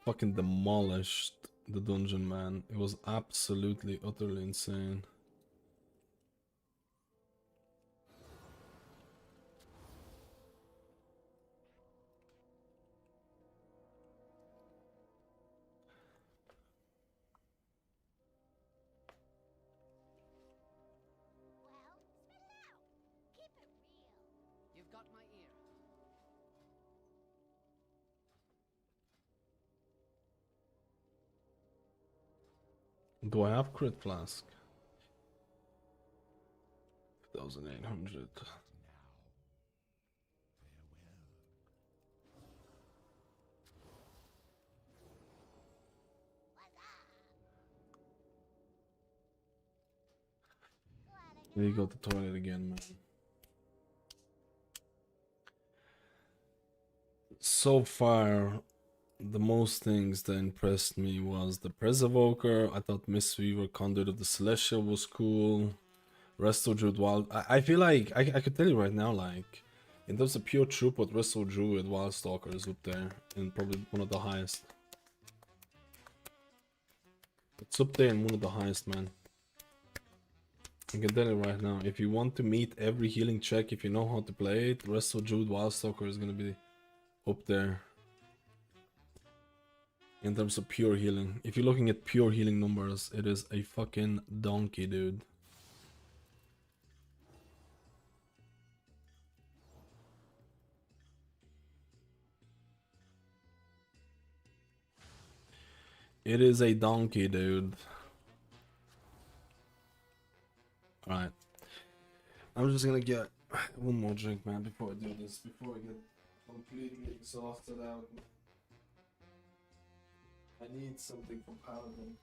Fucking demolished the dungeon, man. It was absolutely, utterly insane. Do I have crit flask? 1,800. There you go to the toilet again, man. So far, the most things that impressed me was the Evoker. I thought Mistweaver Conduit of the Celestial was cool. Resto Druid Wild. I feel like I could tell you right now, like in terms of pure throughput, Resto Druid Wildstalker is up there and probably one of the highest. It's up there and one of the highest, man. I can tell you right now, if you want to meet every healing check, if you know how to play it, Resto Druid Wildstalker is gonna be up there. In terms of pure healing. If you're looking at pure healing numbers, it is a fucking donkey, dude. It is a donkey, dude. Alright. I'm just gonna get one more drink, man, before I do this. Before I get completely exhausted out. I need something from Paladin.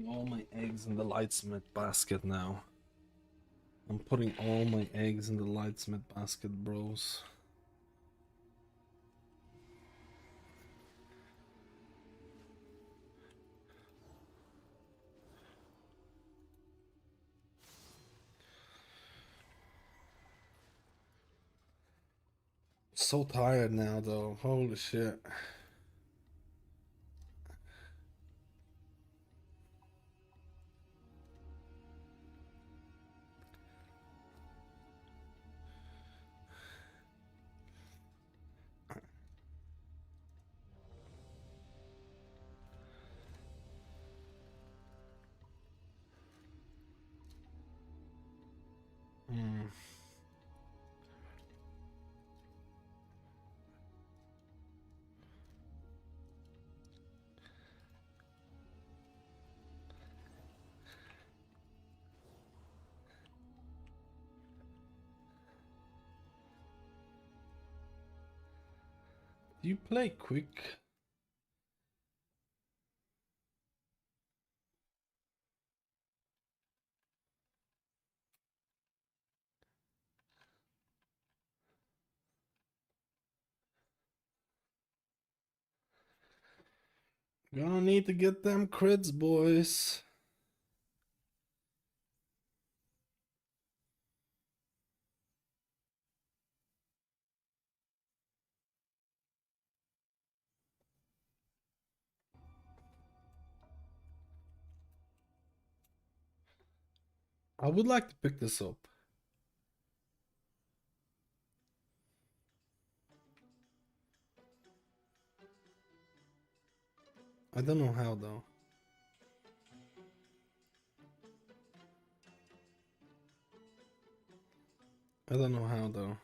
All my eggs in the lightsmith basket now. I'm putting all my eggs in the lightsmith basket, bros. So tired now, though. Holy shit. Hmm. Do you play quick? Gonna need to get them crits, boys. I would like to pick this up. I don't know how, though. I don't know how, though.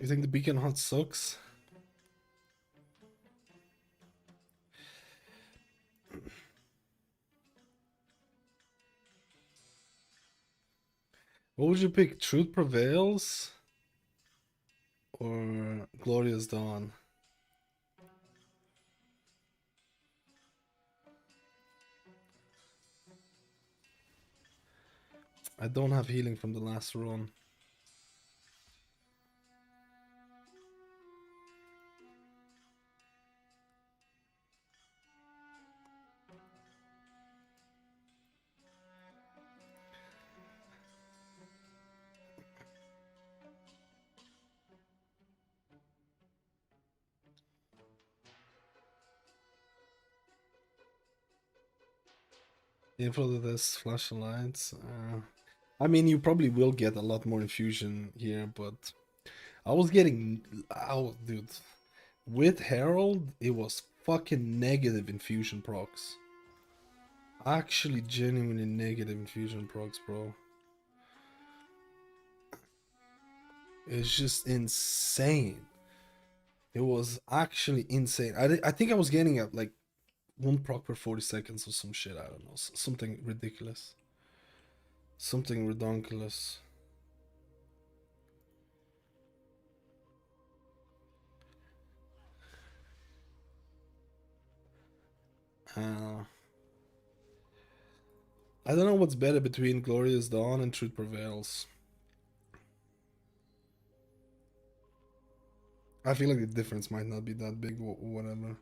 You think the beacon hut sucks? What would you pick? Truth Prevails or Glorious Dawn? I don't have healing from the last run. In front of this flashlights. I mean, you probably will get a lot more infusion here, but I was getting, dude, with Herald, it was fucking negative infusion procs. Actually, genuinely negative infusion procs, bro. It's just insane. It was actually insane. I think I was getting at like 1 proc per 40 seconds or some shit. I don't know. Something ridiculous. Something redonkulous. I don't know what's better between Glorious Dawn and Truth Prevails. I feel like the difference might not be that big, whatever.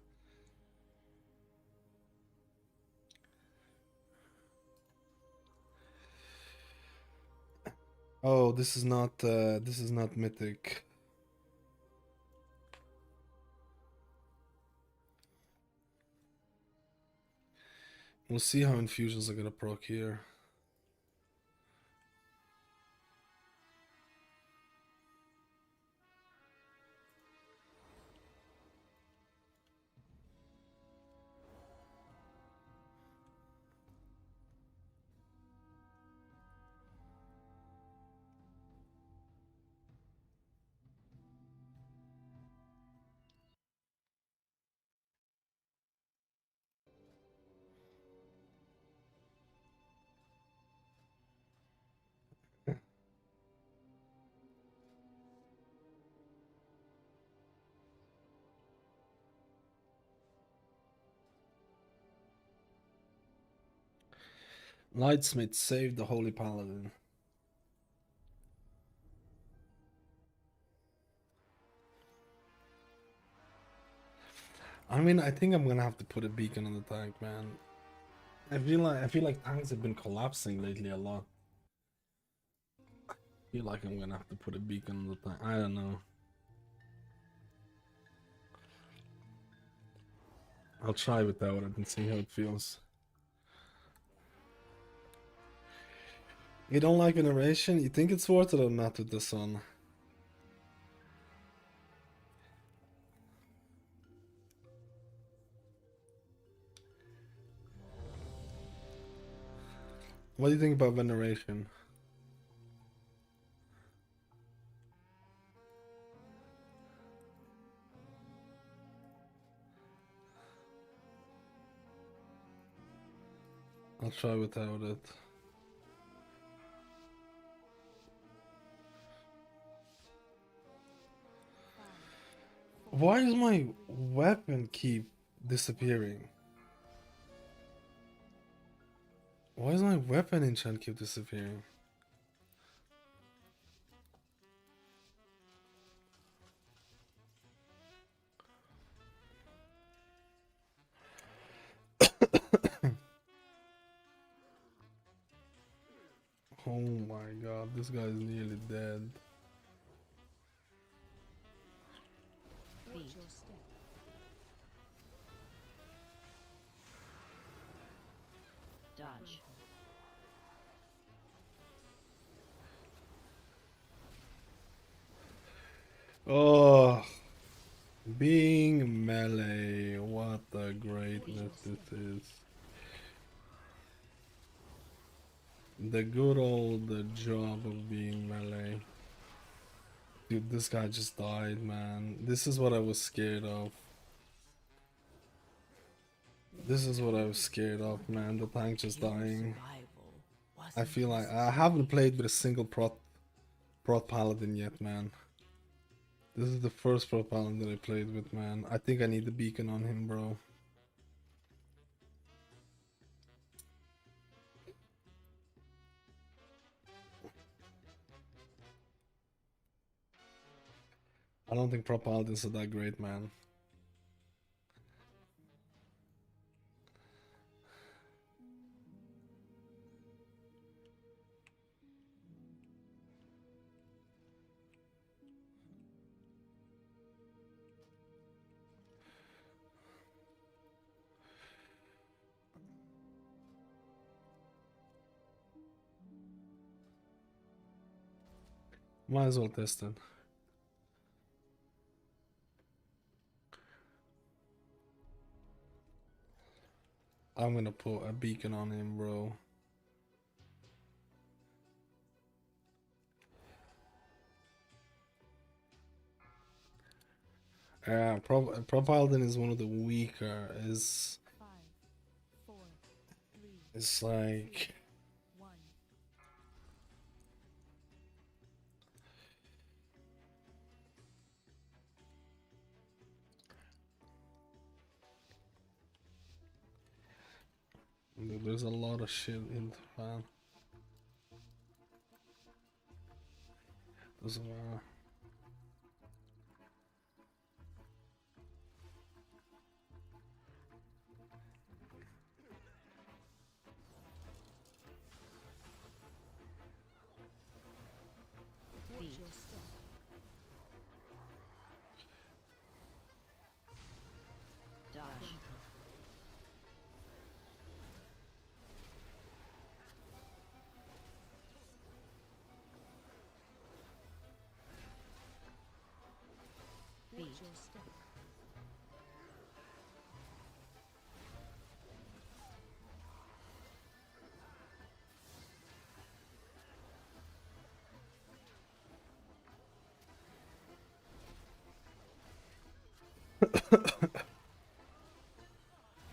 Oh, this is not Mythic. We'll see how infusions are gonna proc here. Lightsmith saved the Holy Paladin. I mean, I think I'm gonna have to put a beacon on the tank, man. I feel like tanks have been collapsing lately a lot. I feel like I'm gonna have to put a beacon on the tank. I don't know. I'll try without it and see how it feels. You don't like veneration? You think it's worth it or not with the sun? What do you think about veneration? I'll try without it. Why does my weapon keep disappearing? Why does my weapon enchant keep disappearing? Oh my god, this guy is nearly dead. Watch your step. Dodge. Oh, being melee, what a greatness this is. The good old job of being melee. Dude, this guy just died, man. This is what I was scared of. This is what I was scared of, man. The tank just dying. I feel like I haven't played with a single prot paladin yet, man. This is the first prot paladin that I played with, man. I think I need the beacon on him, bro. I don't think prot paladins are that great, man. Might as well test it. I'm gonna put a beacon on him, bro. Yeah, Prop Paladin is one of the weaker. Is 5, 4, 3, it's like 1. dude, there's a lot of shit in the fan. Doesn't matter. Watch your step. Dodge. Watch your step.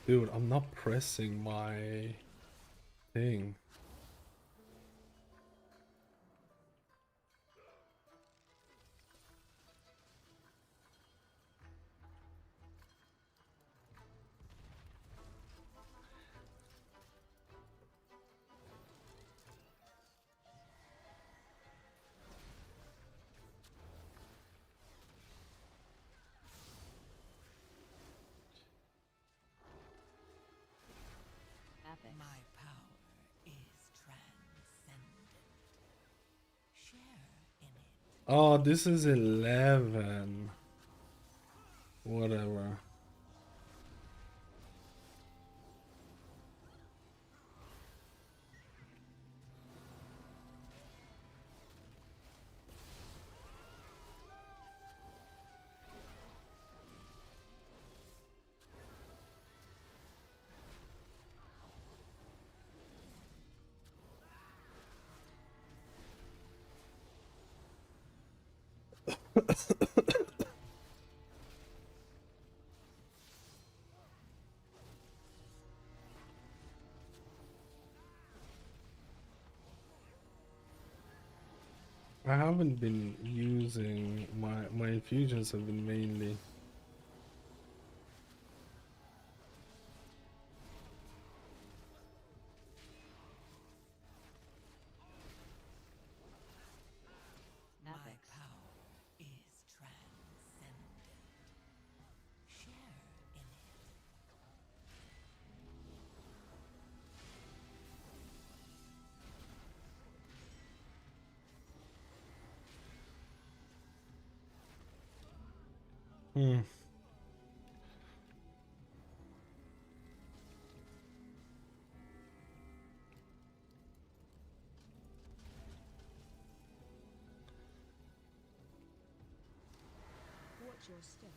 Dude, I'm not pressing my thing. Oh, this is 11. Whatever. I haven't been using my infusions have been mainly My power is transcendent. Share in it. Hmm. Watch your step.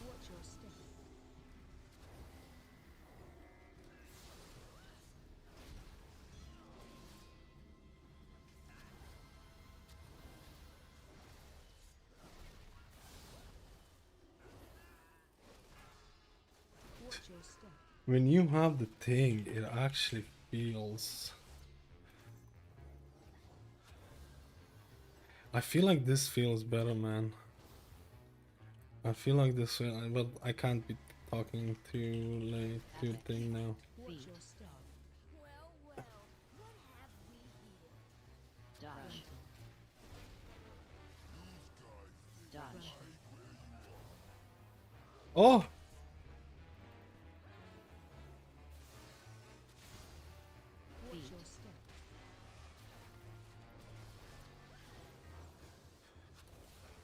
Watch your step. Watch your step. When you have the thing, it actually feels. I feel like this feels better, man. I feel like this, but I can't be talking too late to thing now. Watch your step. Well, what have we here? Dodge. Dodge. Oh! Watch your step.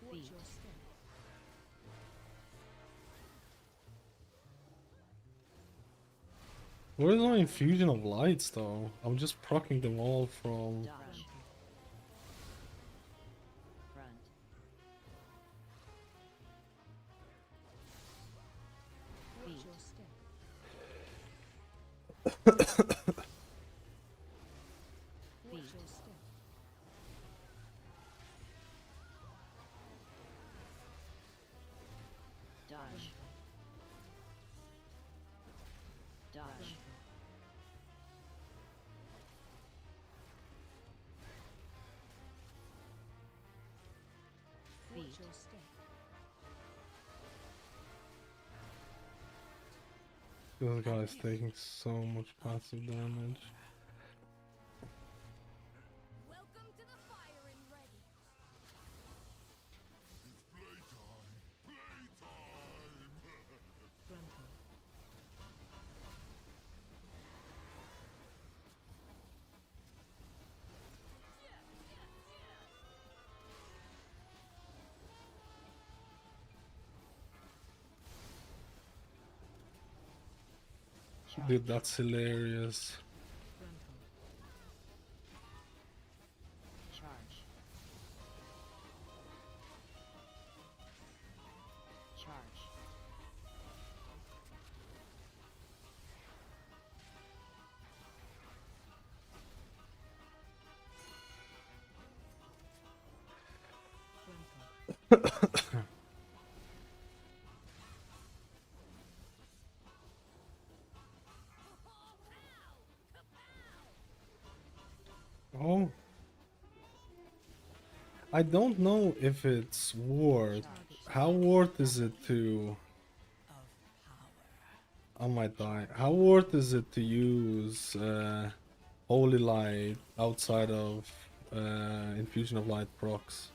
Watch your step. Where's my infusion of lights though? I'm just proccing them all from. Dodge. Front. Watch Feet. your step. Watch Feet. your step. Dodge. Dodge. Watch Feet. your step. This guy's taking so much passive damage. Welcome to the firing ready. Flanker. Dude, that's hilarious. Flanker. Charge. Charge. Flanker. Oh. I don't know if it's worth. How worth is it to. I might die. How worth is it to use Holy Light outside of Infusion of Light procs?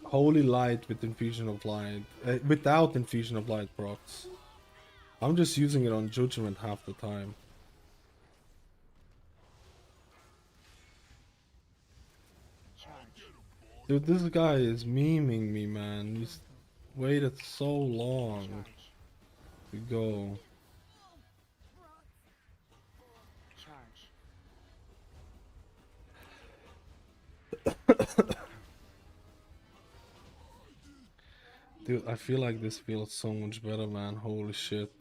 Holy Light with Infusion of Light. Without Infusion of Light procs. I'm just using it on Judgment half the time. Charge. Dude, this guy is memeing me, man. He's waited so long to go. Charge. Dude, I feel like this feels so much better, man. Holy shit.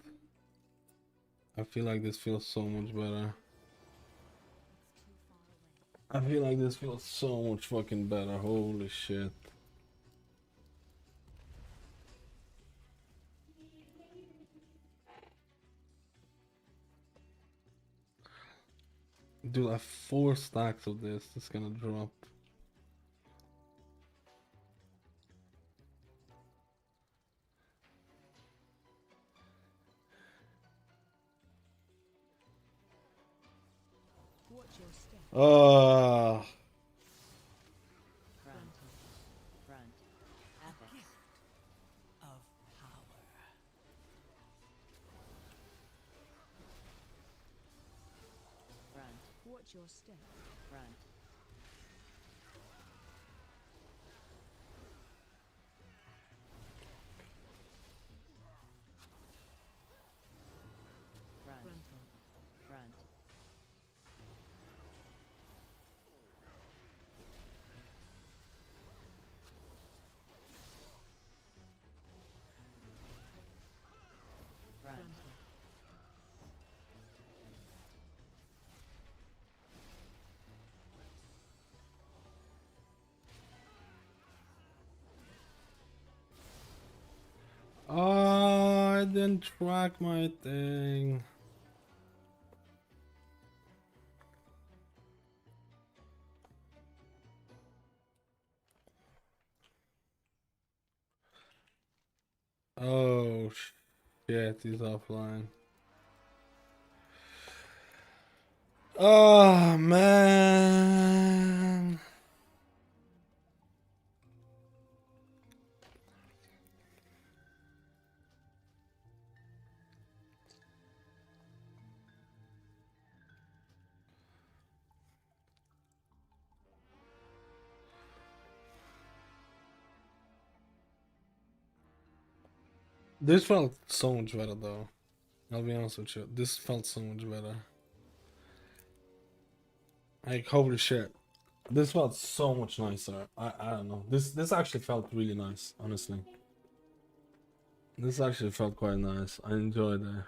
I feel like this feels so much better. I feel like this feels so much fucking better. Holy shit. Dude, I have 4 stacks of this. It's gonna drop. Watch your step. Ah. Front. Front. Epic. Of power. Front. Watch your step. Front. Front. Frontal. Front. Front. Frontal. Oh, I didn't track my thing. Oh shit, he's offline. Oh man. This felt so much better though. I'll be honest with you. This felt so much better. Like holy shit. This felt so much nicer. I don't know. This actually felt really nice, honestly. This actually felt quite nice. I enjoyed it.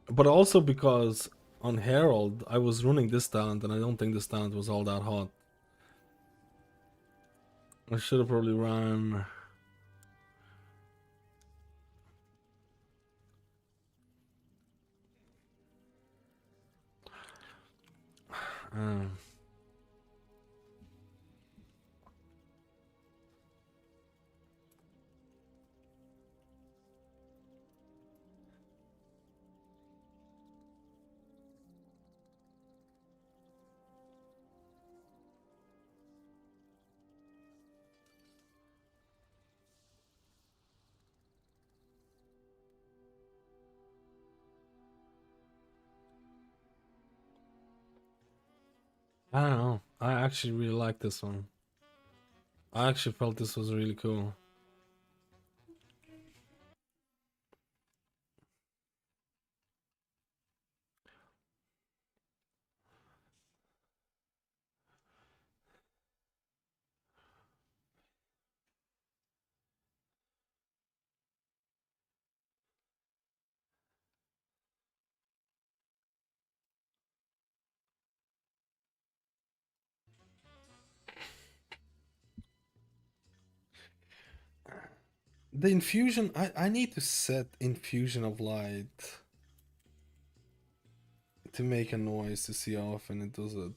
But also because on Herald I was running this talent and I don't think this talent was all that hot. I should have probably ran I don't know. I actually really like this one. I actually felt this was really cool. The infusion, I need to set infusion of light to make a noise to see how often it does it.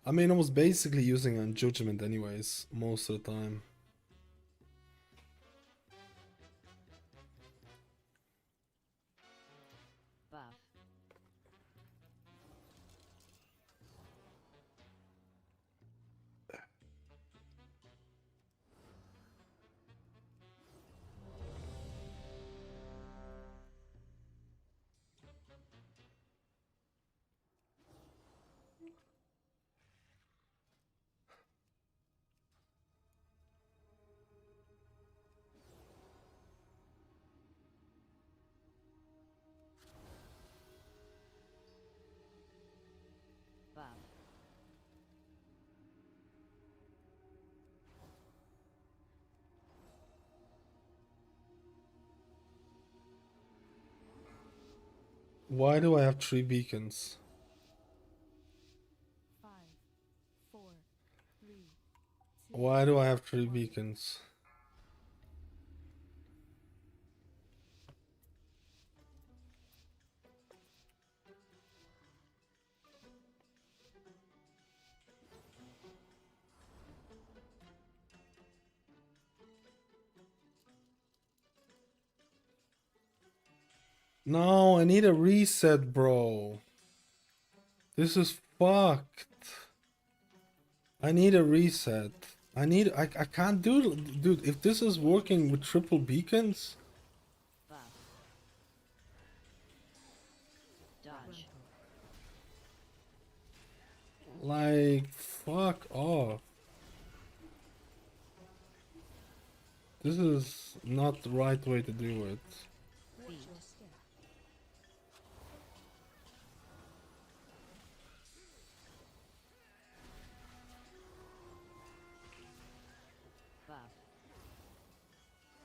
I mean, I was basically using on judgment anyways, most of the time. Buff. Buff. Why do I have 3 beacons? 5, 4, 3, 2. Why do I have 3 beacons? No, I need a reset, bro. This is fucked. I need a reset. I can't do it. Dude, if this is working with triple beacons, Buff. Dodge. like, fuck off. This is not the right way to do it. Watch your step. Buff.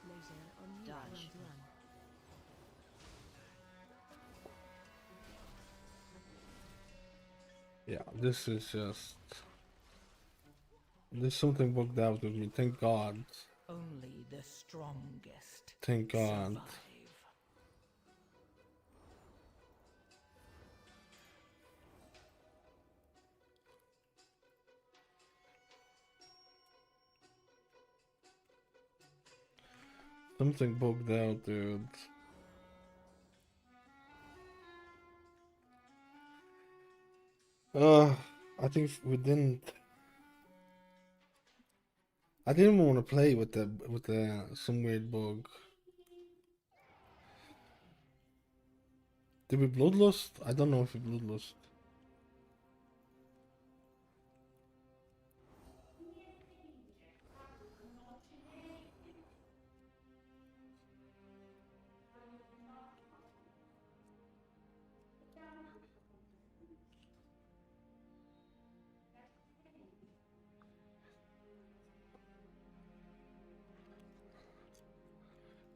Laser on you. Dodge. Run. Yeah, this is just... There's something bugged out with me, thank God. Only the strongest Thank God. survive. Something bugged out, dude. I think we didn't... I didn't want to play with the some weird bug. Did we bloodlust? I don't know if we bloodlust.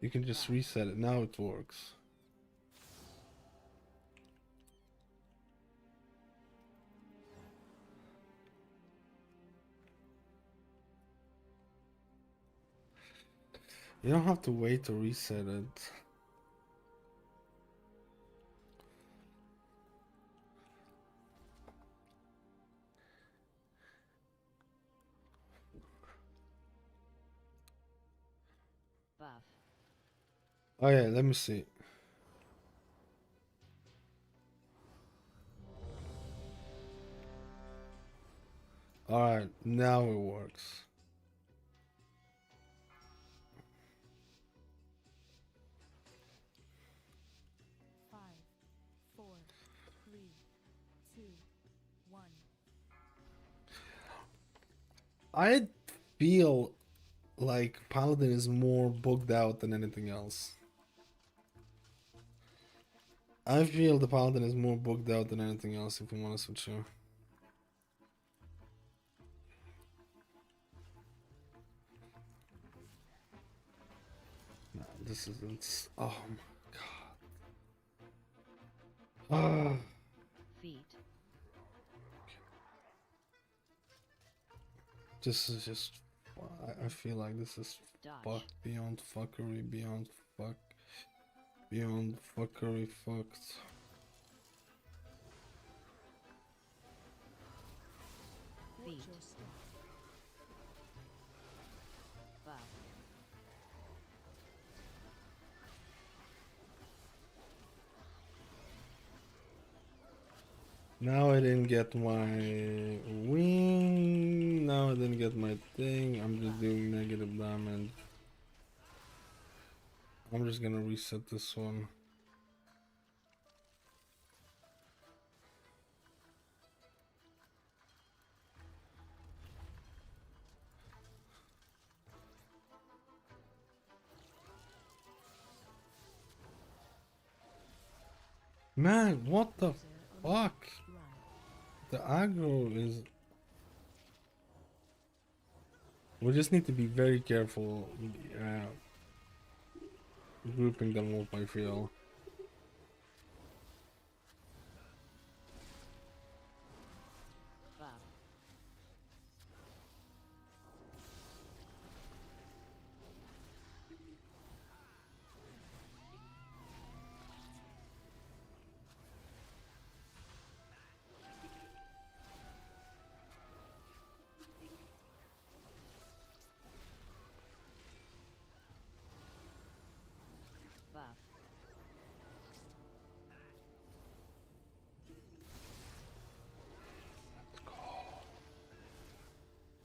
You can just reset it. Now it works. You don't have to wait to reset it. Buff. Oh yeah, let me see. Alright, now it works. 5, 4, 3, 2, 1. I feel like Paladin is more bugged out than anything else. I feel the Paladin is more bugged out than anything else, if I'm honest with you. Nah, this isn't... Oh my god. Ah. Feet. This is just... I feel like this is Dodge. fucked beyond fuckery, beyond fuckery fucked. Feet. Watch your step. Buff. Now I didn't get my wing. Now I didn't get my thing. I'm just doing negative damage. I'm just gonna reset this one. Man, what the fuck? The aggro is... We just need to be very careful grouping them up, I feel. Buff. Buff.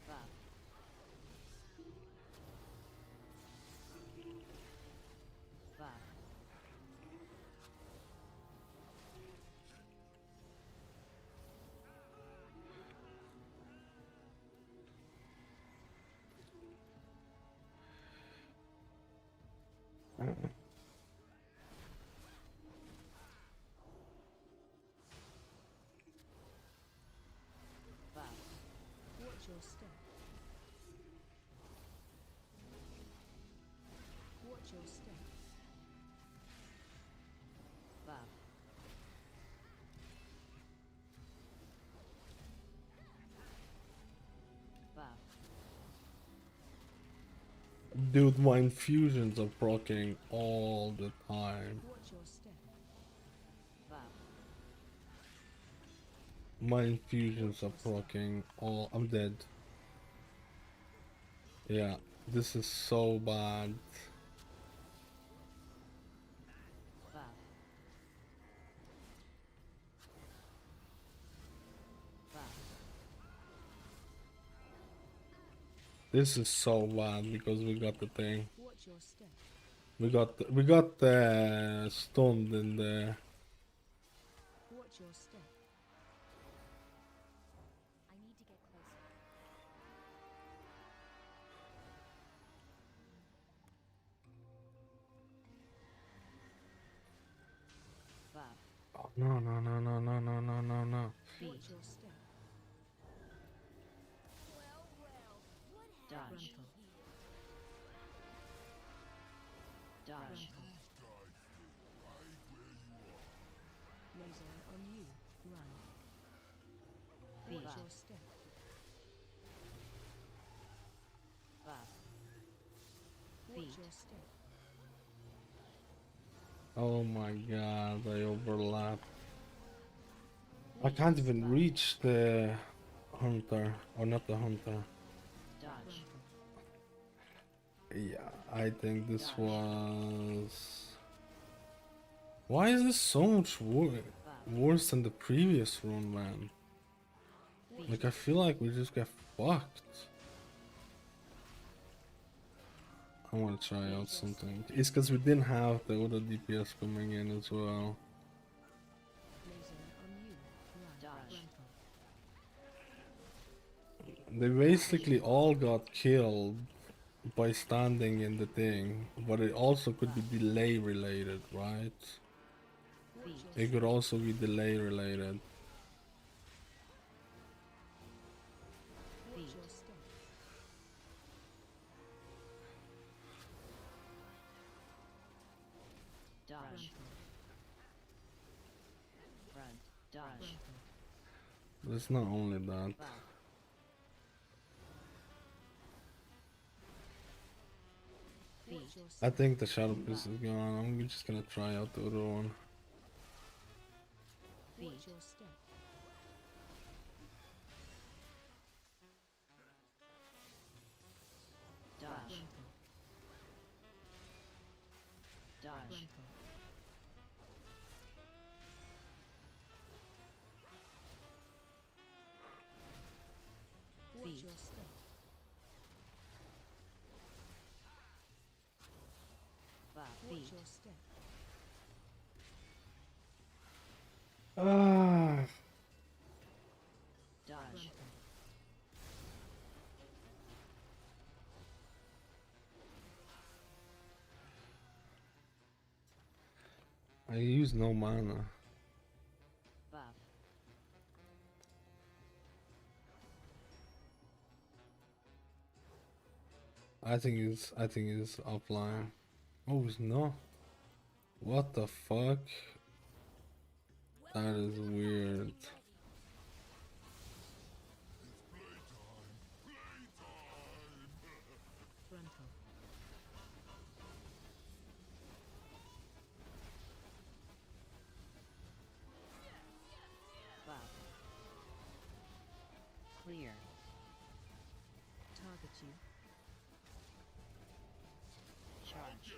Buff. Buff. Buff. Watch your step. Watch your step. Buff. Buff. Dude, my infusions are proccing all the time. Watch your step. Buff. My infusions are proccing all... I'm dead. Yeah, this is so bad. Buff. Buff. This is so bad because we got the thing. Watch your step. We got stunned in the... Watch your step. I need to get closer. Buff. Oh, no, no, no, no, no, no, no, no, no. Feet. Watch your step. Dodge. Dodge. Laser on you. Run. Feet. Watch your step. Buff. Watch Feet. your step. Oh my god, I overlap. I can't even reach the hunter, or not the hunter. Dodge. Yeah, I think this was... Why is this so much worse than the previous run, man? Like, I feel like we just got fucked. I want to try out something. It's because we didn't have the other DPS coming in as well. Laser on you. Run. Dodge. Run. They basically all got killed by standing in the thing, but it also could be delay related, right? Feet. It could also be delay related. Watch Feet. your step. Dodge. Front. Dodge. But it's not only that. Buff. Feet. Watch your I step. think the shadow piece is gone. I'm just gonna try out the other one. Feet. Watch your step. Frontal. Watch Feet. your step. Buff. Watch Feet. your step. Ah. Dodge. Frontal. I use no mana. Buff. I think it's offline. Oh, it's not. What the fuck? That is weird. Frontal. Buff. Clear. Target you. Charge.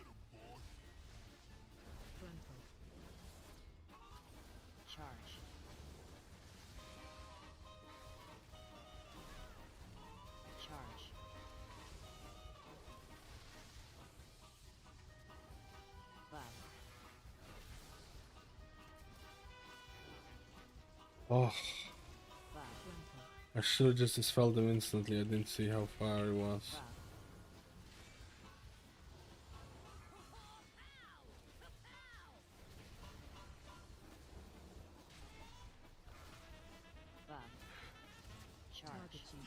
Frontal. Charge. Charge. Buff. Oh, Buff. Frontal. I should have just dispelled him instantly. I didn't see how far he was. Buff. Buff. Charge. Target you.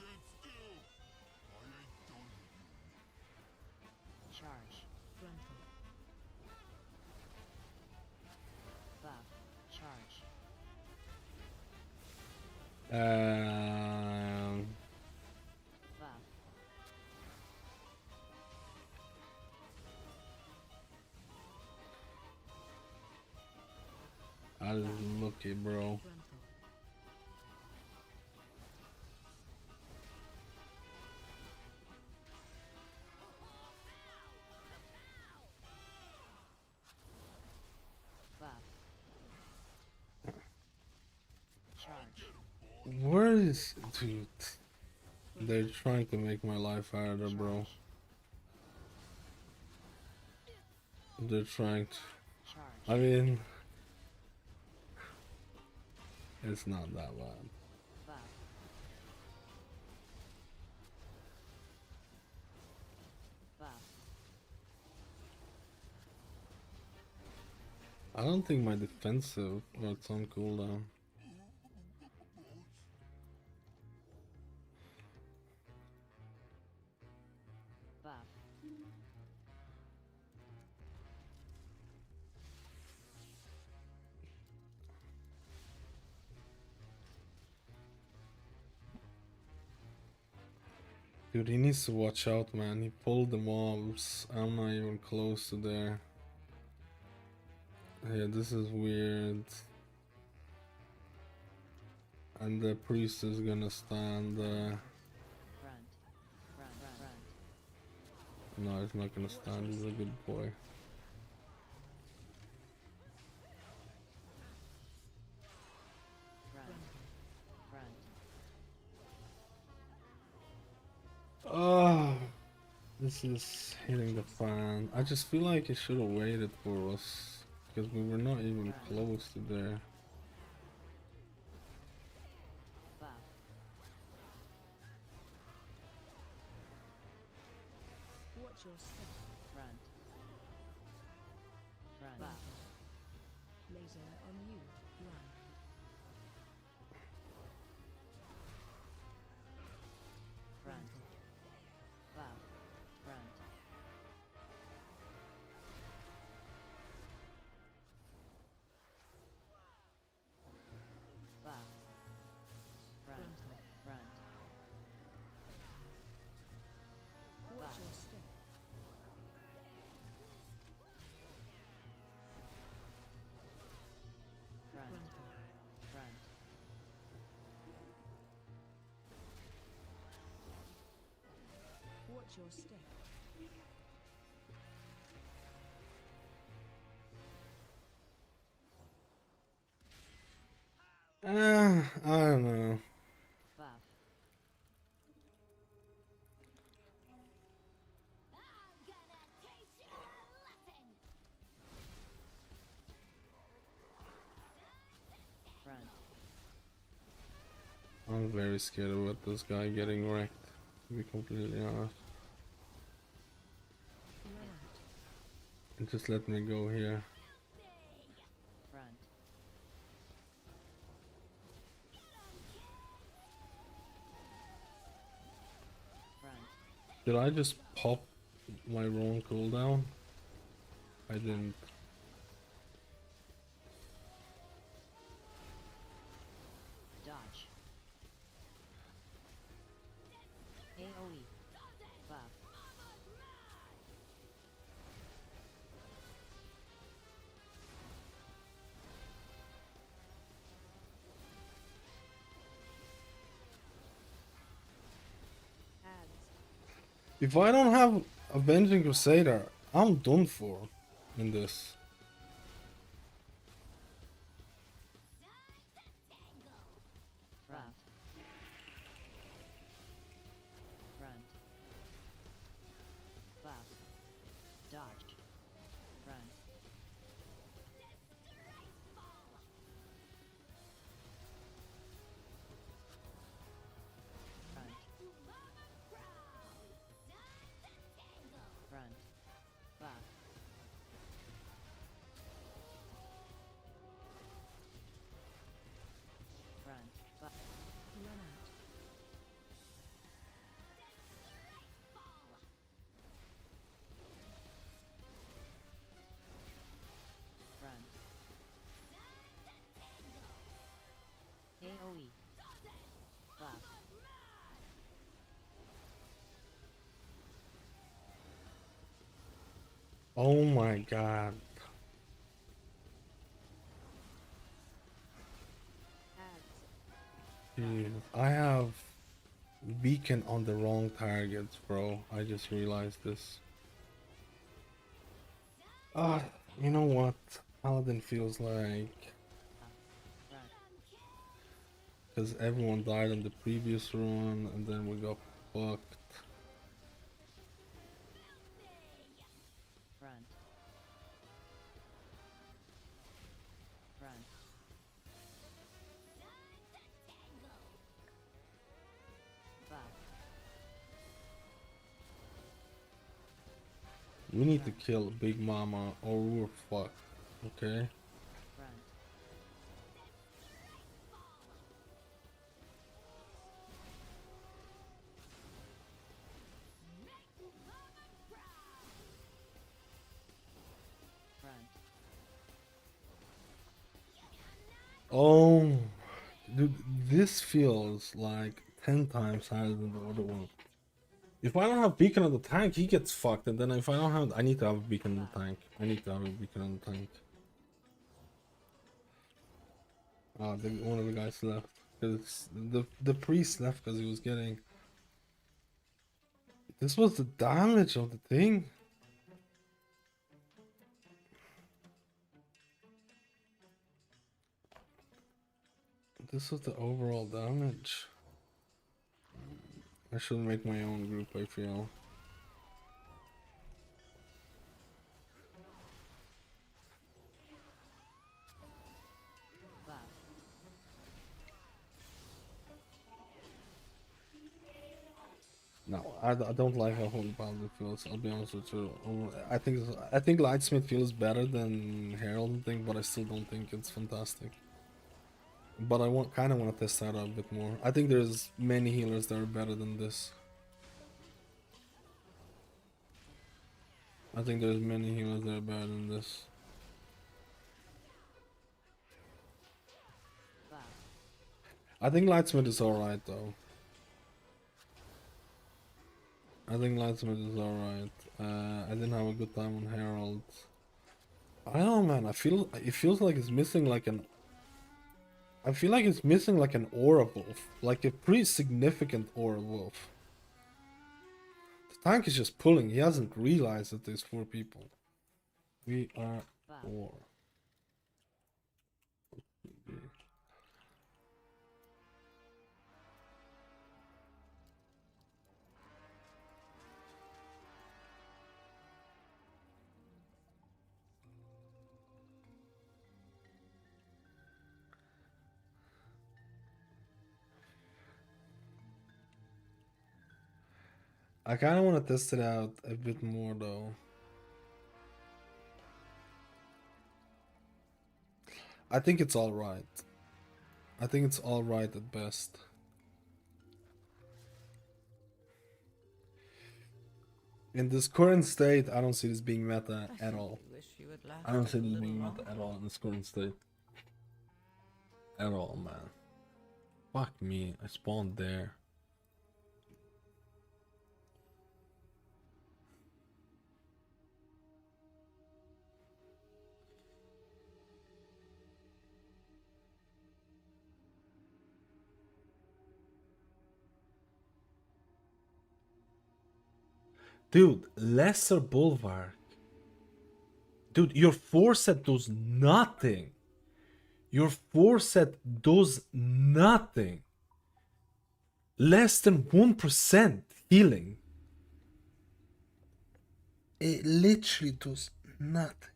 Charge. Frontal. Buff. Charge. Buff. That is lucky, bro. Frontal. Buff. Charge. Where is, dude? They're trying to make my life harder, bro. They're trying to. Charge. I mean, it's not that bad. Buff. Buff. I don't think my defensive or it's on cooldown. Buff. Dude, he needs to watch out, man. He pulled the mobs. I'm not even close to there. Yeah, this is weird. And the priest is gonna stand there. Front. Front. Front. No, he's not gonna stand. He's a good boy. Front. Front. Oh, this is hitting the fan. I just feel like he should have waited for us. Because we were not even close to there. Buff. Watch your step. Front. Front. Buff. Laser on you. Run. Front. Buff. Front. Buff. Front. Front. Watch your step. Front. Frontal. Front. Watch your step. I don't know. Buff. Front. I'm very scared about this guy getting wrecked, to be completely honest. And just let me go here. Front. Front. Did I just pop my wrong cooldown? I didn't. Dodge. AoE. Buff. Ads. If I don't have Avenging Crusader, I'm done for in this. Buff. Front. Buff. Dodge. Front. Front. Front. Buff. Front. Buff. Run out. Front. AoE. Buff. Oh my god. Ads. Jeez, I have beacon on the wrong targets, bro. I just realized this. Ah, you know what? Paladin feels like, Front. because everyone died on the previous run and then we got fucked. Front. Front. Buff. We need to kill Big Mama or we're fucked, okay? Front. Front. Oh, dude, this feels like 10 times higher than the other one. If I don't have beacon on the tank, he gets fucked, and then if I don't have, I need to have a beacon on the tank. I need to have a beacon on the tank. Ah, one of the guys left. Cause the priest left because he was getting. This was the damage of the thing. This was the overall damage. I should make my own group, I feel. Buff. No, I don't like how Holy Paladin feels. I'll be honest with you. I think Lightsmith feels better than Herald thing, but I still don't think it's fantastic. But I kind of want to test that out a bit more. I think there's many healers that are better than this. I think there's many healers that are better than this. Buff. I think Lightsmith is alright though. I think Lightsmith is alright. I didn't have a good time on Herald. I don't know, man. It feels like it's missing like an. I feel like it's missing like an aura wolf, like a pretty significant aura wolf. The tank is just pulling. He hasn't realized that there's 4 people. We are 4. I kind of want to test it out a bit more though. I think it's all right. I think it's all right at best. In this current state, I don't see this being meta at all. I don't see this being meta at all in this current state. At all, man. Fuck me, I spawned there. Dude, Lesser Bulwark. Dude, your 4-set does nothing. Your 4-set does nothing. Less than 1% healing. It literally does nothing.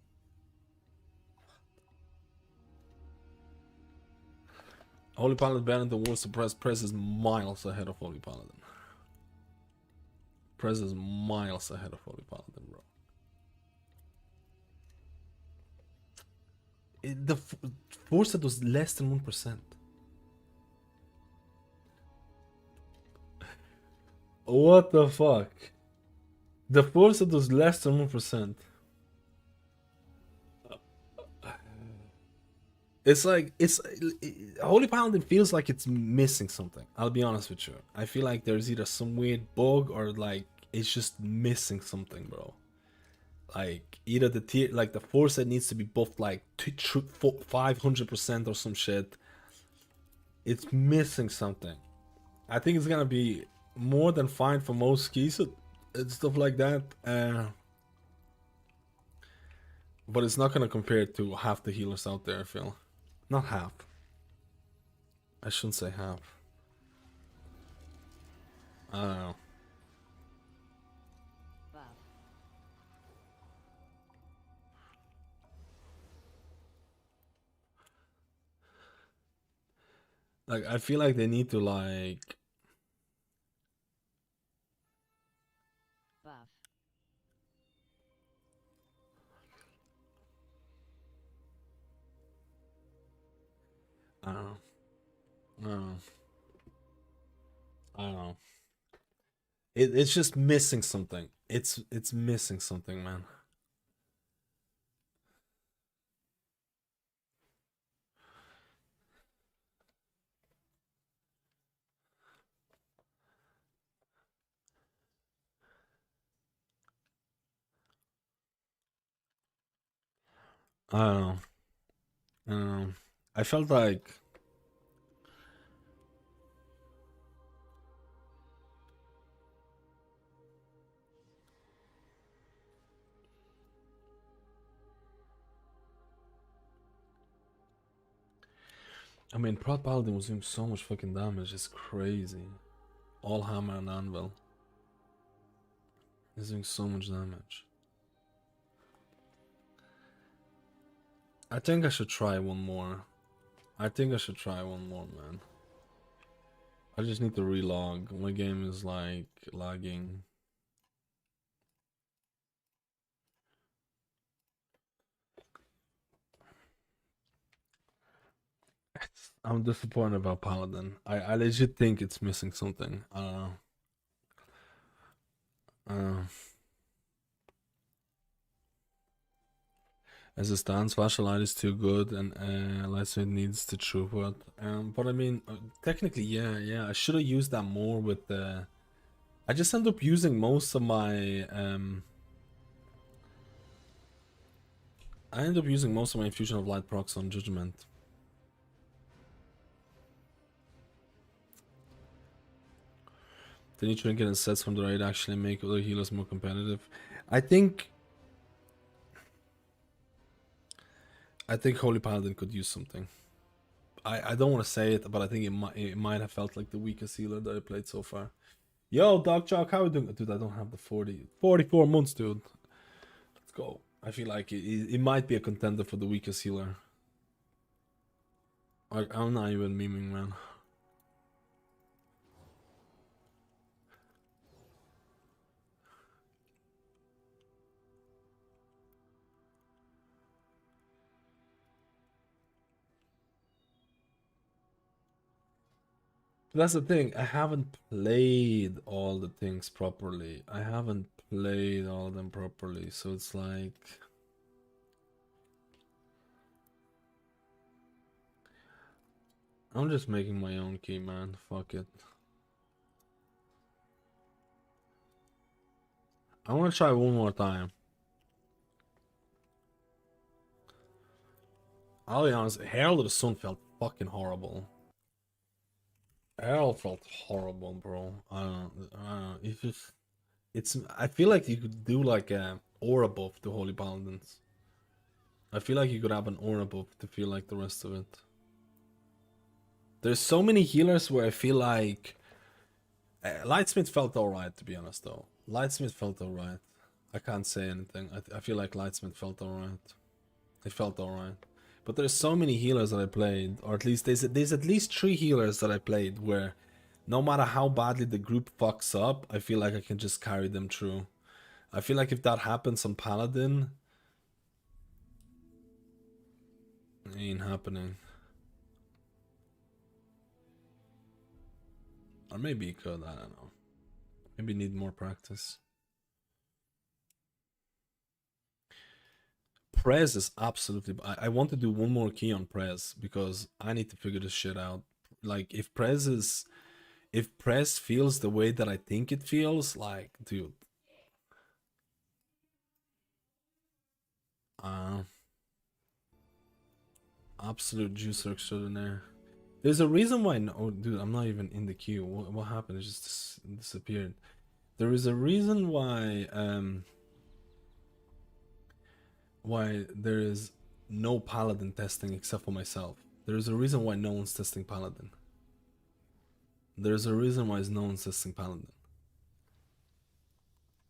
Holy Paladin banned the war suppressed. Press is miles ahead of Holy Paladin. Press is miles ahead of Holy Paladin, bro. The force set was less than 1%. What the fuck? The force set was less than 1%. It's like Holy Paladin feels like it's missing something. I'll be honest with you. I feel like there's either some weird bug or like it's just missing something, bro. Like either the tier, like the force set needs to be buffed like 500% or some shit. It's missing something. I think it's gonna be more than fine for most skis and stuff like that. But it's not gonna compare to half the healers out there, I feel. Not half. I shouldn't say half. I don't know. Like, I feel like they need to, like... Buff. I don't know. I don't know. I don't know. It's just missing something. It's missing something, man. I don't know. I don't know. I felt like... I mean, Proud Paladin was doing so much fucking damage. It's crazy. All hammer and anvil. He's doing so much damage. I think I should try one more. I think I should try one more, man. I just need to relog. My game is like lagging. I'm disappointed about Paladin. I legit think it's missing something. I don't know. As it stands, Flashlight is too good and Lightspeed needs the throughput. But I mean, technically, yeah, I should have used that more with the... I just end up using most of my... I end up using most of my Infusion of Light procs on Judgment. The new trinket and sets from the raid actually make other healers more competitive. I think Holy Paladin could use something. I don't want to say it, but I think it might have felt like the weakest healer that I played so far. Yo, Dog Chalk, how are you doing? Dude, I don't have the 44 months, dude. Let's go. I feel like it might be a contender for the weakest healer. I'm not even memeing, man. That's the thing. I haven't played all the things properly. I haven't played all of them properly, so it's like I'm just making my own key, man. Fuck it. I want to try one more time. I'll be honest, Herald of the Sun felt fucking horrible. Herald felt horrible, bro. I don't know. It's just, I feel like you could do like a aura buff to Holy Paladins. I feel like you could have an aura buff to feel like the rest of it. There's so many healers where I feel like Lightsmith felt alright, to be honest, though. Lightsmith felt alright. I can't say anything. I feel like Lightsmith felt alright. It felt alright. But there's so many healers that I played, or at least there's at least 3 healers that I played where no matter how badly the group fucks up, I feel like I can just carry them through. I feel like if that happens on Paladin, it ain't happening. Or maybe it could, I don't know. Maybe need more practice. Prez is absolutely... I want to do one more key on Prez because I need to figure this shit out. Like, if Prez feels the way that I think it feels, like, dude. Absolute juicer extraordinaire. There's a reason why... Oh, dude, I'm not even in the queue. What happened? It just disappeared. There is a reason why... why there is no Paladin testing except for myself. There is a reason why no one's testing Paladin. There's a reason why no one's testing Paladin.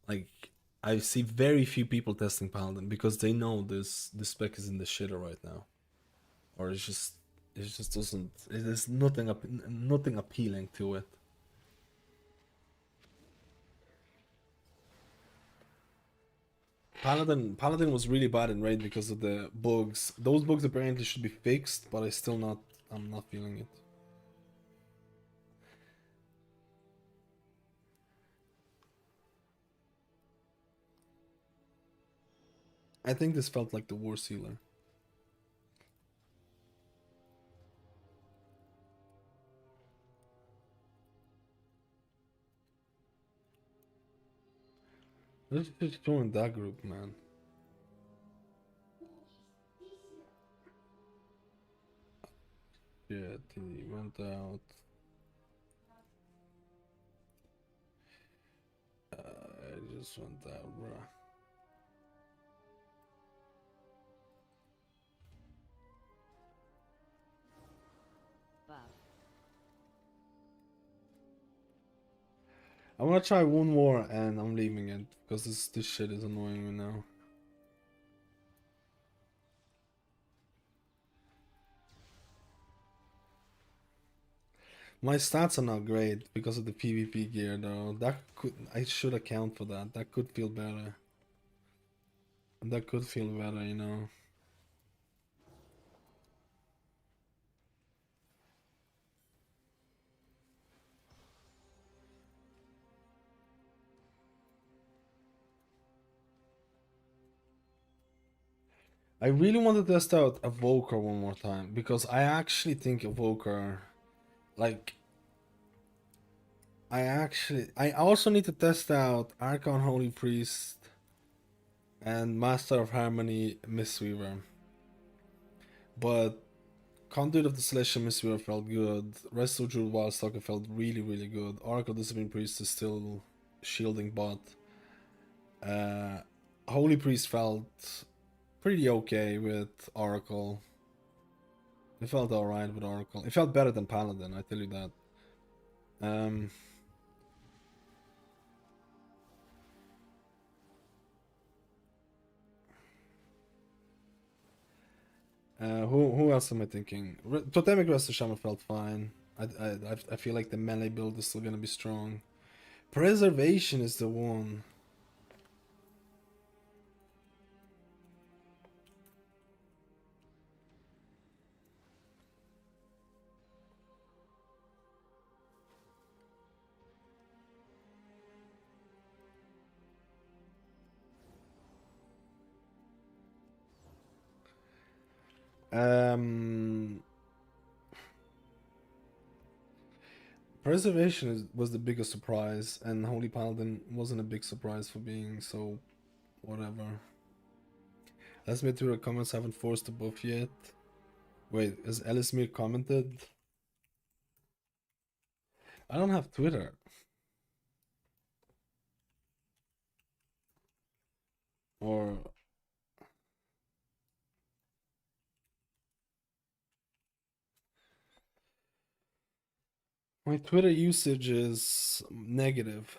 Like, I see very few people testing Paladin because they know this spec is in the shitter right now. Or it just doesn't... There's nothing appealing to it. Paladin was really bad in raid because of the bugs. Those bugs apparently should be fixed, but I'm not feeling it. I think this felt like the war sealer. Let's just join that group, man. Yeah, he went out. I just went out, bruh. I'm gonna try one more and I'm leaving it because this shit is annoying me now. My stats are not great because of the PvP gear though. I should account for that. That could feel better. That could feel better, you know. I really want to test out Evoker one more time because I actually think Evoker, like, I also need to test out Archon Holy Priest and Master of Harmony Mistweaver. But Conduit of the Celestial Mistweaver felt good. Rest of Druid Wildstalker felt really, really good. Oracle Discipline Priest is still shielding bot. Holy Priest felt pretty okay with Oracle. It felt alright with Oracle. It felt better than Paladin, I tell you that. Who else am I thinking? Totemic Rest of Shaman felt fine. I feel like the melee build is still gonna be strong. Preservation is the one. Preservation was the biggest surprise, and Holy Paladin wasn't a big surprise for being so whatever. Let's admit to the comments haven't forced the buff yet. Wait, has Elismir commented? I don't have Twitter. Or my Twitter usage is negative.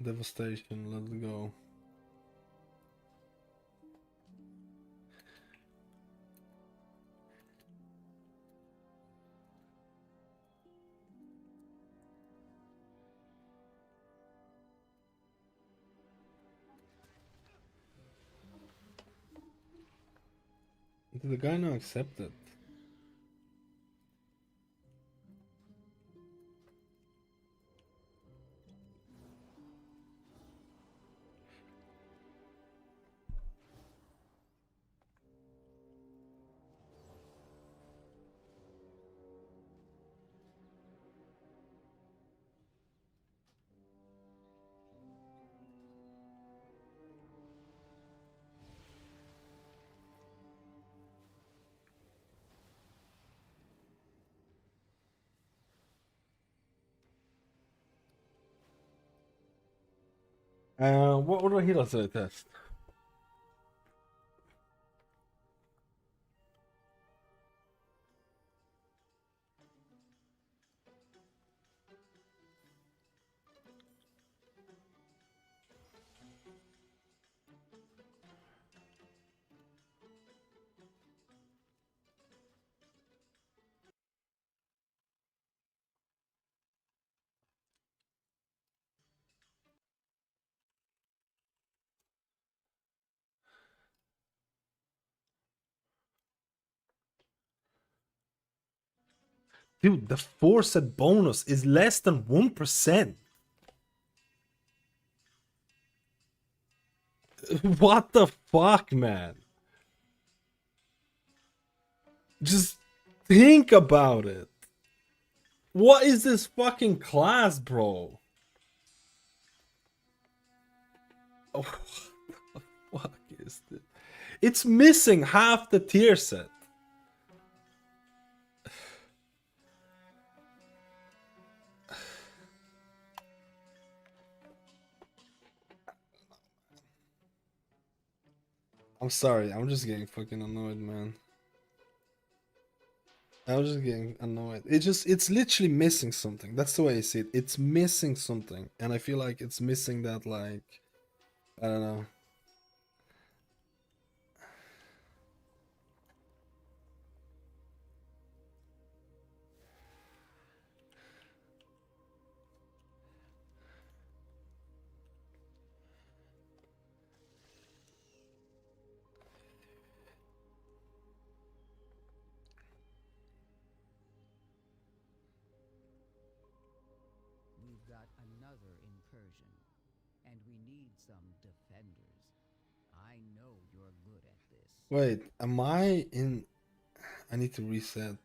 Devastation, let's go. Did the guy not accept it? What were the healers I test? Dude, the forced bonus is less than 1%. What the fuck, man? Just think about it. What is this fucking class, bro? Oh, what the fuck is this? It's missing half the tier set. I'm sorry, I'm just getting fucking annoyed, man. I'm just getting annoyed. It's literally missing something. That's the way I see it. It's missing something. And I feel like it's missing that, like, I don't know. We've got another incursion, and we need some defenders. I know you're good at this. Wait, am I in... I need to reset.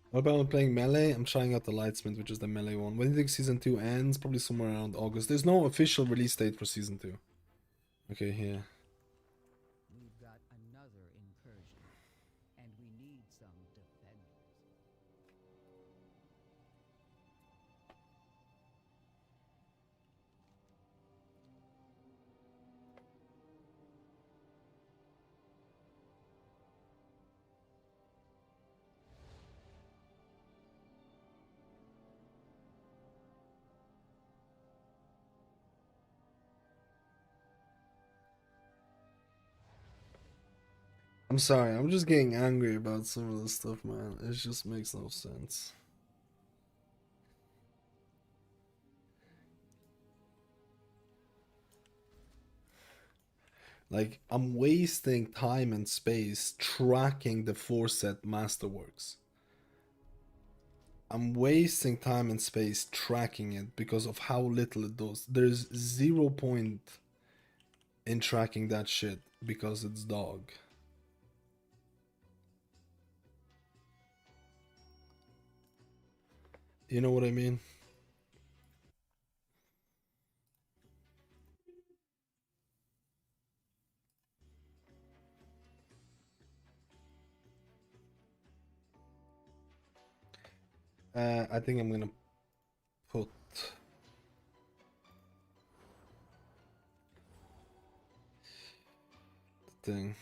What about I'm playing Melee? I'm trying out the Lightsmith, which is the Melee one. When do you think Season 2 ends? Probably somewhere around August. There's no official release date for Season 2. Okay, here. We've got another incursion, and we need some defenders. I'm sorry, I'm just getting angry about some of this stuff, man. It just makes no sense. Like, I'm wasting time and space tracking the 4-set masterworks. I'm wasting time and space tracking it because of how little it does. There's 0 point in tracking that shit because it's dog. You know what I mean? I think I'm gonna put the thing.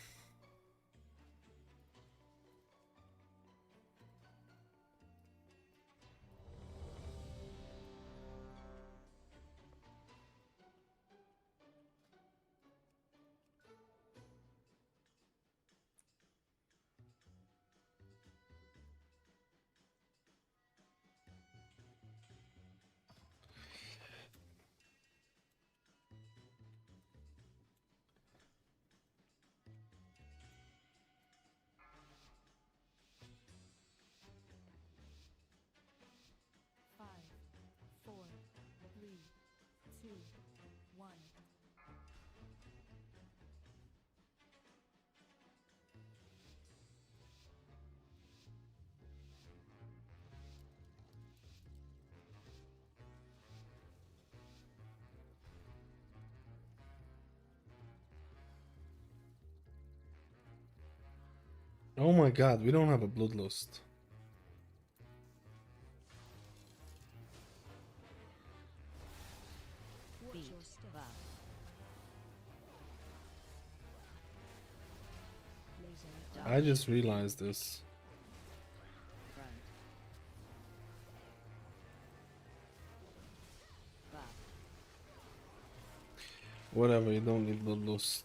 Oh my god, we don't have a bloodlust. I just realized this. Whatever, you don't need bloodlust.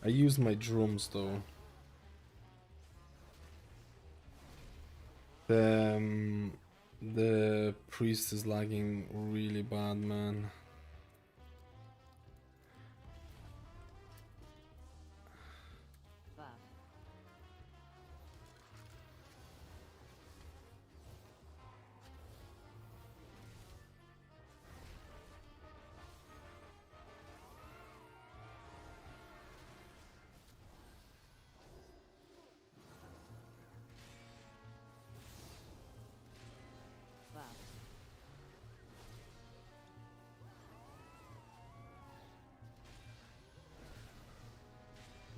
I used my drums though. The priest is lagging really bad, man.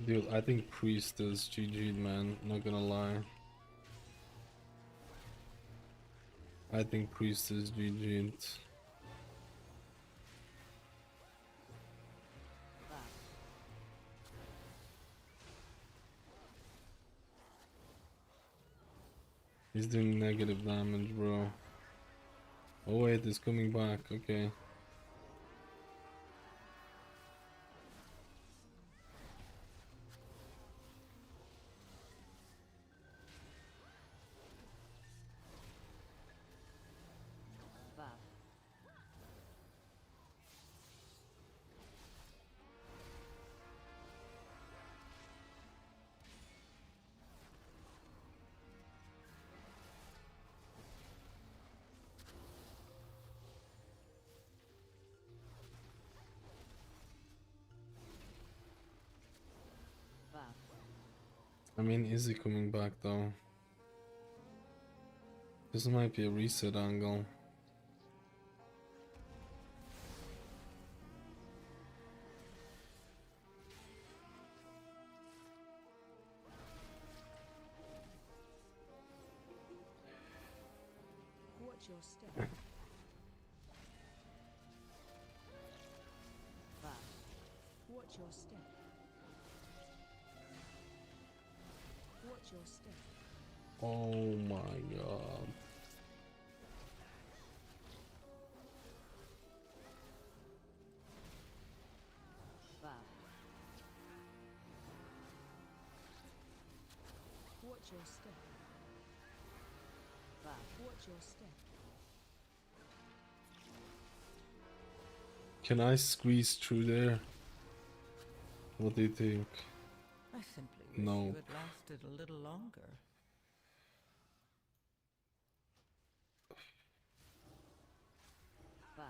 Dude, I think priest is GG'd, man. Not gonna lie. I think priest is GG'd. He's doing negative damage, bro. Oh wait, it's coming back. Okay. I mean, is he coming back though? This might be a reset angle. Watch your step. Watch your step. Watch your step. Oh my god. Buff. Watch your step. Buff. Watch your step. Can I squeeze through there? What do you think? I simply wish No. you had lasted a little longer. Buff.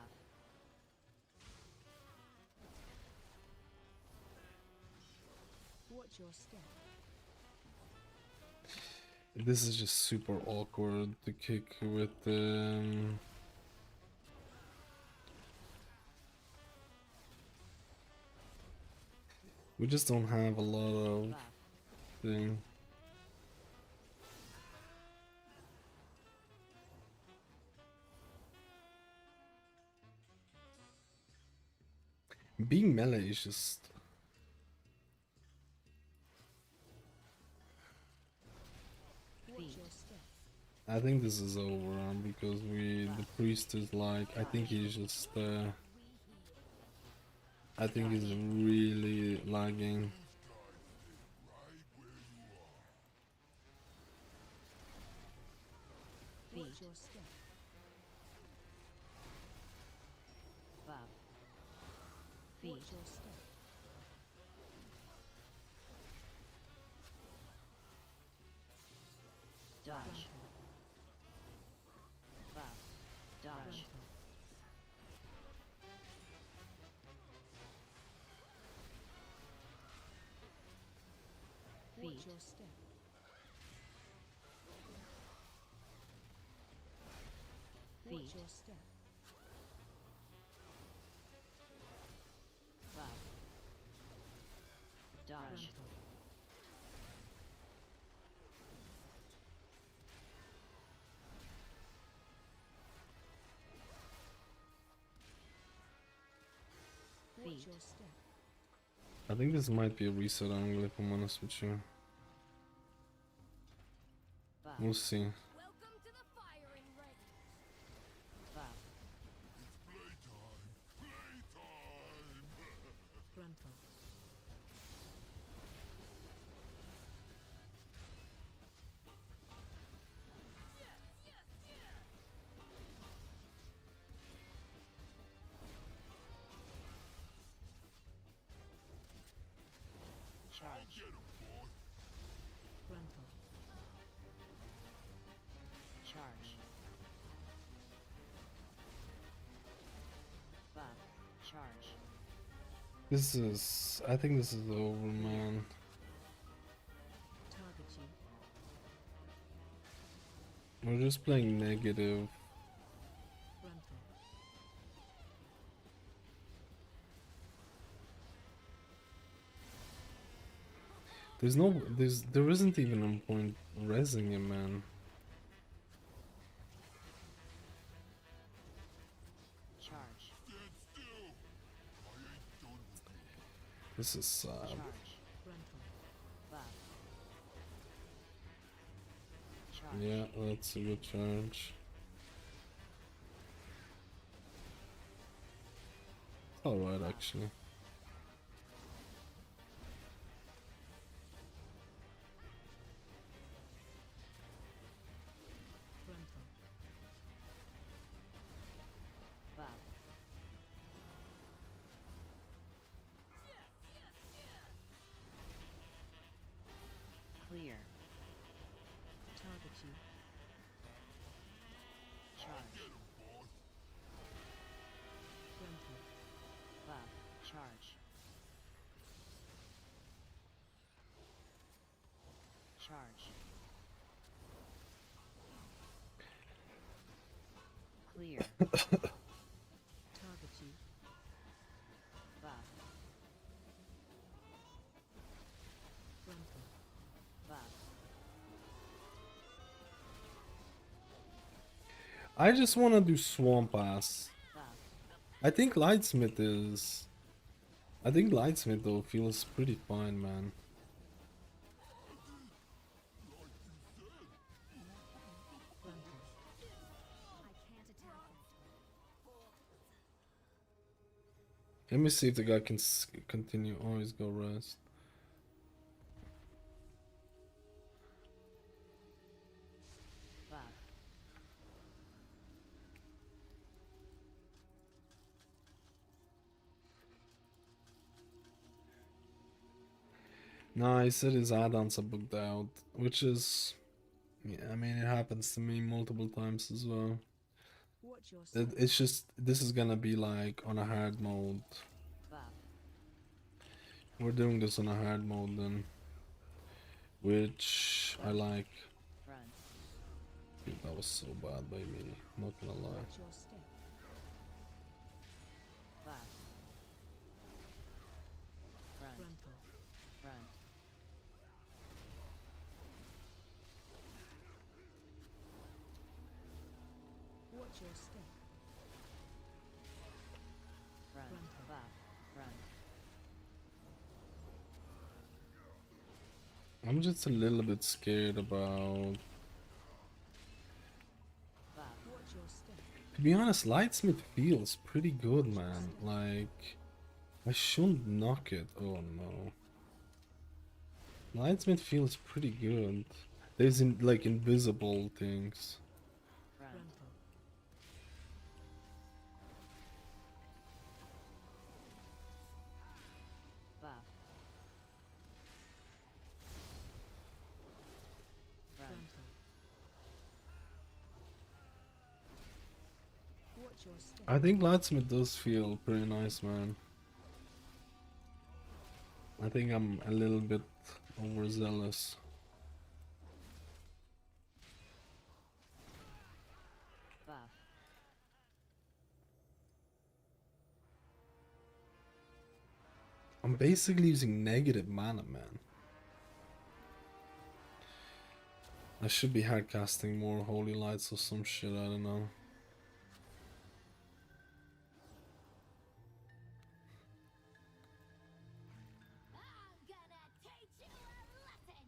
Watch your step. This is just super awkward to kick with we just don't have a lot of Buff. thing. Being melee is just Watch your step. I think this is over because the priest is like I think he's just I think he's really lagging. Watch your step. Buff. Watch your step. Dodge. Buff. Dodge. Watch Feet. your step. Watch Feet. your step. Buff. Dodge. Watch Feet. your step. I think this might be a reset angle if I'm honest with you. Buff. We'll see. Welcome to the firing range. Buff. Grandpa. Charge. Grandpa. Charge. Buff. Charge. This is I think this is over, man. Target you. We're just playing negative. Grandpa. There isn't even a point rezzing him, man. Charge. This is sad. Charge. Grandpa. Buff. Charge. Yeah, that's a good charge. Alright, actually. Grandpa. Buff. Clear. Target you. Charge. Grandpa. Buff. Charge. Charge. Clear. Target you. Buff. Grandpa. Buff. I just want to do Swamp Ass. Buff. I think Lightsmith though feels pretty fine, man. Let me see if the guy can continue. Oh, he's go rest. Buff. No, he said his add-ons are booked out, which is, yeah, I mean, it happens to me multiple times as well. Watch your step. It's just, this is gonna be like on a hard mode. Buff. We're doing this on a hard mode then, which I like. Front. Dude, that was so bad by me, not gonna lie. Watch your step. Buff. Front. Frontal. Front. Watch your step. Front. Frontal. Buff. Front. I'm just a little bit scared about... Buff. Watch your step. To be honest, Lightsmith feels pretty good, man. Like, I shouldn't knock it. Oh no. Lightsmith feels pretty good. There's like invisible things. Front. Frontal. Buff. Front. Frontal. Watch your step. I think Lightsmith does feel pretty nice, man. I think I'm a little bit overzealous. Buff. I'm basically using negative mana, man. I should be hard casting more Holy Lights or some shit, I don't know. I'm gonna teach you a lesson.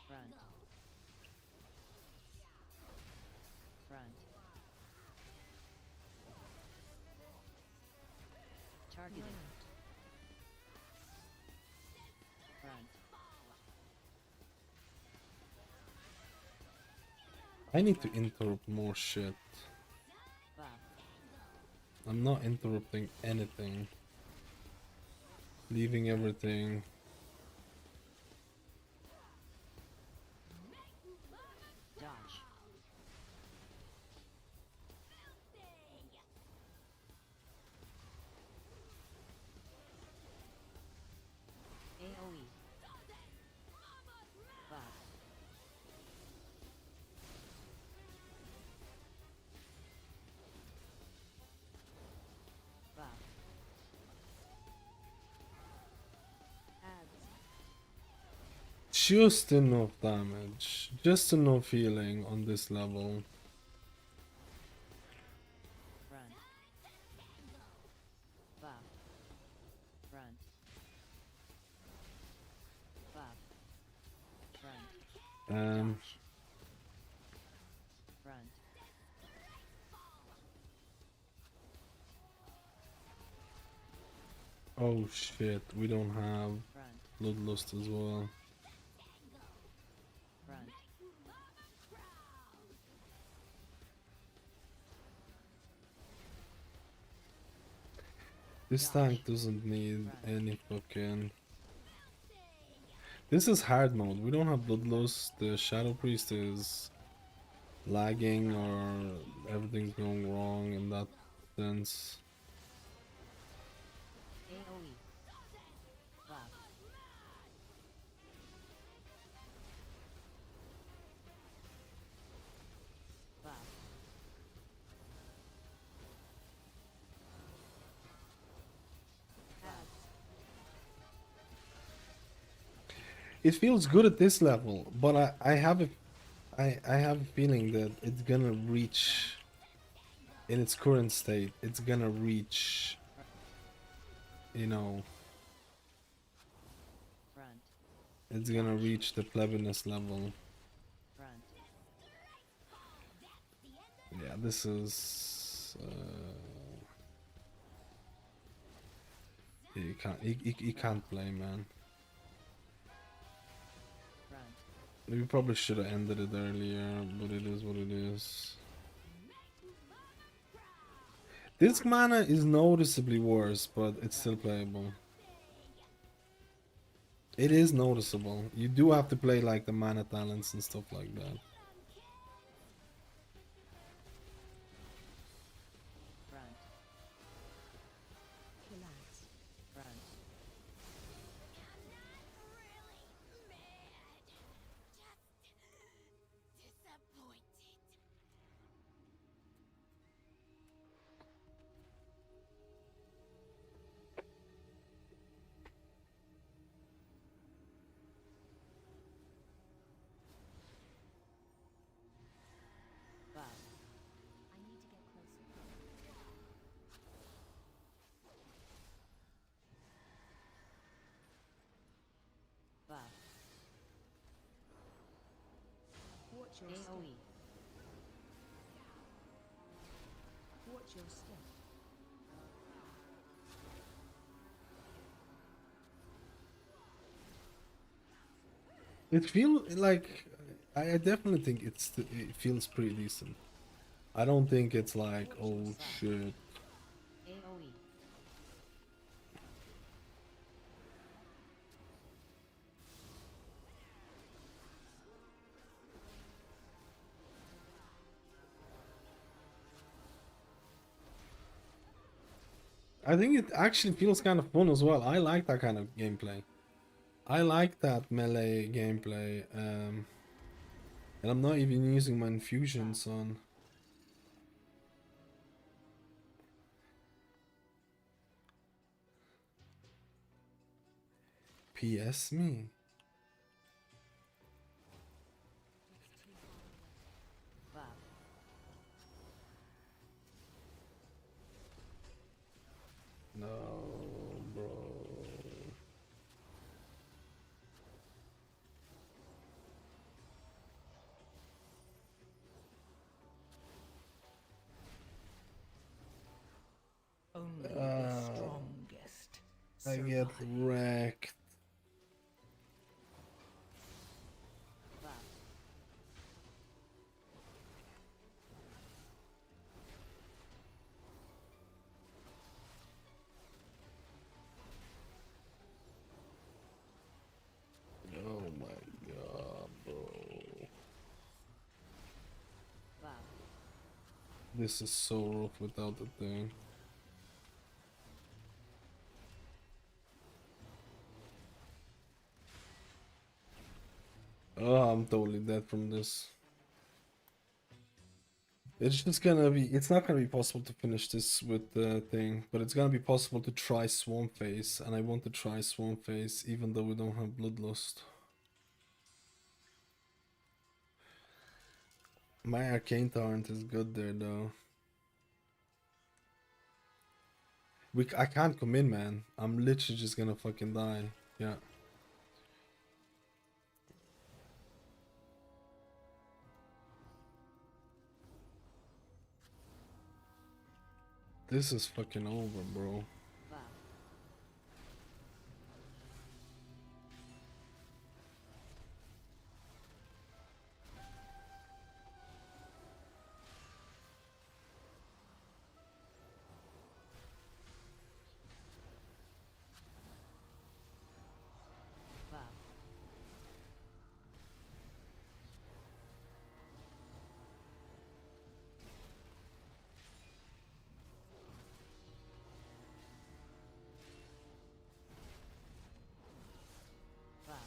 Front. Front. Targeting. Front. I need to interrupt more shit. Buff. I'm not interrupting anything. Leaving everything. Dodge. AoE. Buff. Buff. Adds. Just enough damage. Just enough healing on this level. Front. Buff. Front. Buff. Front. Front. Oh shit, we don't have Front. Bloodlust as well. Front. This tank doesn't need any fucking... This is hard mode. We don't have Bloodlust. The Shadow Priest is lagging or everything's going wrong in that sense. AoE. Buff. Buff. Adds. It feels good at this level, but I have a feeling that it's gonna reach in its current state. It's gonna reach, you know, Front. it's gonna reach the plebiness level. Front. Yeah, Yeah, this is. You can't play, man. Front. We probably should have ended it earlier, but it is what it is. This mana is noticeably worse, but it's still playable. It is noticeable. You do have to play like the mana talents and stuff like that. Front. Relax. Front. Buff. I need to get closer. Buff. Watch your step. AoE. Watch your step. It feels like I definitely think it feels pretty decent. I don't think it's like, oh shit. AoE. I think it actually feels kind of fun as well. I like that kind of gameplay. I like that melee gameplay. And I'm not even using my infusions on. PS me. Buff. No, bro. Only the strongest. I get wrecked. Buff. Oh my god, bro. Buff. This is so rough without the thing. Oh, I'm totally dead from this. It's just gonna be, it's not gonna be possible to finish this with the thing, but it's gonna be possible to try Swamp Face, and I want to try Swamp Face even though we don't have Bloodlust. My Arcane Torrent is good there though. I can't come in, man. I'm literally just gonna fucking die. Yeah. This is fucking over, bro. Buff. Buff. Buff.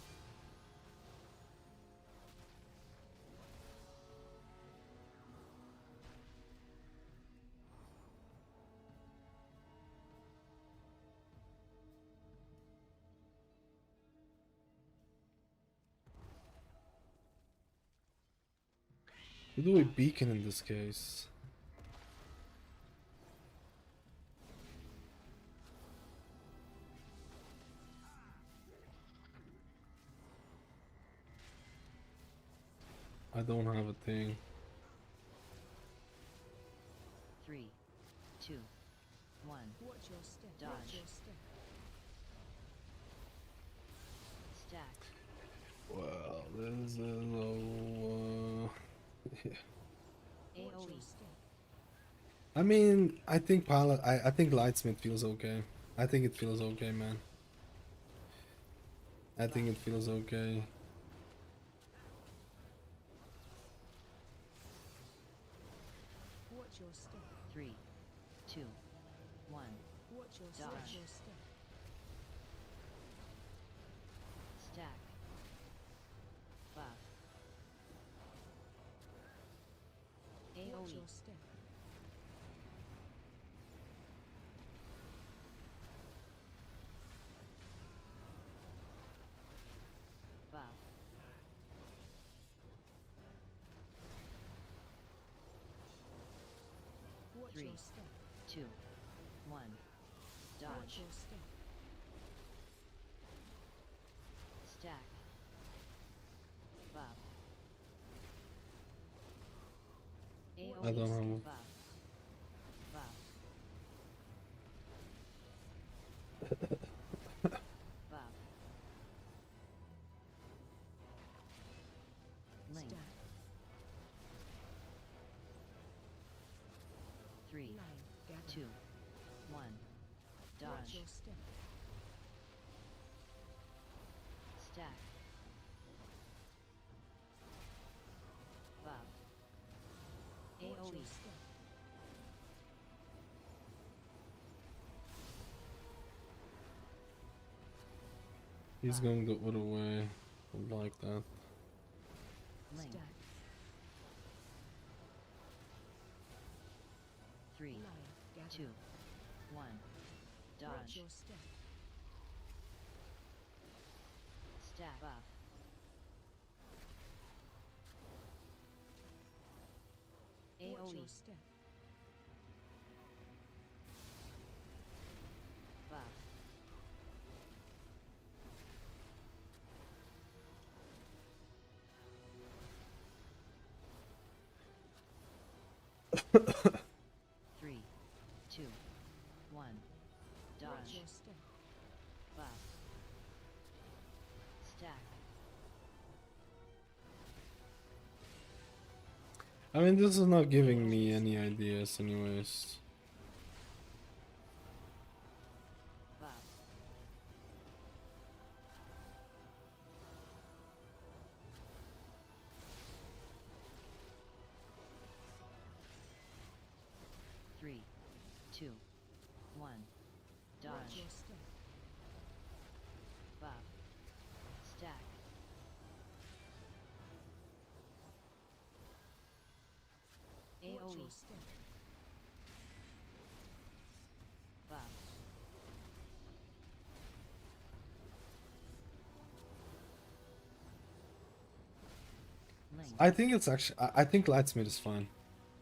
We do a beacon in this case. I don't have a thing. 3, 2, 1. Watch your step. Dodge. Watch your step. Stack. Well, this is Watch AoE. your step. I mean, I think I think Lightsmith feels okay. I think it feels okay, man. I think it feels okay. Watch your step. 3, 2, 1. Watch your step. Dodge. Watch your step. Stack. Buff. Watch AoE. your step. Buff. Watch 3, your step. 2, 1. Watch Dodge. your step. Stack. Buff. AoE. I don't know. Buff. Buff. Buff. Link. Stack. 3, Line. Gather. 2, 1. Watch Dodge. your step. Stack. Buff. Watch AoE. your step. He's going the other way. I like that. Link. Stack. 3, Line. Gather. 2, 1. Watch Dodge. your step. Stack. Buff. Watch AoE. your step. Buff. Three, 2, 1. Watch Dodge. your step. Buff. Stack. I mean, this is not giving me any ideas, anyways. Buff. Three, 2, 1. Dodge. Watch your step. Buff. Stack. Watch AoE. your step. Buff. Link. I think it's actually. I think Lightsmith is fine.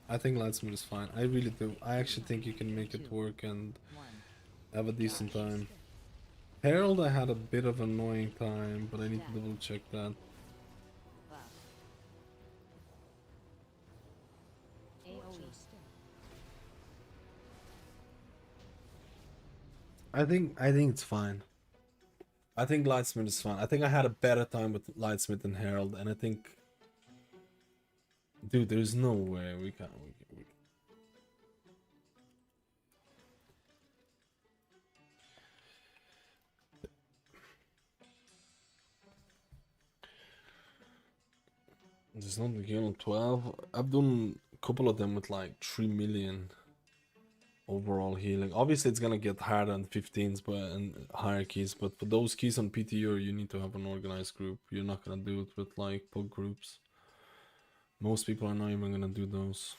I think Lightsmith is fine. I really do. I actually think you can make it work and 1. have a decent time. Herald, I had a bit of annoying time, but I need to double check that. Buff. Watch AoE. your step. I think it's fine. I think Lightsmith is fine. I think I had a better time with Lightsmith than Herald, and I think, dude, there's no way we can't. There's not a game on 12. I've done a couple of them with like 3 million overall healing. Obviously, it's gonna get harder on 15s, but and higher keys. But for those keys on PTR, you need to have an organized group. You're not gonna do it with like pug groups. Most people are not even gonna do those.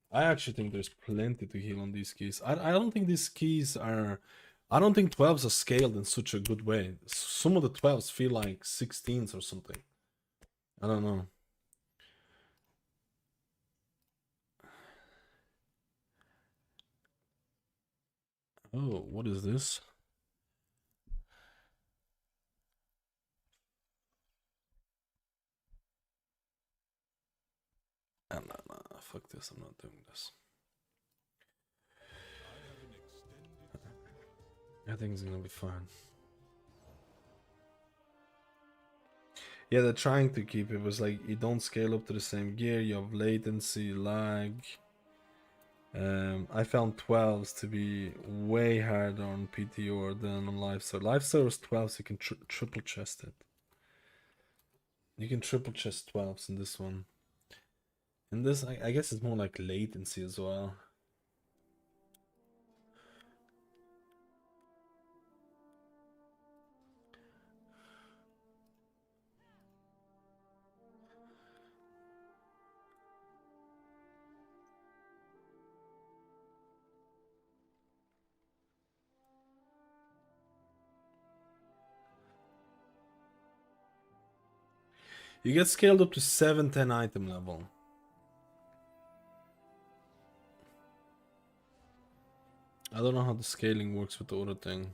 I actually think there's plenty to heal on these keys. I don't think these keys are. I don't think 12s are scaled in such a good way. Some of the 12s feel like 16s or something. I don't know. Oh, what is this? No, fuck this, I'm not doing this. I think it's gonna be fine. Yeah, they're trying to keep it. It was like you don't scale up to the same gear, you have latency, lag. I found 12s to be way harder on PTR than on Lifestyle. Lifestyle was 12, so you can triple chest it. You can triple chest 12s in this one. In this, I guess it's more like latency as well. You get scaled up to 710 item level. I don't know how the scaling works with the other thing.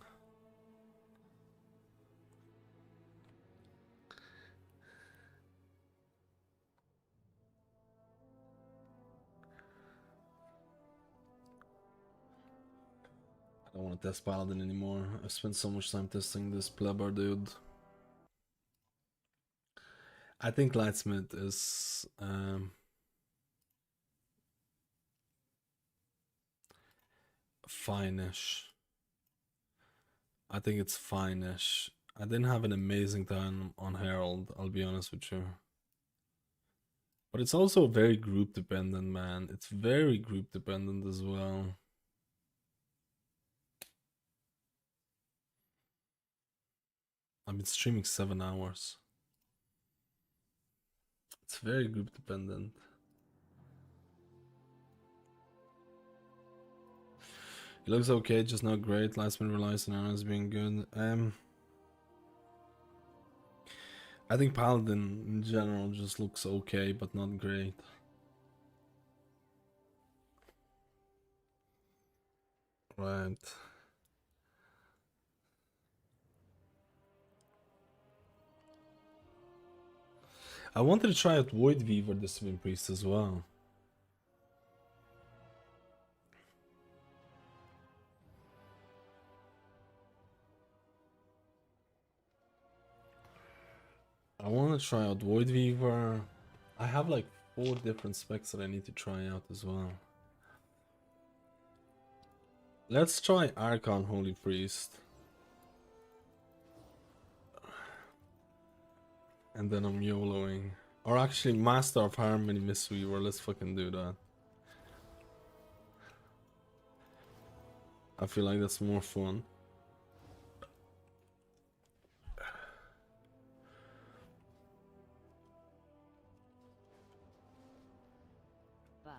I don't want to test Paladin anymore. I've spent so much time testing this plebber dude. I think Lightsmith is fine-ish. I think it's fine-ish. I didn't have an amazing time on Herald, I'll be honest with you. But it's also very group dependent, man. It's very group dependent as well. I've been streaming 7 hours. It's very group dependent. It looks okay, just not great. Last minute relies on Anna's being good. I think Paladin in general just looks okay, but not great. Right. I wanted to try out Void Weaver Discipline Priest as well. I want to try out Void Weaver. I have like 4 different specs that I need to try out as well. Let's try Archon Holy Priest. And then I'm YOLOing. Or actually Master of Harmony Mistweaver. Let's fucking do that. I feel like that's more fun. Buff.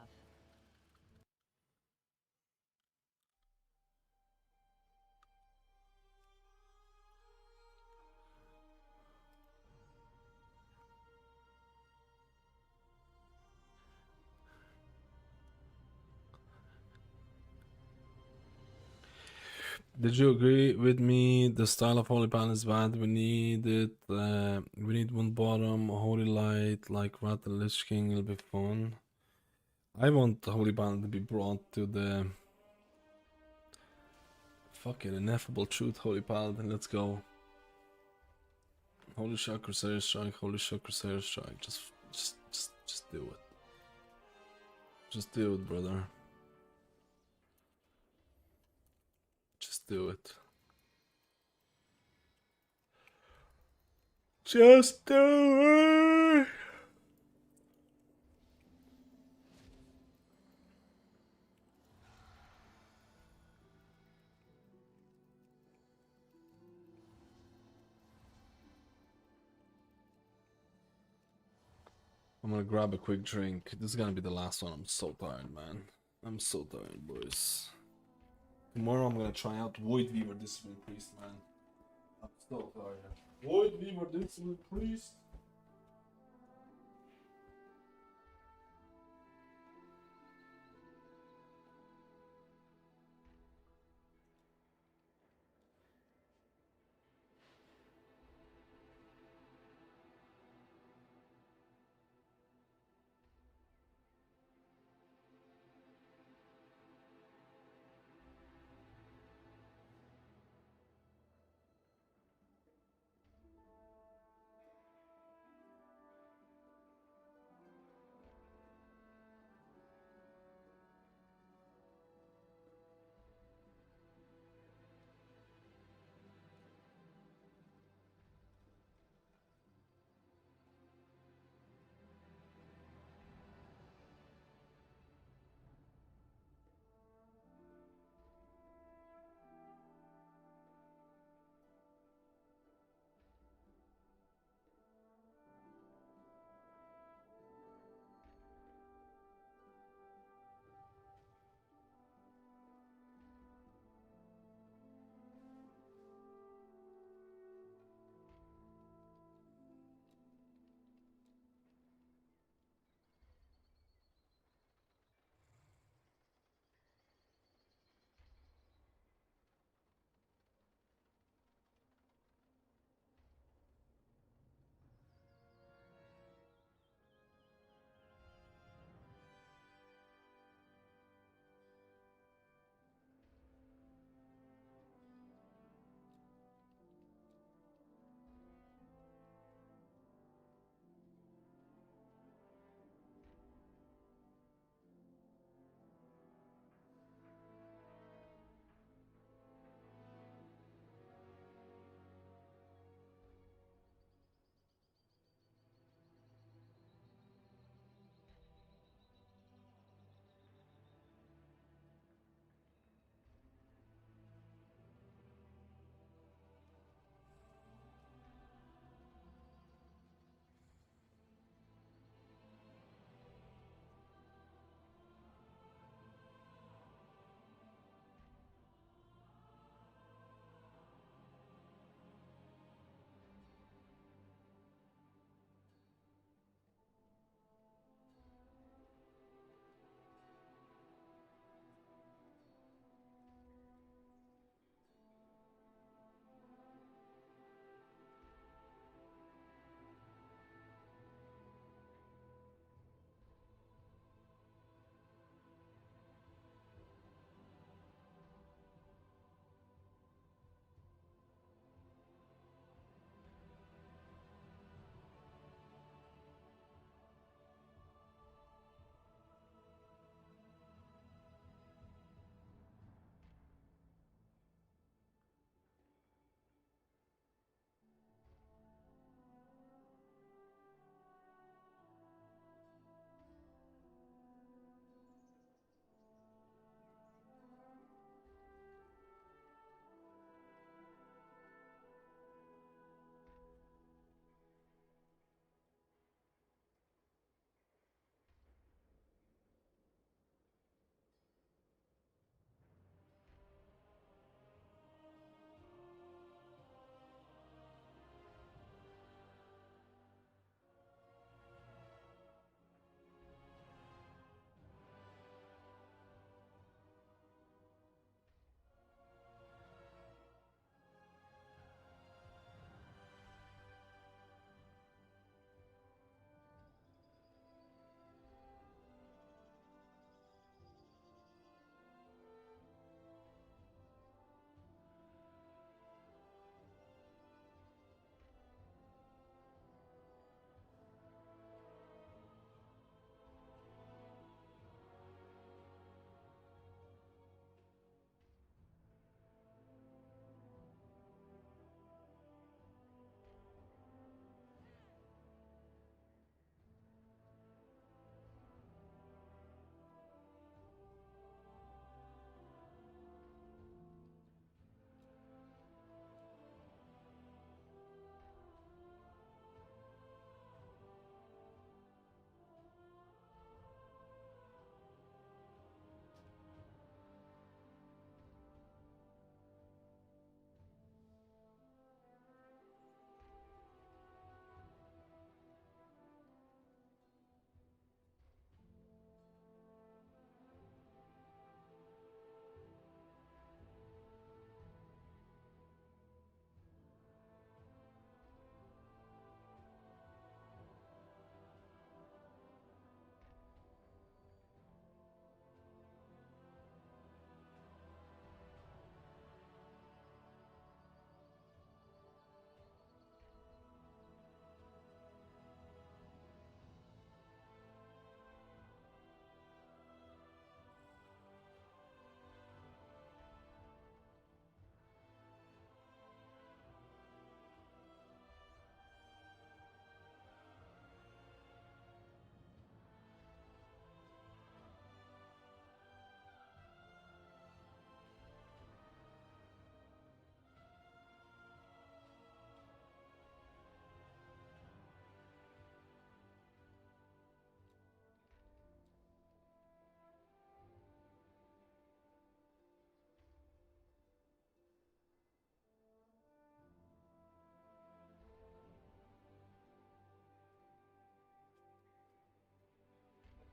Did you agree with me? The style of Holy Pan is bad. We need it. We need one bottom, Holy Light, like Rat and Lich King. It'll be fun. I want Holy Pan to be brought to the fucking ineffable truth. Holy Paladin, let's go. Holy Shot Crusader Strike. Holy Shot Crusader Strike. Just do it. Just do it, brother. Just do it. Just do it. I'm gonna grab a quick drink. This is gonna be the last one. I'm so tired, man. I'm so tired, boys. Tomorrow I'm gonna try out Void Weaver Discipline Priest, man. I'm so tired. Void Weaver Discipline Priest.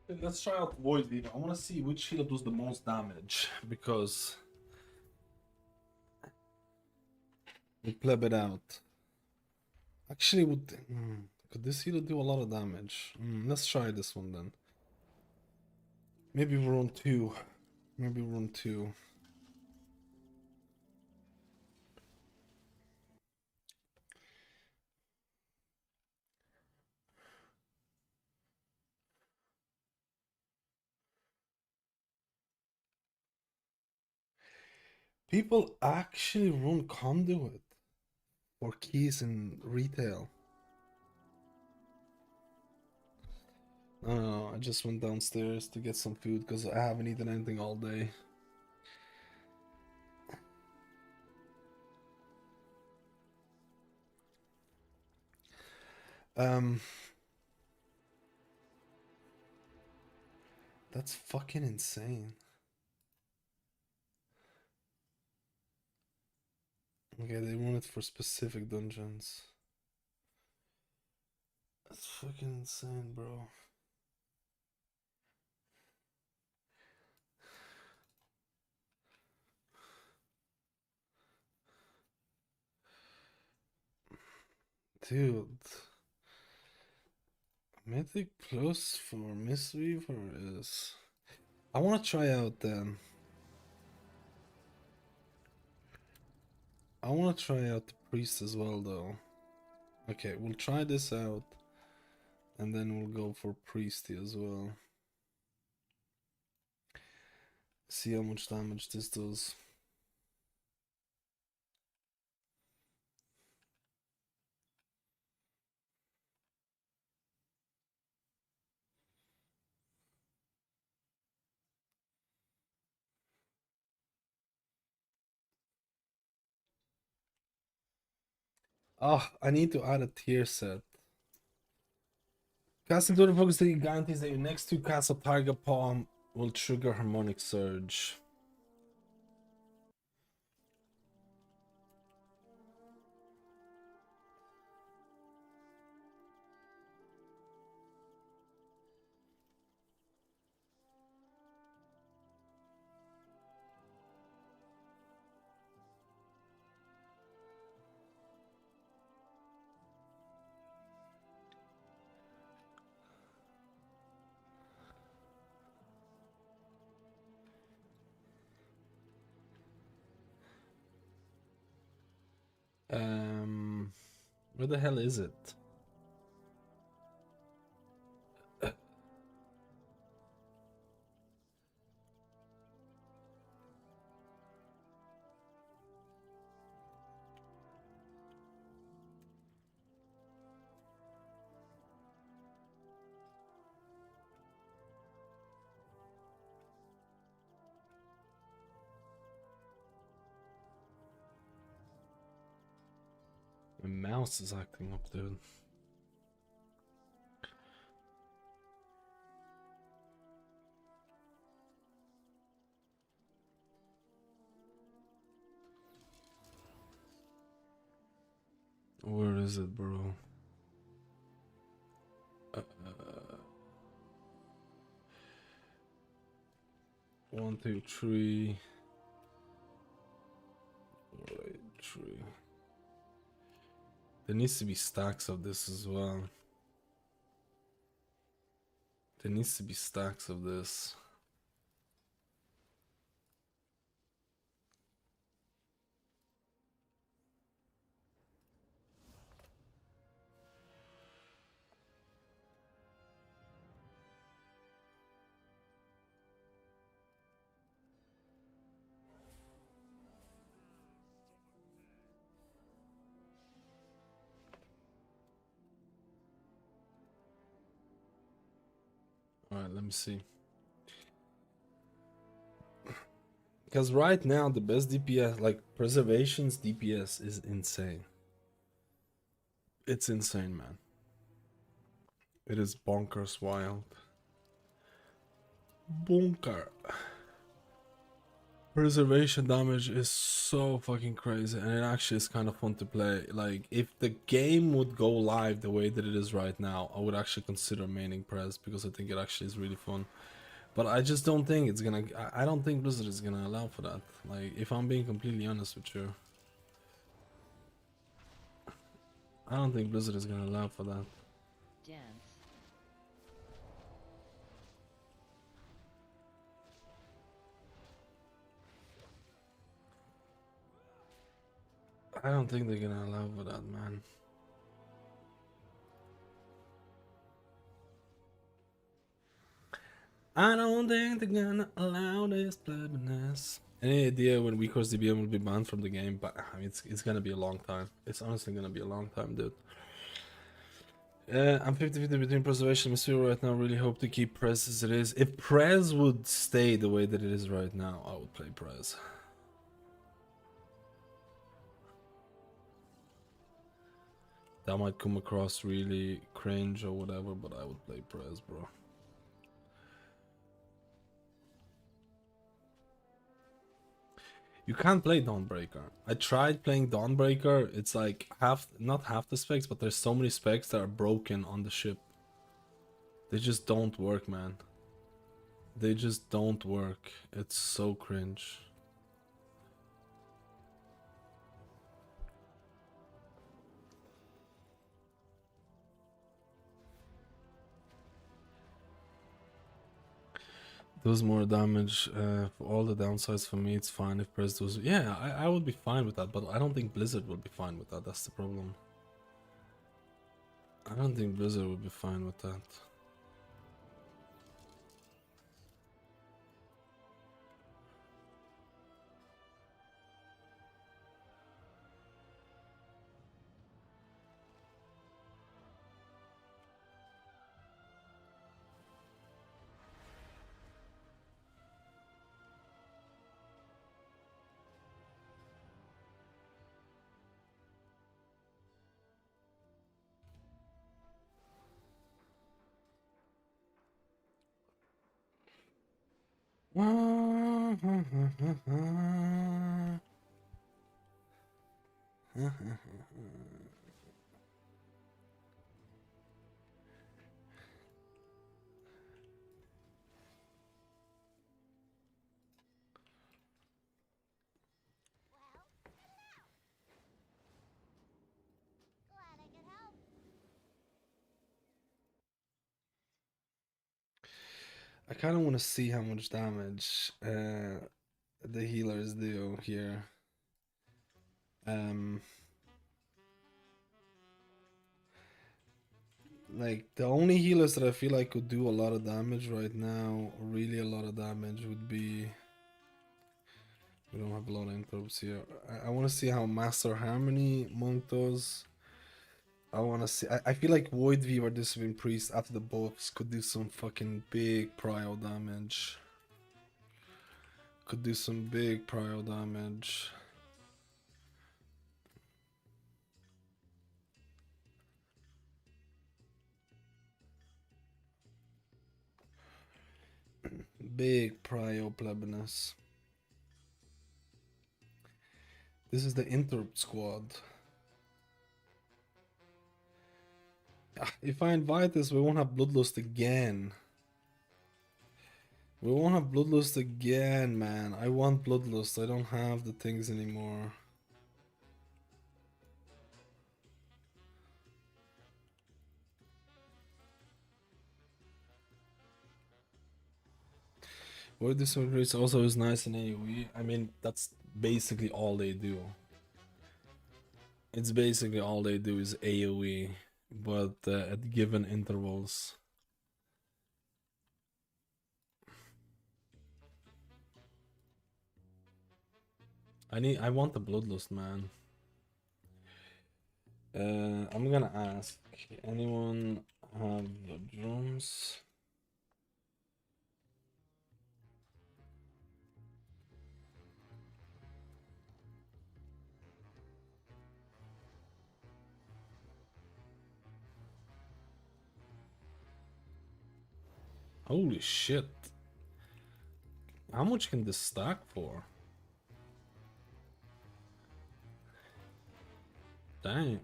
Let's try out Void Healer. I want to see which healer does the most damage because we pleb it out. Actually, could this healer do a lot of damage? Let's try this one then. Maybe run 2. Maybe run 2. People actually run conduit for keys in retail. I don't know, I just went downstairs to get some food because I haven't eaten anything all day. That's fucking insane. Okay, they run it for specific dungeons. That's fucking insane, bro. Dude. Mythic Plus for Mistweaver is... I want to try out then. I want to try out the Priest as well though. Okay, we'll try this out. And then we'll go for Priesty as well. See how much damage this does. Oh, I need to add a tier set. Casting Total Focus Taking guarantees that your next 2 casts of target palm will trigger Harmonic Surge. Where the hell is it? My mouse is acting up, dude. Where is it, bro? 1, 2, 3. 4, 8, 3. There needs to be stacks of this as well. There needs to be stacks of this. Alright, let me see. Because right now the best DPS, like Preservation's DPS is insane. It's insane, man. It is bonkers wild. Bonker. Preservation damage is so fucking crazy, and it actually is kind of fun to play. Like, if the game would go live the way that it is right now, I would actually consider maining Prez, because I think it actually is really fun. But I just don't think it's gonna... I don't think Blizzard is gonna allow for that. Like, if I'm being completely honest with you. I don't think Blizzard is gonna allow for that. Dance. I don't think they're gonna allow for that, man. I don't think they're gonna allow this plebiness. Any idea when Weaker's DBM will be banned from the game? But I mean, it's gonna be a long time. It's honestly gonna be a long time, dude. I'm 50-50 between preservation and Mistweaver right now. Really hope to keep Prez as it is. If Prez would stay the way that it is right now, I would play Prez. That might come across really cringe or whatever, but I would play Prez, bro. You can't play Dawnbreaker. I tried playing Dawnbreaker. It's like not half the specs, but there's so many specs that are broken on the ship. They just don't work, man. They just don't work. It's so cringe. Does more damage. For all the downsides, for me it's fine if Prez does. Yeah, I would be fine with that, but I don't think Blizzard would be fine with that. That's the problem. I don't think Blizzard would be fine with that. I kind of want to see how much damage the healers do here. Like, the only healers that I feel like could do a lot of damage right now, really a lot of damage, would be... We don't have a lot of interrupts here. I want to see how Master Harmony Monk does. I want to see... I feel like Void Weaver Discipline Priest after the buffs could do some fucking big prio damage. Could do some big prio damage. Big prio plebiness. This is the interrupt squad. If I invite this, we won't have Bloodlust again. We won't have Bloodlust again, man. I want Bloodlust. I don't have the things anymore. Void Discipline also is nice in AoE. I mean, that's basically all they do. It's basically all they do is AoE, but at given intervals. I want the Bloodlust, man. I'm gonna ask, anyone have the drums? Holy shit. How much can this stack for? Dang.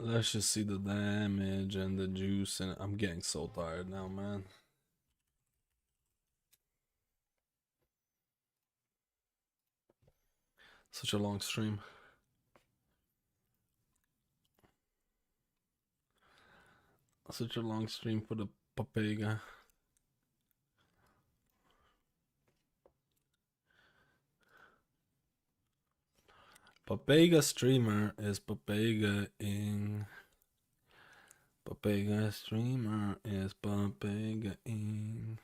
Let's just see the damage and the juice, and I'm getting so tired now, man. Such a long stream. Such a long stream for the Papega. Papega streamer is Papega ing. Papega streamer is Papega ing.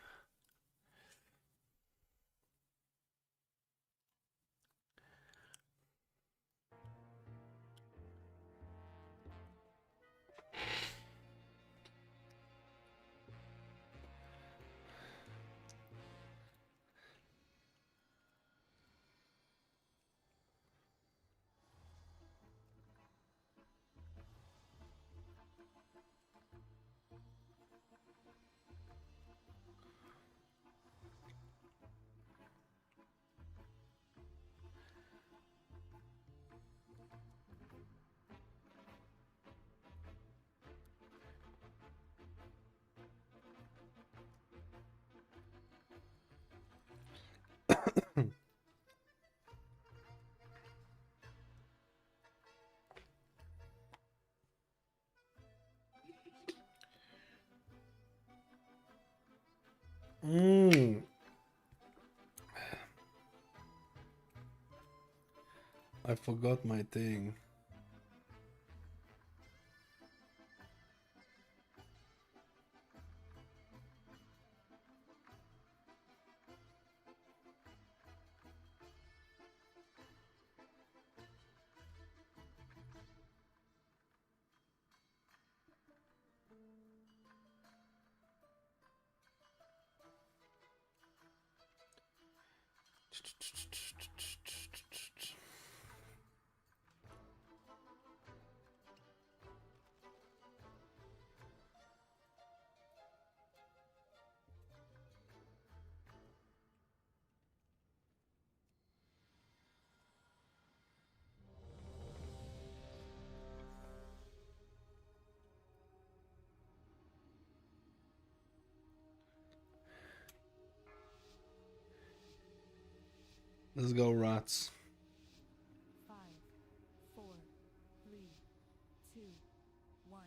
I forgot my thing. Let's go, rats. 5, 4, 3, 2, 1.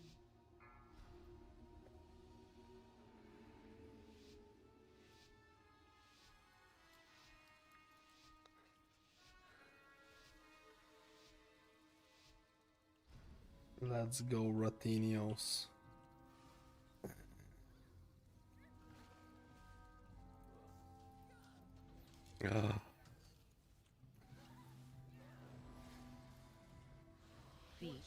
Let's go, Ratinios. Feet.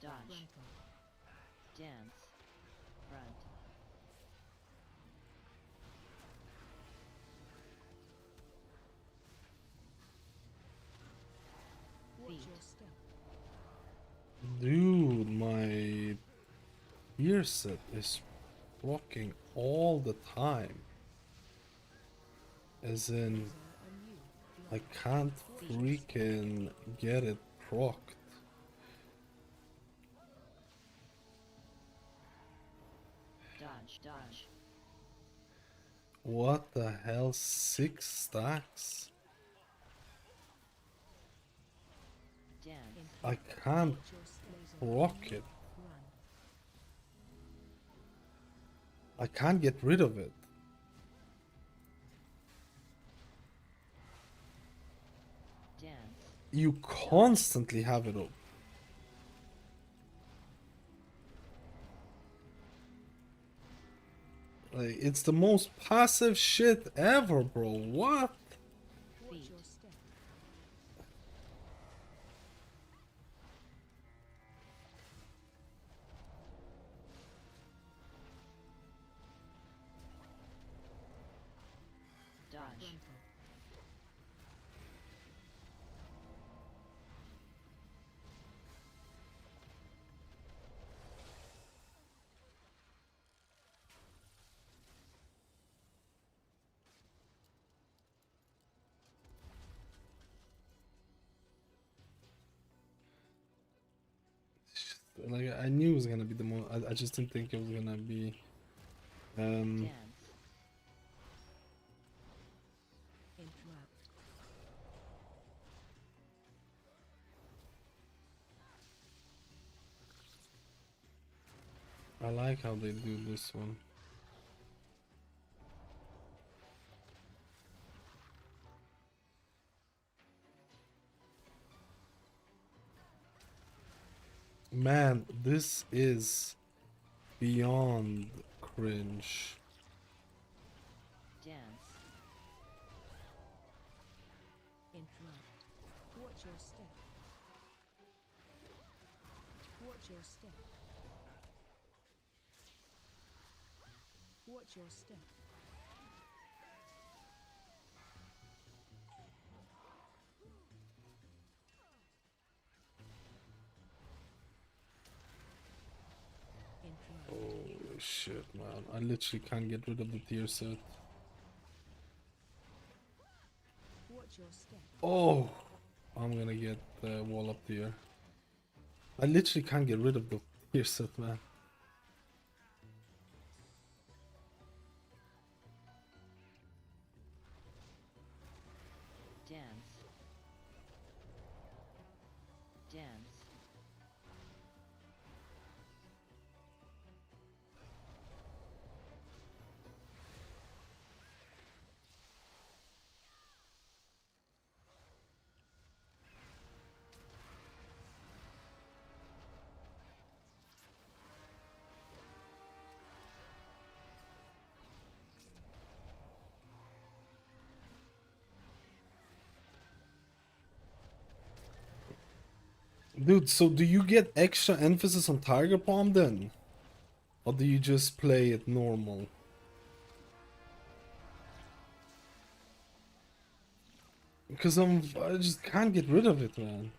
Dodge. Dance. Front. Feet. Dude, my ear set is rocking all the time. As in, I can't freaking get it procced. Dodge. Dodge. What the hell? 6 stacks? Dance. I can't proc it. I can't get rid of it. Dance. You constantly have it up. Like, it's the most passive shit ever, bro. What? Watch your step. Dodge. Like, I knew it was gonna be the most. I just didn't think it was gonna be. Dance. Interrupt. I like how they do this one. Man, this is beyond cringe. Dance. Interrupt. Watch your step. Watch your step. Watch your step. Interrupt. Holy shit, man. I literally can't get rid of the tier set. Watch your step. Oh, I'm gonna get the wall up tier. I literally can't get rid of the tier set, man. Dance. Dance. Dude, so do you get extra emphasis on Tiger Palm then? Or do you just play it normal? Because I just can't get rid of it, man.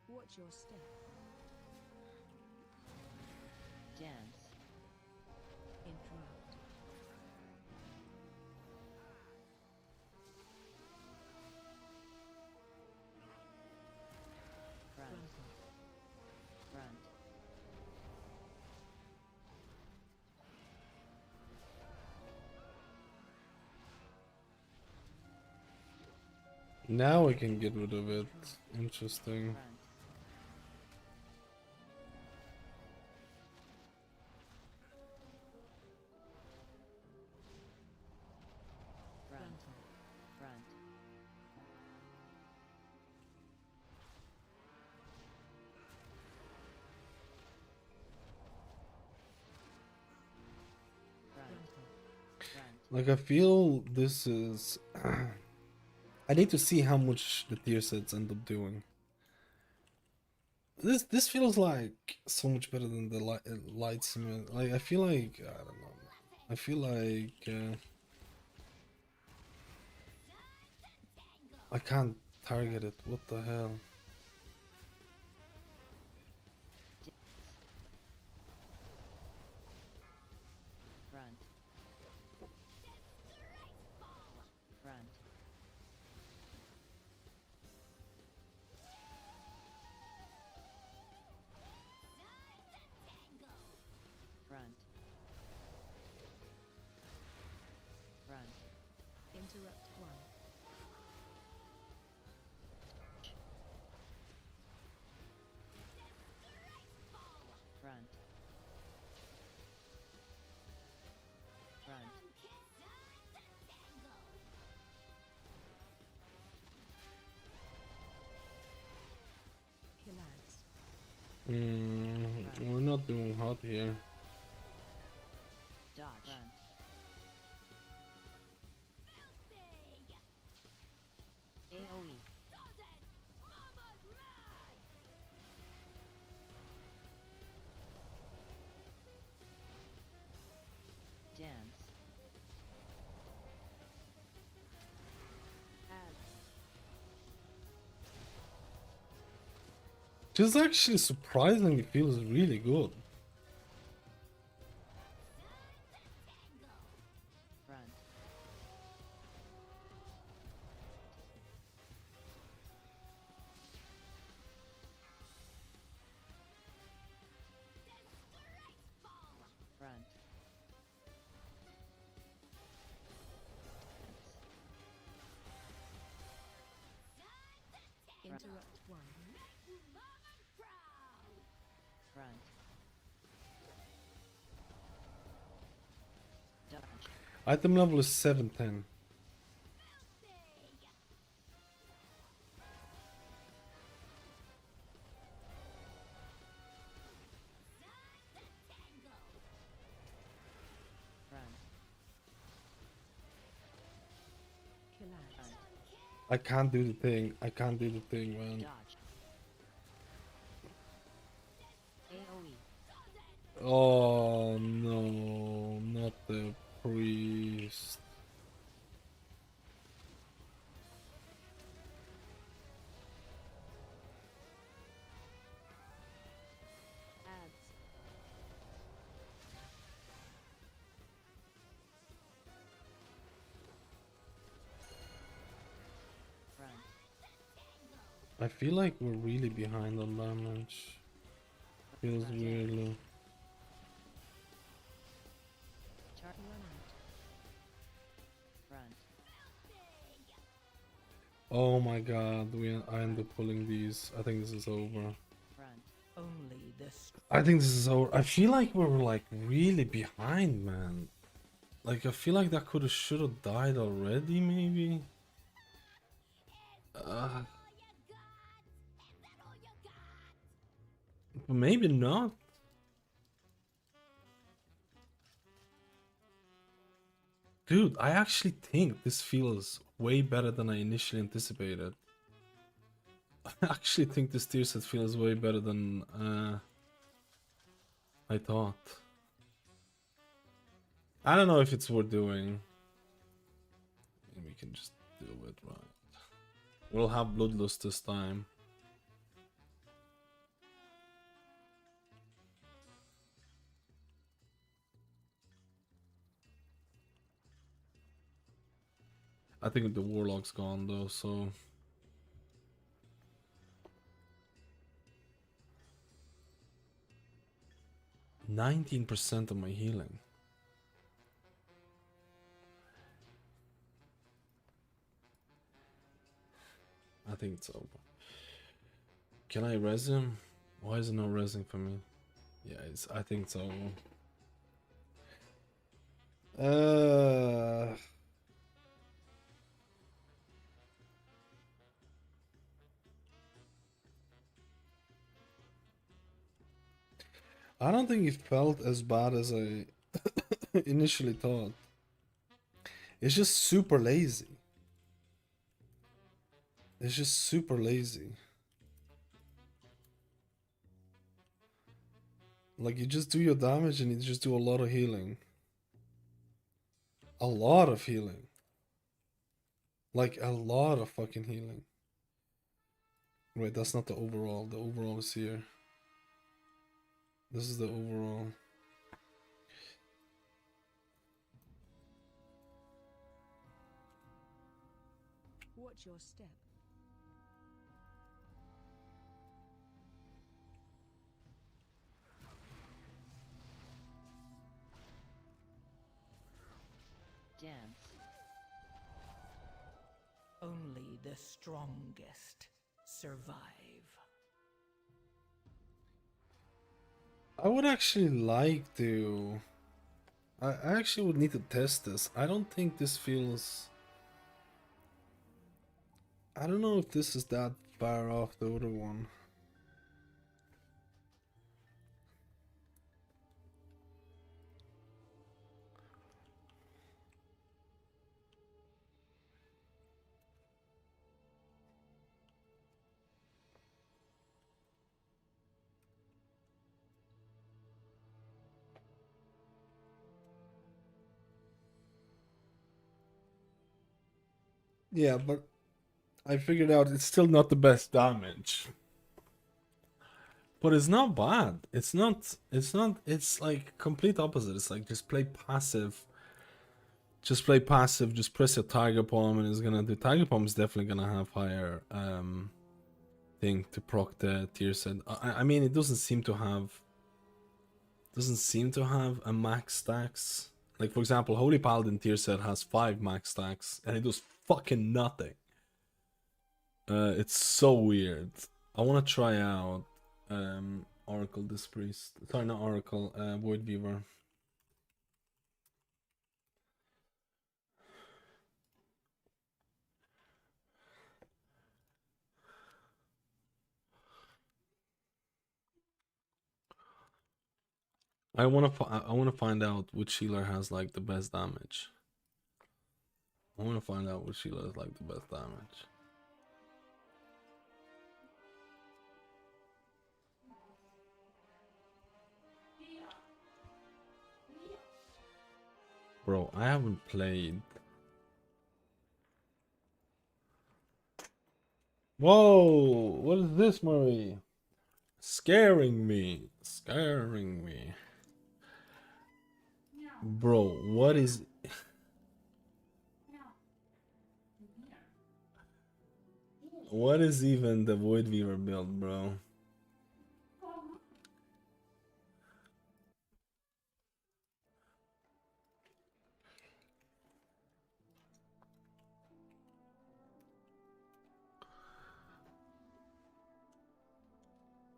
Watch your step. Dance. Interrupt. Front. Front. Now I can get rid of it. Interesting. Front. Front. Front. Front. Like, I feel this is... I need to see how much the tier sets end up doing. This feels like so much better than the light sim. Like, I feel like... I don't know. I feel like... I can't target it. What the hell? Front. Front. Front. Front. Interrupt one. We're not doing hot here. Dodge. Run. AoE. Dance. This actually surprisingly feels really good. Run. Run. Interrupt one. Run. Dodge. Item level is 710. Run. Collapse. I can't do the thing. I can't do the thing, man. Dodge. AoE. Oh no, not the priest. Ads. Run. I feel like we're really behind on damage. Feels weird. Low. Chart run. Oh my god, I end up pulling these. I think this is over. Run. Only this. I think this is over. I feel like we were like really behind, man. Like I feel like that should have died already, maybe. But maybe not. Dude, I actually think this feels way better than I initially anticipated. I actually think this tier set feels way better than I thought. I don't know if it's worth doing. Maybe we can just do it right. We'll have Bloodlust this time. I think the Warlock's gone though, so... 19% of my healing. I think it's over. Can I res him? Why is it not resing for me? Yeah, I think it's over. I don't think it felt as bad as I initially thought. It's just super lazy. It's just super lazy. Like you just do your damage and you just do a lot of healing. A lot of healing. Like a lot of fucking healing. Wait, that's not the overall. The overall is here. This is the overall. Watch your step. Dance. Only the strongest survive. I would actually like to... I actually would need to test this. I don't think this feels... I don't know if this is that far off the other one. Yeah, but I figured out it's still not the best damage. But it's not bad. It's not. It's not. It's like complete opposite. It's like just play passive. Just play passive. Just press your Tiger Palm, and it's gonna do. Tiger Palm is definitely gonna have higher thing to proc the tier set. I mean, it doesn't seem to have. Doesn't seem to have a max stacks. Like for example, Holy Paladin tier set has 5 max stacks, and it does fucking nothing. It's so weird. I want to try out Oracle this priest. Sorry, not Oracle. Void Weaver. I want to find out which healer has like the best damage. I want to find out which healer has like the best damage. Bro, I haven't played. Whoa! What is this, Murray? Scaring me. Scaring me. Bro, what is... What is even the Void Weaver build, bro?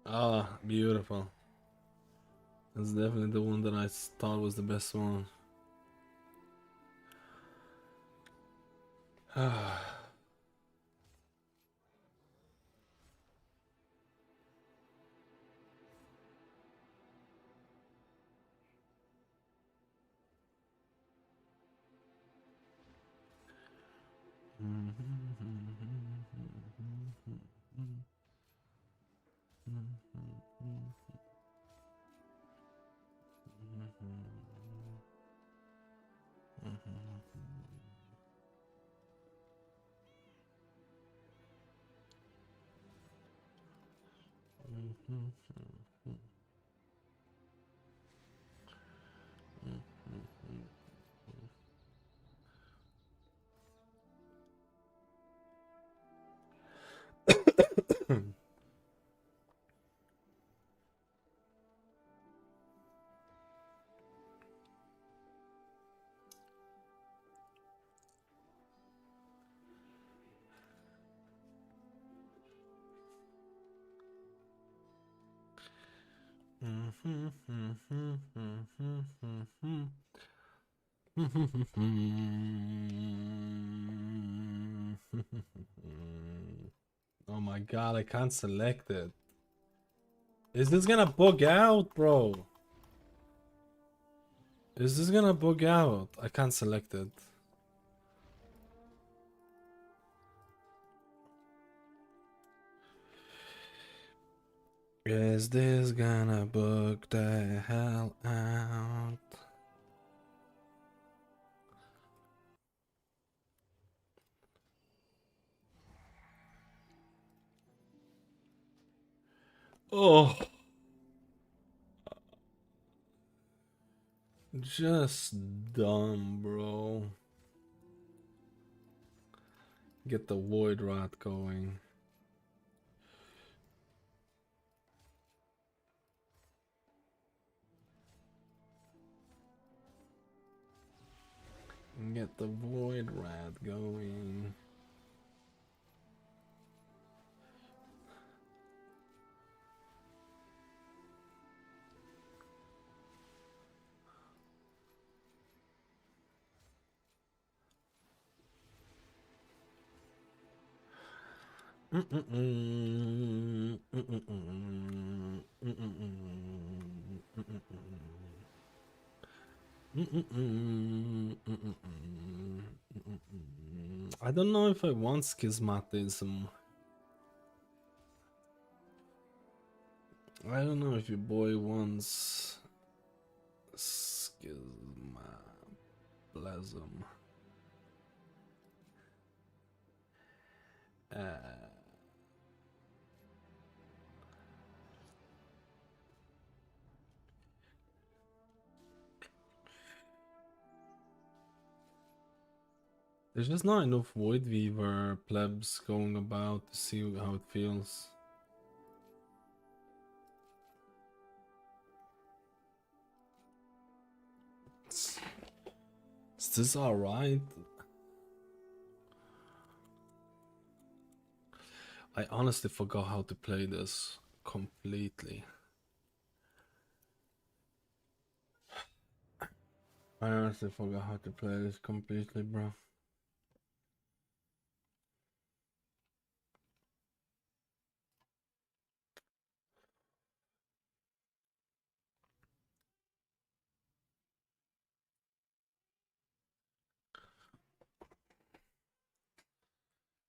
Ah, beautiful. That's definitely the one that I thought was the best one. Oh my god, I can't select it. Is this gonna bug out, bro? Is this gonna bug out? I can't select it. Is this gonna bug the hell out? Oh. Just dumb, bro. Get the Void Rat going. Get the Void Rat going. I don't know if I want schismatism. I don't know if your boy wants schismatism. There's just not enough Void Weaver plebs going about to see how it feels. Is this alright? I honestly forgot how to play this completely. I honestly forgot how to play this completely, bro.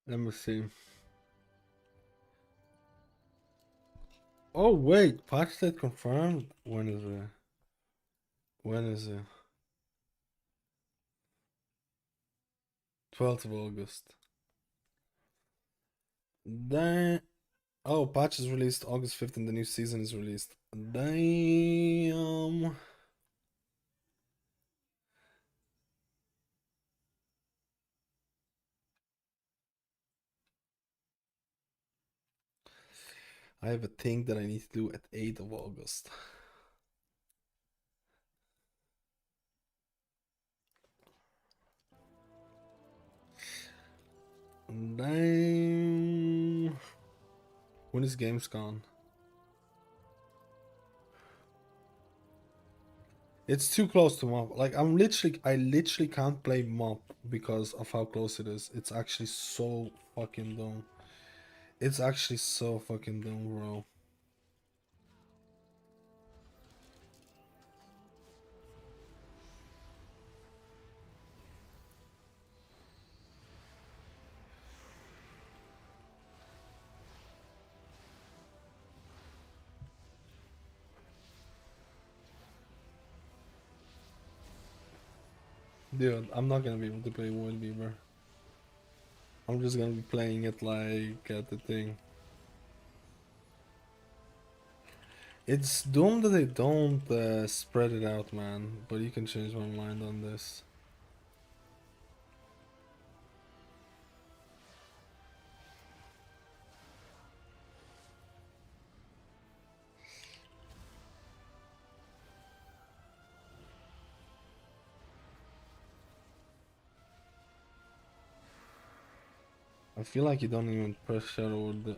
Let me see. Oh wait, patch date confirmed? When is it? When is it? 12th of August. Then oh, patch is released August 5th and the new season is released. Damn. I have a thing that I need to do at 8th of August. Damn. When is Gamescom? It's too close to MOP. Like I literally can't play MOP because of how close it is. It's actually so fucking dumb. It's actually so fucking dumb, bro. Dude, I'm not gonna be able to play World Weaver. I'm just gonna be playing it like at the thing. It's dumb that they don't spread it out, man. But you can change my mind on this. I feel like you don't even press shadow with the.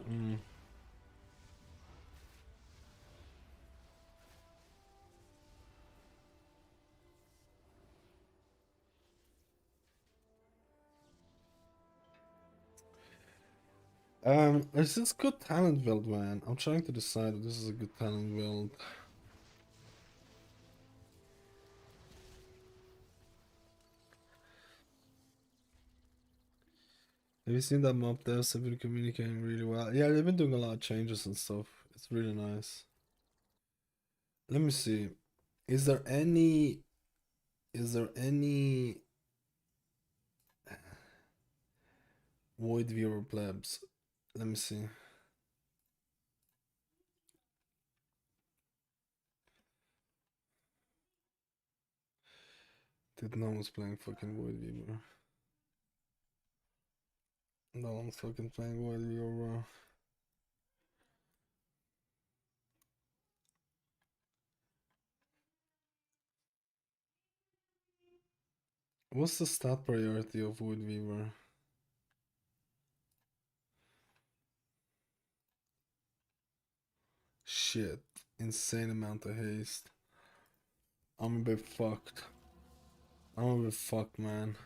Is this good talent build, man? I'm trying to decide if this is a good talent build. Have you seen that mob devs have been communicating really well? Yeah, they've been doing a lot of changes and stuff. It's really nice. Let me see. Is there any Void Viewer plebs? Let me see. Dude, no one's playing fucking Void Viewer. No one's fucking playing Void Viewer, bro. What's the stat priority of Void Weaver? Shit. Insane amount of haste. I'm a bit fucked. I'm a bit fucked, man.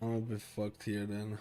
I'm a bit fucked here then.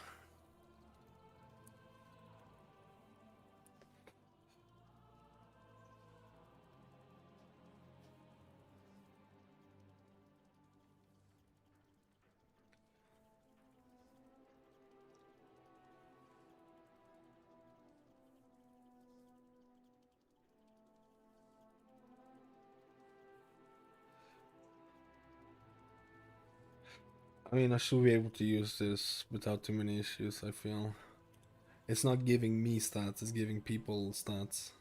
I mean, I should be able to use this without too many issues, I feel. It's not giving me stats, it's giving people stats.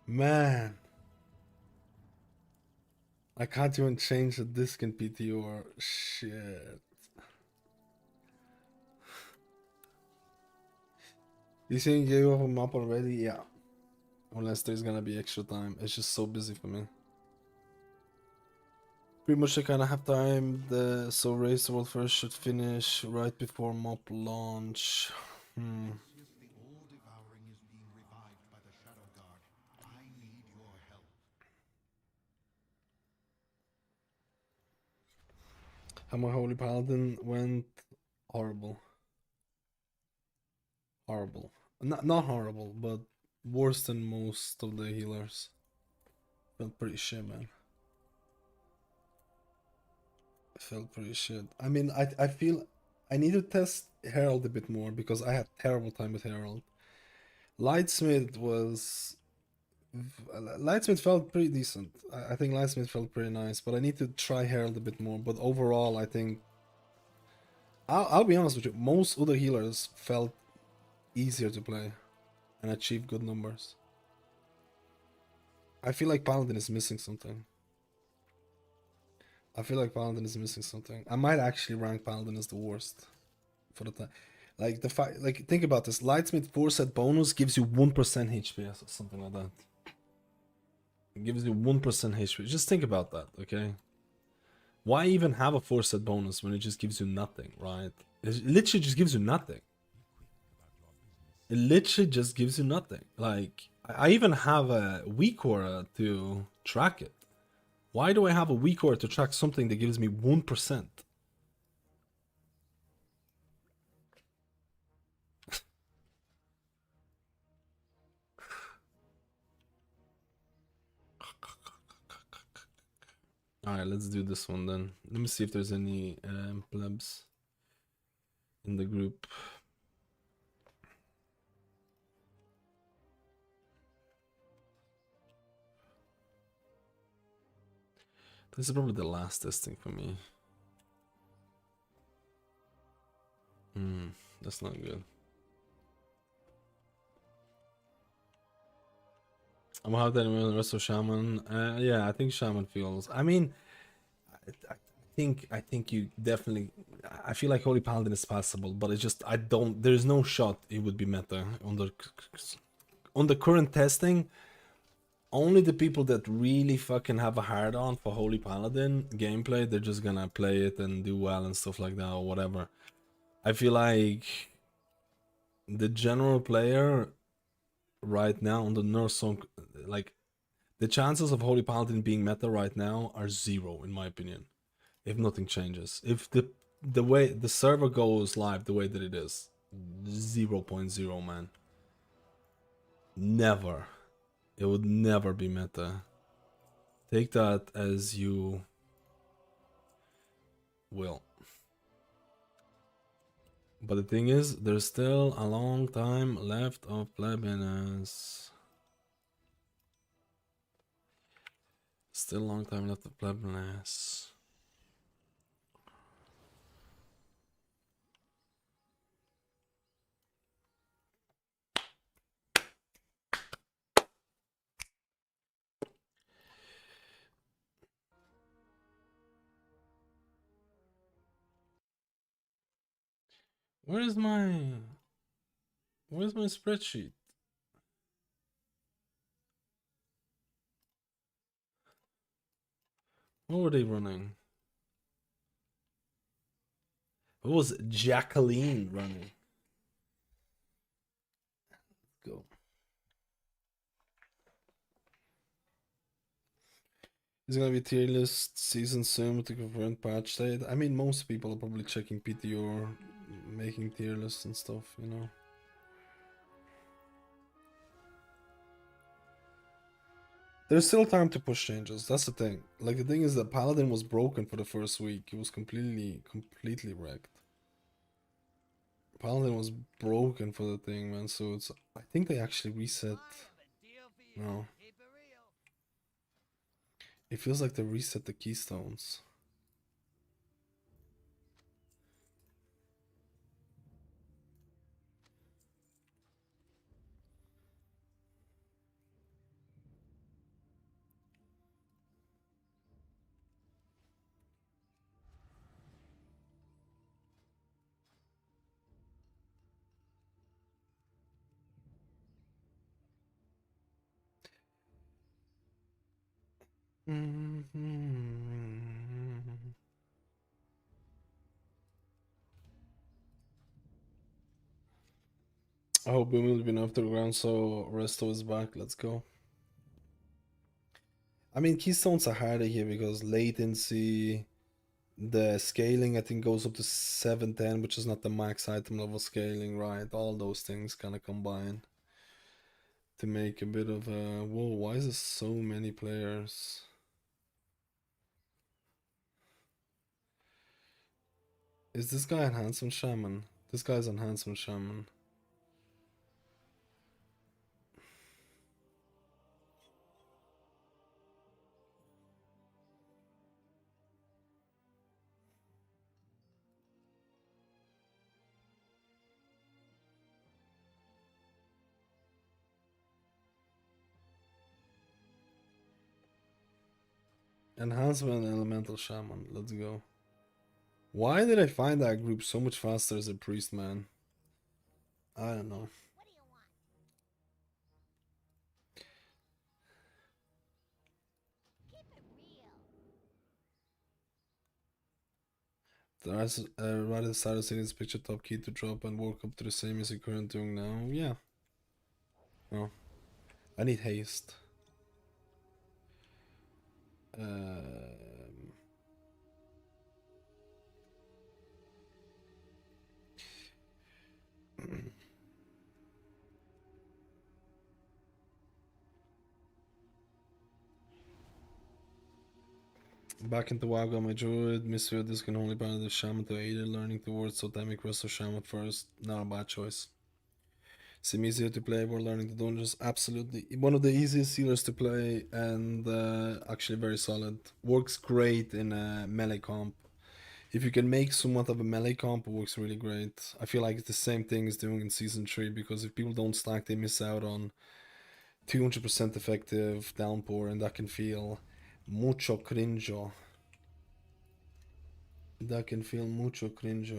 Man, I can't even change the disc in PTR. Shit. You saying you gave up a map already? Yeah. Unless there's gonna be extra time. It's just so busy for me. Pretty much I kinda have time. So Race the World First should finish right before map launch. The all-devouring is being revived by the Shadow Guard. I need your help. How my Holy Paladin went horrible. Horrible. Not horrible, but worse than most of the healers. Felt pretty shit, man. Felt pretty shit. I mean, I feel I need to test Herald a bit more because I had terrible time with Herald. Lightsmith felt pretty decent. I think Lightsmith felt pretty nice, but I need to try Herald a bit more. But overall, I think I'll be honest with you. Most other healers felt easier to play and achieve good numbers. I feel like Paladin is missing something. I might actually rank Paladin as the worst for the time. Like the fact, like think about this: Lightsmith 4-set bonus gives you 1% HPS or something like that. It gives you 1% HP. Just think about that, okay? Why even have a 4-set bonus when it just gives you nothing, right? It literally just gives you nothing. It literally just gives you nothing. Like I even have a weak aura to track it. Why do I have a weak aura to track something that gives me 1%? Alright, let's do this one then. Let me see if there's any plebs in the group. This is probably the last testing for me. That's not good. I'm gonna have that in the rest of Shaman. Yeah, I think Shaman feels. I mean, I think you definitely. I feel like Holy Paladin is passable, but it's just I don't. There's no shot it would be meta on the current testing. Only the people that really fucking have a hard on for Holy Paladin gameplay, they're just gonna play it and do well and stuff like that or whatever. I feel like the general player right now on the Nurse Song, like the chances of Holy Paladin being meta right now are 0 in my opinion. If nothing changes, if the way the server goes live the way that it is, 0.0, man. Never. It would never be meta. Take that as you will. But the thing is, there's still a long time left of plebiness. Still a long time left of plebiness. Where's my spreadsheet? What were they running? What was Jacqueline running? Let's go. It's gonna be tier list season soon with the confirmed patch date. I mean, most people are probably checking PTR, making tier lists and stuff, you know. There's still time to push changes. That's the thing. Like the thing is that Paladin was broken for the first week. It was completely wrecked. Paladin was broken for the thing, man. So it's. I think they actually reset. No. It feels like they reset the keystones. I hope we will be off the ground so Resto is back. Let's go. I mean, keystones are harder here because latency, the scaling I think goes up to 710, which is not the max item level scaling, right? All those things kind of combine to make a bit of a... Whoa, why is there so many players? Is this guy Enhancement Shaman? This guy's Enhancement Shaman. Enhancement Elemental Shaman, let's go. Why did I find that group so much faster as a priest, man? I don't know. Rather started setting this picture top key to drop and work up to the same as you're currently doing now. Yeah. Oh. I need haste. Back into WoW, got my Druid. Mistweaver, this can only balance the Shaman to aid in learning towards Totemic Rest of Shaman first. Not a bad choice. Seem easier to play while learning the dungeons. Absolutely. One of the easiest healers to play and actually very solid. Works great in a melee comp. If you can make somewhat of a melee comp, it works really great. I feel like it's the same thing as doing in Season 3 because if people don't stack, they miss out on 200% effective downpour and that can feel mucho cringe. That can feel mucho cringe.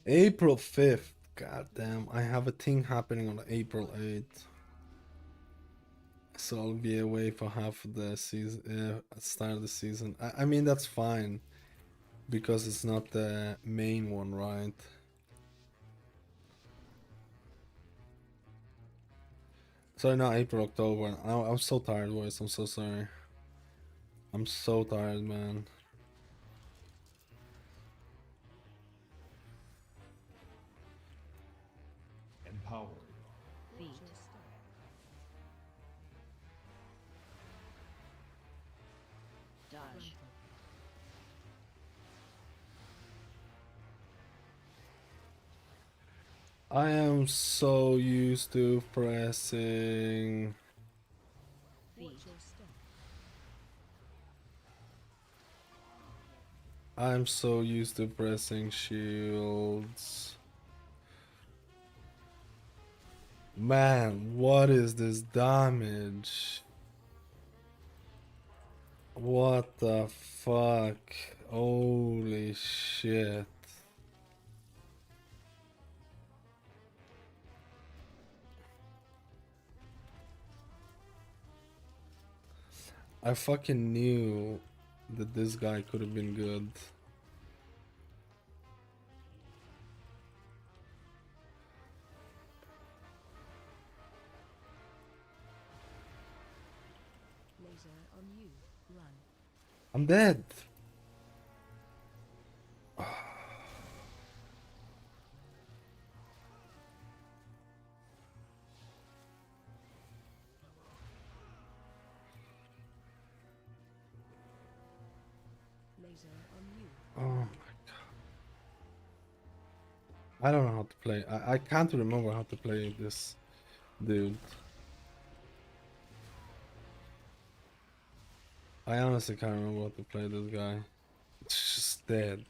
April 5th. God damn, I have a thing happening on April 8th. So I'll be away for half of the season, start of the season. I mean, that's fine. Because it's not the main one, right? Sorry, not April, October. I'm so tired, boys. I'm so sorry. I'm so tired, man. Empowered. Feet. Dodge. I am so used to pressing. Feet. I'm so used to pressing shields. Man, what is this damage? What the fuck? Holy shit. I fucking knew that this guy could have been good. Laser on you. Run. I'm dead. Laser on you. Oh my god. I don't know how to play. I can't remember how to play this dude. I honestly can't remember how to play this guy. It's just dead.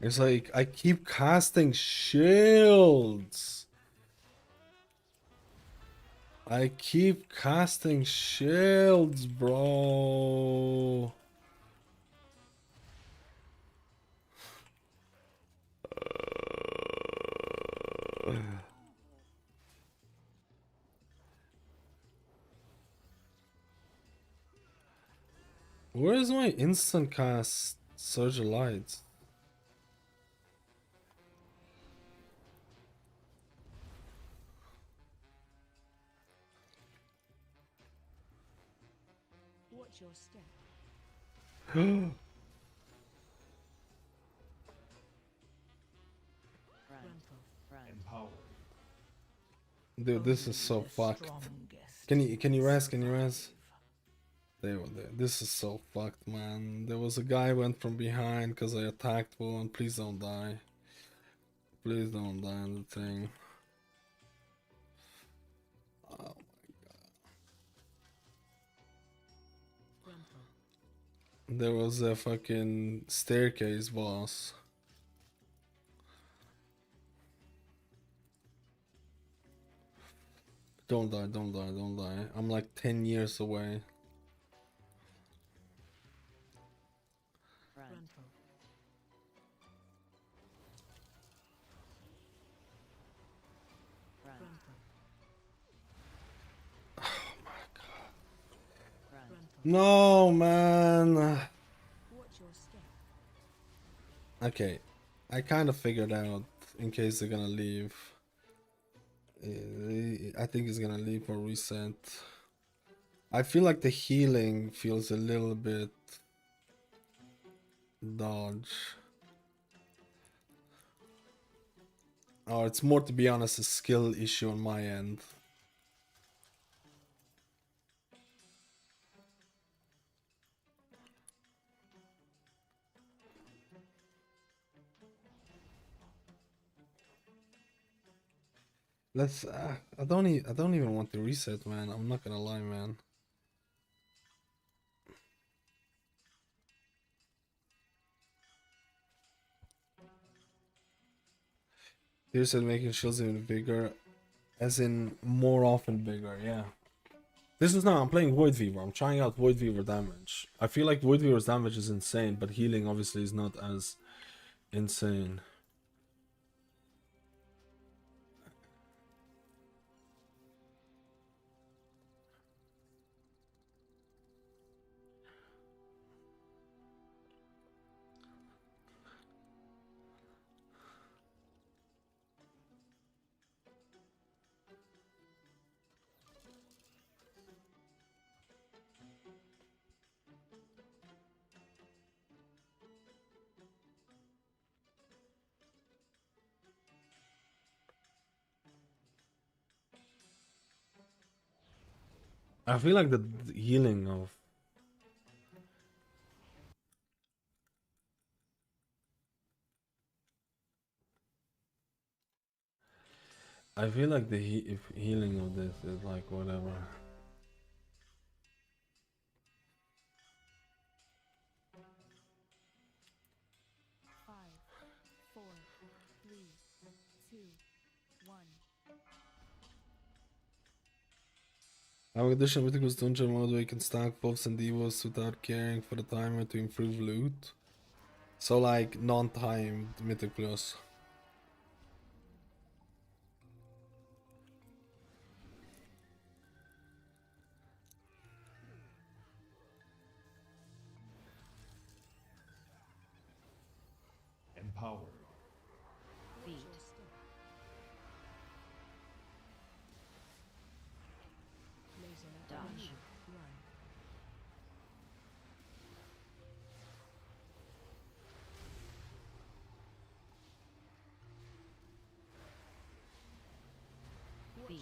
It's like I keep casting shields. I keep casting shields, bro. Where is my instant cast Surge of Light? Watch your step. Dude, this is so fucked. Can you res? Can you res? There, this is so fucked, man. There was a guy went from behind because I attacked one. Please don't die. Please don't die on the thing. Oh my god. There was a fucking staircase boss. Don't die, don't die, don't die. I'm like 10 years away. Oh my god. No, man. Okay, I kind of figured out in case they're gonna leave. I think he's gonna leave for reset. I feel like the healing feels a little bit dodge. Or it's more, to be honest, a skill issue on my end. Let's. I don't even want to reset, man. I'm not gonna lie, man. You said making shields even bigger, as in more often bigger. Yeah. This is now. I'm playing Void Weaver. I'm trying out Void Weaver damage. I feel like Void Weaver's damage is insane, but healing obviously is not as insane. I feel like the healing of I feel like the healing of this is like whatever. Our addition Mythic was dungeon mode where you can stack buffs and devos without caring for the timer to improve loot. So like non-timed Mythic Plus. Empowered. Feet. Dodge. Feet.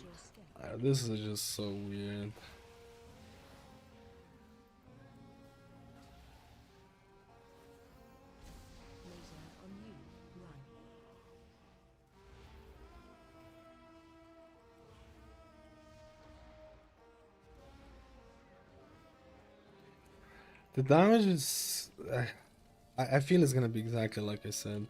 This is just so weird. The damage is... I feel it's gonna be exactly like I said.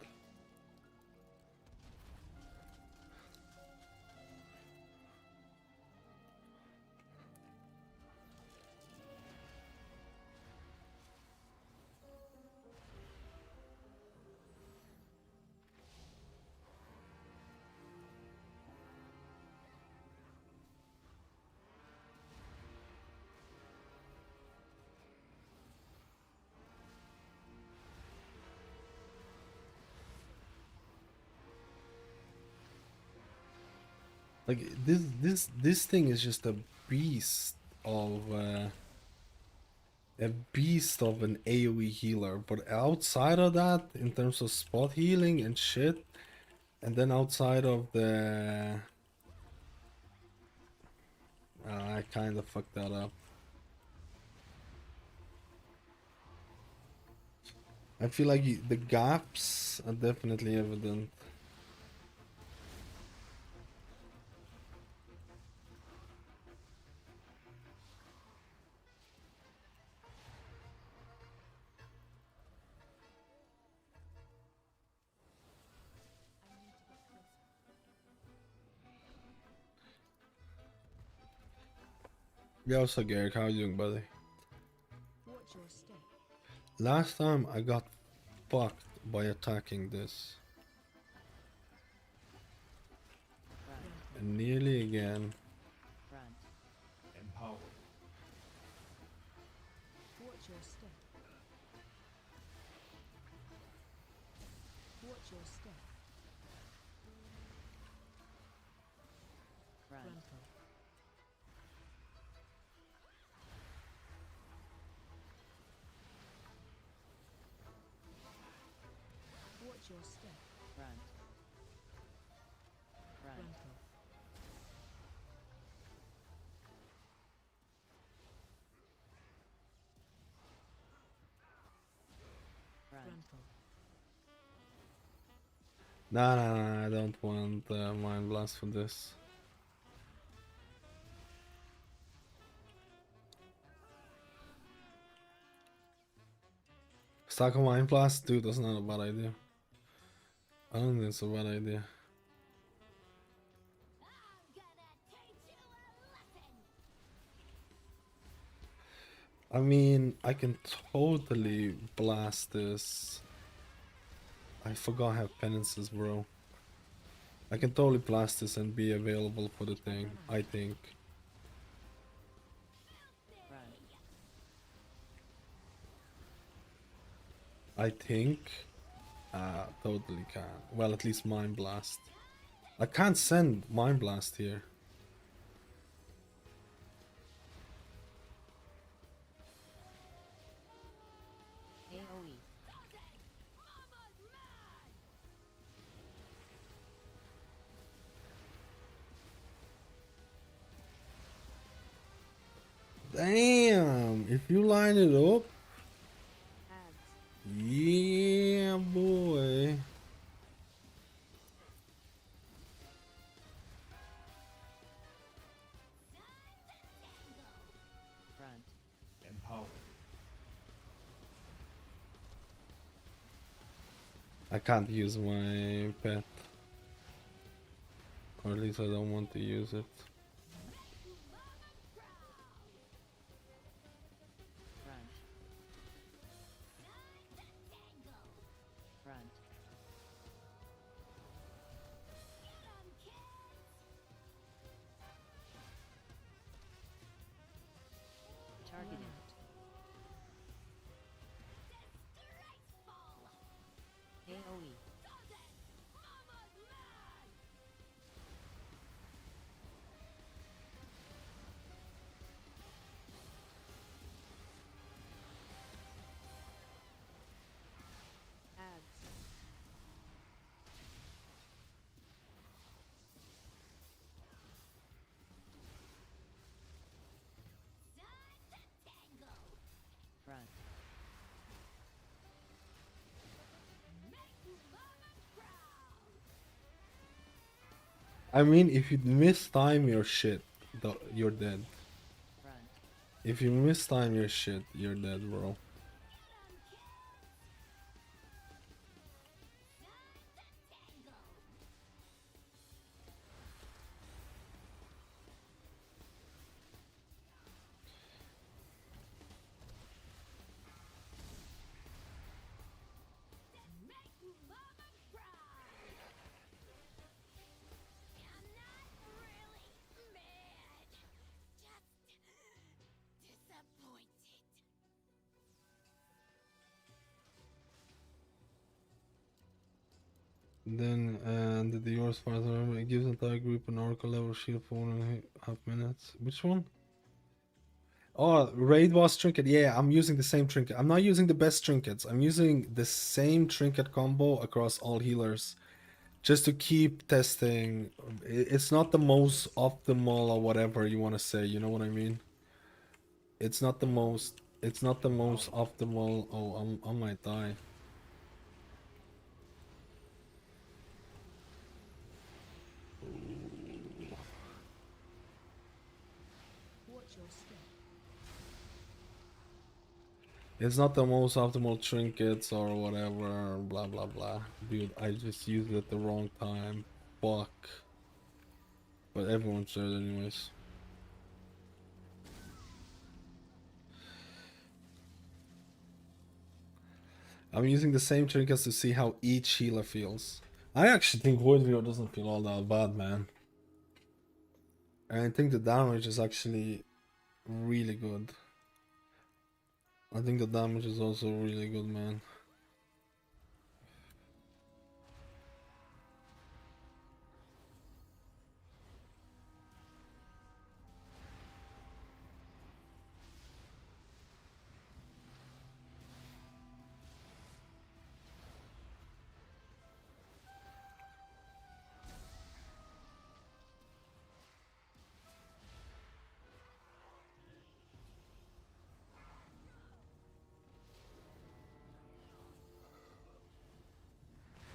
Like this thing is just a beast of an AoE healer, but outside of that, in terms of spot healing and shit, and then outside of the I kind of fucked that up. I feel like the gaps are definitely evident. Yo, so Garrick, how you doing, buddy? Last time I got fucked by attacking this. And nearly again. Front. Empowered. Watch your step. Watch your step. Front. Frontal. Watch your step. Front. Front. Frontal. Front. Frontal. Nah, I don't want Mind Blast for this. Stack of Mind Blast? Dude, that's not a bad idea. I don't think it's a bad idea. I mean, I can totally blast this. I forgot I have penances, bro. I can totally blast this and be available for the thing, I think. Front. I think. Totally can. Well, at least Mind Blast. I can't send Mind Blast here. AoE. Damn! If you line it up. Ads. Yeah, boy. Front. Empowered. I can't use my pet. Or at least I don't want to use it. I mean, if you miss time your shit, you're dead. Run. If you miss time your shit, you're dead, bro. Then, and the yours fires remember it gives entire group an oracle level shield for 1.5 minutes. Which one? Oh, raid boss trinket. Yeah, I'm using the same trinket. I'm not using the best trinkets. I'm using the same trinket combo across all healers, just to keep testing. It's not the most optimal or whatever you want to say. You know what I mean? It's not the most. It's not the most optimal. Oh, I might die. Watch your step. It's not the most optimal trinkets or whatever, blah blah blah. Dude, I just used it at the wrong time. Fuck. But everyone's dead anyways. I'm using the same trinkets to see how each healer feels. I actually think Void Viewer doesn't feel all that bad, man. And I think the damage is actually really good. I think the damage is also really good, man.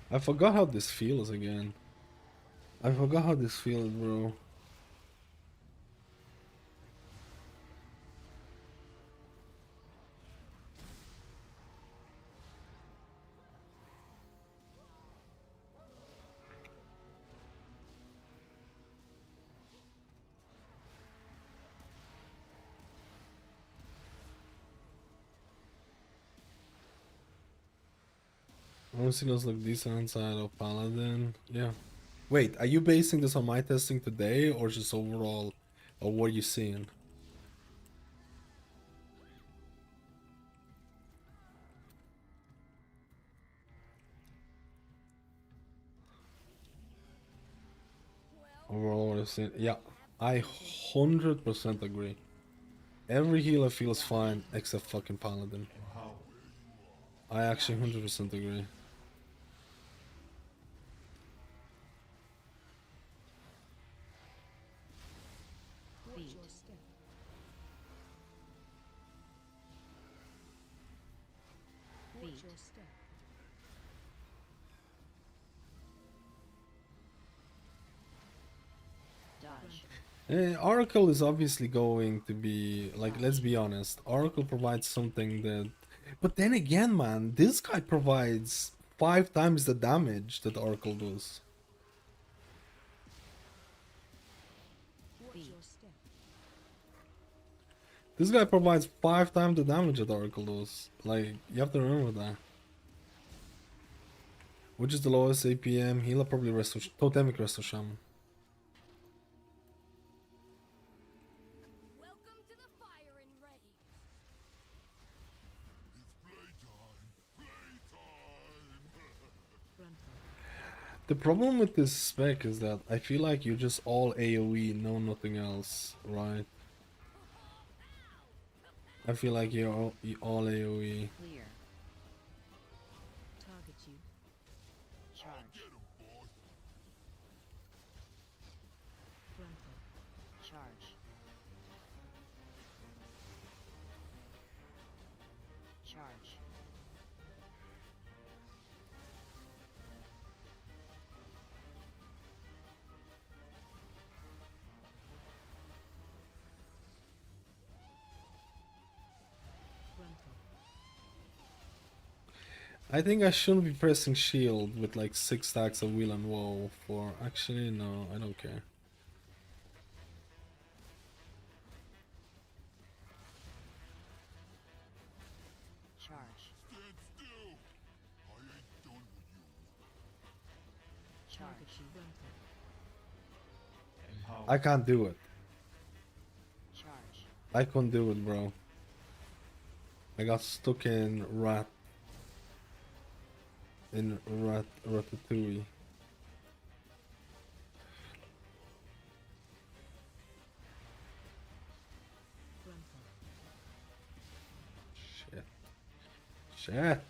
I forgot how this feels again. I forgot how this feels, bro. Honestly, does look decent inside of Paladin. Yeah. Wait, are you basing this on my testing today or just overall? Or what are you seeing? Overall, what I've seen. Yeah, I 100% agree. Every healer feels fine except fucking Paladin. I actually 100% agree. Watch your step. Watch your step. Dodge. Oracle is obviously going to be, like, let's be honest, Oracle provides something that... But then again, man, this guy provides 5 times the damage that Oracle does. Watch your step. This guy provides 5 times the damage that Oracle does. Like, you have to remember that. Which is the lowest APM? Healer probably Totemic Resto Shaman. Welcome to the fire and ready. The problem with this spec is that I feel like you're just all AoE, no nothing else, right? I feel like you're all AoE. Clear. Target you. Charge. Frontal. Charge. Charge. I think I shouldn't be pressing shield with like 6 stacks of wheel and woe for... Actually, no, I don't care. Charge. Stand still! I ain't done with you. Charge. I can't do it. Charge. I couldn't do it, bro. I got stuck in Ratatouille. Shit. Shit.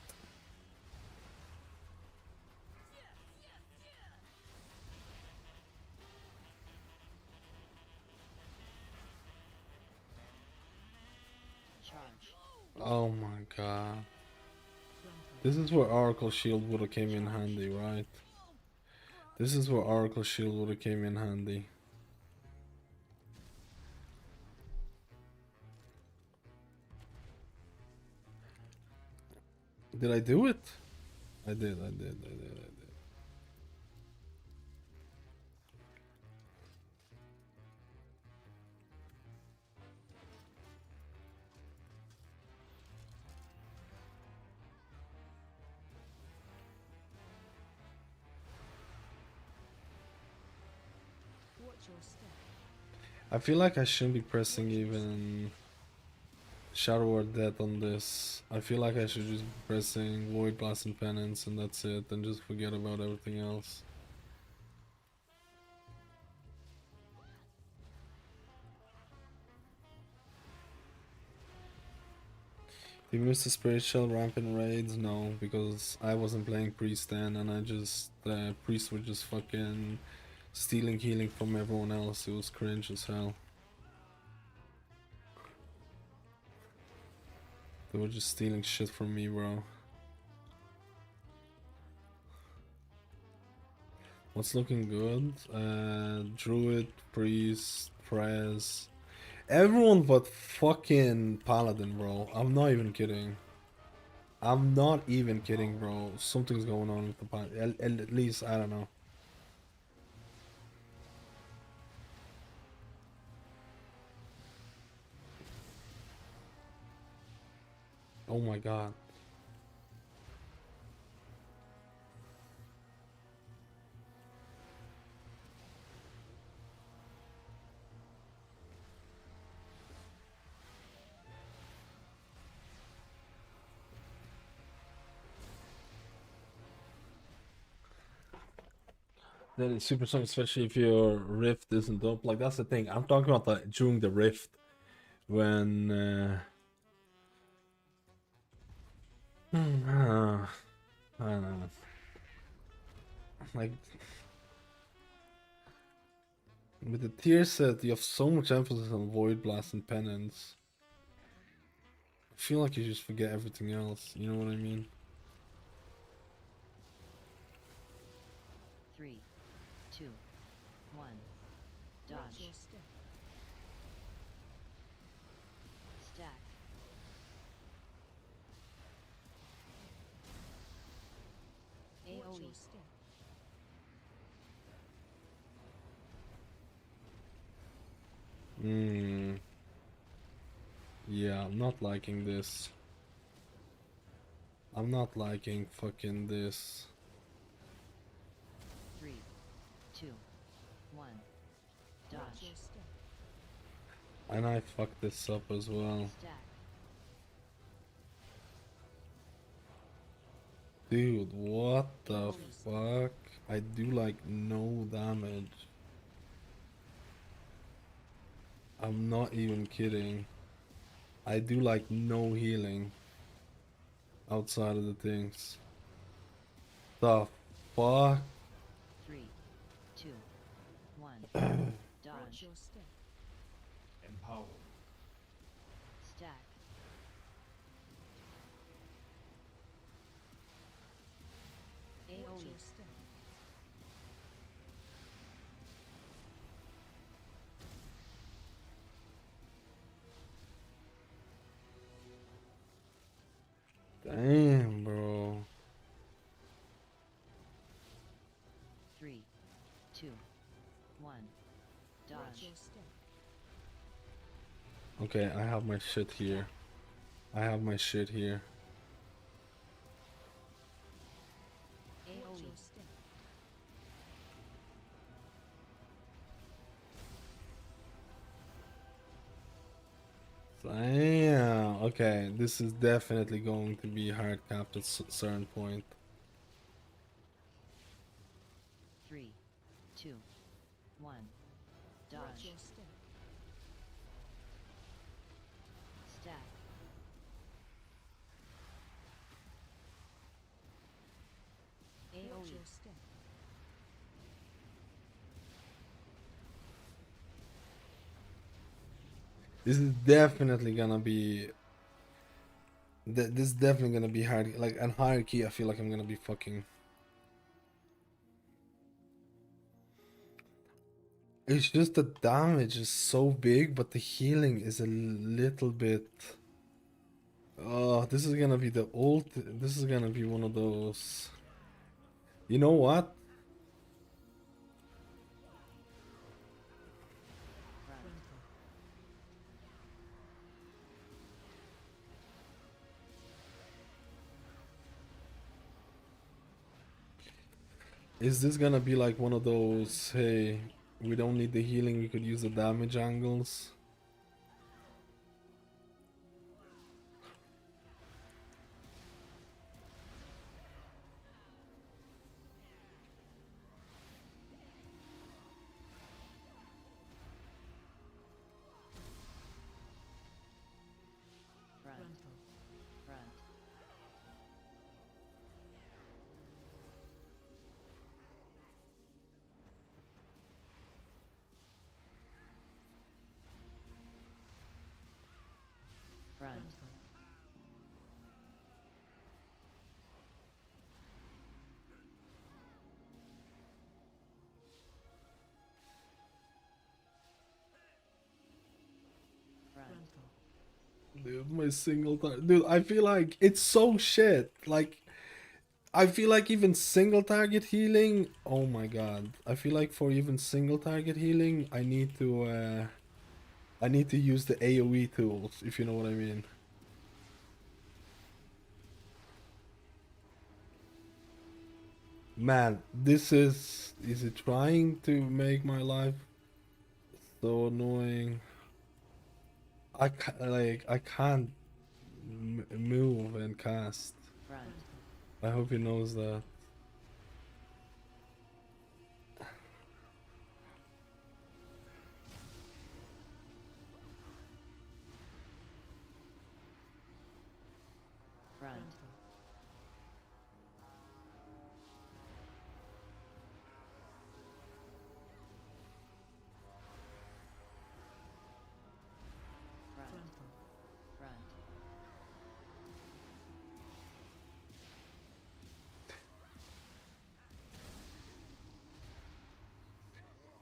Charge. Oh my god. This is where Oracle Shield would have came in handy, right? This is where Oracle Shield would have came in handy. Did I do it? I did. Watch your step. I feel like I shouldn't be pressing even Shadow or Death on this. I feel like I should just be pressing Void Blast and Penance and that's it, and just forget about everything else. Did you miss the spiritual rampant raids? No, because I wasn't playing priest then, and I just priests were just fucking stealing healing from everyone else. It was cringe as hell. They were just stealing shit from me, bro. What's looking good? Druid, priest, prez. Everyone but fucking Paladin, bro. I'm not even kidding. I'm not even kidding, bro. Something's going on with the Paladin. At least, I don't know. Oh my god. That is super strong, especially if your rift isn't up. Like, that's the thing. I'm talking about the during the rift when I don't know. Like, with the tier set, you have so much emphasis on Void Blast and Penance. I feel like you just forget everything else. You know what I mean? 3, 2, 1. Dodge. Watch your step. Stack. Watch AoE. your step. Yeah, I'm not liking this. I'm not liking fucking this. 3, 2, 1. Watch Dodge. your step. And I fucked this up as well. Stack. Dude, what the fuck? I do like no damage. I'm not even kidding. I do like no healing outside of the things. The fuck? 3, 2, 1. Watch Dodge. your step. Empower. Stack. Watch AoE. your step. Damn, bro. 2, 1. Watch Dodge. your step. Okay, I have my shit here. I have my shit here. Watch AoE. your step. Damn. Okay, this is definitely going to be hard capped at certain point. 3, 2, 1. Watch Dodge. your step. Stack. Watch AoE. your step. This is definitely gonna be. This is definitely gonna be hard. Like, and hierarchy, I feel like I'm gonna be fucking. It's just the damage is so big, but the healing is a little bit. Oh, this is gonna be the old. This is gonna be one of those. You know what? Is this gonna be like one of those, hey, we don't need the healing, we could use the damage angles? Front. Front. Front. Front. Dude, my single target. Dude, I feel like it's so shit. Like, I feel like even single target healing. Oh my god. I feel like for even single target healing, I need to use the AoE tools, if you know what I mean. Man, this is it trying to make my life so annoying? I can't move and cast. Front. I hope he knows that. Front. Front. Front.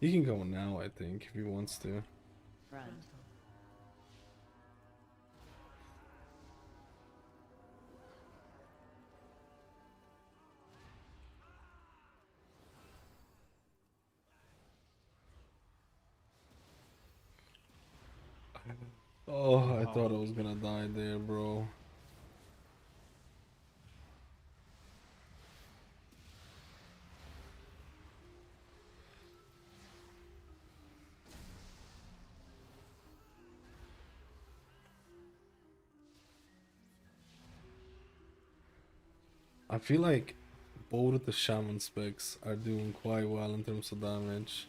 He can go now, I think, if he wants to. Front. Oh, I thought I was gonna die there, bro. I feel like both of the Shaman specs are doing quite well in terms of damage.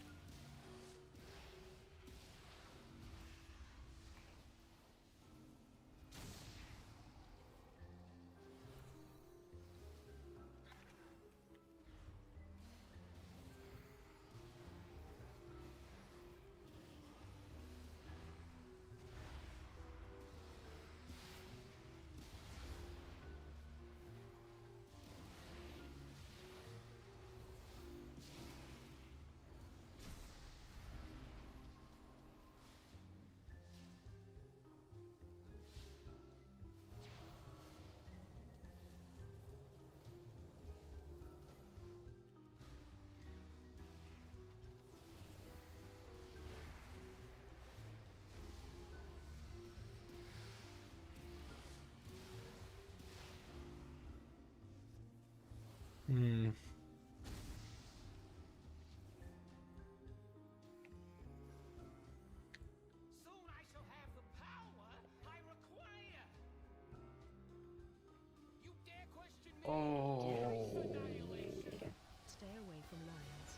Oh. Stay away from lines.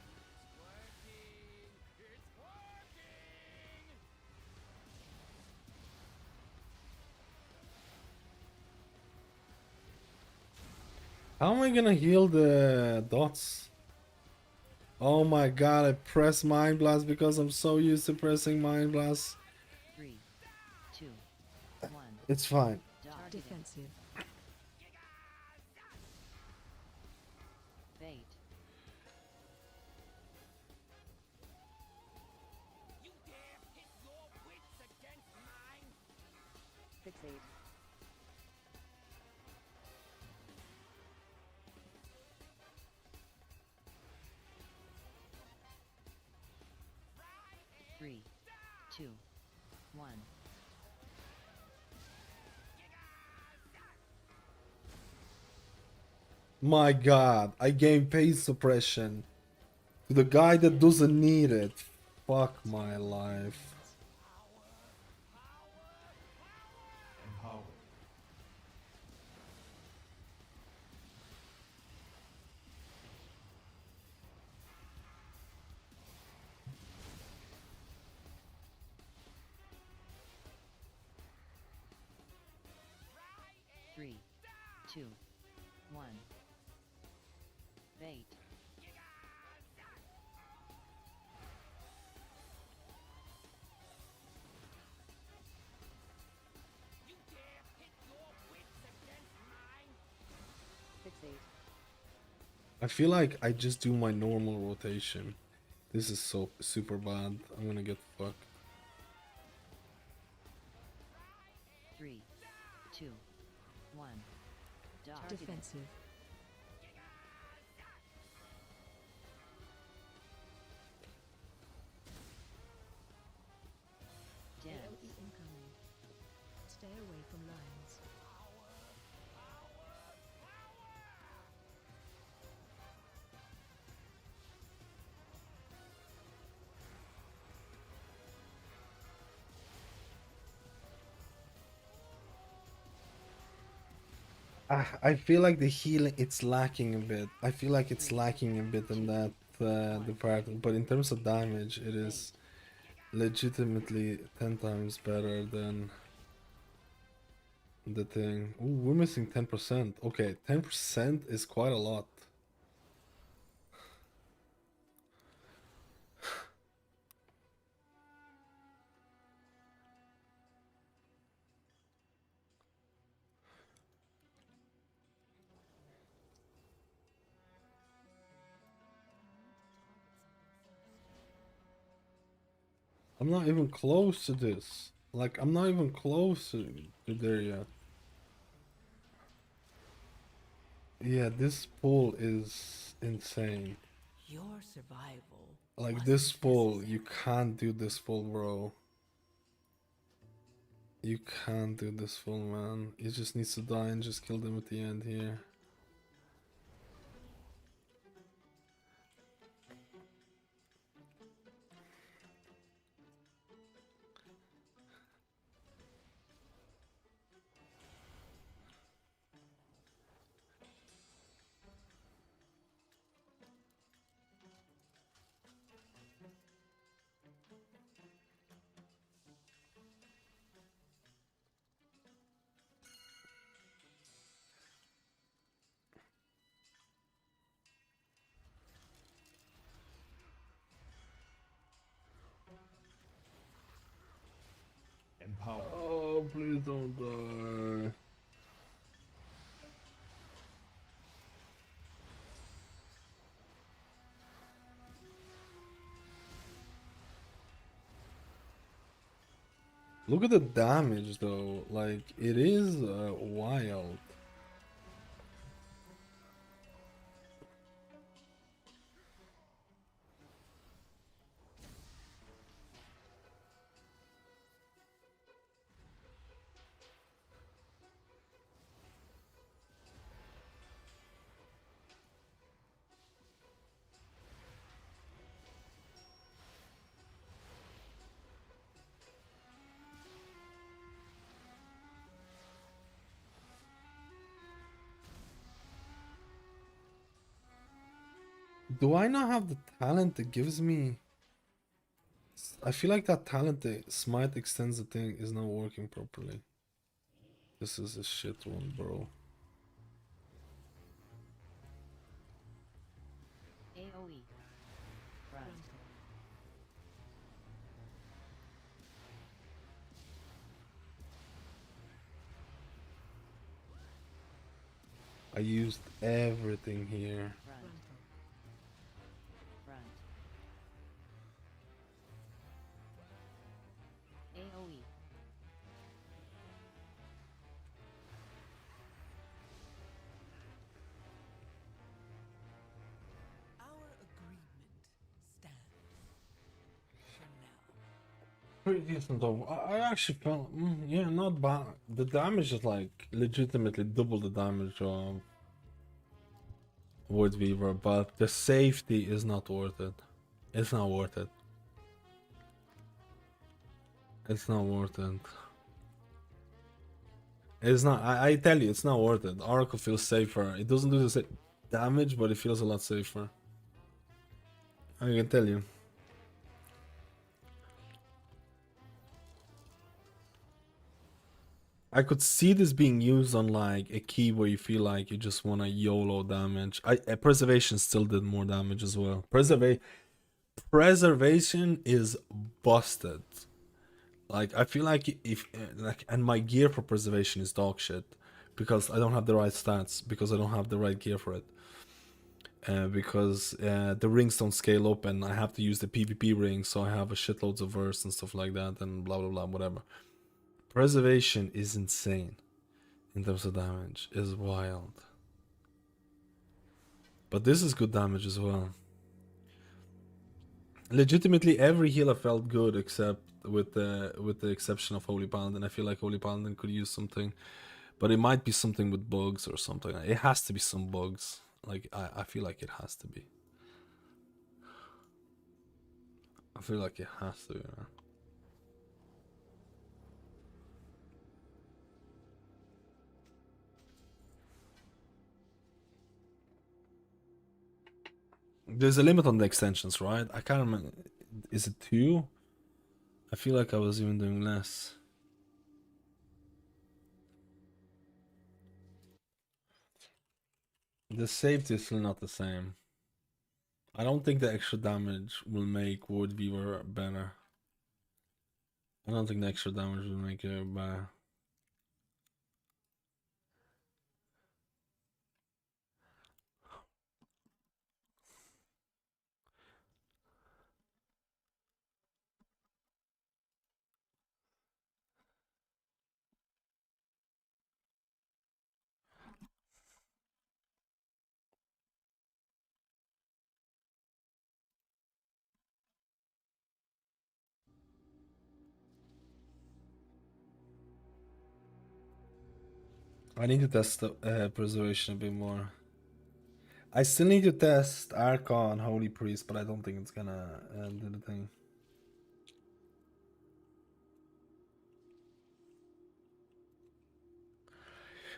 How am I gonna heal the dots? Oh my god, I press Mind Blast because I'm so used to pressing Mind Blast. 3, 2, 1. It's fine. Defensive. Bait. You dare pit your wits against mine? Fixate. Three, 2, 1. My god, I gave pace suppression to the guy that doesn't need it. Fuck my life. Empower. Three, 2, 1. Bait. You dare pit your wits against mine? Fixate. I feel like I just do my normal rotation. This is so super bad. I'm gonna get fucked. 3, 2, 1. Defensive. Dead. AoE incoming. Stay away from lines. I feel like the healing it's lacking a bit. I feel like it's lacking a bit in that department. But in terms of damage, it is legitimately 10 times better than the thing. Ooh, we're missing 10%. Okay, 10% is quite a lot. I'm not even close to this. Like, I'm not even close to there yet. Yeah, this pull is insane. Your survival. Like, this pull, you can't do this pull, bro. You can't do this full, man. He just needs to die and just kill them at the end here. Empower. Oh, please don't die. Look at the damage though, like it is wild. Do I not have the talent that gives me? I feel like that talent that smite extends the thing is not working properly. This is a shit one, bro. AoE. Front. I used everything here. Front. Front. AoE. Our agreement stands. Chanel. Pretty decent though. I actually felt, yeah, not bad. The damage is like legitimately double the damage of Void Weaver, but the safety is not worth it. It's not worth it. It's not worth it. It's not. I tell you, it's not worth it. Oracle feels safer. It doesn't do the same damage, but it feels a lot safer. I can tell you. I could see this being used on like a key where you feel like you just want to YOLO damage. Preservation still did more damage as well. Preservation is busted. Like I feel like if like, and my gear for preservation is dog shit because I don't have the right stats, because I don't have the right gear for it. Because the rings don't scale up and I have to use the PvP ring, so I have a shitloads of verse and stuff like that and blah blah blah whatever. Preservation is insane in terms of damage, is wild. But this is good damage as well. Legitimately every healer felt good except with the exception of Holy Paladin. I feel like Holy Paladin could use something, but it might be something with bugs or something. It has to be some bugs. Like I feel like it has to be. I feel like it has to be, man. There's a limit on the extensions, right? I can't remember. Is it 2? I feel like I was even doing less. The safety is still not the same. I don't think the extra damage will make Void Weaver better. I don't think the extra damage will make it better. I need to test the preservation a bit more. I still need to test Archon Holy Priest, but I don't think it's gonna do the thing.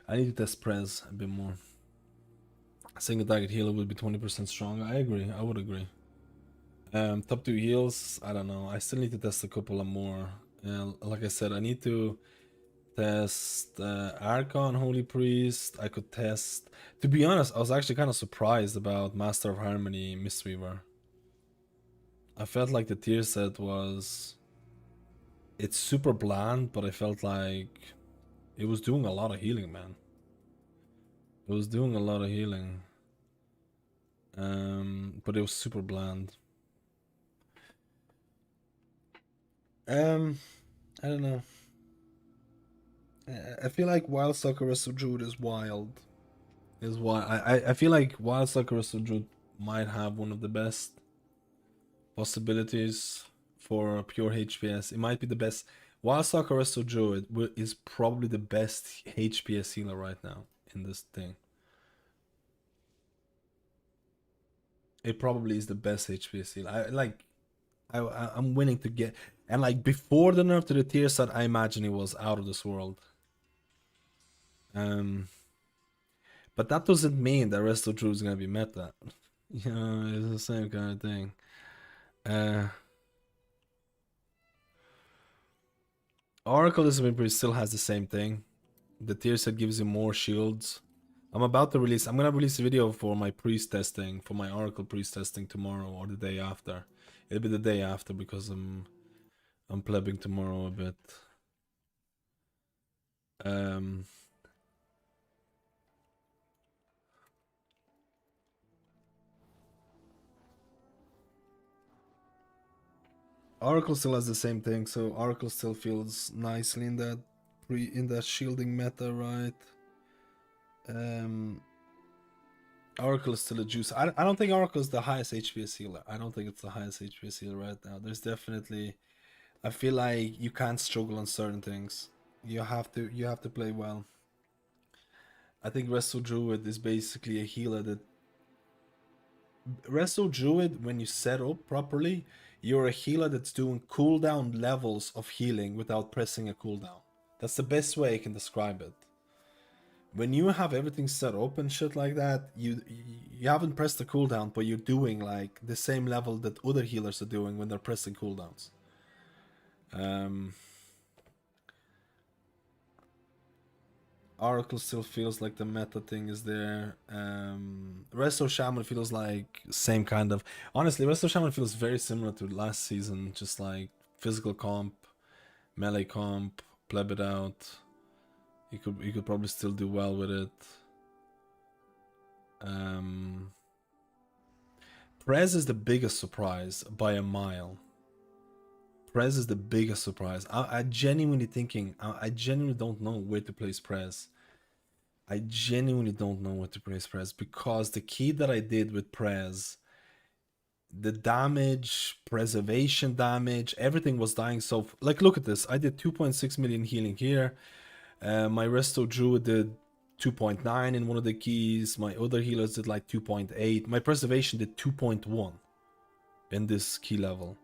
I need to test Prez a bit more. Single target healer will be 20% stronger. I agree. I would agree. Top 2 heals, I don't know. I still need to test a couple of more. Like I said, I need to test Archon Holy Priest. I could test. To be honest, I was actually kind of surprised about Master of Harmony Mistweaver. I felt like the tier set was. It's super bland, but I felt like it was doing a lot of healing, man. It was doing a lot of healing. But it was super bland. I don't know. I feel like Wild Stalker Resto Druid is wild. I feel like Wild Stalker Resto Druid might have one of the best possibilities for pure HPS. It might be the best. Wild Stalker Resto Druid is probably the best HPS healer right now in this thing. It probably is the best HPS healer. I'm willing to get, and like before the nerf to the tier set, I imagine it was out of this world. But that doesn't mean the Resto Druid is gonna be meta. Yeah, it's the same kind of thing. Oracle Discipline still has the same thing. The tier set gives you more shields. I'm gonna release a video for my priest testing, for my Oracle priest testing tomorrow or the day after. It'll be the day after because I'm plebbing tomorrow a bit. Oracle still has the same thing, so Oracle still feels nicely in that shielding meta, right? Oracle is still a juice. I don't think Oracle is the highest HPS healer. I don't think it's the highest HPS healer right now. There's definitely, I feel like you can't struggle on certain things. You have to play well. I think Resto Druid is basically a healer that Resto Druid, when you set up properly, you're a healer that's doing cooldown levels of healing without pressing a cooldown. That's the best way I can describe it. When you have everything set up and shit like that, you haven't pressed the cooldown, but you're doing like the same level that other healers are doing when they're pressing cooldowns. Oracle still feels like the meta thing is there. Resto Shaman feels like same kind of. Honestly, Resto Shaman feels very similar to last season, just like physical comp, melee comp, pleb it out. You could probably still do well with it. Prez is the biggest surprise by a mile. Prez is the biggest surprise. I genuinely don't know where to place Prez. I genuinely don't know where to place Prez because the key that I did with Prez, the damage, preservation damage, everything was dying. So like, look at this. I did 2.6 million healing here. My Resto Druid did 2.9 in one of the keys. My other healers did like 2.8. My preservation did 2.1 in this key level.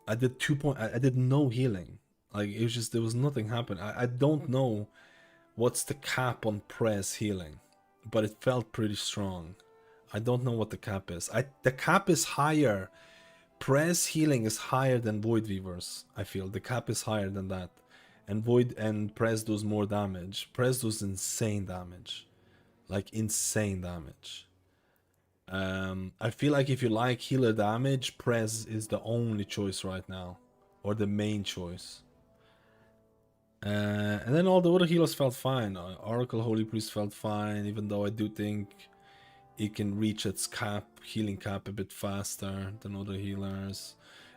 I did I did no healing. Like, it was just, there was nothing happening. I don't know what's the cap on Prez healing, but it felt pretty strong. I don't know what the cap is. The cap is higher. Prez healing is higher than Void Weavers. I feel the cap is higher than that. And Void and Prez does more damage. Prez does insane damage. Like, insane damage. I feel like if you like healer damage, Prez is the only choice right now. Or the main choice. And then all the other healers felt fine. Oracle Holy Priest felt fine, even though I do think it can reach its cap, healing cap, a bit faster than other healers.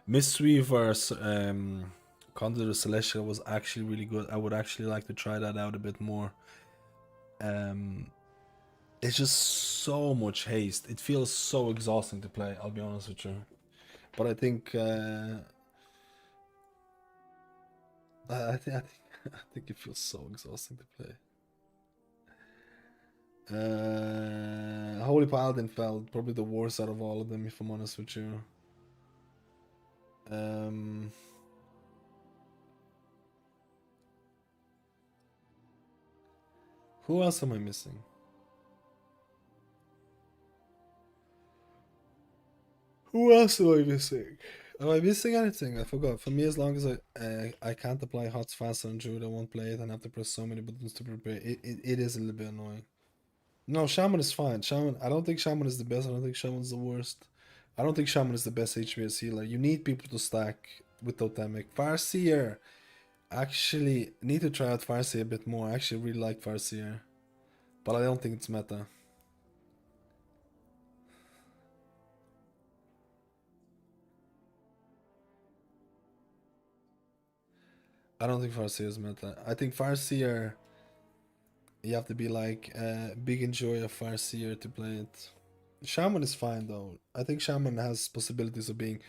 Mistweaver, Conduit Celestial was actually really good. I would actually like to try that out a bit more. It's just so much haste. It feels so exhausting to play, I'll be honest with you. But I think I think it feels so exhausting to play. Holy Paladin felt probably the worst out of all of them, if I'm honest with you. Who else am I missing? Who else am I missing? Am I missing anything? I forgot. For me, as long as I can't apply HOTS faster on Druid, I won't play it and have to press so many buttons to prepare. It is a little bit annoying. No, Shaman is fine. Shaman, I don't think Shaman is the best. I don't think Shaman's the worst. I don't think Shaman is the best HPS healer. You need people to stack with Totemic. Farseer. Actually, need to try out Farseer a bit more. I actually really like Farseer. But I don't think it's meta. I don't think Farseer is meta. I think Farseer, you have to be like a big enjoyer of Farseer to play it. Shaman is fine though. I think Shaman has possibilities of being...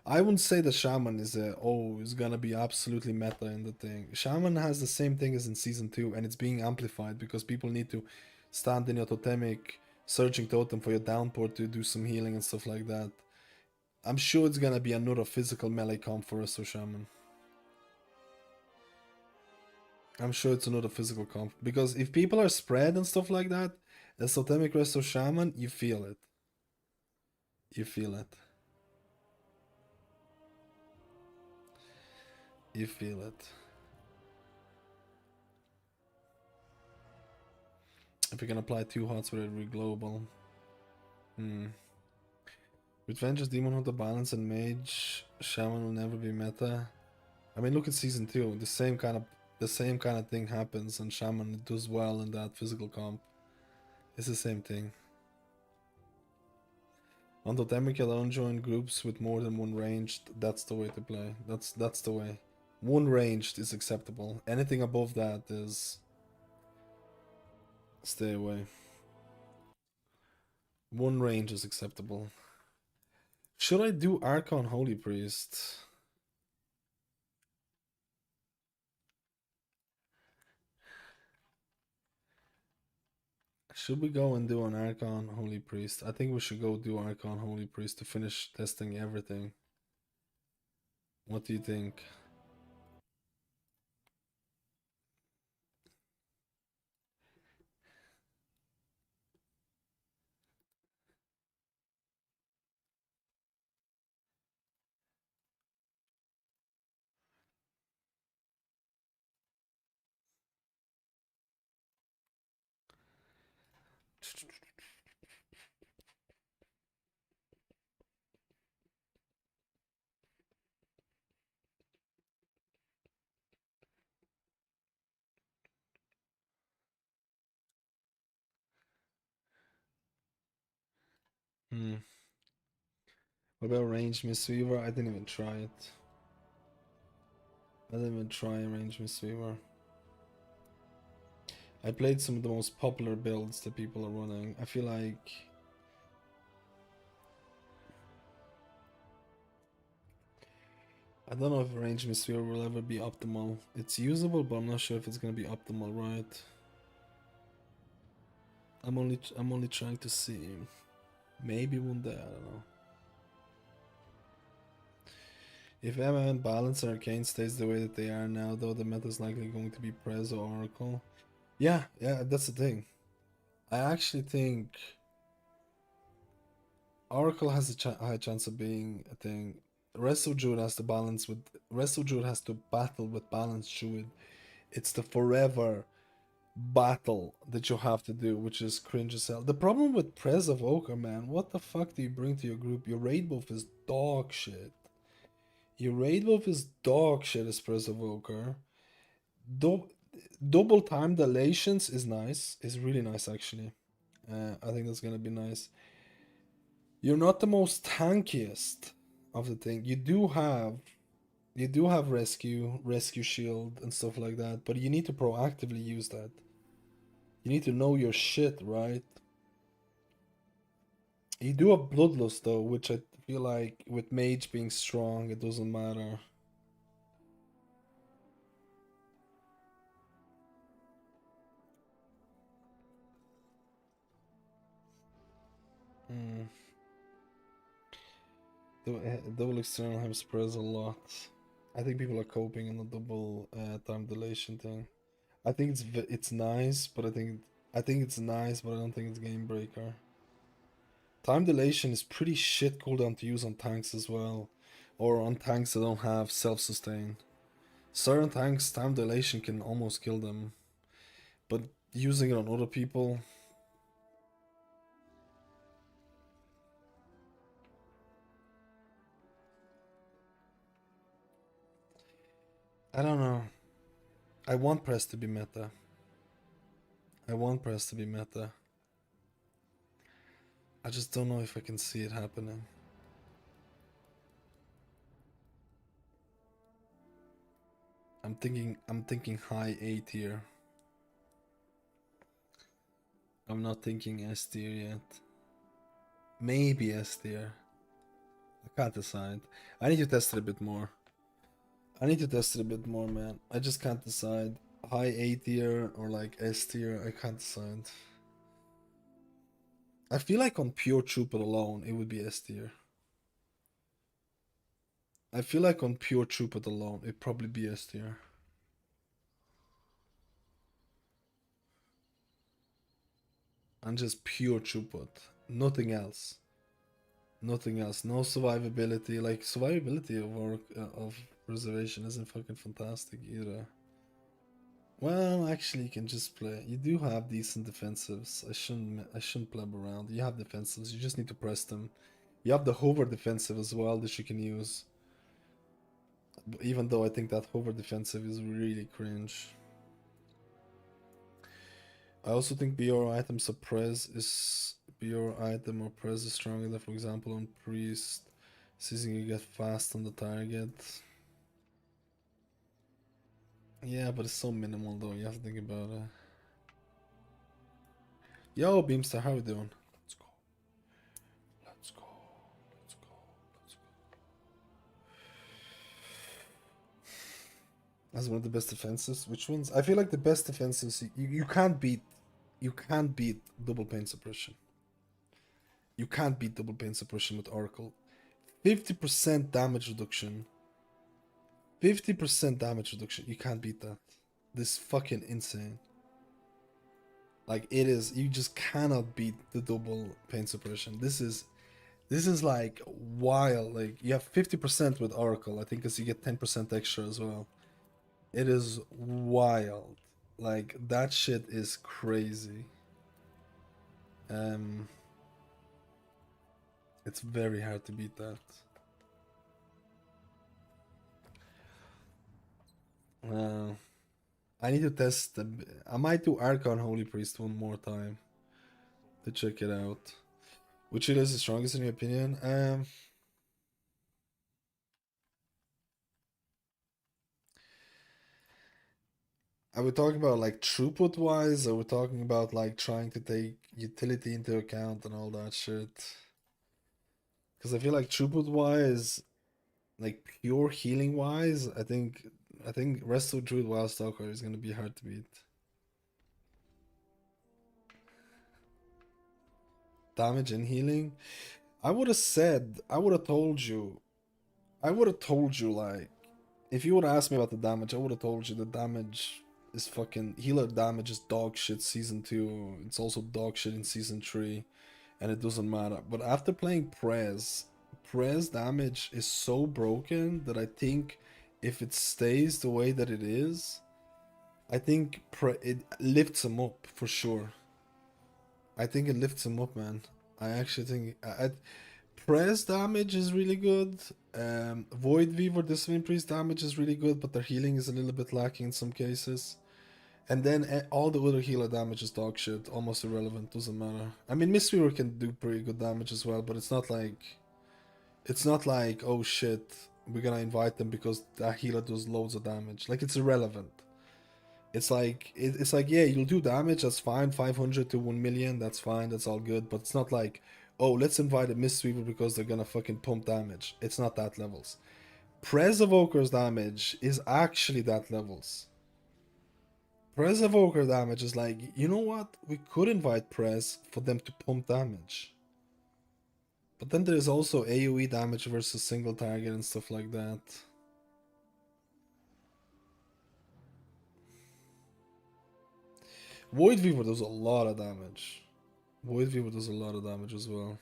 I wouldn't say that Shaman is is gonna be absolutely meta in the thing. Shaman has the same thing as in Season 2 and it's being amplified because people need to stand in your totemic, searching totem for your downpour to do some healing and stuff like that. I'm sure it's gonna be another physical melee comp for us, so Shaman. I'm sure it's another physical comp. Because if people are spread and stuff like that, The Totemic Resto Shaman, you feel it. You feel it. You feel it. If you can apply 2 hots with every global. With Vengeance, Demon Hunter, Balance, and Mage, Shaman will never be meta. I mean, look at Season 2. The same kind of thing happens, and Shaman does well in that physical comp. It's the same thing. On Totemic, alone join groups with more than 1 ranged. That's the way to play. That's the way. 1 ranged is acceptable. Anything above that is... stay away. 1 range is acceptable. Should I do Archon Holy Priest? Should we go and do an Archon Holy Priest? I think we should go do Archon Holy Priest to finish testing everything. What do you think? What about Range Mistweaver? I didn't even try it. I didn't even try Range Mistweaver. I played some of the most popular builds that people are running. I feel like... I don't know if Range Mistweaver will ever be optimal. It's usable, but I'm not sure if it's gonna be optimal, right? I'm only trying to see. Maybe one day, I don't know. If MM Balance and Arcane stays the way that they are now, though, the meta is likely going to be Prez or Oracle. Yeah, that's the thing. I actually think Oracle has a high chance of being a thing. Rest of Druid has to battle with Balance Druid. It's the forever battle that you have to do, which is cringe as hell. The problem with Prez of Evoker, man, what the fuck do you bring to your group? Your raid buff is dog shit. Your raid buff is dog shit as Prez of Evoker. Double time dilations is nice. Is really nice actually. I think that's gonna be nice. You're not the most tankiest of the thing. You do have rescue shield and stuff like that, but you need to proactively use that. You need to know your shit, right? You do have Bloodlust though, which I feel like with Mage being strong, it doesn't matter. Double external helps Prez a lot. I think people are coping in the double time dilation thing. I think it's nice, but I think it's nice, but I don't think it's game breaker. Time dilation is pretty shit cooldown to use on tanks as well, or on tanks that don't have self-sustain. Certain tanks, time dilation can almost kill them, but using it on other people. I don't know. I want Press to be meta. I just don't know if I can see it happening. I'm thinking high A tier. I'm not thinking S tier yet. Maybe S tier. I can't decide. I need to test it a bit more. Man. I just can't decide. High A tier or like S tier, I can't decide. I feel like on pure Trooper alone, it would be S tier. It'd probably be S tier. and just pure throughput. Nothing else. Nothing else. No survivability. Like survivability of preservation isn't fucking fantastic either. Well, actually, you can just play. You do have decent defensives. I shouldn't pleb around. You have defensives. You just need to press them. You have the hover defensive as well that you can use. Even though I think that hover defensive is really cringe. I also think BR item suppress is BR item or press is stronger than, for example, on priest, seizing you get fast on the target. Yeah, but it's so minimal though. You have to think about it. Yo, Beamster, how we doing? Let's go. Let's go. Let's go. Let's go. As one of the best defenses. Which ones? I feel like the best defenses you can't beat. You can't beat double pain suppression. You can't beat double pain suppression with Oracle. 50% damage reduction. 50% damage reduction. You can't beat that. This is fucking insane. Like it is. You just cannot beat the double pain suppression. This is like wild. Like you have 50% with Oracle. I think because you get 10% extra as well. It is wild. Like that shit is crazy. It's very hard to beat that. I need to test the. I might do Archon Holy Priest one more time to check it out. Which healer is the strongest in your opinion? Are we talking about like throughput wise? Or are we talking about like trying to take utility into account and all that shit? Because I feel like throughput wise, like pure healing wise, I think Resto Druid Wildstalker is gonna be hard to beat. Damage and healing. I would have told you like if you would have asked me about the damage, I would have told you the damage is fucking healer damage is dog shit season 2. It's also dog shit in season 3, and it doesn't matter. But after playing Prez damage is so broken that I think if it stays the way that it is, I think it lifts him up for sure. I think it lifts him up, man. I actually think Press damage is really good. Void Weaver Discipline Priest damage is really good, but their healing is a little bit lacking in some cases. And then all the other healer damage is dog shit, almost irrelevant, doesn't matter. I mean, Mistweaver can do pretty good damage as well, but it's not like, oh shit, we're gonna invite them because that healer does loads of damage. Like, it's irrelevant. It's like, yeah, you'll do damage, that's fine, 500 to 1 million, that's fine, that's all good, but it's not like, oh, let's invite a Mistweaver because they're gonna fucking pump damage. It's not that levels. Prez Evoker's damage is actually that levels. Prez Evoker damage is like, you know what? We could invite Prez for them to pump damage. But then there's also AoE damage versus single target and stuff like that. Void Weaver does a lot of damage. Void Weaver does a lot of damage as well.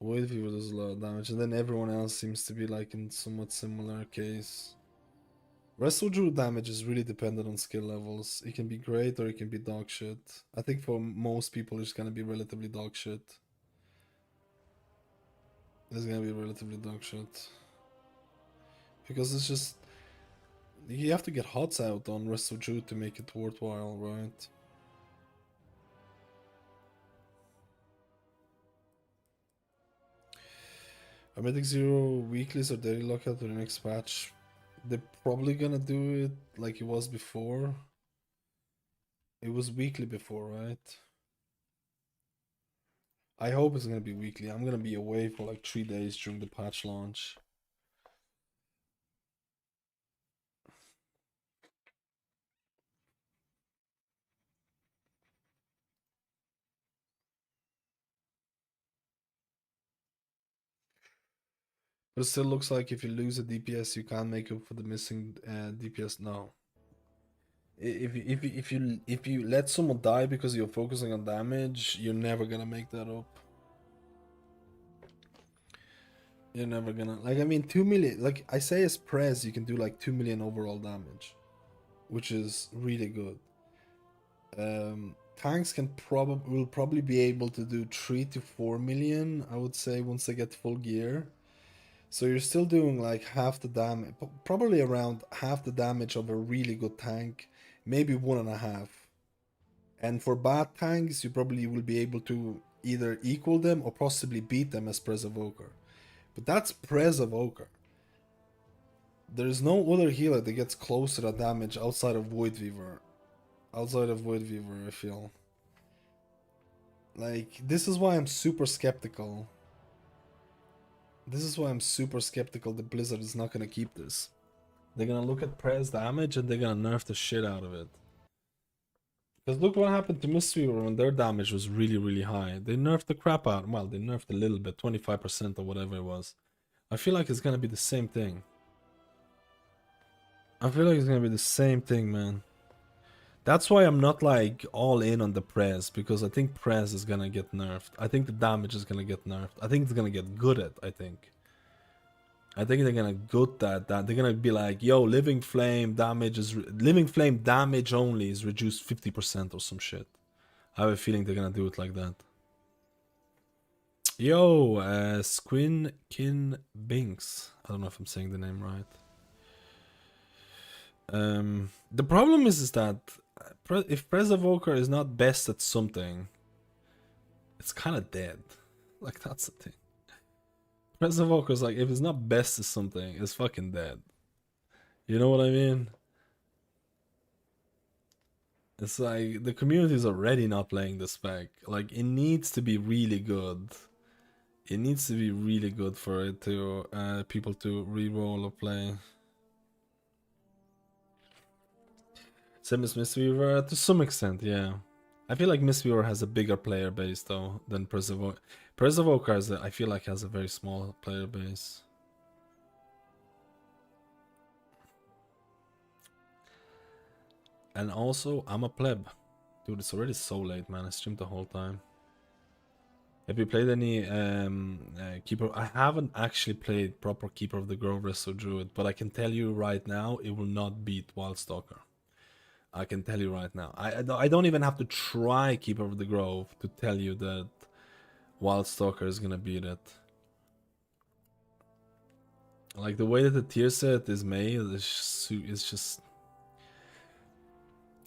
Void Weaver does a lot of damage, and then everyone else seems to be like in somewhat similar case. Wrestle Druid damage is really dependent on skill levels. It can be great or it can be dog shit. I think for most people it's gonna be relatively dog shit. It's gonna be relatively dog shit. Because it's just... You have to get HOTS out on Wrestle Druid to make it worthwhile, right? Are Mythic 0 weeklies or daily lockout to the next patch? They're probably gonna do it like it was before. It was weekly before, right? I hope it's gonna be weekly. I'm gonna be away for like 3 days during the patch launch. But it still looks like if you lose a DPS, you can't make up for the missing DPS. No. If you let someone die because you're focusing on damage, you're never gonna make that up. You're never gonna, like, I mean, 2 million, like I say, as Prez you can do like 2 million overall damage, which is really good. Tanks will probably be able to do 3 to 4 million, I would say, once they get full gear. So you're still doing like half the damage, probably around half the damage of a really good tank, maybe 1.5. And for bad tanks, you probably will be able to either equal them or possibly beat them as Prez Evoker. But that's Prez Evoker. There's no other healer that gets close to that damage outside of Voidweaver. I feel. Like, this is why I'm super skeptical. This is why I'm super skeptical that Blizzard is not gonna keep this. They're gonna look at Prez damage and they're gonna nerf the shit out of it. Because look what happened to Mistweaver when their damage was really, really high. They nerfed the crap out. Well, they nerfed a little bit, 25% or whatever it was. I feel like it's gonna be the same thing. I feel like it's gonna be the same thing, man. That's why I'm not like all in on the Prez, because I think Prez is gonna get nerfed. I think the damage is gonna get nerfed. I think it's gonna get good at, I think they're gonna good that they're gonna be like, yo, living flame damage only is reduced 50% or some shit. I have a feeling they're gonna do it like that. Yo, Squin Kin Binks. I don't know if I'm saying the name right. The problem is that if Prez Evoker is not best at something, it's kind of dead. Like, that's the thing. Prez Evoker is like, if it's not best at something, it's fucking dead. You know what I mean? It's like the community is already not playing the spec. Like, it needs to be really good. It needs to be really good for it to people to re-roll or play. Same as Mistweaver, to some extent, yeah. I feel like Mistweaver has a bigger player base though than Prez Evoker. Prez Evoker I feel like has a very small player base. And also, I'm a pleb. Dude, it's already so late, man. I streamed the whole time. Have you played any Keeper? I haven't actually played proper Keeper of the Grove Resto Druid, but I can tell you right now, it will not beat Wildstalker. I can tell you right now. I don't even have to try Keeper of the Grove to tell you that Wildstalker is gonna beat it. Like, the way that the tier set is made is just...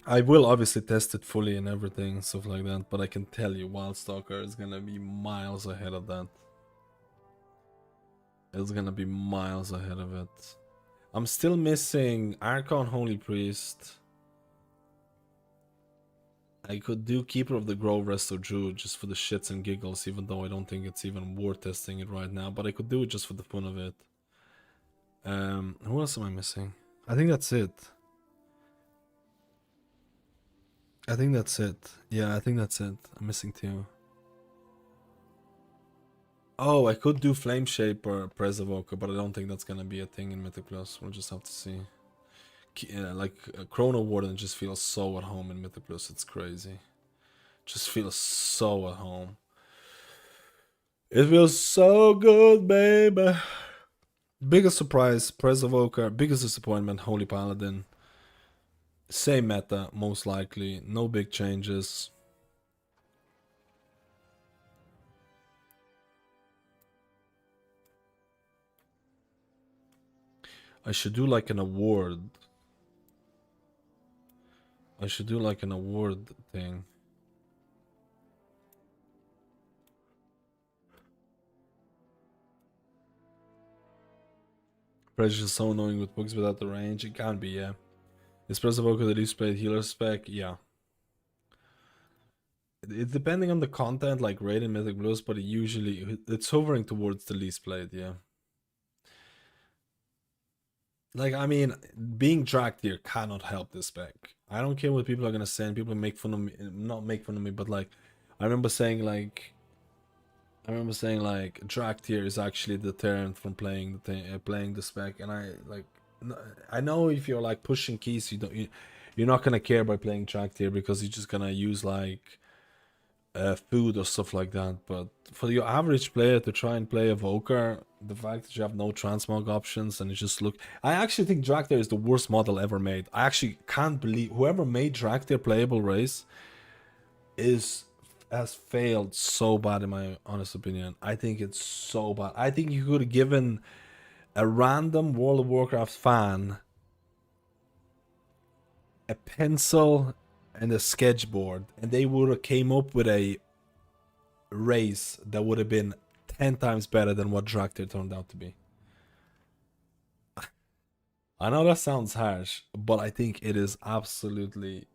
I will obviously test it fully and everything, stuff like that, but I can tell you Wildstalker is gonna be miles ahead of that. It's gonna be miles ahead of it. I'm still missing Archon Holy Priest. I could do Keeper of the Grove Resto Druid just for the shits and giggles, even though I don't think it's even worth testing it right now, but I could do it just for the fun of it. Who else am I missing? I think that's it. I think that's it. Yeah, I think that's it. I'm missing 2. Oh, I could do Flame Shaper, Prez Evoker, but I don't think that's gonna be a thing in Mythic Plus. We'll just have to see. Like, Chrono Warden just feels so at home in Mythic Plus. It's crazy. Just feels so at home. It feels so good, baby. Biggest surprise, Prez Evoker. Biggest disappointment, Holy Paladin. Same meta, most likely. No big changes. I should do like an award. I should do like an award thing. Pressure is so annoying with books without the range. It can't be, yeah. Is Prez Evoker the least played healer spec? Yeah. It's depending on the content, like Raid and Mythic Plus, but it's hovering towards the least played, yeah. Like, I mean, being dragged here cannot help this spec. I don't care what people are gonna say, and people make fun of me, not make fun of me, but like, I remember saying like, dragged here is actually deterrent from playing the spec, and I know if you're like pushing keys, you're not gonna care by playing track tier because you're just gonna use like food or stuff like that. But for your average player to try and play Evoker, the fact that you have no transmog options and it just look, I actually think Draktir is the worst model ever made. I actually can't believe whoever made Draktir playable race has failed so bad in my honest opinion. I think it's so bad. I think you could have given a random World of Warcraft fan a pencil and a sketchboard, and they would have came up with a race that would have been 10 times better than what Draktir turned out to be. I know that sounds harsh, but I think it is absolutely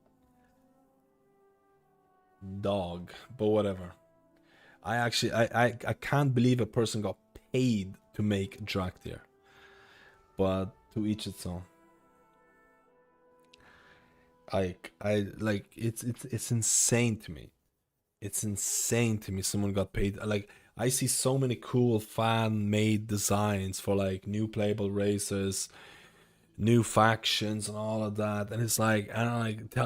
dog, but whatever. I can't believe a person got paid to make Draktir, but to each its own. I like it's insane to me. It's insane to me someone got paid. Like, I see so many cool fan-made designs for like new playable races, new factions and all of that, and it's like, and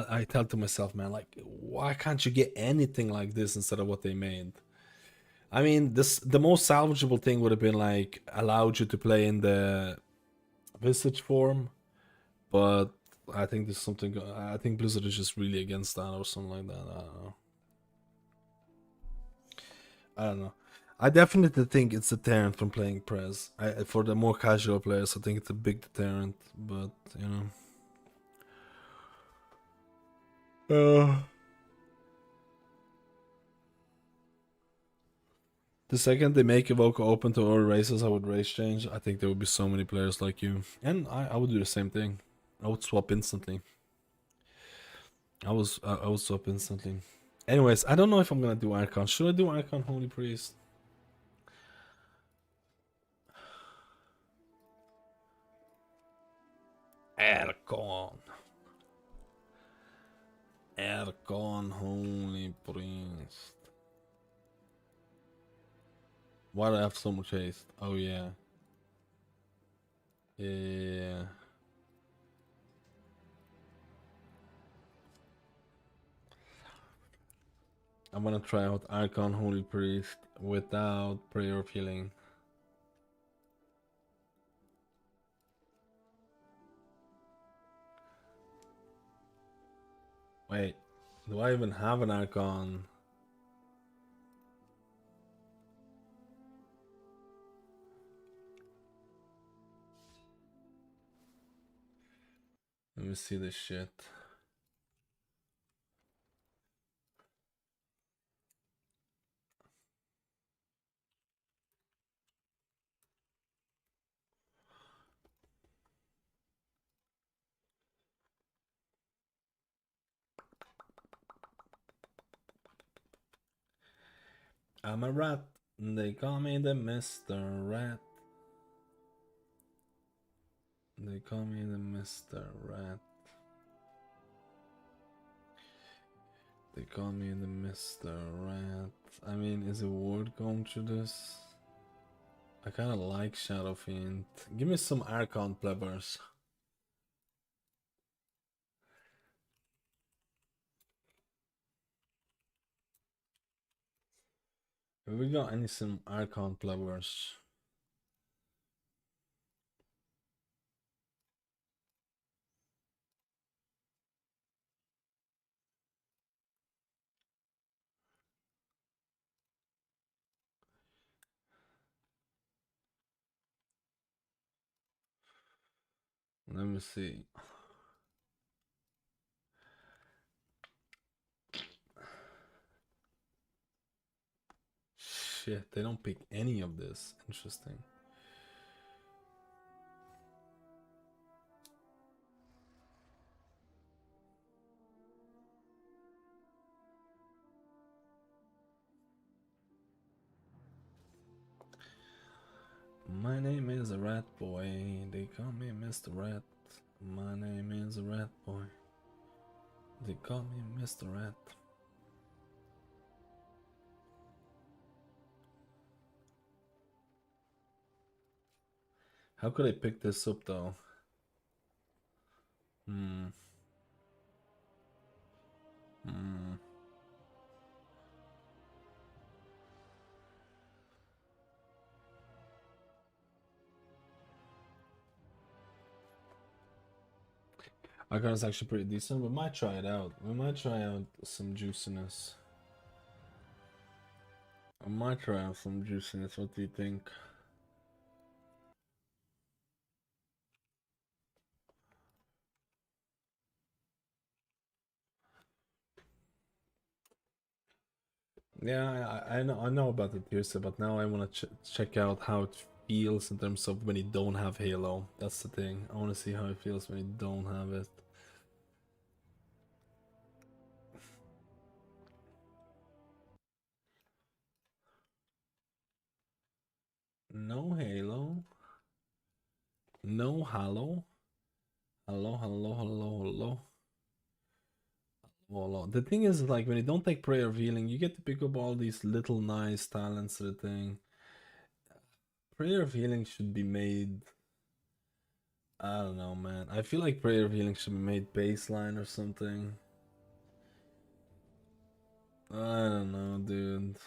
I tell to myself, man, like, why can't you get anything like this instead of what they made? I mean, the most salvageable thing would have been like allowed you to play in the visage form, but I think there's something. I think Blizzard is just really against that or something like that. I don't know. I don't know. I definitely think it's a deterrent from playing Prez. For the more casual players, I think it's a big deterrent. But you know, the second they make Evoker open to all races, I would race change. I think there would be so many players like you, and I would do the same thing. I would swap instantly. I would swap instantly. Anyways, I don't know if I'm gonna do Archon. Should I do Archon Holy Priest? Archon. Archon Holy Priest. Why do I have so much haste? Oh yeah. Yeah. I'm gonna try out Archon Holy Priest without Prayer of Healing. Wait, do I even have an Archon? Let me see this shit. I'm a rat. They call me the Mr. Rat. They call me the Mr. Rat. They call me the Mr. Rat. I mean, is it worth going through this? I kinda like Shadow Fiend. Give me some Archon plebers. Have we got any some Archon plebers? Let me see. Shit, they don't pick any of this. Interesting. My name is a rat boy. They call me Mr. Rat. My name is a rat boy. They call me Mr. Rat. How could I pick this up though? Hmm. Icon is actually pretty decent. We might try it out. We might try out some juiciness. I might try out some juiciness. What do you think? Yeah, I know about the tier set, but now I want to check out how it feels in terms of when you don't have Halo. That's the thing. I want to see how it feels when you don't have it. No Halo. No Halo. Hello, hello, hello, hello. Hello. The thing is, like, when you don't take prayer of healing, you get to pick up all these little nice talents to the thing. Prayer of healing should be made. I don't know, man. I feel like prayer of healing should be made baseline or something. I don't know, dude.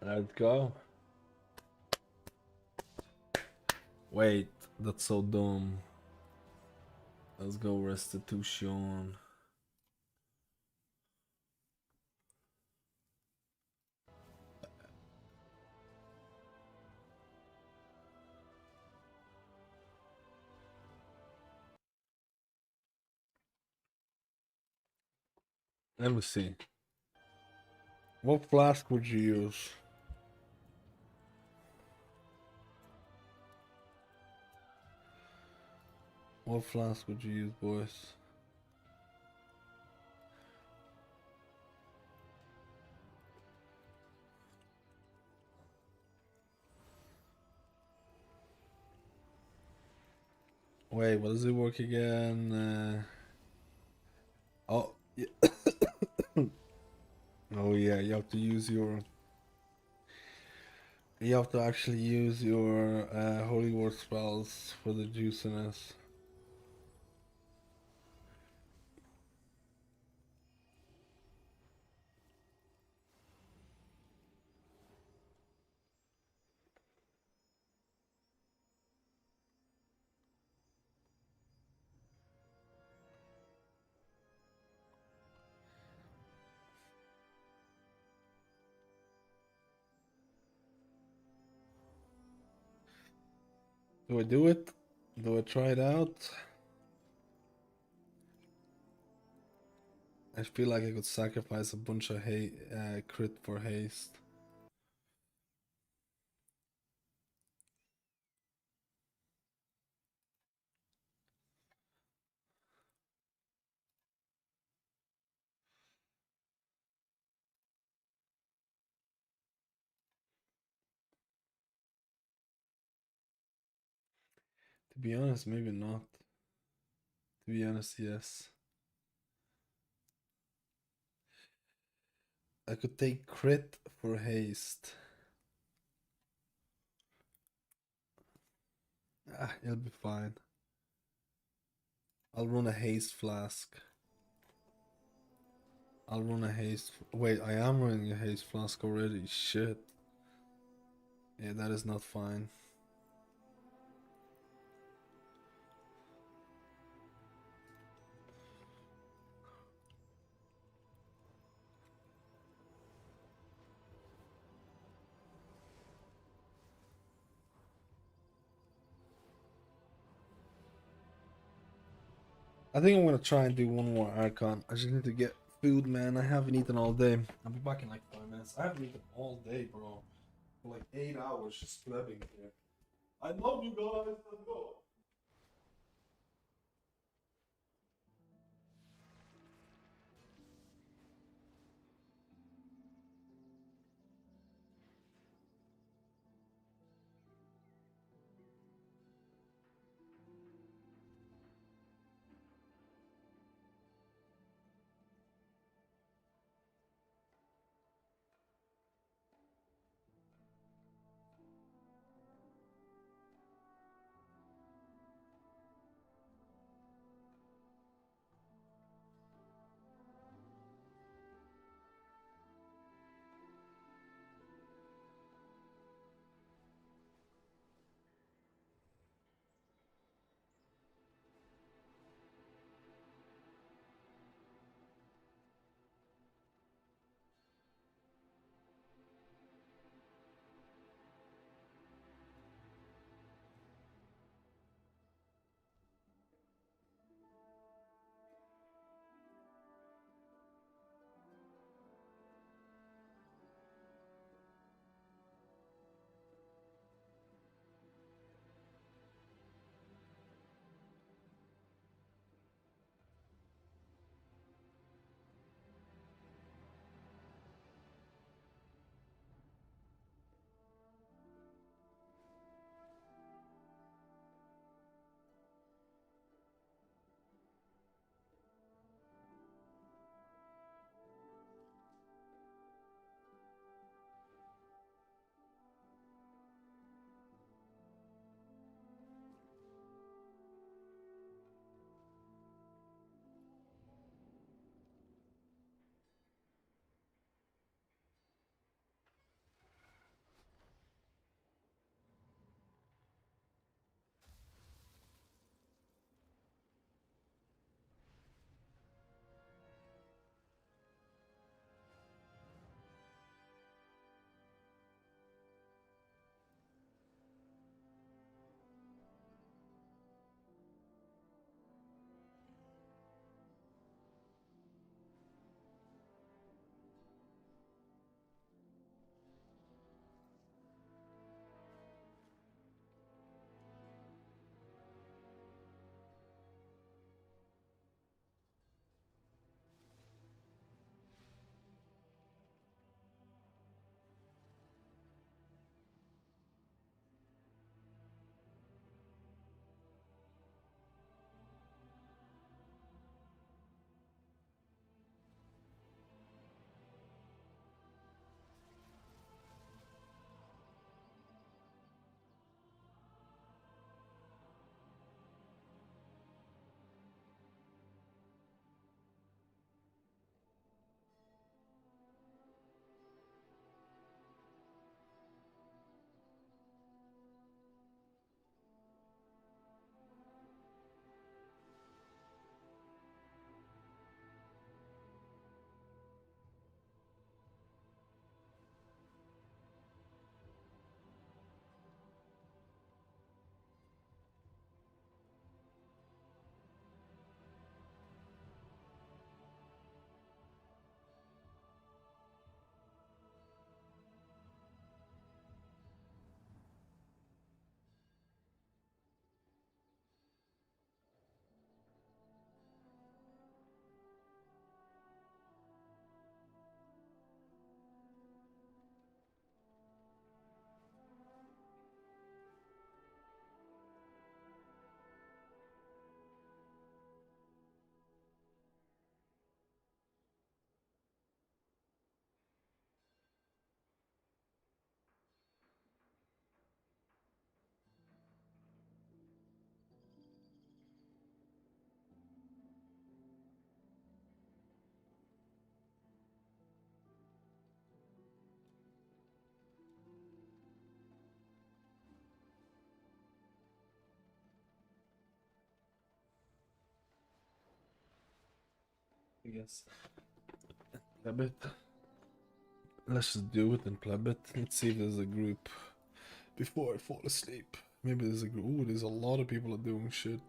Let's go. Wait, that's so dumb. Let's go restitution. Let me see. What flask would you use? What flask would you use, boys? Wait, what does it work again? Oh, yeah. Oh yeah, you have to use your. You have to actually use your holy word spells for the juiciness. Do I do it? Do I try it out? I feel like I could sacrifice a bunch of crit for haste. To be honest, maybe not. To be honest, yes. I could take crit for haste. Ah, it'll be fine. I'll run a haste flask. I'll run a haste. Wait, I am running a haste flask already. Shit. Yeah, that is not fine. I think I'm gonna try and do one more Archon. I just need to get food, man. I haven't eaten all day. I'll be back in like 5 minutes. I haven't eaten all day, bro. For like 8 hours just sleeping here. I love you guys. Let's go. guess. Pleb it. Let's just do it and pleb it. Let's see if there's a group before I fall asleep. Maybe there's a group. Ooh, there's a lot of people are doing shit.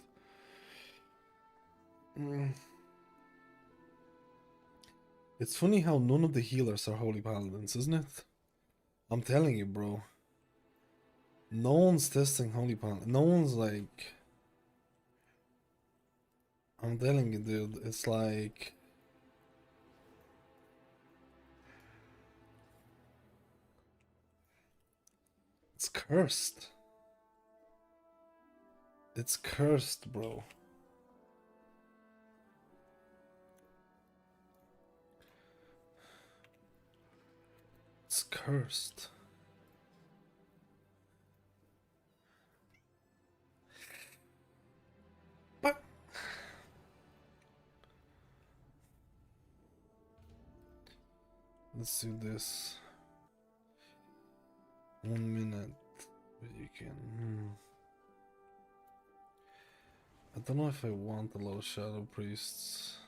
It's funny how none of the healers are holy paladins, isn't it? I'm telling you, bro. No one's testing holy paladin. No one's like... I'm telling you, dude. It's like... It's cursed. It's cursed, bro. It's cursed. But let's do this. 1 minute. You can. I don't know if I want a lot of shadow priests.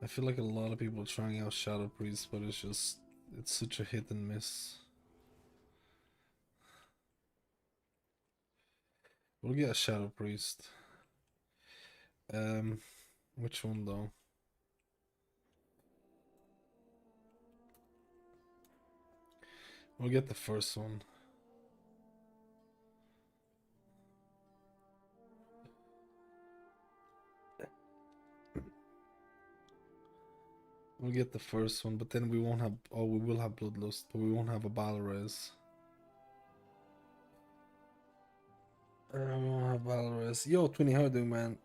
I feel like a lot of people are trying out shadow priests, but it's such a hit and miss. We'll get a shadow priest. Which one though? We'll get the first one. We'll get the first one, but then we won't have... Oh, we will have Bloodlust, but we won't have a battle res. We won't have battle res. Yo, Twinny, how you doing, man?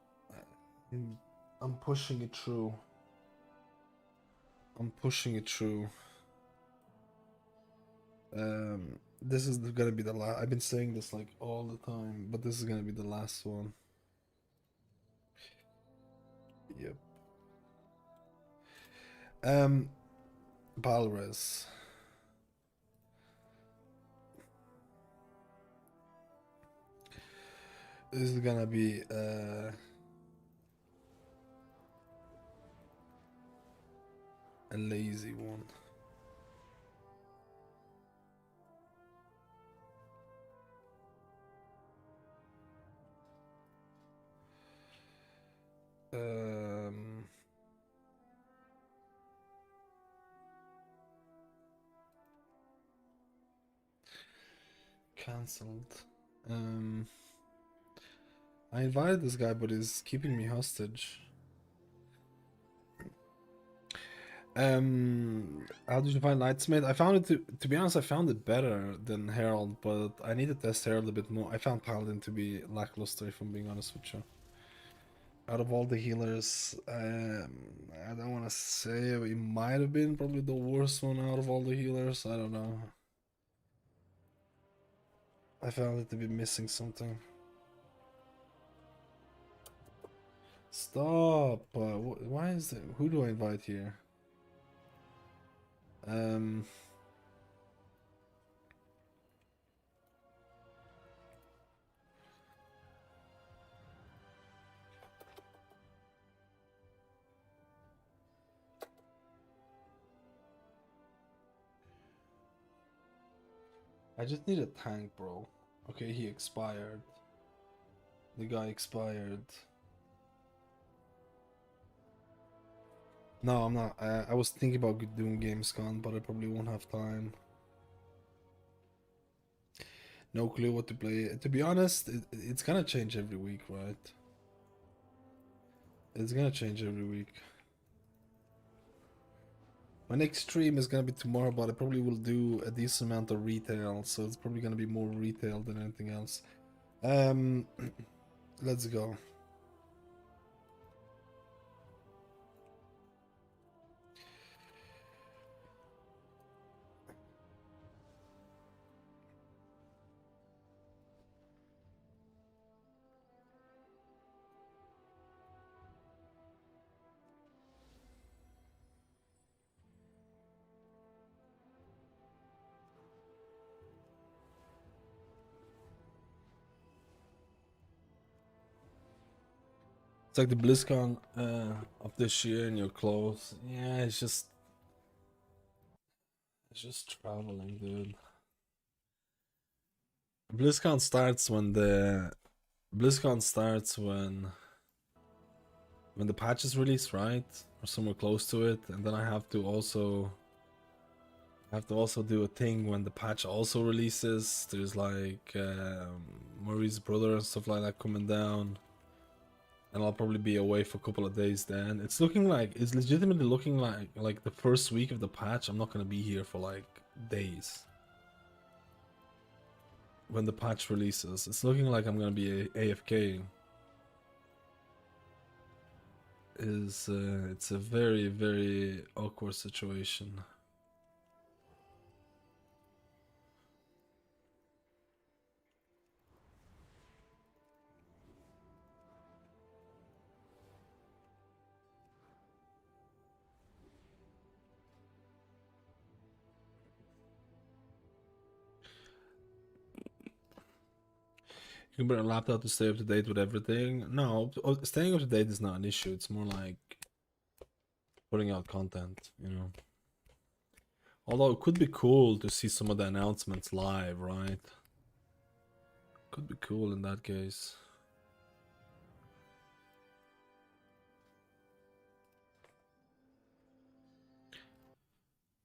I'm pushing it through. I'm pushing it through. This is gonna be the last. I've been saying this like all the time, but this is gonna be the last one. Yep. Balres. This is gonna be a lazy one. Cancelled. I invited this guy, but he's keeping me hostage. How did you find Lightsmith? I found it to be honest, I found it better than Herald, but I need to test Herald a bit more. I found Paladin to be lackluster, if I'm being honest with you. Out of all the healers, I don't want to say it might have been probably the worst one out of all the healers. I don't know. I found it to be missing something. Stop! Why is it? Who do I invite here? I just need a tank, bro. Okay, he expired. The guy expired. No, I'm not. I was thinking about doing Gamescom, but I probably won't have time. No clue what to play. To be honest, it's gonna change every week, right? It's gonna change every week. My next stream is gonna be tomorrow, but I probably will do a decent amount of retail, so it's probably gonna be more retail than anything else. Let's go. It's like the BlizzCon of this year and you're close. Yeah, it's just traveling, dude. BlizzCon starts when the patch is released, right? Or somewhere close to it, and then I have to also do a thing when the patch also releases. There's like Murray's brother and stuff like that coming down. And I'll probably be away for a couple of days then. It's legitimately looking like the first week of the patch, I'm not gonna be here for like days. When the patch releases, it's looking like I'm gonna be AFK. It's a very, very awkward situation. You can bring a laptop to stay up to date with everything. No, staying up to date is not an issue. It's more like putting out content, you know. Although it could be cool to see some of the announcements live, right? Could be cool in that case.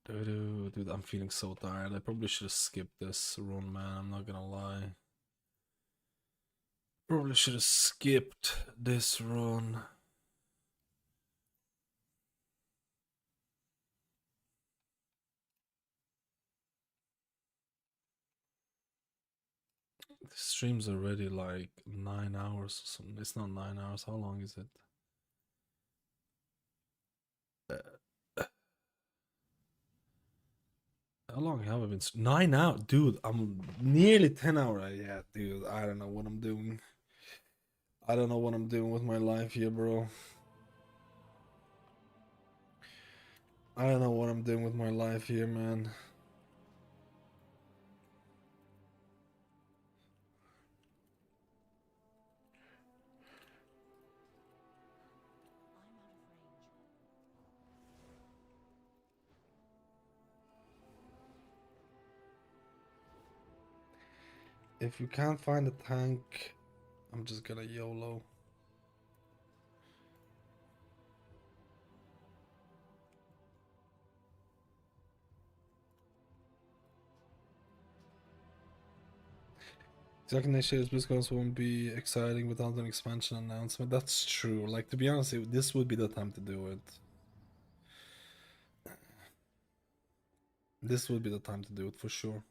Dude, I'm feeling so tired. I probably should have skipped this run, man. I'm not gonna lie. Probably should have skipped this run. The stream's already like 9 hours or something. It's not 9 hours. How long is it? How long have I been? 9 hours, dude. I'm nearly 10 hours. Yeah, dude. I don't know what I'm doing. I don't know what I'm doing with my life here, bro. I don't know what I'm doing with my life here, man. If you can't find a tank, I'm just gonna YOLO. Exactly, next year's BlizzCon won't be exciting without an expansion announcement. That's true. Like, to be honest, this would be the time to do it. This would be the time to do it for sure.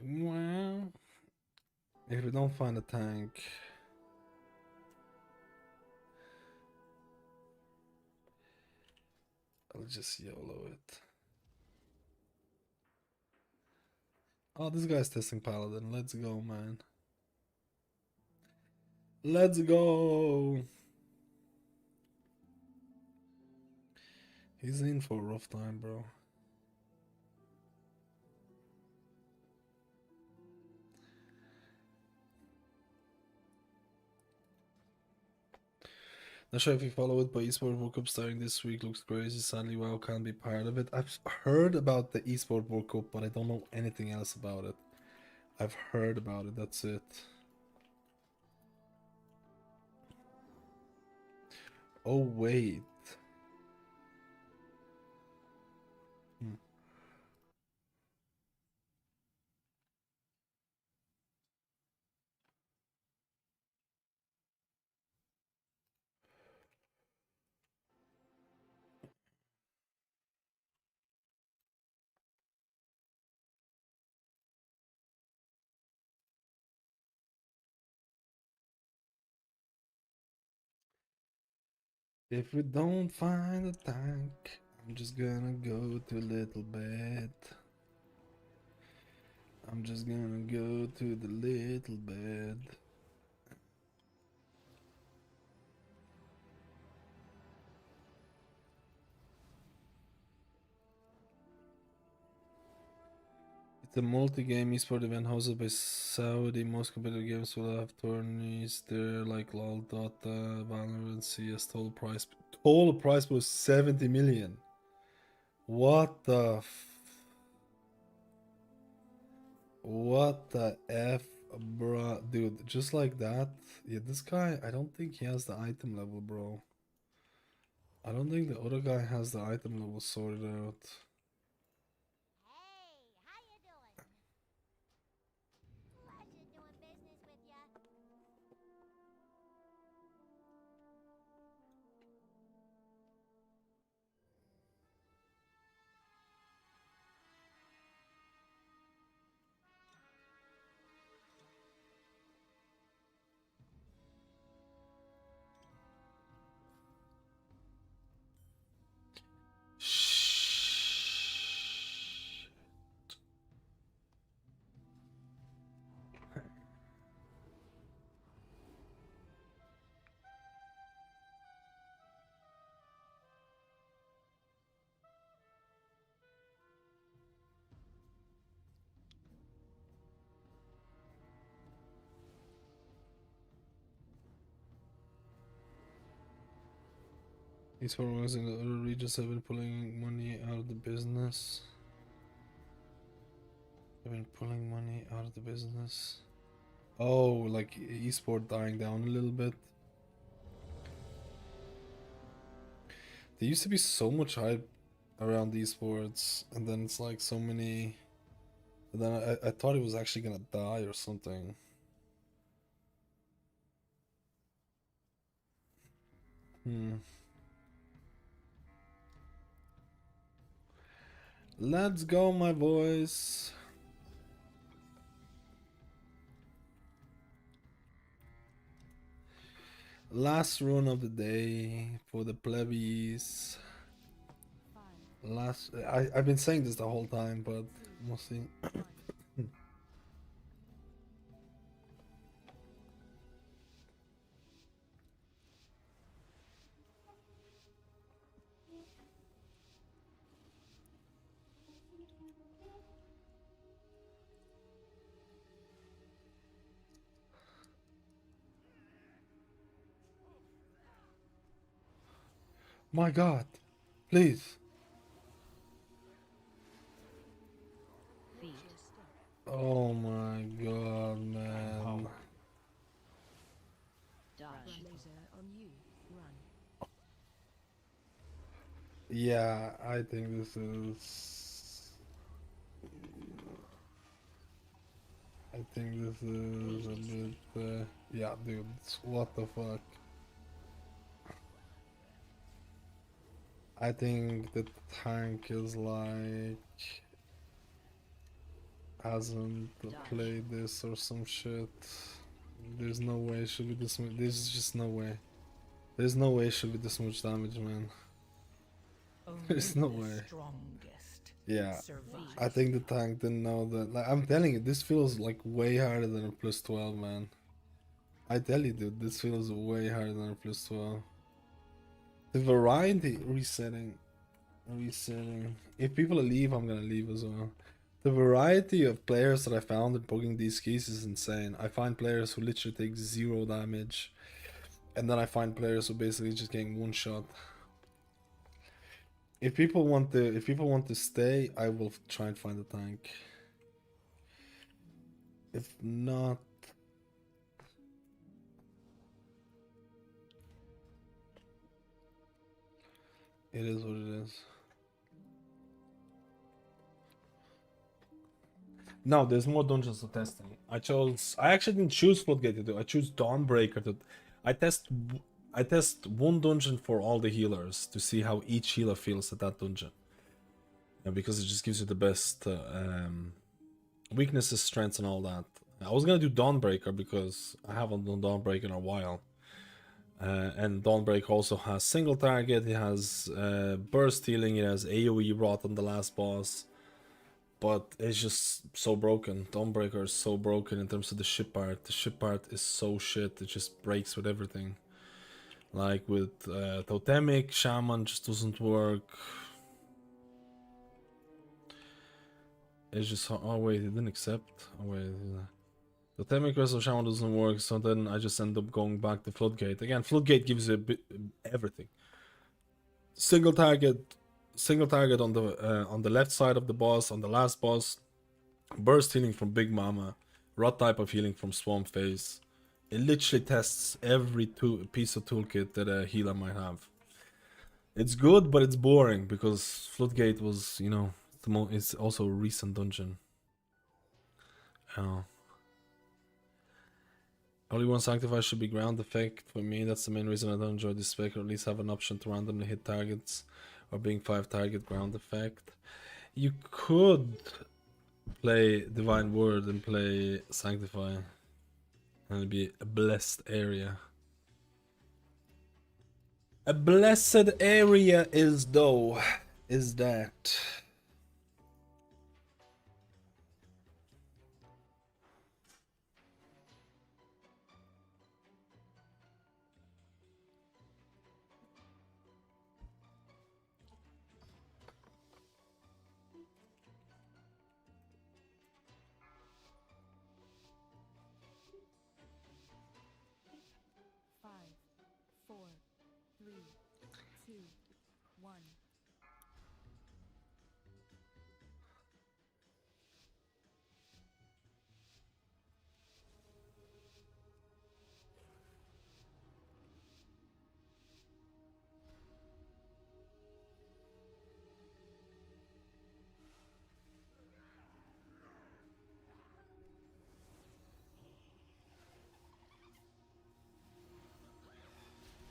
Well, if we don't find a tank, I'll just YOLO it. Oh, this guy's testing Paladin. Let's go, man. Let's go. He's in for a rough time, bro. Not sure if you follow it, but Esport World Cup starting this week looks crazy. Sadly, WoW can't be part of it. I've heard about the Esport World Cup, but I don't know anything else about it. I've heard about it, that's it. Oh, wait. If we don't find a tank, I'm just gonna go to a little bed. I'm just gonna go to the little bed. The multi-game esport event hosted by Saudi. Most competitive games will have tourneys there like LoL, Dota, Valorant, CS. Total price was 70 million. What the what the F, bruh? Dude, just like that. Yeah, this guy, I don't think he has the item level, bro. I don't think the other guy has the item level sorted out. These foreigners in the other regions have been pulling money out of the business. Have been pulling money out of the business. Oh, like esport dying down a little bit. There used to be so much hype around esports, and then it's like so many. And then I thought it was actually gonna die or something. Let's go, my boys. Last run of the day for the plebbies. I've been saying this the whole time, but we'll see. My God, please. Oh my God, man. Yeah, I think this is. I think this is a bit. Yeah, dude, what the fuck? I think the tank is like hasn't played this or some shit. There's no way it should be this much. There's just no way. There's no way it should be this much damage, man. There's no way. Yeah, I think the tank didn't know that. Like, I'm telling you, this feels like way harder than a plus 12, man. I tell you, dude, this feels way harder than a plus 12. The variety resetting. If people leave, I'm gonna leave as well. The variety of players that I found in poking these keys is insane. I find players who literally take 0 damage, and then I find players who basically just getting one shot. If people want to stay, I will try and find a tank. If not, it is what it is. No, there's more dungeons to test. I actually didn't choose Floodgate to do. I choose Dawnbreaker to. I test one dungeon for all the healers to see how each healer feels at that dungeon. And because it just gives you the best weaknesses, strengths, and all that. I was gonna do Dawnbreaker because I haven't done Dawnbreaker in a while. And Dawnbreaker also has single target, it has burst healing, it has AoE rot on the last boss. But it's just so broken. Dawnbreaker is so broken in terms of the ship part. The ship part is so shit, it just breaks with everything. Like with Totemic, Shaman just doesn't work. It's just, oh wait, it didn't accept. Oh wait, the Thermic Crest of Shaman doesn't work, so then I just end up going back to Floodgate. Again, Floodgate gives you a bit everything. Single target on the left side of the boss, on the last boss. Burst healing from Big Mama, rot type of healing from Swamp Face. It literally tests every piece of toolkit that a healer might have. It's good, but it's boring because Floodgate was, you know, it's also a recent dungeon. Only one sacrifice should be ground effect. For me, that's the main reason I don't enjoy this spec, or at least have an option to randomly hit targets, or being 5 target ground effect. You could play Divine Word and play Sanctify, and it'd be a blessed area. A blessed area is that. Five, four, three, two, one.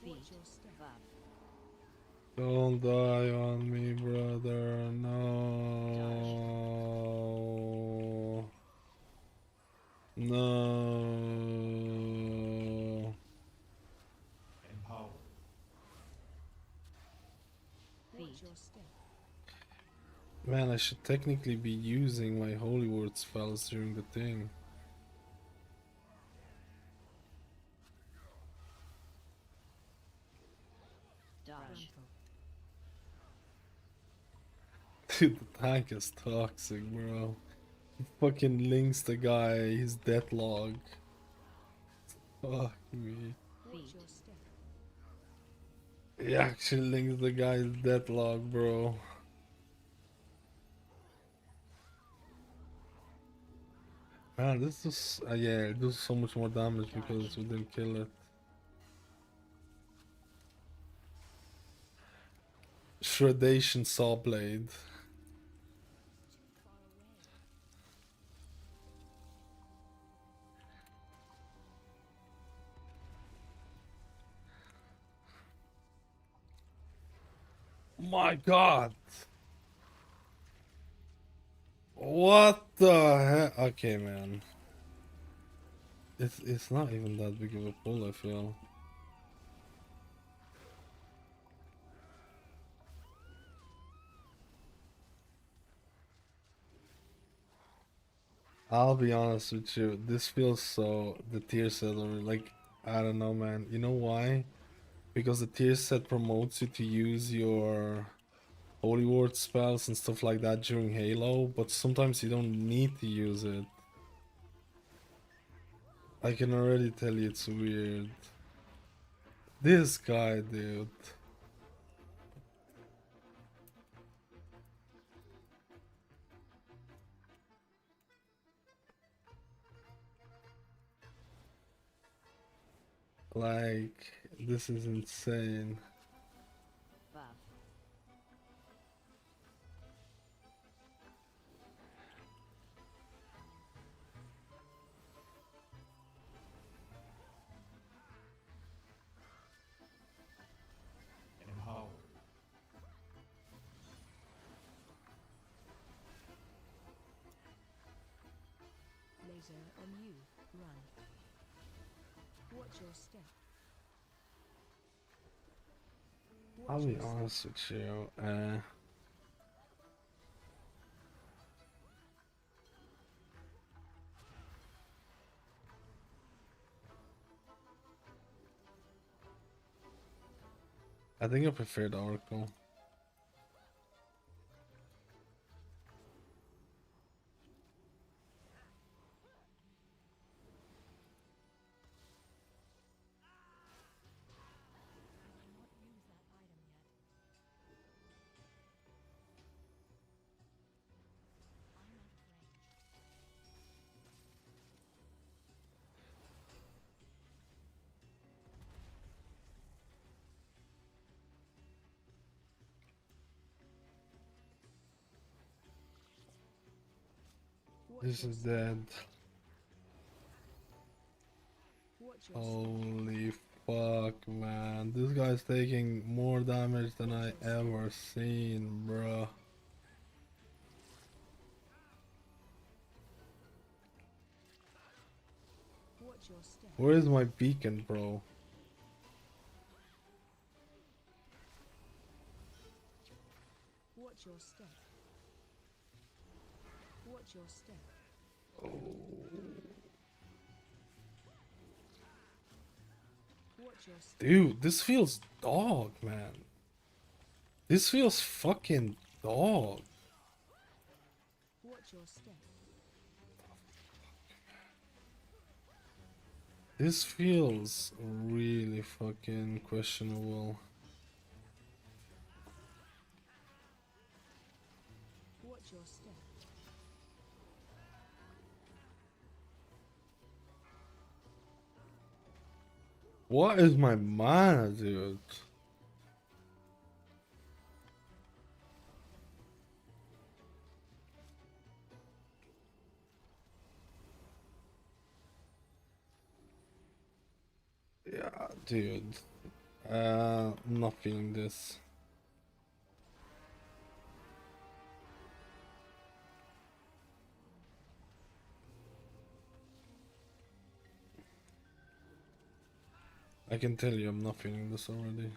Watch your step. Don't die on me, brother. No. No. Empower. Watch your step. Man, I should technically be using my Holy Word spells during the thing. Dude, the tank is toxic, bro. He fucking links the guy, his death-log. Fuck me. Watch your step. He actually links the guy's death-log, bro. Man, this is yeah, it does so much more damage because we didn't kill it. Shredation Saw Blade. My god! What the heck? Okay, man. It's not even that big of a pull, I feel. I'll be honest with you, this feels so the tier set, or like, I don't know, man. You know why? Because the tier set promotes you to use your Holy Word spells and stuff like that during Halo, but sometimes you don't need to use it. I can already tell you it's weird. This guy, dude. Like, this is insane. Empower. Laser on you. Run. Watch your step. I'll be honest with you, I think I prefer the Oracle. This is dead. Watch your Holy fuck, man. This guy's taking more damage than I ever seen, bruh. Watch your step. Where is my beacon, bro? Watch your step. Watch your step. Watch your step. Dude, this feels dog, man. This feels fucking dog. Watch your step. This feels really fucking questionable. Watch your step. What is my mana, dude? Yeah, dude. I'm not feeling this. I can tell you I'm not feeling this already.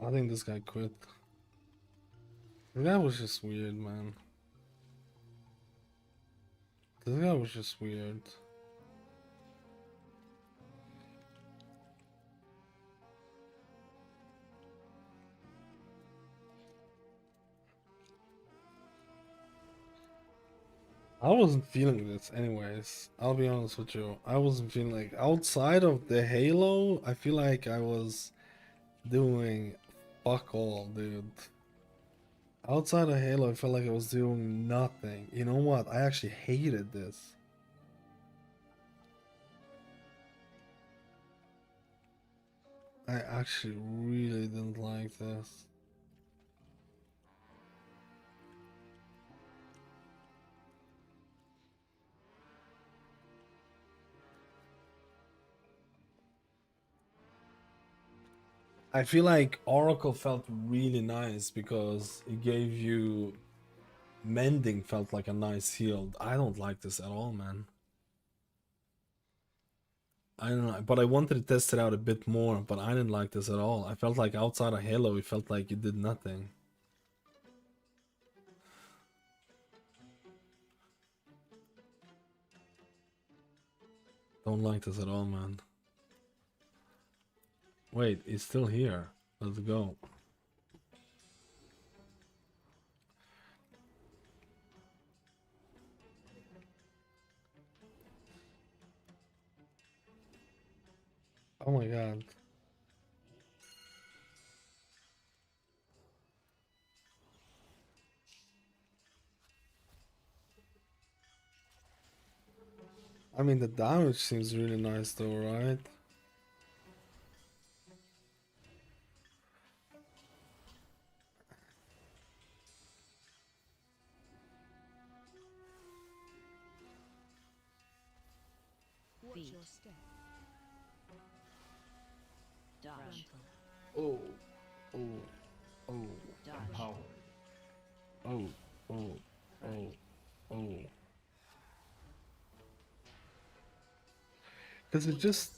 I think this guy quit. That was just weird, man. This guy was just weird. I wasn't feeling this anyways. I'll be honest with you. I wasn't feeling like outside of the Halo, I feel like I was doing fuck all, dude. Outside of Halo, I felt like I was doing nothing. You know what? I actually hated this. I actually really didn't like this. I feel like Oracle felt really nice because it gave you mending felt like a nice heal. I don't like this at all, man. I don't know, but I wanted to test it out a bit more, but I didn't like this at all. I felt like outside of Halo, it felt like it did nothing. Don't like this at all, man. Wait, it's still here. Let's go. Oh my god. I mean, the damage seems really nice though, right? Watch your step. Dodge. Oh, oh, oh, Dodge. oh, oh, oh, oh, oh. Because it just...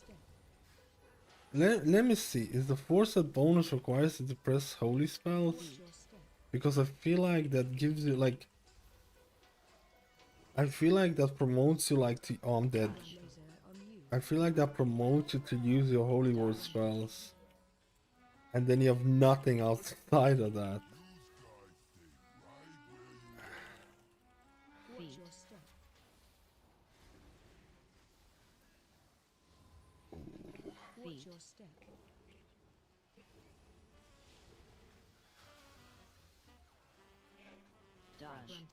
Let me see. Is the force that bonus requires you to press holy spells? Watch your step. Because I feel like that gives you like... I feel like that promotes you like to... Oh, I'm dead. Laser on you. I feel like that promotes you to use your holy word spells. And then you have nothing outside of that. Watch your step. Watch your step. Frontal.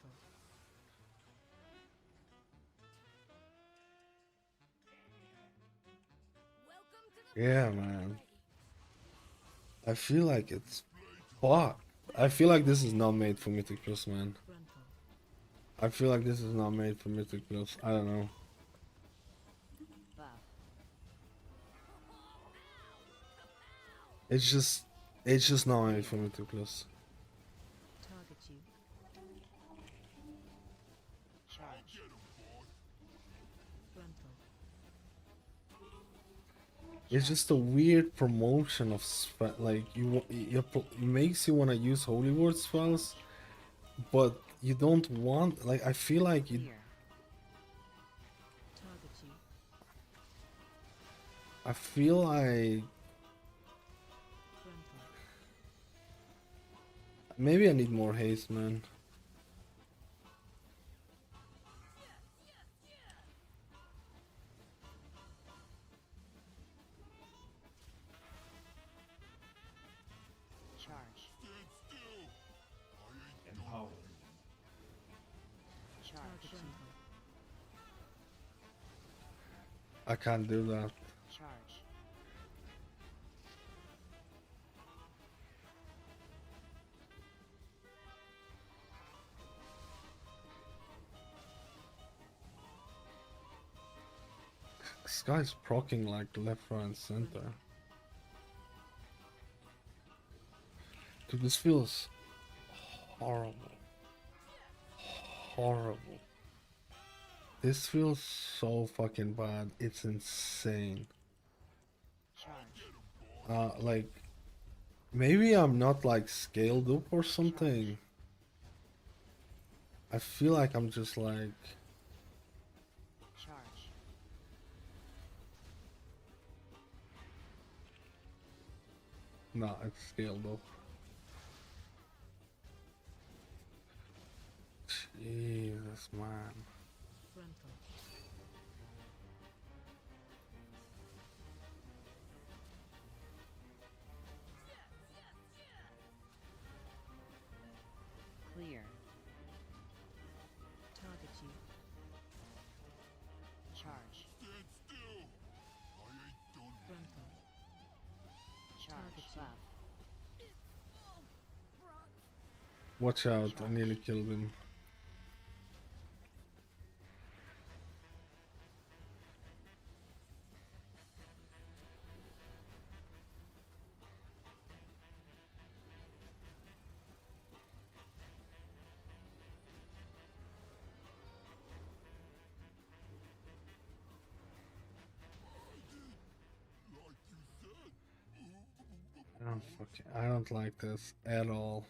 Yeah, man. I feel like it's fuck. I feel like this is not made for Mythic Plus, man. Frontal. I feel like this is not made for Mythic Plus. I don't know. Buff. It's just not made for Mythic Plus. Target you. Charge. Frontal. It's just a weird promotion of like it makes you want to use Holy Word spells, but you don't want, like, I feel like you. Clear. Target you. I feel like Frontal. maybe I need more haste, man. Charge. Empower. Charge. Target you. I can't do that. Charge. This guy's proccing like left, right, and center. Dude, this feels horrible. Horrible. This feels so fucking bad. It's insane. Charge. Like, maybe I'm not like scaled up or something. I feel like I'm just like, Charge. nah, it's scaled up. Jesus, man. Frontal. Clear. Target you. Charge. Frontal. Charge. Target Buff. Watch out, I nearly killed him. I don't like this at all.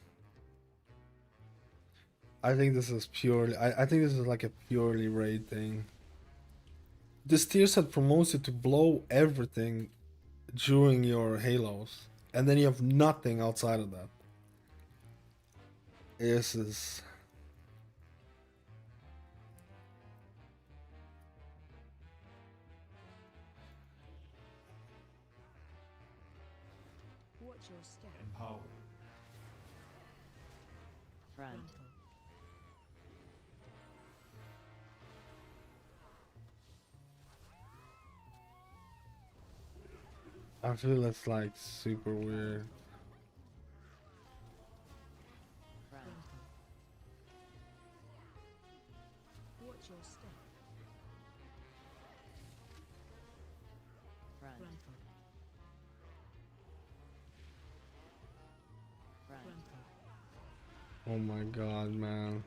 I think this is purely, I think this is like a purely raid thing. This tier set promotes you to blow everything during your halos, and then you have nothing outside of that. This is... Watch your step. Empower. Front. Frontal. I feel it's like super weird. Front. Frontal. Watch your step. Front. Frontal. Front. Frontal. Oh my god, man.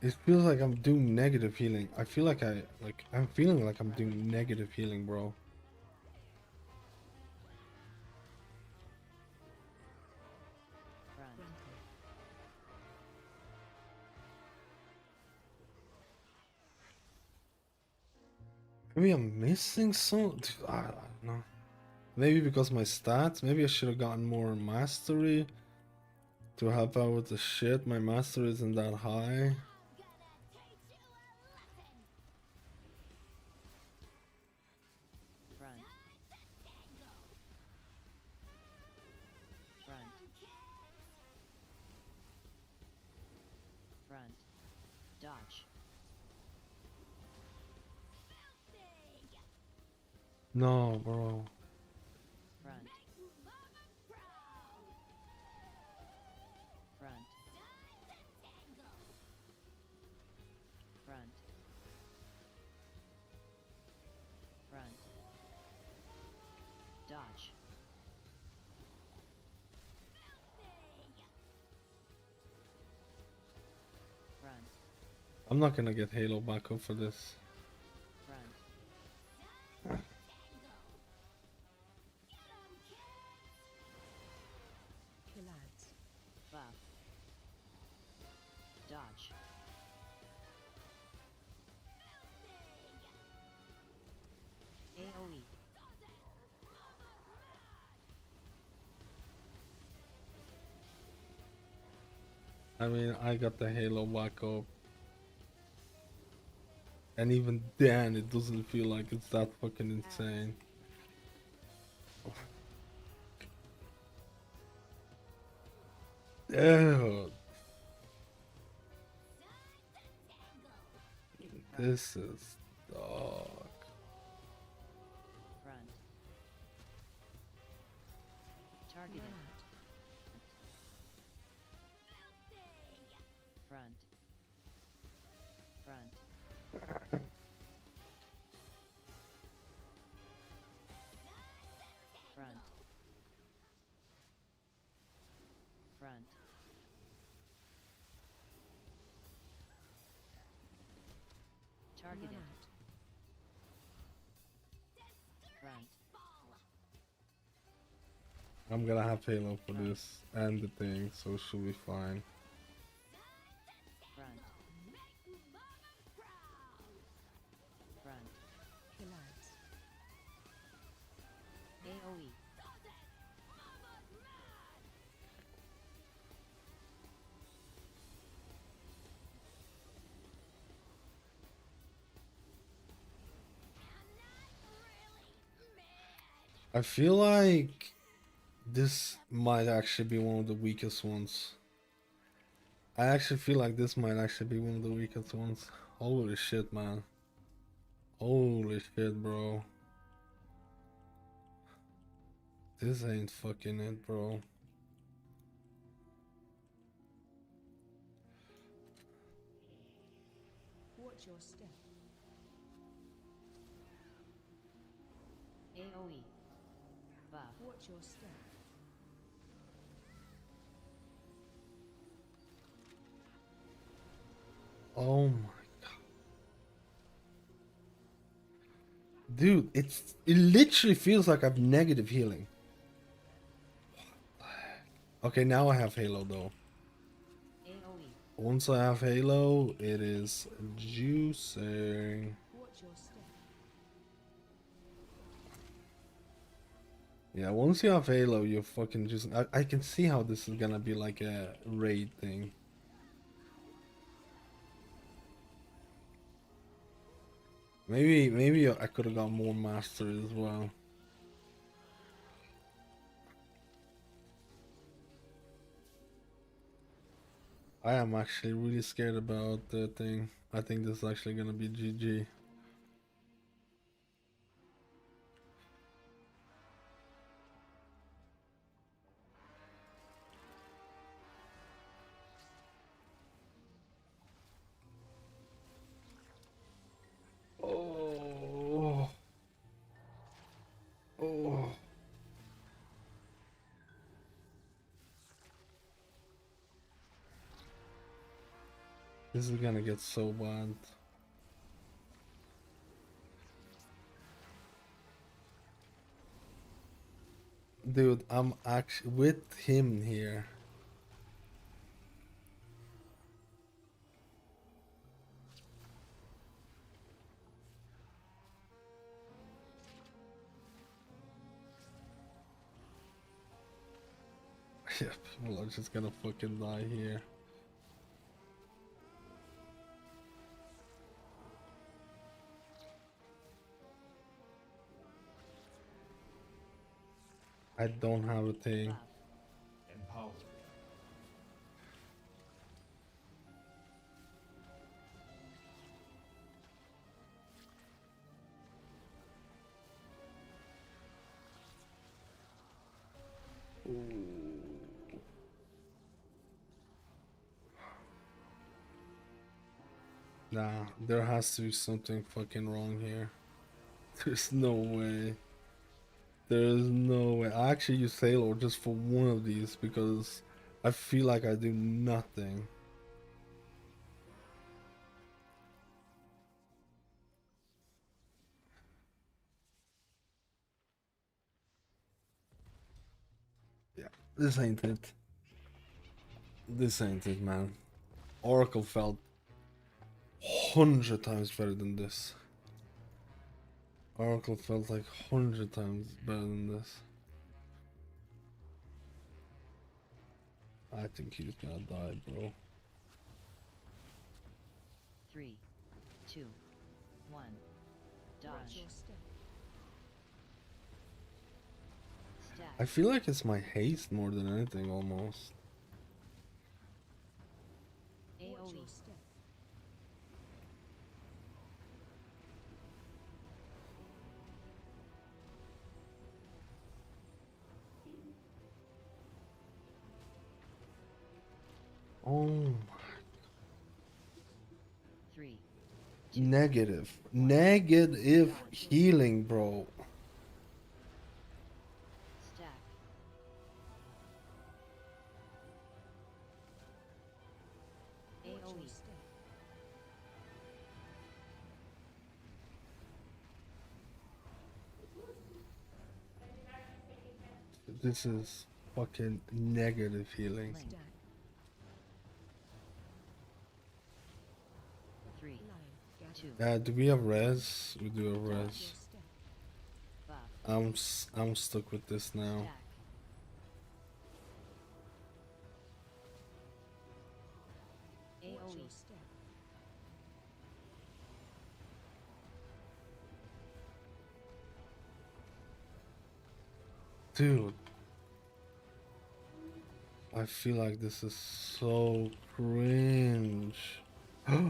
It feels like I'm doing negative healing. I feel like I'm feeling like I'm doing negative healing, bro. Front. Frontal. Maybe I'm missing some. I don't know. Maybe because my stats. Maybe I should have gotten more mastery to help out with the shit. My mastery isn't that high. Front. Front. Front. Dodge. No, bro. Front. Front. Front. Front. Dodge. Front. I'm not gonna get Halo back up for this. Front. Kill ads. Buff. Dodge. AoE. I mean, I got the Halo back up. And even then, it doesn't feel like it's that fucking insane. Dude. This is dog. Front. Targeted. Front. Front. Front. Front. Targeted. Front. I'm gonna have Halo for this and the thing, so it should be fine. Front. Front. Kill ads. AoE. I feel like this might actually be one of the weakest ones. I actually feel like this might actually be one of the weakest ones. Holy shit, man. Holy shit, bro. This ain't fucking it, bro. Watch your step. AoE. Buff. Watch your step. Oh my god. Dude, it literally feels like I've negative healing. Okay, now I have Halo though. AoE. Once I have Halo, it is juicing. Watch your step. Yeah, once you have Halo, you're fucking just. I can see how this is gonna be like a raid thing. Maybe I could have got more mastery as well. I am actually really scared about the thing. I think this is actually gonna be GG. Oh. Oh. This is gonna get so bad. Dude, I'm actually with him here. Yeah, people are just gonna fucking die here. I don't have a thing. Buff. Empowered. Nah, there has to be something fucking wrong here. There's no way. There's no way. I actually use Sailor just for one of these because I feel like I do nothing. Yeah, this ain't it. This ain't it, man. Oracle felt 100 times better than this. Oracle felt like 100 times better than this. I think he's gonna die, bro. 3, 2, 1. Dodge. Stack. I feel like it's my haste more than anything, almost. AoE. Oh, 3, negative. Negative healing, bro. stack. AoE. This is fucking negative healing. Link. 3, 2. Do we have res? We do have res. Buff. I'm stuck with this now. Stack. AoE. Dude, I feel like this is so cringe. 3,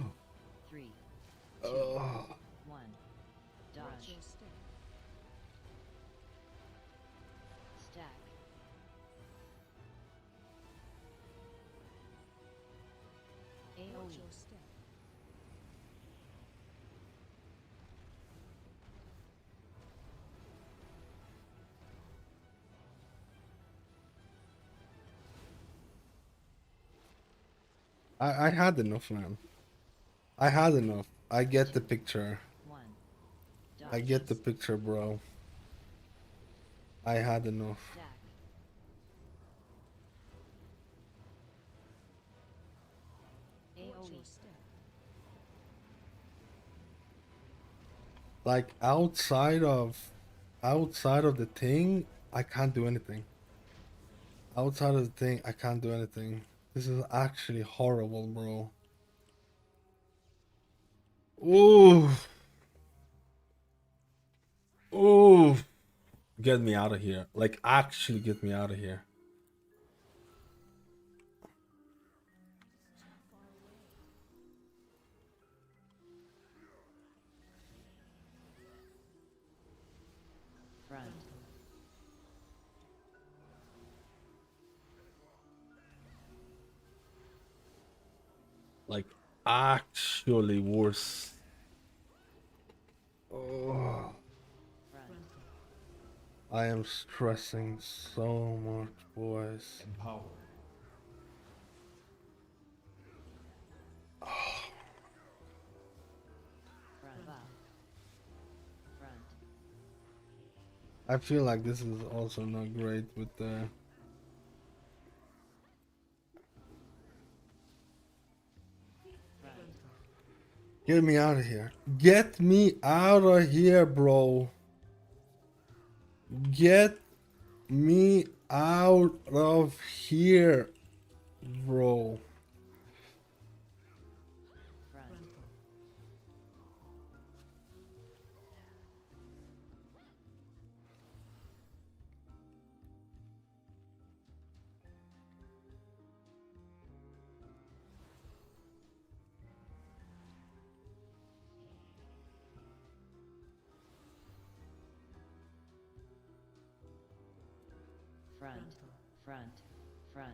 2, Ugh. 1. Dodge. Stack. AoE. I had enough, man. I had enough. I get the picture. 1. I get the picture, bro. I had enough. Stack. AoE. Like outside of the thing, I can't do anything. Outside of the thing, I can't do anything. This is actually horrible, bro. Ooh. Ooh. Get me out of here. Like, actually get me out of here. Front. Like, actually worse. Oh. Front. I am stressing so much, boys. Empower. Front. Buff. Front. I feel like this is also not great with the... Front. Get me out of here. Get me out of here, bro. Get me out of here, bro. Front. Front. Front. Front.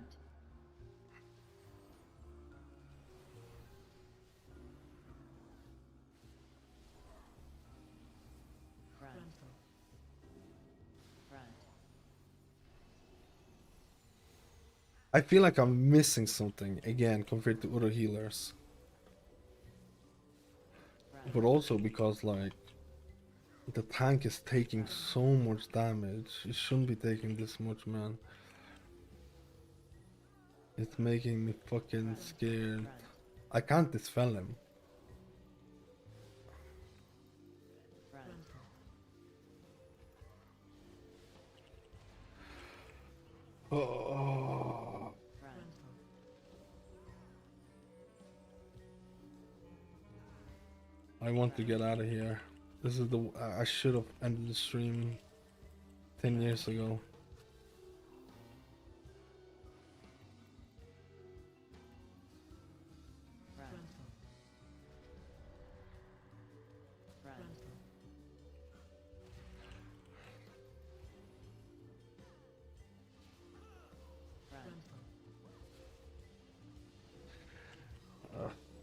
Front. Frontal. Front. I feel like I'm missing something again compared to other healers. Front. But also because like the tank is taking so much damage. It shouldn't be taking this much, man. It's making me fucking scared. Front. I can't dispel him. Front. Oh. Front. I want to get out of here. This is the I should have ended the stream 10 years ago. Front. Front. Front.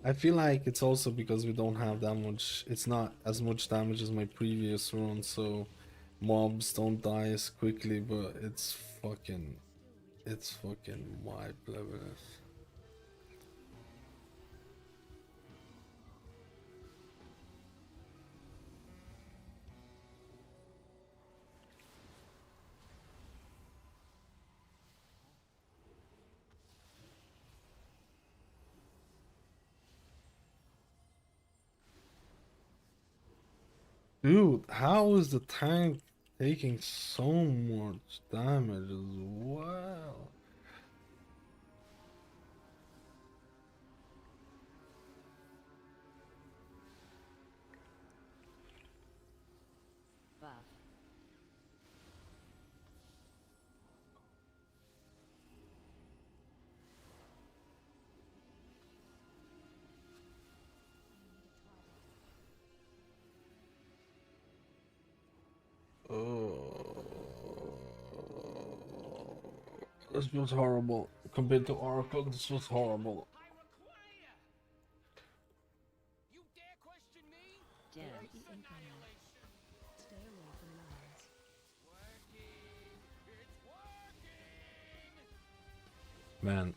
I feel like it's also because we don't have that much. It's not as much damage as my previous run, so mobs don't die as quickly. But it's fucking wipe levels. Dude, how is the tank taking so much damage as well? Buff. This was horrible. Compared to Oracle, this was horrible. I require. You dare question me? Dim. Annihilation. Stay away from lines. It's working. Man,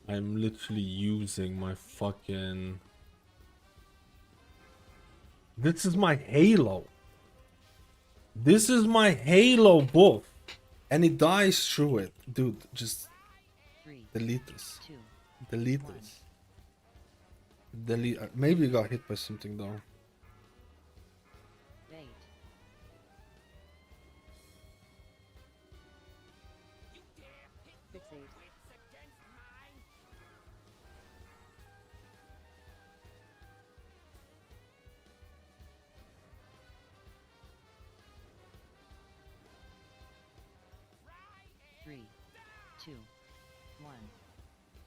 I'm literally using my fucking... This is my Halo. This is my Halo buff. And it dies through it. Dude, just 3, delete this. 2, Delete this. Delete. Maybe you got hit by something though. bait. You dare hit Fixate. wits against mine? Right 3, 2, 1.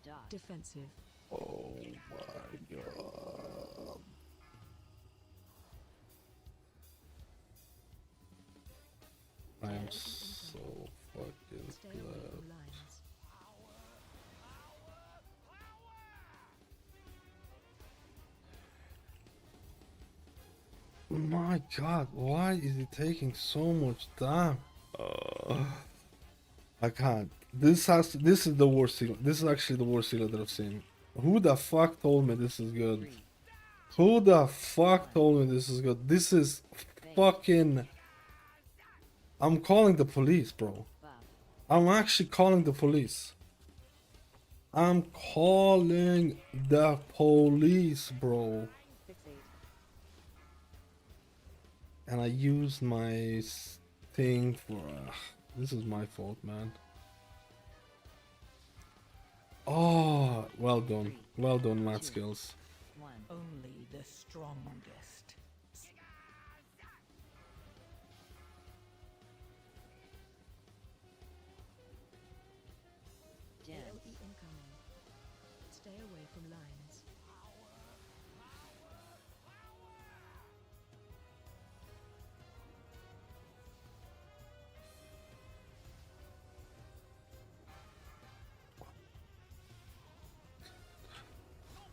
Dot. Defensive. Oh my god. I am so fucking Stay away glad. from lines. My god, why is it taking so much time? I can't. This is the worst seal. This is actually the worst seal that I've seen. Who the fuck told me this is good? 3, Who the fuck told me this is good? This is fucking... I'm calling the police, bro. buff. I'm actually calling the police. I'm calling the police, bro. Fixate. And I used my thing for... this is my fault, man. Oh, well done. Well done, Matt Skills. 1. Only the strongest. Dim. AoE incoming. Stay away from lines.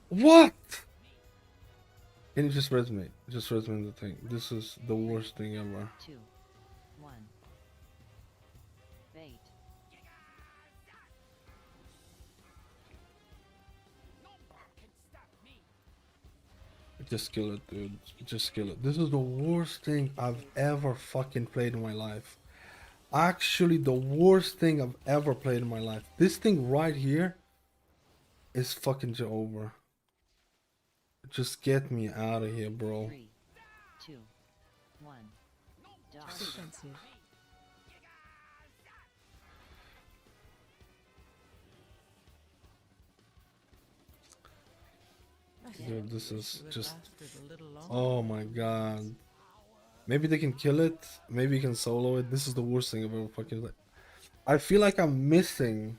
What? Can you just resume me? Just resume the thing. This is the worst thing ever. 2, 1. Bait. Just kill it, dude. Just kill it. This is the worst thing I've ever fucking played in my life. Actually, the worst thing I've ever played in my life. This thing right here is fucking over. Just get me out of here, bro. 3, 2, 1. Dodge. Defensive. Dude, this is just... Oh my god. Maybe they can kill it. Maybe you can solo it. This is the worst thing I've ever fucking... I feel like I'm missing...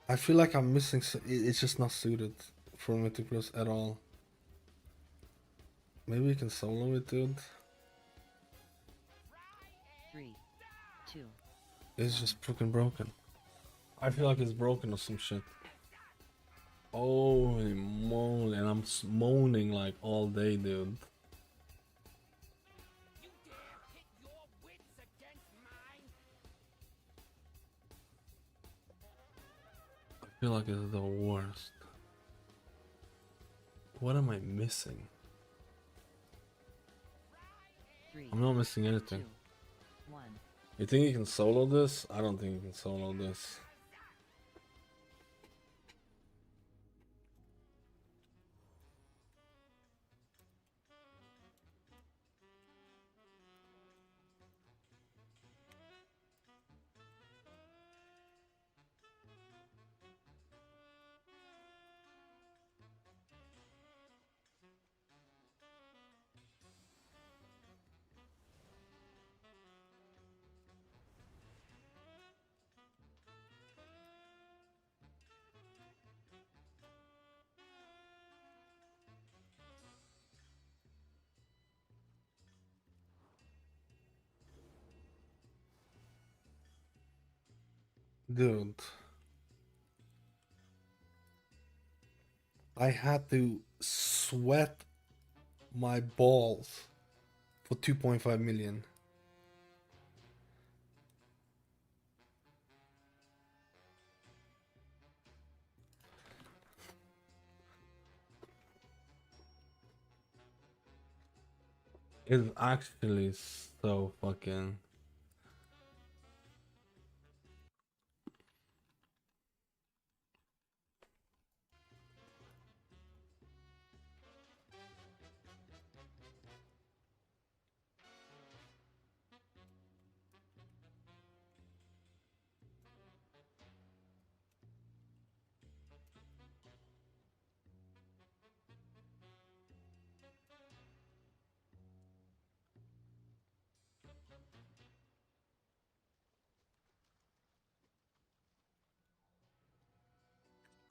I feel like I'm missing... It's just not suited for Mythic Plus at all. Maybe you can solo it, dude. 3, 2. It's just freaking broken. I feel like it's broken or some shit. Holy moly, and I'm moaning like all day, dude. I feel like it's the worst. What am I missing? 3, I'm not missing anything. 2, 1. You think you can solo this? I don't think you can solo this. Dude, I had to sweat my balls for 2.5 million. It's actually so fucking...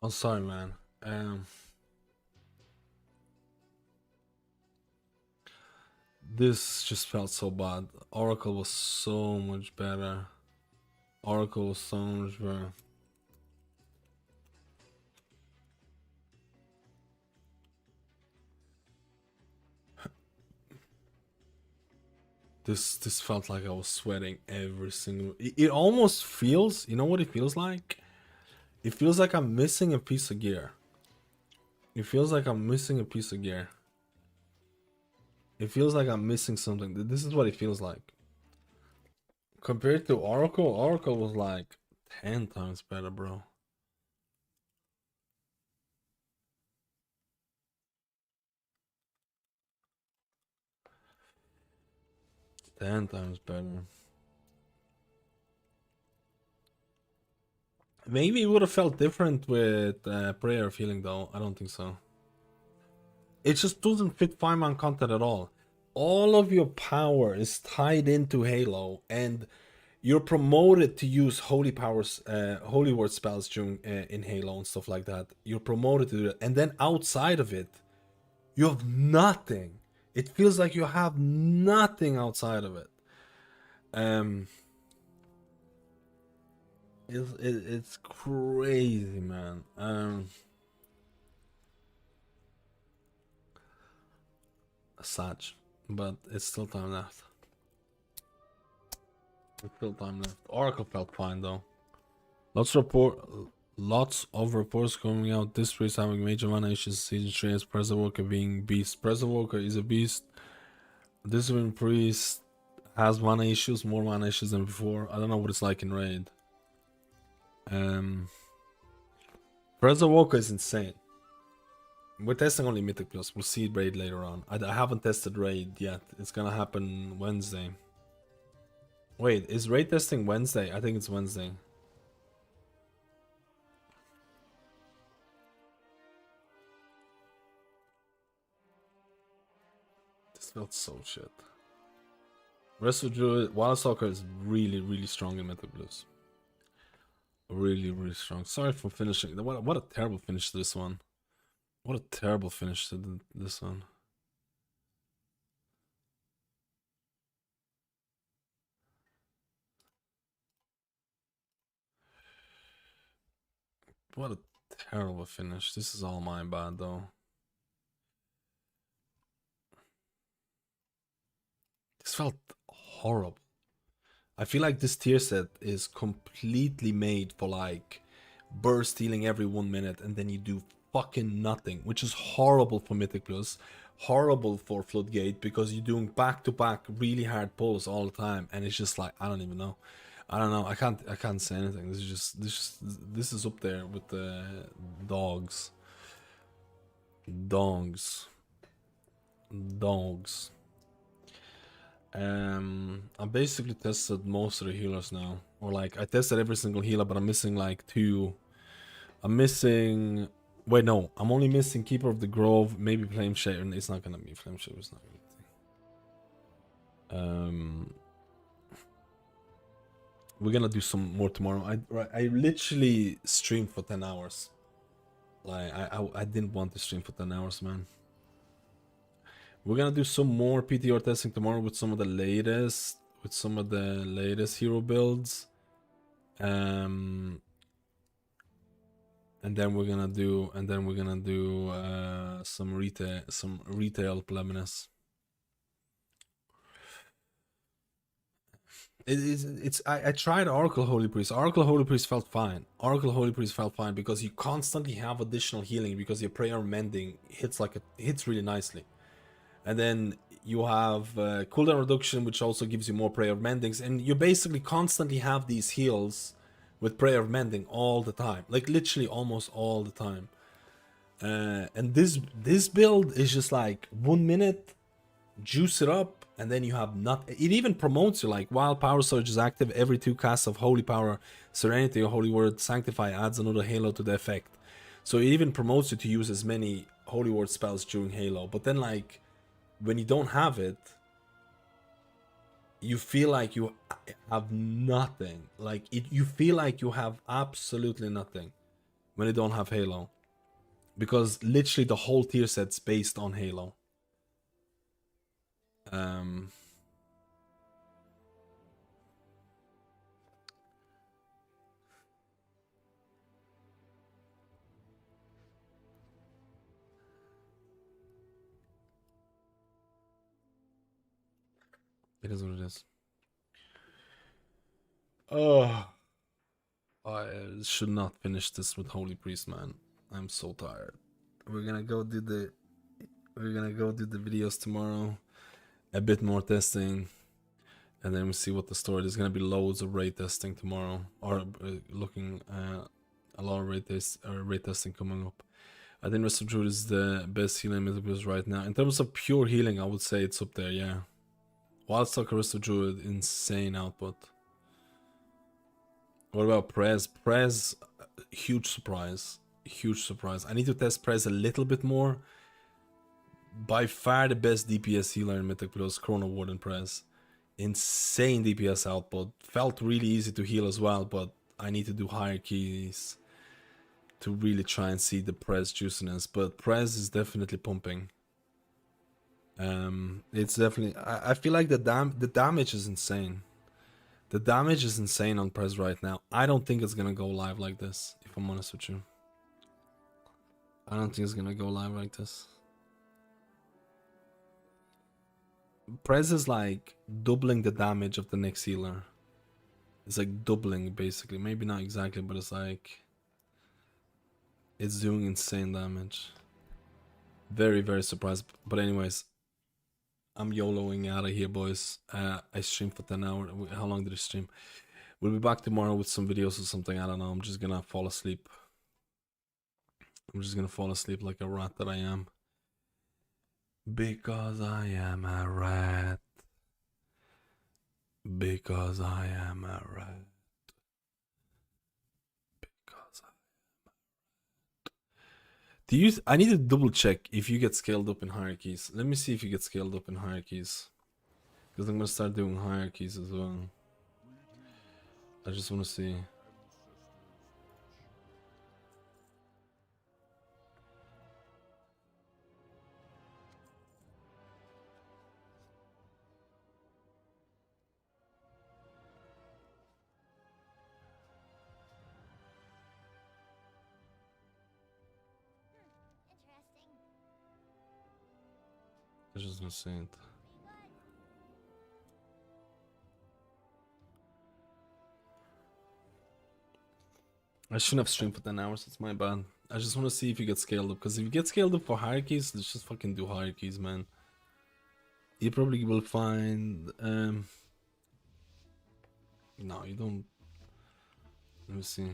I'm sorry, man. This just felt so bad. Oracle was so much better. Oracle was so much better. This felt like I was sweating every single... It almost feels... You know what it feels like? It feels like I'm missing a piece of gear. It feels like I'm missing a piece of gear. It feels like I'm missing something. This is what it feels like. Compared to Oracle, Oracle was like 10 times better, bro. Ten times better. Maybe it would have felt different with Prayer of Healing, though. I don't think so. It just doesn't fit 5-man content at all. All of your power is tied into Halo, and you're promoted to use holy powers, holy word spells during in Halo and stuff like that. You're promoted to do that, and then outside of it, you have nothing. It feels like you have nothing outside of it. It's crazy, man. Such, but it's still time left. It's still time left. Oracle felt fine though. Lots of reports coming out. This priest having major mana issues. Season 3 as Evoker being beast. Evoker is a beast. This one priest has mana issues, more mana issues than before. I don't know what it's like in raid. Evoker is insane. We're testing only Mythic Plus. We'll see raid later on. I haven't tested raid yet. It's gonna happen Wednesday. Wait, is raid testing Wednesday? I think it's Wednesday. This felt so shit. Rest of Druid, Wild Stalker is really, really strong in Mythic Plus. Really, really strong. Sorry for finishing. What a terrible finish to this one. What a terrible finish to this one. What a terrible finish. This is all my bad though. This felt horrible. I feel like this tier set is completely made for like burst healing every 1 minute and then you do fucking nothing, which is horrible for Mythic Plus, horrible for Floodgate because you're doing back-to-back really hard pulls all the time and it's just like I don't even know. I don't know. I can't say anything. This is up there with the dogs. I basically tested most of the healers now, or like I tested every single healer, but I'm missing like 2. I'm only missing Keeper of the Grove, maybe Flame Shaper. It's not gonna be Flame Shaper. It's not gonna be. We're gonna do some more tomorrow. I literally streamed for 10 hours. Like I didn't want to stream for 10 hours, man. We're gonna do some more PTR testing tomorrow with some of the latest hero builds. And then we're gonna do some retail plebiness. I tried Oracle Holy Priest. Oracle Holy Priest felt fine. Because you constantly have additional healing because your prayer mending hits really nicely. And then you have cooldown reduction, which also gives you more prayer mendings, and you basically constantly have these heals with prayer mending all the time, like literally almost all the time. And this build is just like 1 minute, juice it up, and then you have nothing. It even promotes you, like while Power Surge is active, every 2 casts of Holy Power, Serenity, or Holy Word, Sanctify adds another Halo to the effect. So it even promotes you to use as many Holy Word spells during Halo. But then like when you don't have it, you feel like you have nothing. You feel like you have absolutely nothing when you don't have Halo. Because literally the whole tier set's based on Halo. It is what it is. I should not finish this with Holy Priest, man. I'm so tired. We're gonna go do the videos tomorrow. A bit more testing. And then we see what the story. There's gonna be loads of raid testing tomorrow. Or looking a lot of raid testing coming up. I think Rest of Druid is the best healing Mythic right now. In terms of pure healing, I would say it's up there, yeah. Wildstalker, Rest of Druid, insane output. What about Prez? Prez, huge surprise. I need to test Prez a little bit more. By far the best DPS healer in Mythic Plus, Chrono Ward and Prez. Insane DPS output. Felt really easy to heal as well, but I need to do higher keys to really try and see the Prez juiciness. But Prez is definitely pumping. It's definitely. I feel like the damage is insane. The damage is insane on Prez right now. I don't think it's gonna go live like this, if I'm honest with you. I don't think it's gonna go live like this. Prez is like doubling the damage of the next healer. It's like doubling basically. Maybe not exactly, but it's like it's doing insane damage. Very, very surprised. But anyways, I'm YOLOing out of here, boys. I streamed for 10 hours. How long did I stream? We'll be back tomorrow with some videos or something. I don't know. I'm just gonna fall asleep. I'm just gonna fall asleep like a rat that I am. Because I am a rat. Because I am a rat. Because do you? I need to double check if you get scaled up in hierarchies. Let me see if you get scaled up in hierarchies. Because I'm gonna start doing hierarchies as well. I just want to see. I just want to see it. I shouldn't have streamed for 10 hours, it's my bad. I just want to see if you get scaled up, because if you get scaled up for hierarchies, let's just fucking do hierarchies, man. You probably will find, no, you don't, let me see.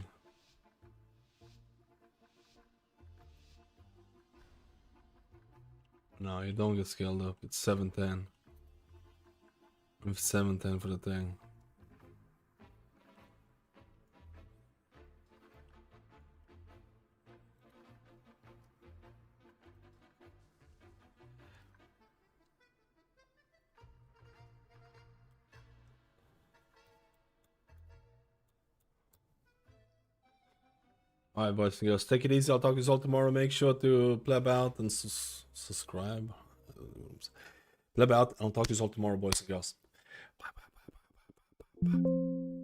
No, you don't get scaled up, it's 710. With 710 for the thing. Alright, boys and girls, take it easy. I'll talk to you all tomorrow. Make sure to pleb out and subscribe. Pleb out. I'll talk to you all tomorrow, boys and girls. Bye, bye, bye, bye, bye, bye, bye.